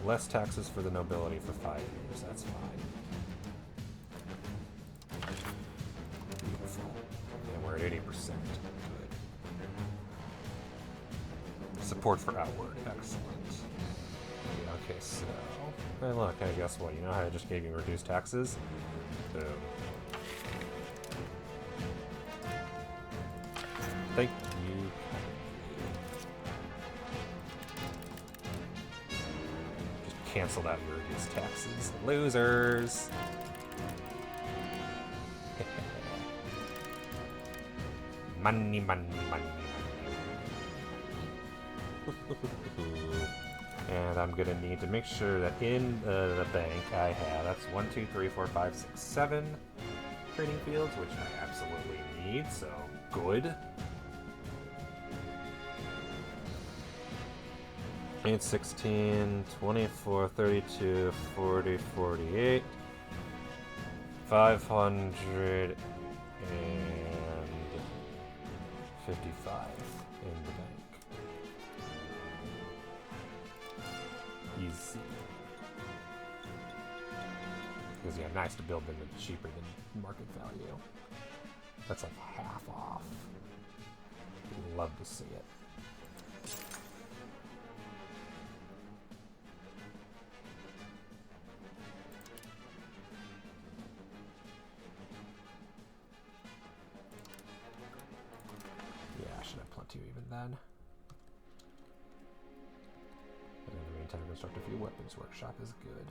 Less taxes for the nobility for 5 years. That's fine. Beautiful. And we're at 80%. Good. Support for outward. Excellent. Yeah, okay, so... Hey, look, hey, guess what? You know how I just gave you reduced taxes? Boom. Thank you. Just canceled out your reduced taxes. Losers! Money, money, money, money. And I'm gonna need to make sure that in the bank I have, that's 1, 2, 3, 4, 5, 6, 7 trading fields, which I absolutely need, so good. 8, 16, 24, 32, 40, 48, 500, and 55 in the bank. Easy. Because, yeah, nice to build them cheaper than market value. That's like half off. Love to see it. Yeah, I should have plenty even then. And in the meantime, construct a few weapons workshop is good.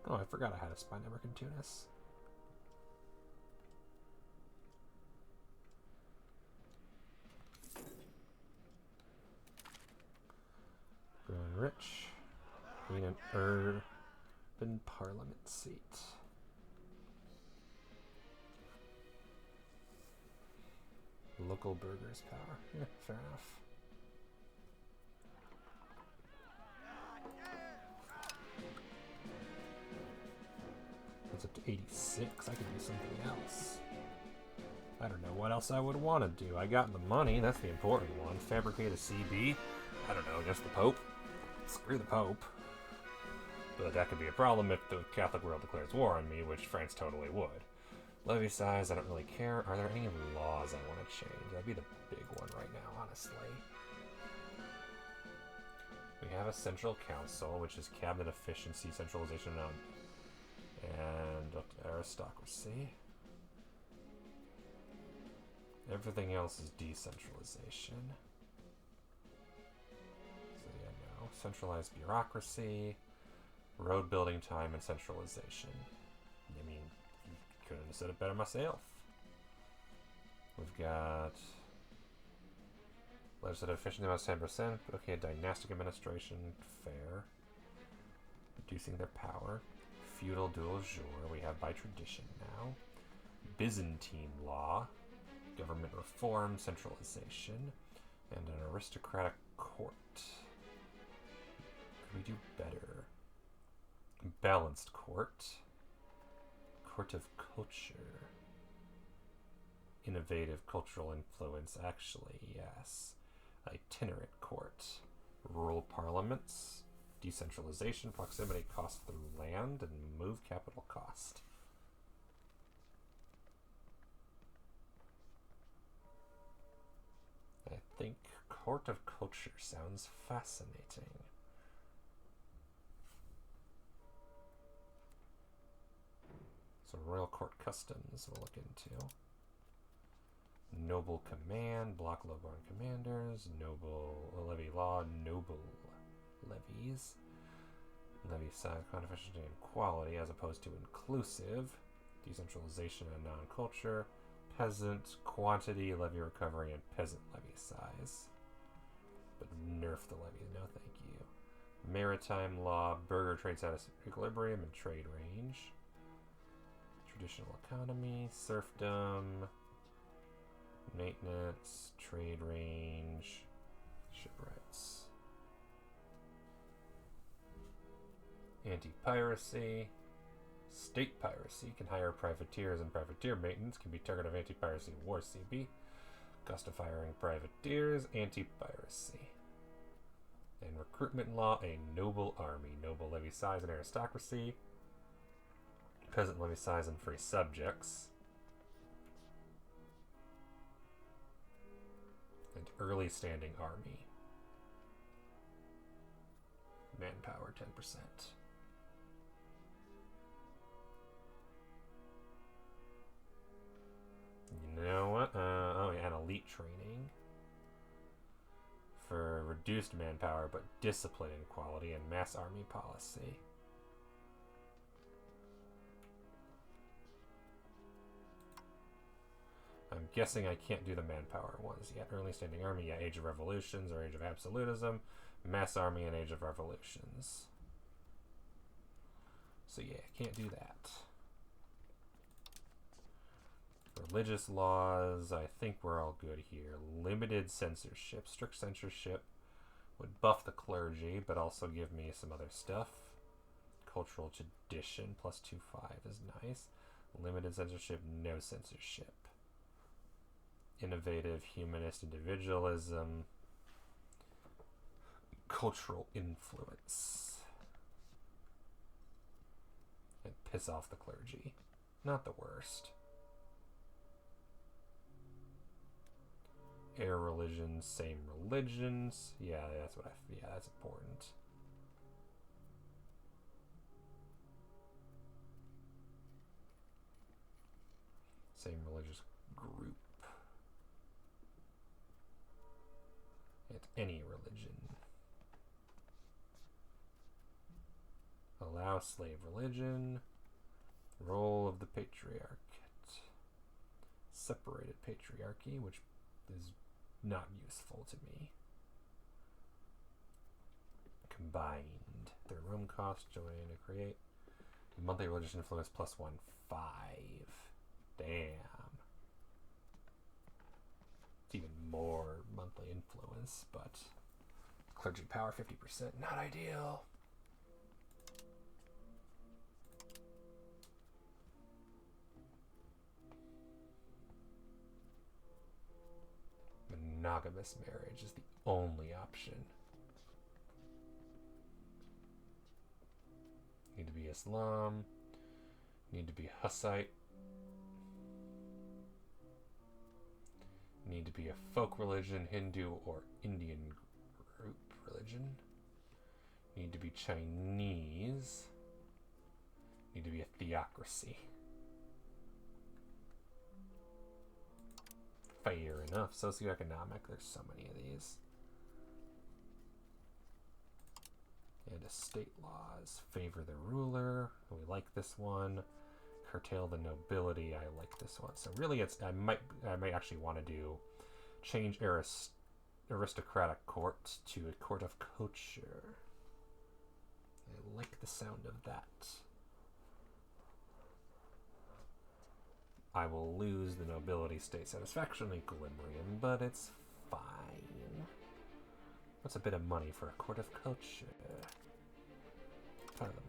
Oh, I forgot I had a spy network in Tunis. Growing rich. Need an urban parliament seat. Local burghers power. Yeah, fair enough. It's up to 86. I could do something else. I don't know what else I would want to do. I got the money. That's the important one. Fabricate a CB. I don't know, just the Pope. Screw the Pope. But that could be a problem if the Catholic world declares war on me, which France totally would. Levy size, I don't really care. Are there any laws I want to change? That'd be the big one right now, honestly. We have a central council, which is cabinet efficiency, centralization, and aristocracy. Everything else is decentralization. So yeah, no. Centralized bureaucracy, road building time, and centralization. I mean, couldn't have said it better myself. We've got legislative efficiency about 10%. Okay, dynastic administration, fair. Reducing their power. Feudal dual jure, we have by tradition now. Byzantine law. Government reform, centralization. And an aristocratic court. Could we do better? Balanced court. Court of culture. Innovative cultural influence, actually, yes. Itinerant court. Rural parliaments. Decentralization, proximity cost through land, and move capital cost. I think Court of Culture sounds fascinating. So Royal Court Customs we'll look into. Noble Command, block low-born commanders, noble levy law, noble levies. Levy size, efficiency, and quality as opposed to inclusive. Decentralization and non-culture. Peasant, quantity, levy recovery, and peasant levy size. But nerf the levy, no thank you. Maritime law, burger trade status equilibrium, and trade range. Traditional economy, serfdom, maintenance, trade range, ship rights. Anti-piracy. State piracy can hire privateers, and privateer maintenance can be target of anti-piracy war CB. Cost of hiring privateers, anti-piracy. And recruitment law, a noble army. Noble levy size and aristocracy. Peasant levy size and free subjects. And early standing army. Manpower 10%. You know what? Oh, yeah, and elite training. For reduced manpower, but discipline and quality, and mass army policy. I'm guessing I can't do the manpower ones yet. Early standing army, yeah, Age of Revolutions or Age of Absolutism. Mass army and Age of Revolutions. So yeah, can't do that. Religious laws, I think we're all good here. Limited censorship. Strict censorship would buff the clergy, but also give me some other stuff. Cultural tradition, +2/5 is nice. Limited censorship, no censorship. Innovative, humanist individualism. Cultural influence. And piss off the clergy. Not the worst. Air religions, same religions. Yeah, that's what yeah, that's important. Same religious group. And any religion. Allow slave religion. Role of the patriarchate. Separated patriarchy, which is not useful to me. Combined. Their room cost, join to create. Monthly religious influence +1/5. Damn. It's even more monthly influence, but clergy power 50%, not ideal. Monogamous marriage is the only option. Need to be Islam. Need to be Hussite. Need to be a folk religion, Hindu or Indian group religion. Need to be Chinese. Need to be a theocracy. Fair enough. Socioeconomic, there's so many of these. And estate laws. Favor the ruler. We like this one. Curtail the nobility. I like this one. So really it's I might actually want to do change aristocratic court to a court of culture. I like the sound of that. I will lose the nobility, state satisfaction, equilibrium, but it's fine. What's a bit of money for a court of culture? Parliament.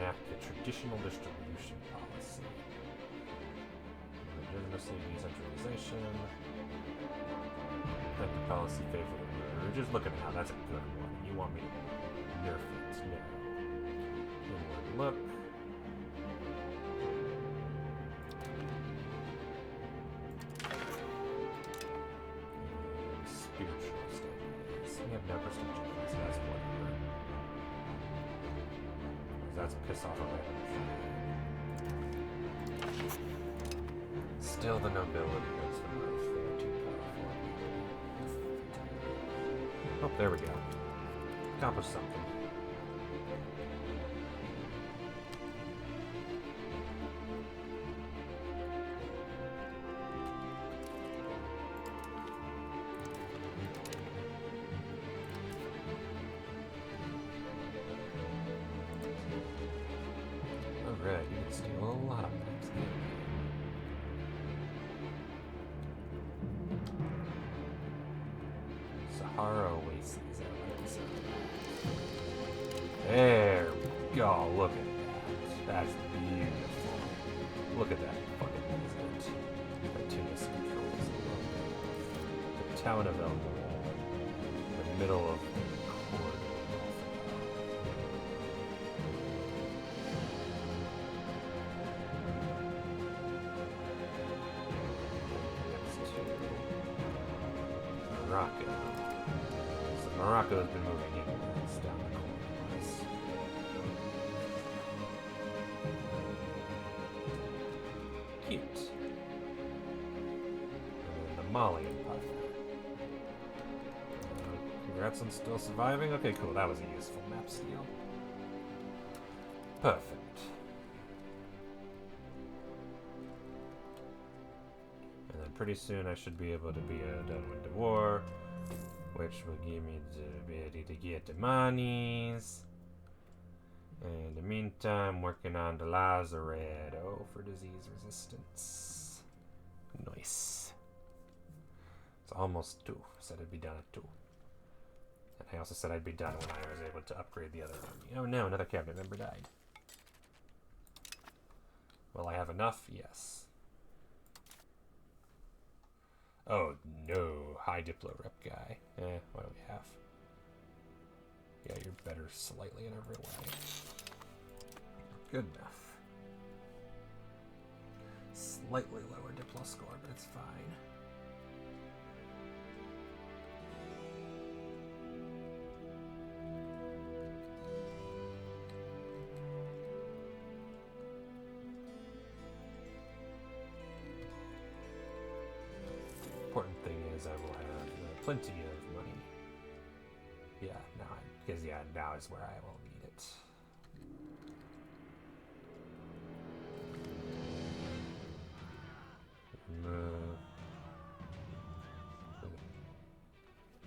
enact a traditional distribution policy. Legitimacy, decentralization. Let the policy favor the ruler. Just look at it now. That's a good one. You want me to nerf it? No. Inward look. And spiritual studies. We have no prestige in this. That's whatever. That's piss off a random. Still the nobility knows the move. They are too powerful. Oh, there we go. Accomplished something. Alright, you can steal a lot of maps. Sahara Oases. There we go. Look at that. That's beautiful. Look at that fucking desert. The Tunis controls the town of El Moral. The middle of the corridor. Morocco. So Morocco has been moving inwards down the corridors. Cute. And then the Mali Empire. Congrats on still surviving. Okay, cool. That was a useful map steal. Perfect. And then pretty soon I should be able to be done with the war, which will give me the ability to get the monies. And in the meantime, working on the Lazaretto for disease resistance. Nice. It's almost 2. Said I'd be done at 2. And I also said I'd be done when I was able to upgrade the other army. Oh no, another cabinet member died. Will I have enough? Yes. Oh no, high Diplo rep guy. What do we have? Yeah, you're better slightly in every way. Good enough. Slightly lower Diplo score, but it's fine. Important thing is I will have plenty of money. Yeah, now is where I will need it.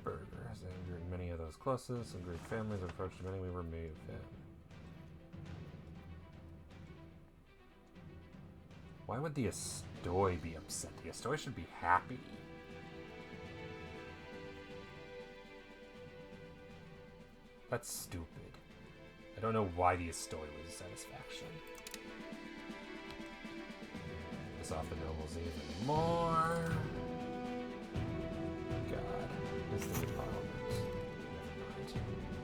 Burger has injured many of those closest. Some great families approached many. We remove him. Why would the Astoi be upset? The Astoi should be happy. That's stupid. I don't know why the Astoi was satisfaction. Piss off the nobles even more. God, this is the parliament. Never mind.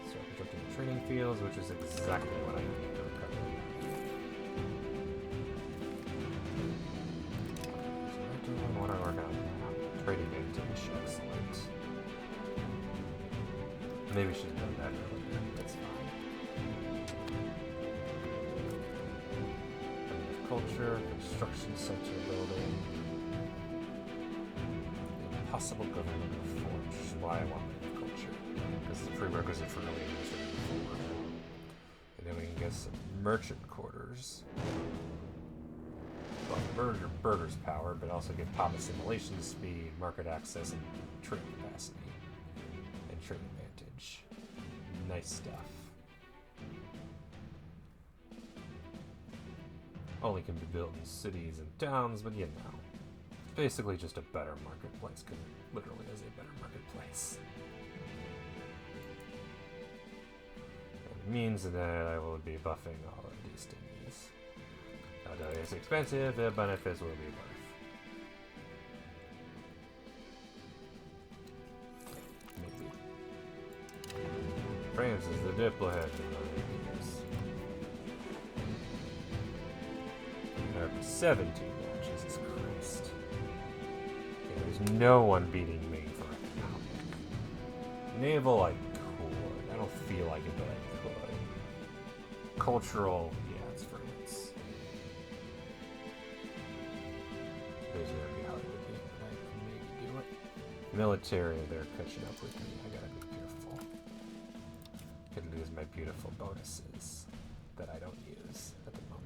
Start constructing the training fields, which is exactly what I need to recover. So what are we going to trading advantage? Excellent. Maybe should have done that earlier. That's fine. Culture, construction center building. Impossible government reform, which is why I want culture. Because it's a prerequisite for really administrative reform. And then we can get some merchant quarters. Well, burger's power, but also get pop assimilation speed, market access, and trade capacity. And trade advantage. Nice stuff. Only can be built in cities and towns, but you know. It's basically just a better marketplace, because it literally is a better marketplace. means that I will be buffing all of these things. Although it's expensive, the benefits will be worth. Maybe. France is the Diplo head. Europe 17 now, Jesus Christ. Okay, there's no one beating me for economic. Naval, I could. I don't feel like it, but I could. Cultural, yeah, it's France. Those are gonna be hard with me, but I can maybe do it. Military, they're catching up with me. I gotta be careful. Could lose my beautiful bonuses that I don't use at the moment.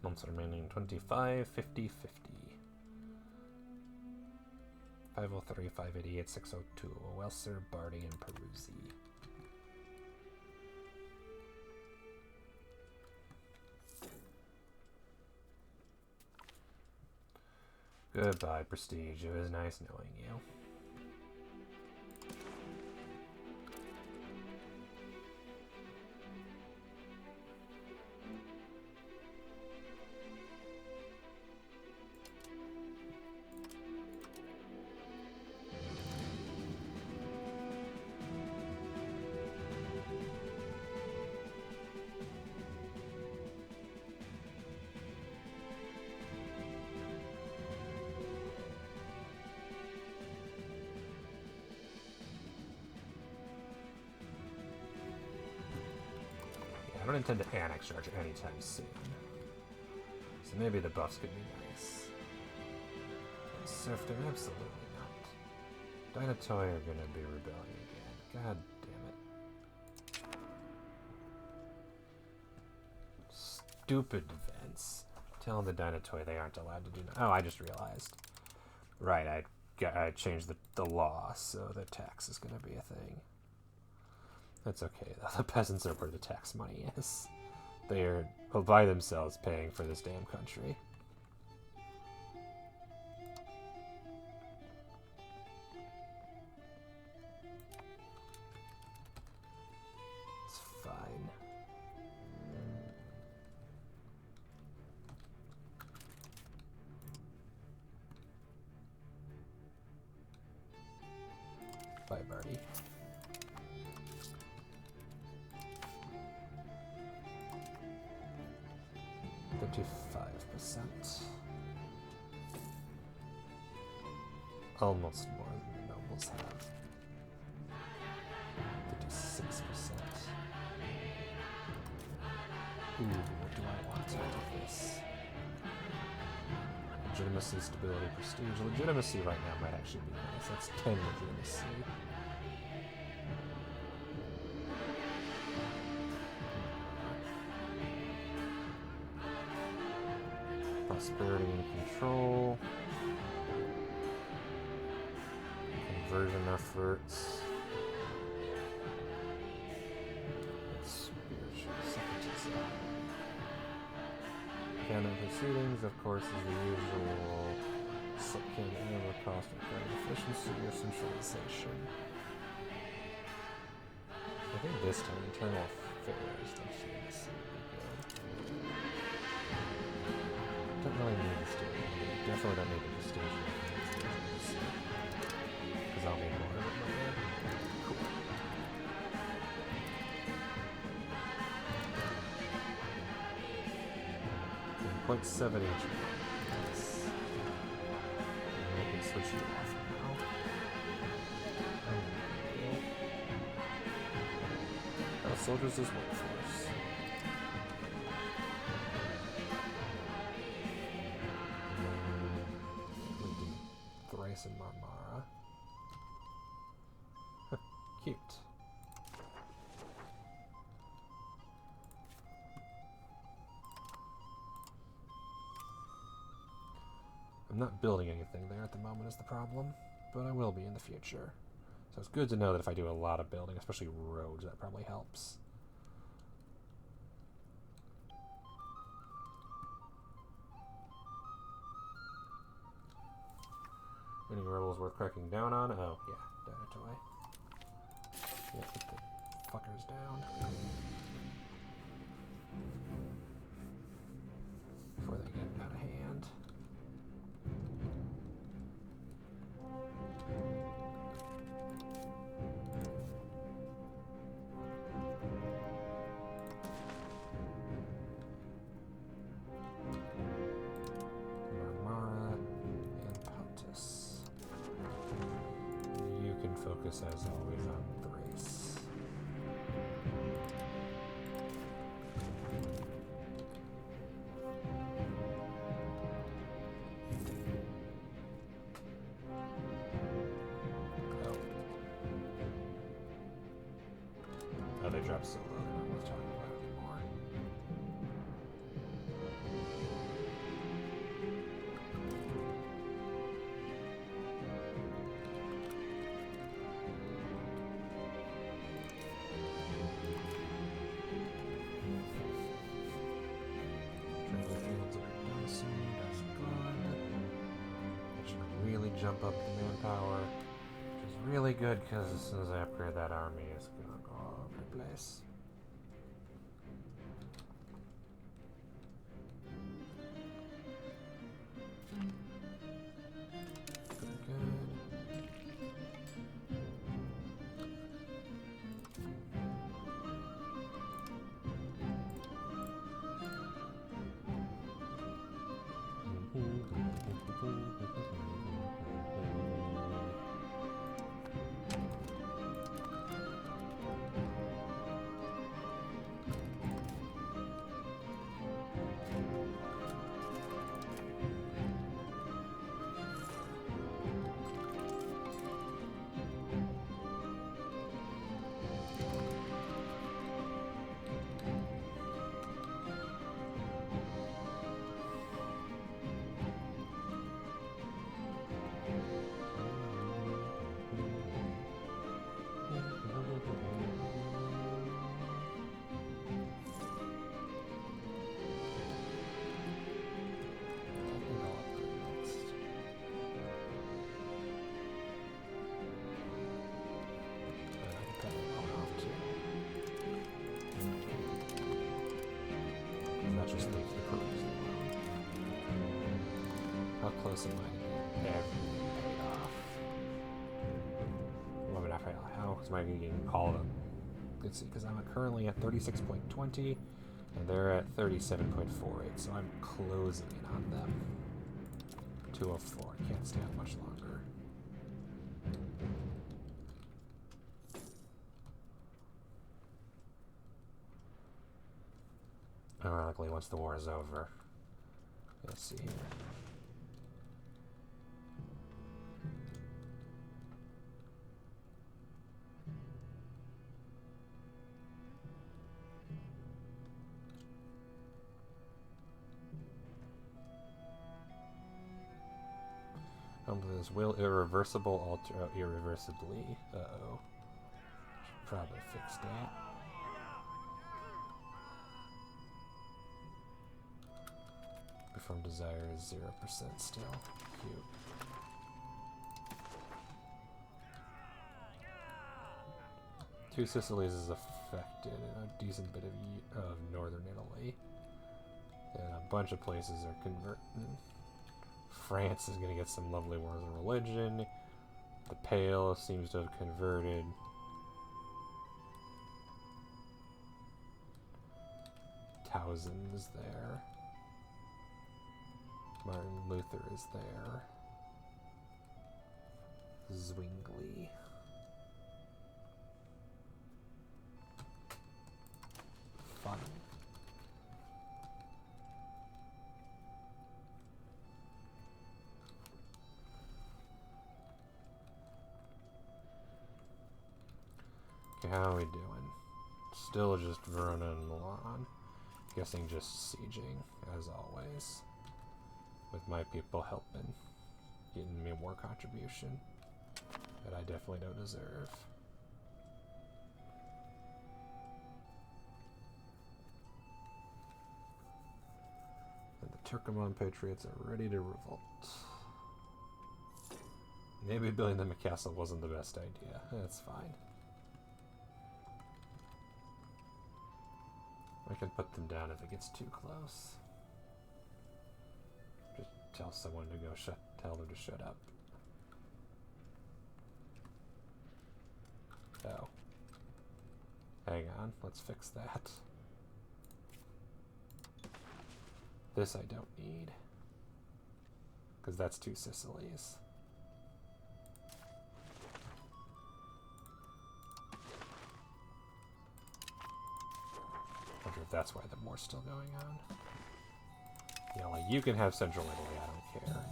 Months remaining 25, 50, 50. 503, 588, 602. Welser, Barty, and Peruzzi. Goodbye, Prestige. It was nice knowing you. I don't intend to annex Georgia anytime soon. So maybe the buffs could be nice. Serfdom, absolutely not. Dinatoy are gonna be rebelling again. God damn it. Stupid events. Telling the Dinatoy they aren't allowed to do that. Oh, I just realized. Right, I changed the law, so the tax is gonna be a thing. That's okay, though. The peasants are where the tax money is. They are by themselves paying for this damn country. It's fine. Bye, Barty. Almost more than the nobles have. 56%. Ooh, what do I want out of this? Legitimacy, stability, prestige. Legitimacy right now might actually be nice. That's 10 legitimacy. Prosperity and control. Conversion efforts. Spiritual separatism. Canon proceedings, of course, is the usual. Can ever cost of credit efficiency or centralization. I think this time internal affairs legitimacy would be good. Don't really need the stage. Definitely don't need the stage. Because I'll need more of it later. Cool. 0.7 each. Nice. And we can switch it off now. Soldiers is workforce. Thrice in Marmara. Cute. I'm not building anything there at the moment is the problem. but I will be in the future. So it's good to know that if I do a lot of building, especially roads, that probably helps. Any rebels worth cracking down on? Oh, yeah, Dynatoy. Yeah, put the fuckers down. Before they get out of hand. Marmara and Pontus. You can focus as always on Thrace. Oh, they dropped so low, they're not worth talking about anymore. Trailer fields are done soon, that's good. That should really jump up the manpower, which is really good because as soon as I upgrade that army, it's gonna go all over the place. Pretty good. Just leave the cruise alone. How close am I to getting everything paid off? Well, I mean, how close am I getting all of them? Let's see, because I'm currently at 36.20, and they're at 37.48, so I'm closing in on them. 204, I can't stay on much longer. Ironically, once the war is over. Let's see here. This will irreversible alter irreversibly. Uh-oh. Should probably fix that. Perform desire is 0% still. Cute. Two Sicilies is affected and a decent bit of northern Italy. And a bunch of places are converting. France is going to get some lovely wars of religion. The Pale seems to have converted. Towson is there. Martin Luther is there. Zwingli. Fun. Okay, how are we doing? Still just Verona and Milan. Guessing just sieging, as always. With my people helping, getting me more contribution. that I definitely don't deserve. And the Turkoman Patriots are ready to revolt. Maybe building them a castle wasn't the best idea. That's fine. I can put them down if it gets too close. Just tell someone to go tell them to shut up. Oh. Hang on, let's fix that. This I don't need. Because that's 2 Sicilies. I wonder if that's why the war's still going on. Yeah, like, you can have Central Italy, I don't care.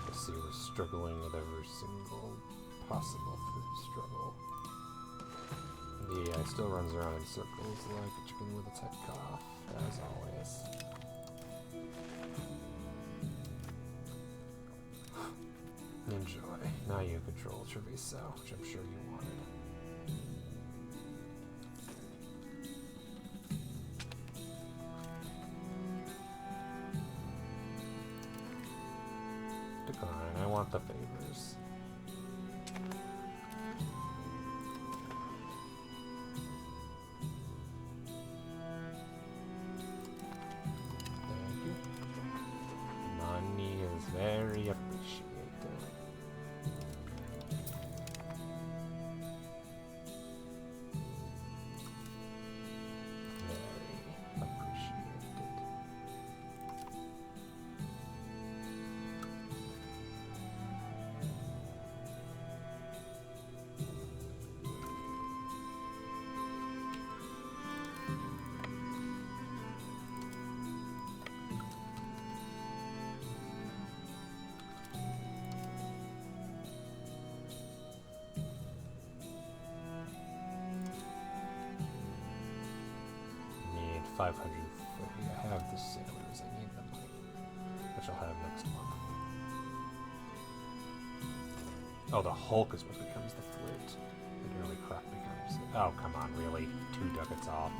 Let's see, we're struggling with every single possible food struggle. The AI still runs around in circles like a chicken with its head cut off, as always. Enjoy. Now you control Treviso, which I'm sure you wanted. Decline. I want the favors. Very appreciated. Very appreciated. Need 530. I have the sailors. I need the money, which I'll have next month. Oh, the Hulk is what becomes the flute. The early crop becomes. Oh, come on, really? 2 ducats off.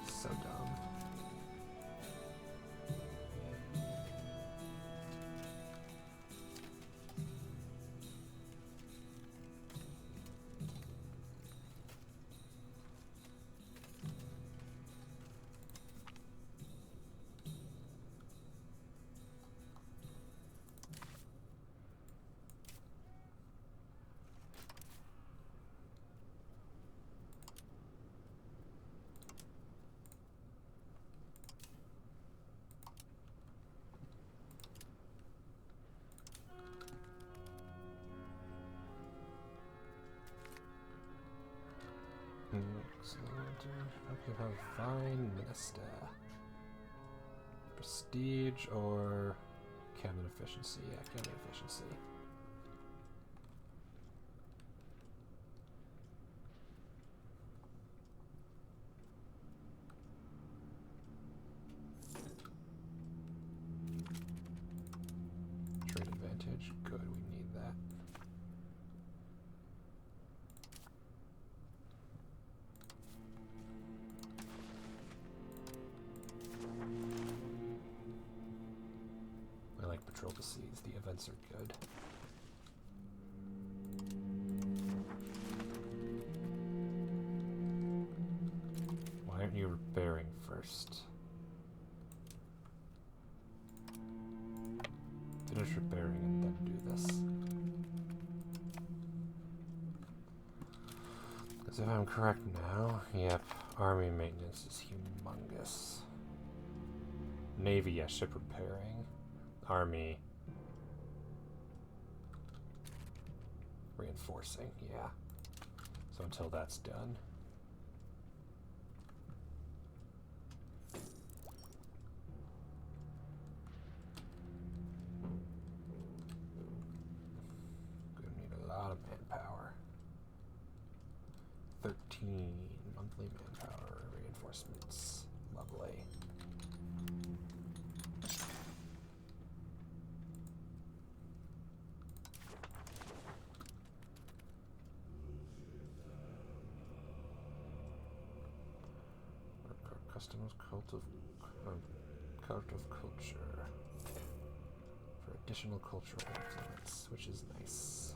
So dumb. Excellent. Okay, have fine minister. Prestige or cabinet efficiency? Yeah, cabinet efficiency. Trade advantage. Good, we need that. I like patrol the seas. The events are good. Why aren't you repairing first? Finish repairing and then do this. Because if I'm correct now, yep, army maintenance is humongous. Navy, yeah, ship repairing. Army. Reinforcing, yeah. So until that's done. 14. Monthly manpower reinforcements. Lovely. Customs cult of culture for additional cultural influence, which is nice.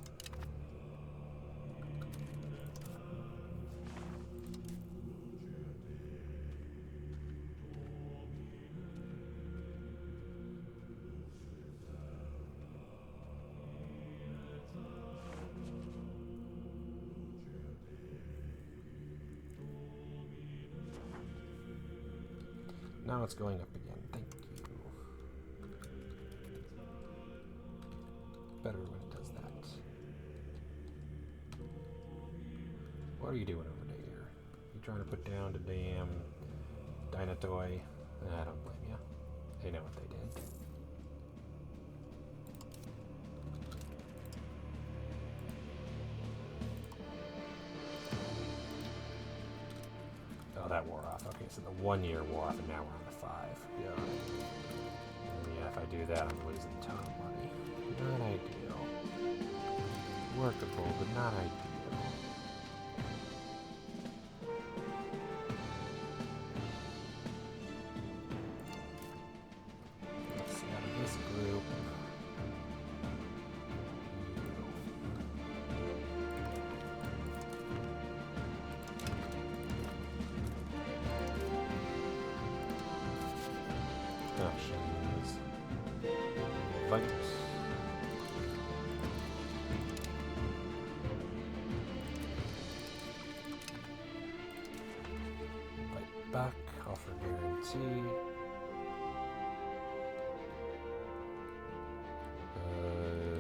Now it's going up again. Thank you. Better when it does that. What are you doing over there? You trying to put down the damn Dynatoy? I don't blame you. They know what they did. Oh, that wore off. Okay, so the 1 year wore off, and now we're on the 5. Yeah. And yeah, if I do that, I'm losing a ton of money. Not ideal. Workable, but not ideal. Let's see, out of this group. Actions. Fight. Fight back. Offer guarantee.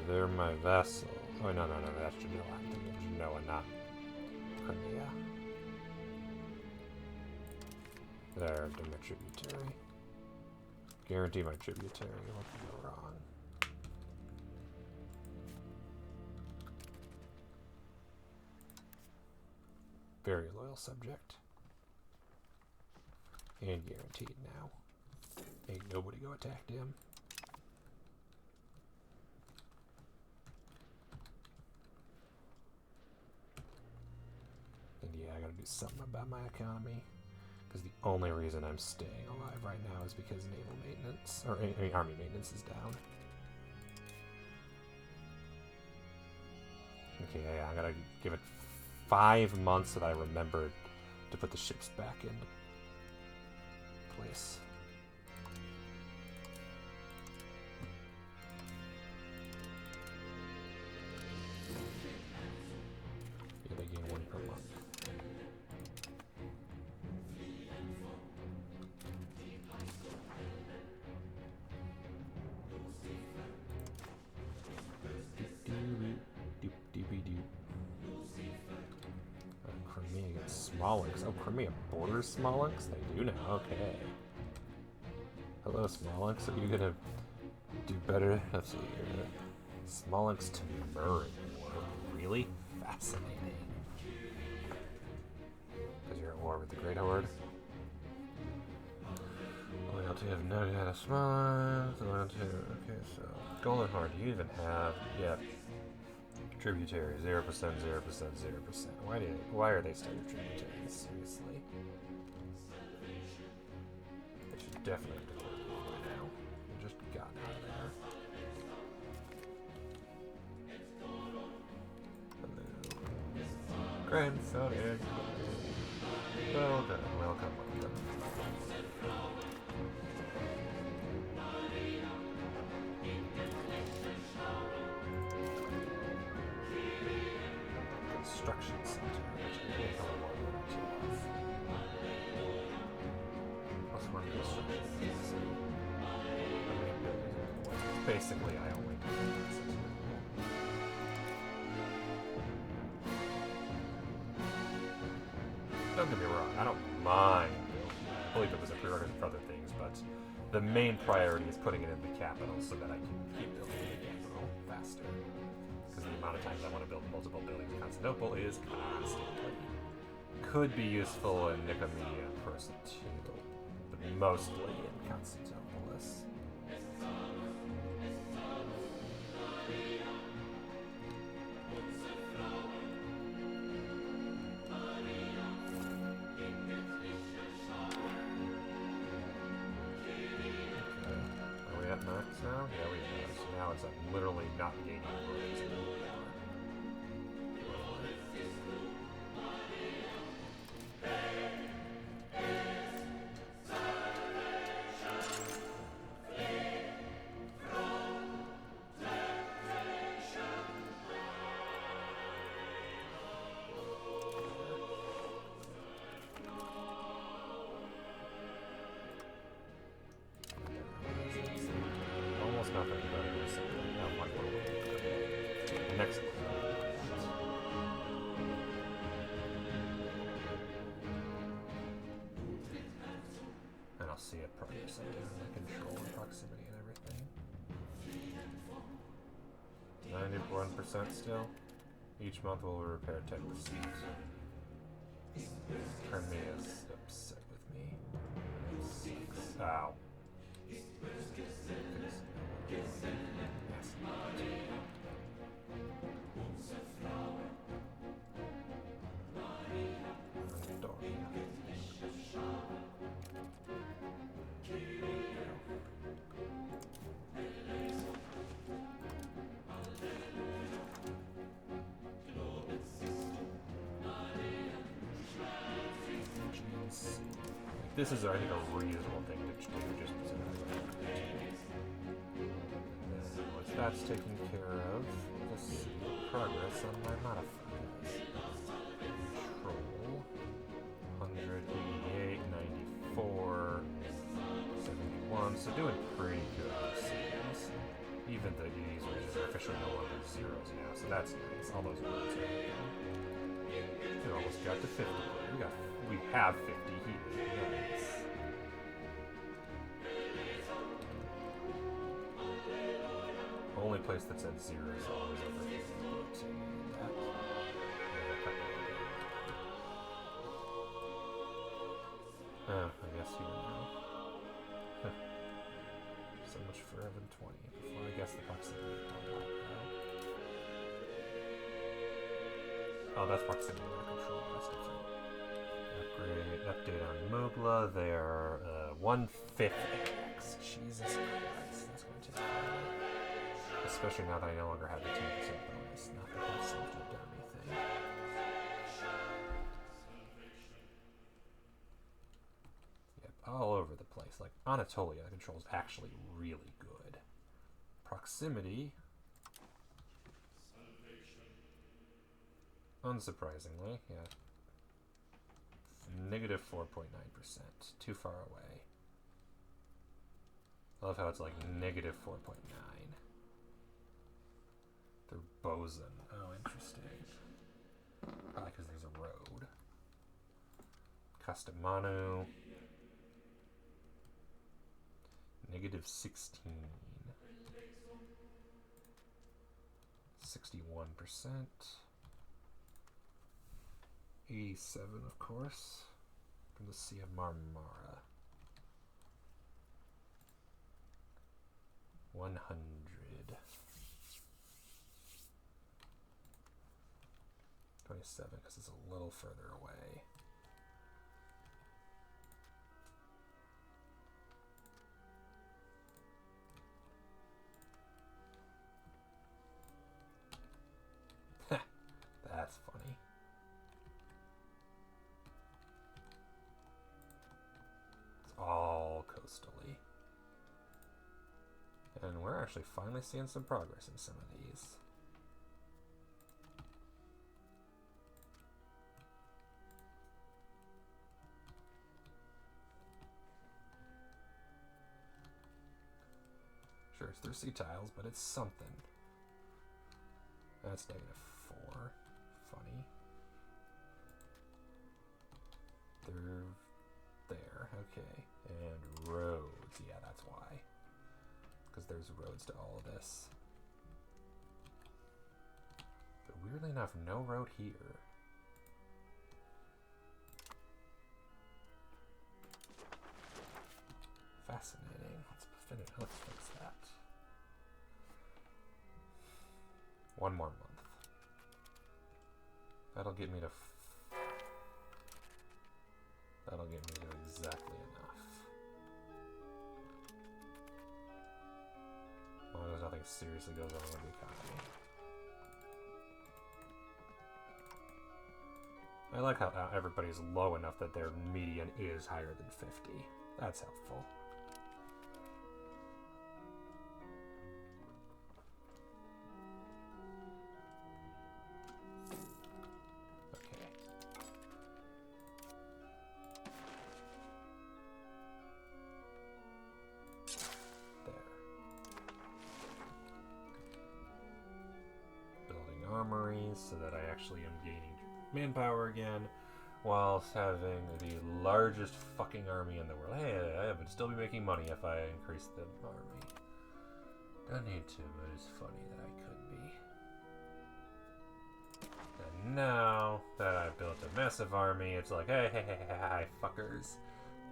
They're my vassal. Oh, no, that's Genoa. I'm thinking Genoa, not Crimea. They're my tributary. Guarantee my tributary. What could go wrong? Very loyal subject. And guaranteed now. Ain't nobody go attack him. And yeah, I gotta do something about my economy. Because the only reason I'm staying alive right now is because naval maintenance, or army maintenance is down. Okay, yeah, I gotta give it 5 months so that I remembered to put the ships back into place. Yeah, they gain 1 per month. Crimea gets Smolensk. Oh, Crimea borders Smolensk? They do now. Okay. Hello, Smolensk. Are you gonna do better? Let's see here. Smolensk to Murray. Really? Fascinating. Because you're at war with the Great Horde. Loyalty of Nogata Smolensk. Loyalty. Okay, so Golden Horde. Do you even have? Yeah. Tributary 0%, 0%, 0%. Why are they still your tributaries? Seriously. They should definitely have declared war by now. You just got out of there. Hello. Grandfather. Well done. Welcome. Construction center, which I think I want to off. Plus 1 construction. Basically, I only do that. Don't get me wrong, I don't mind. I believe it was a preorder for other things, but the main priority is putting it in the capital so that I can keep building the capital faster. Because the amount of times I want to build multiple buildings in Constantinople is constantly. Could be useful in Nicomedia and Persetil, but mostly in Constantinopolis. Are we at max now? Yeah, we are. So now it's literally not gaining roads anymore. Almost nothing, but it was one more. Next. And I'll see a progress in control and proximity and everything. 91% still. Each month will repair 10%. Crimea is upset with me. 6. Ow. This is, I think, a reasonable thing to do, just once that's taken care of, let's see progress on my modifiers. Control, 188, 94, 71, so doing pretty good with cities. Even the E's, which are officially no longer zeros now, so that's nice. All those words are good. We almost got to 50. We have 50 here. Nice. Only place that's at zero is always over here. I guess here now. So much for Evan 20. Before I guess the proximity point. Oh, that's proximity, not control. That's different. Upgrade, update on Mogla. They are 1/5 AX. Jesus Christ, that's going to take forever. Especially now that I no longer have the 10% bonus. Not that that seems to have done anything. Yep, all over the place. Like, Anatolia control is actually really good. Proximity. Unsurprisingly, yeah. Negative 4.9%. Too far away. I love how it's like negative 4.9. They're Boson. Oh, interesting. Probably because there's a road. Castamanu. Negative 16. 61%. 87, of course, from the Sea of Marmara. 100. 27, because it's a little further away. That's funny. All coastally. And we're actually finally seeing some progress in some of these. Sure, it's 3 sea tiles, but it's something. That's negative 4. Funny. They're there, okay. And roads, yeah, that's why. Because there's roads to all of this. But weirdly enough, no road here. Fascinating. Let's fix that. 1 more month. That'll get me to exactly enough. As long as nothing seriously goes wrong with the economy. I like how everybody's low enough that their median is higher than 50. That's helpful. Okay. There. Building armories so that I actually am gaining manpower again, whilst having the largest fucking army in the world. Hey, I would still be making money if I increased the army. Don't need to, but it's funny that I could be. And now that I've built a massive army, it's like, hey, fuckers.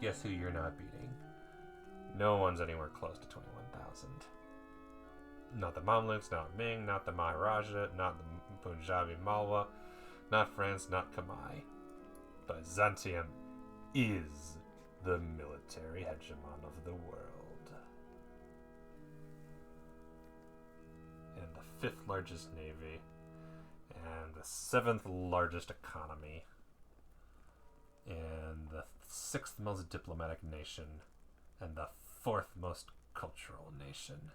Guess who you're not beating? No one's anywhere close to 21,000. Not the Mamluks, not Ming, not the Maharaja, not the Punjabi Malwa, not France, not Khmer. Byzantium is the military hegemon of the world. And the 5th largest navy, and the 7th largest economy, and the 6th most diplomatic nation, and the 4th most cultural nation.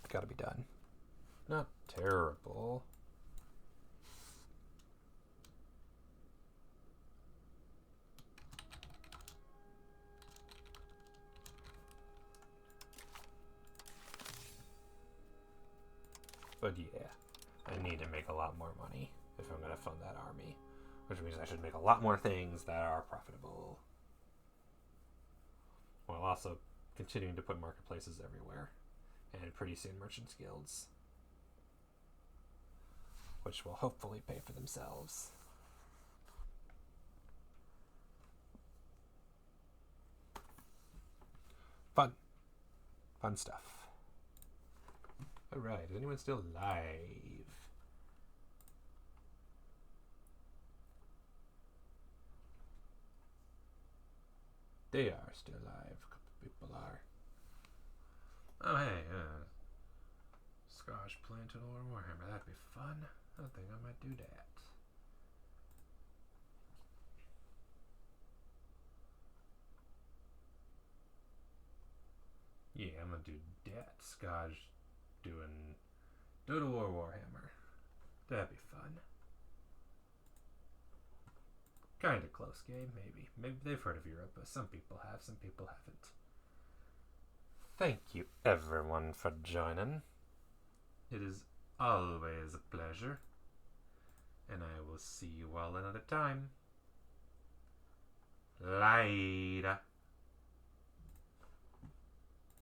Gotta be done. Not terrible. But yeah, I need to make a lot more money if I'm going to fund that army, which means I should make a lot more things that are profitable, while also continuing to put marketplaces everywhere, and pretty soon merchants guilds, which will hopefully pay for themselves. Fun stuff. Alright, is anyone still alive? They are still alive. A couple people are. Oh, hey, Scotch playing Total War Warhammer. That'd be fun. I think I might do that. Yeah, I'm gonna do that. Scotch doing Total War Warhammer. That'd be fun. Kinda close game, maybe. Maybe they've heard of Europa. Some people have, some people haven't. Thank you, everyone, for joining. It is always a pleasure. And I will see you all another time. Live.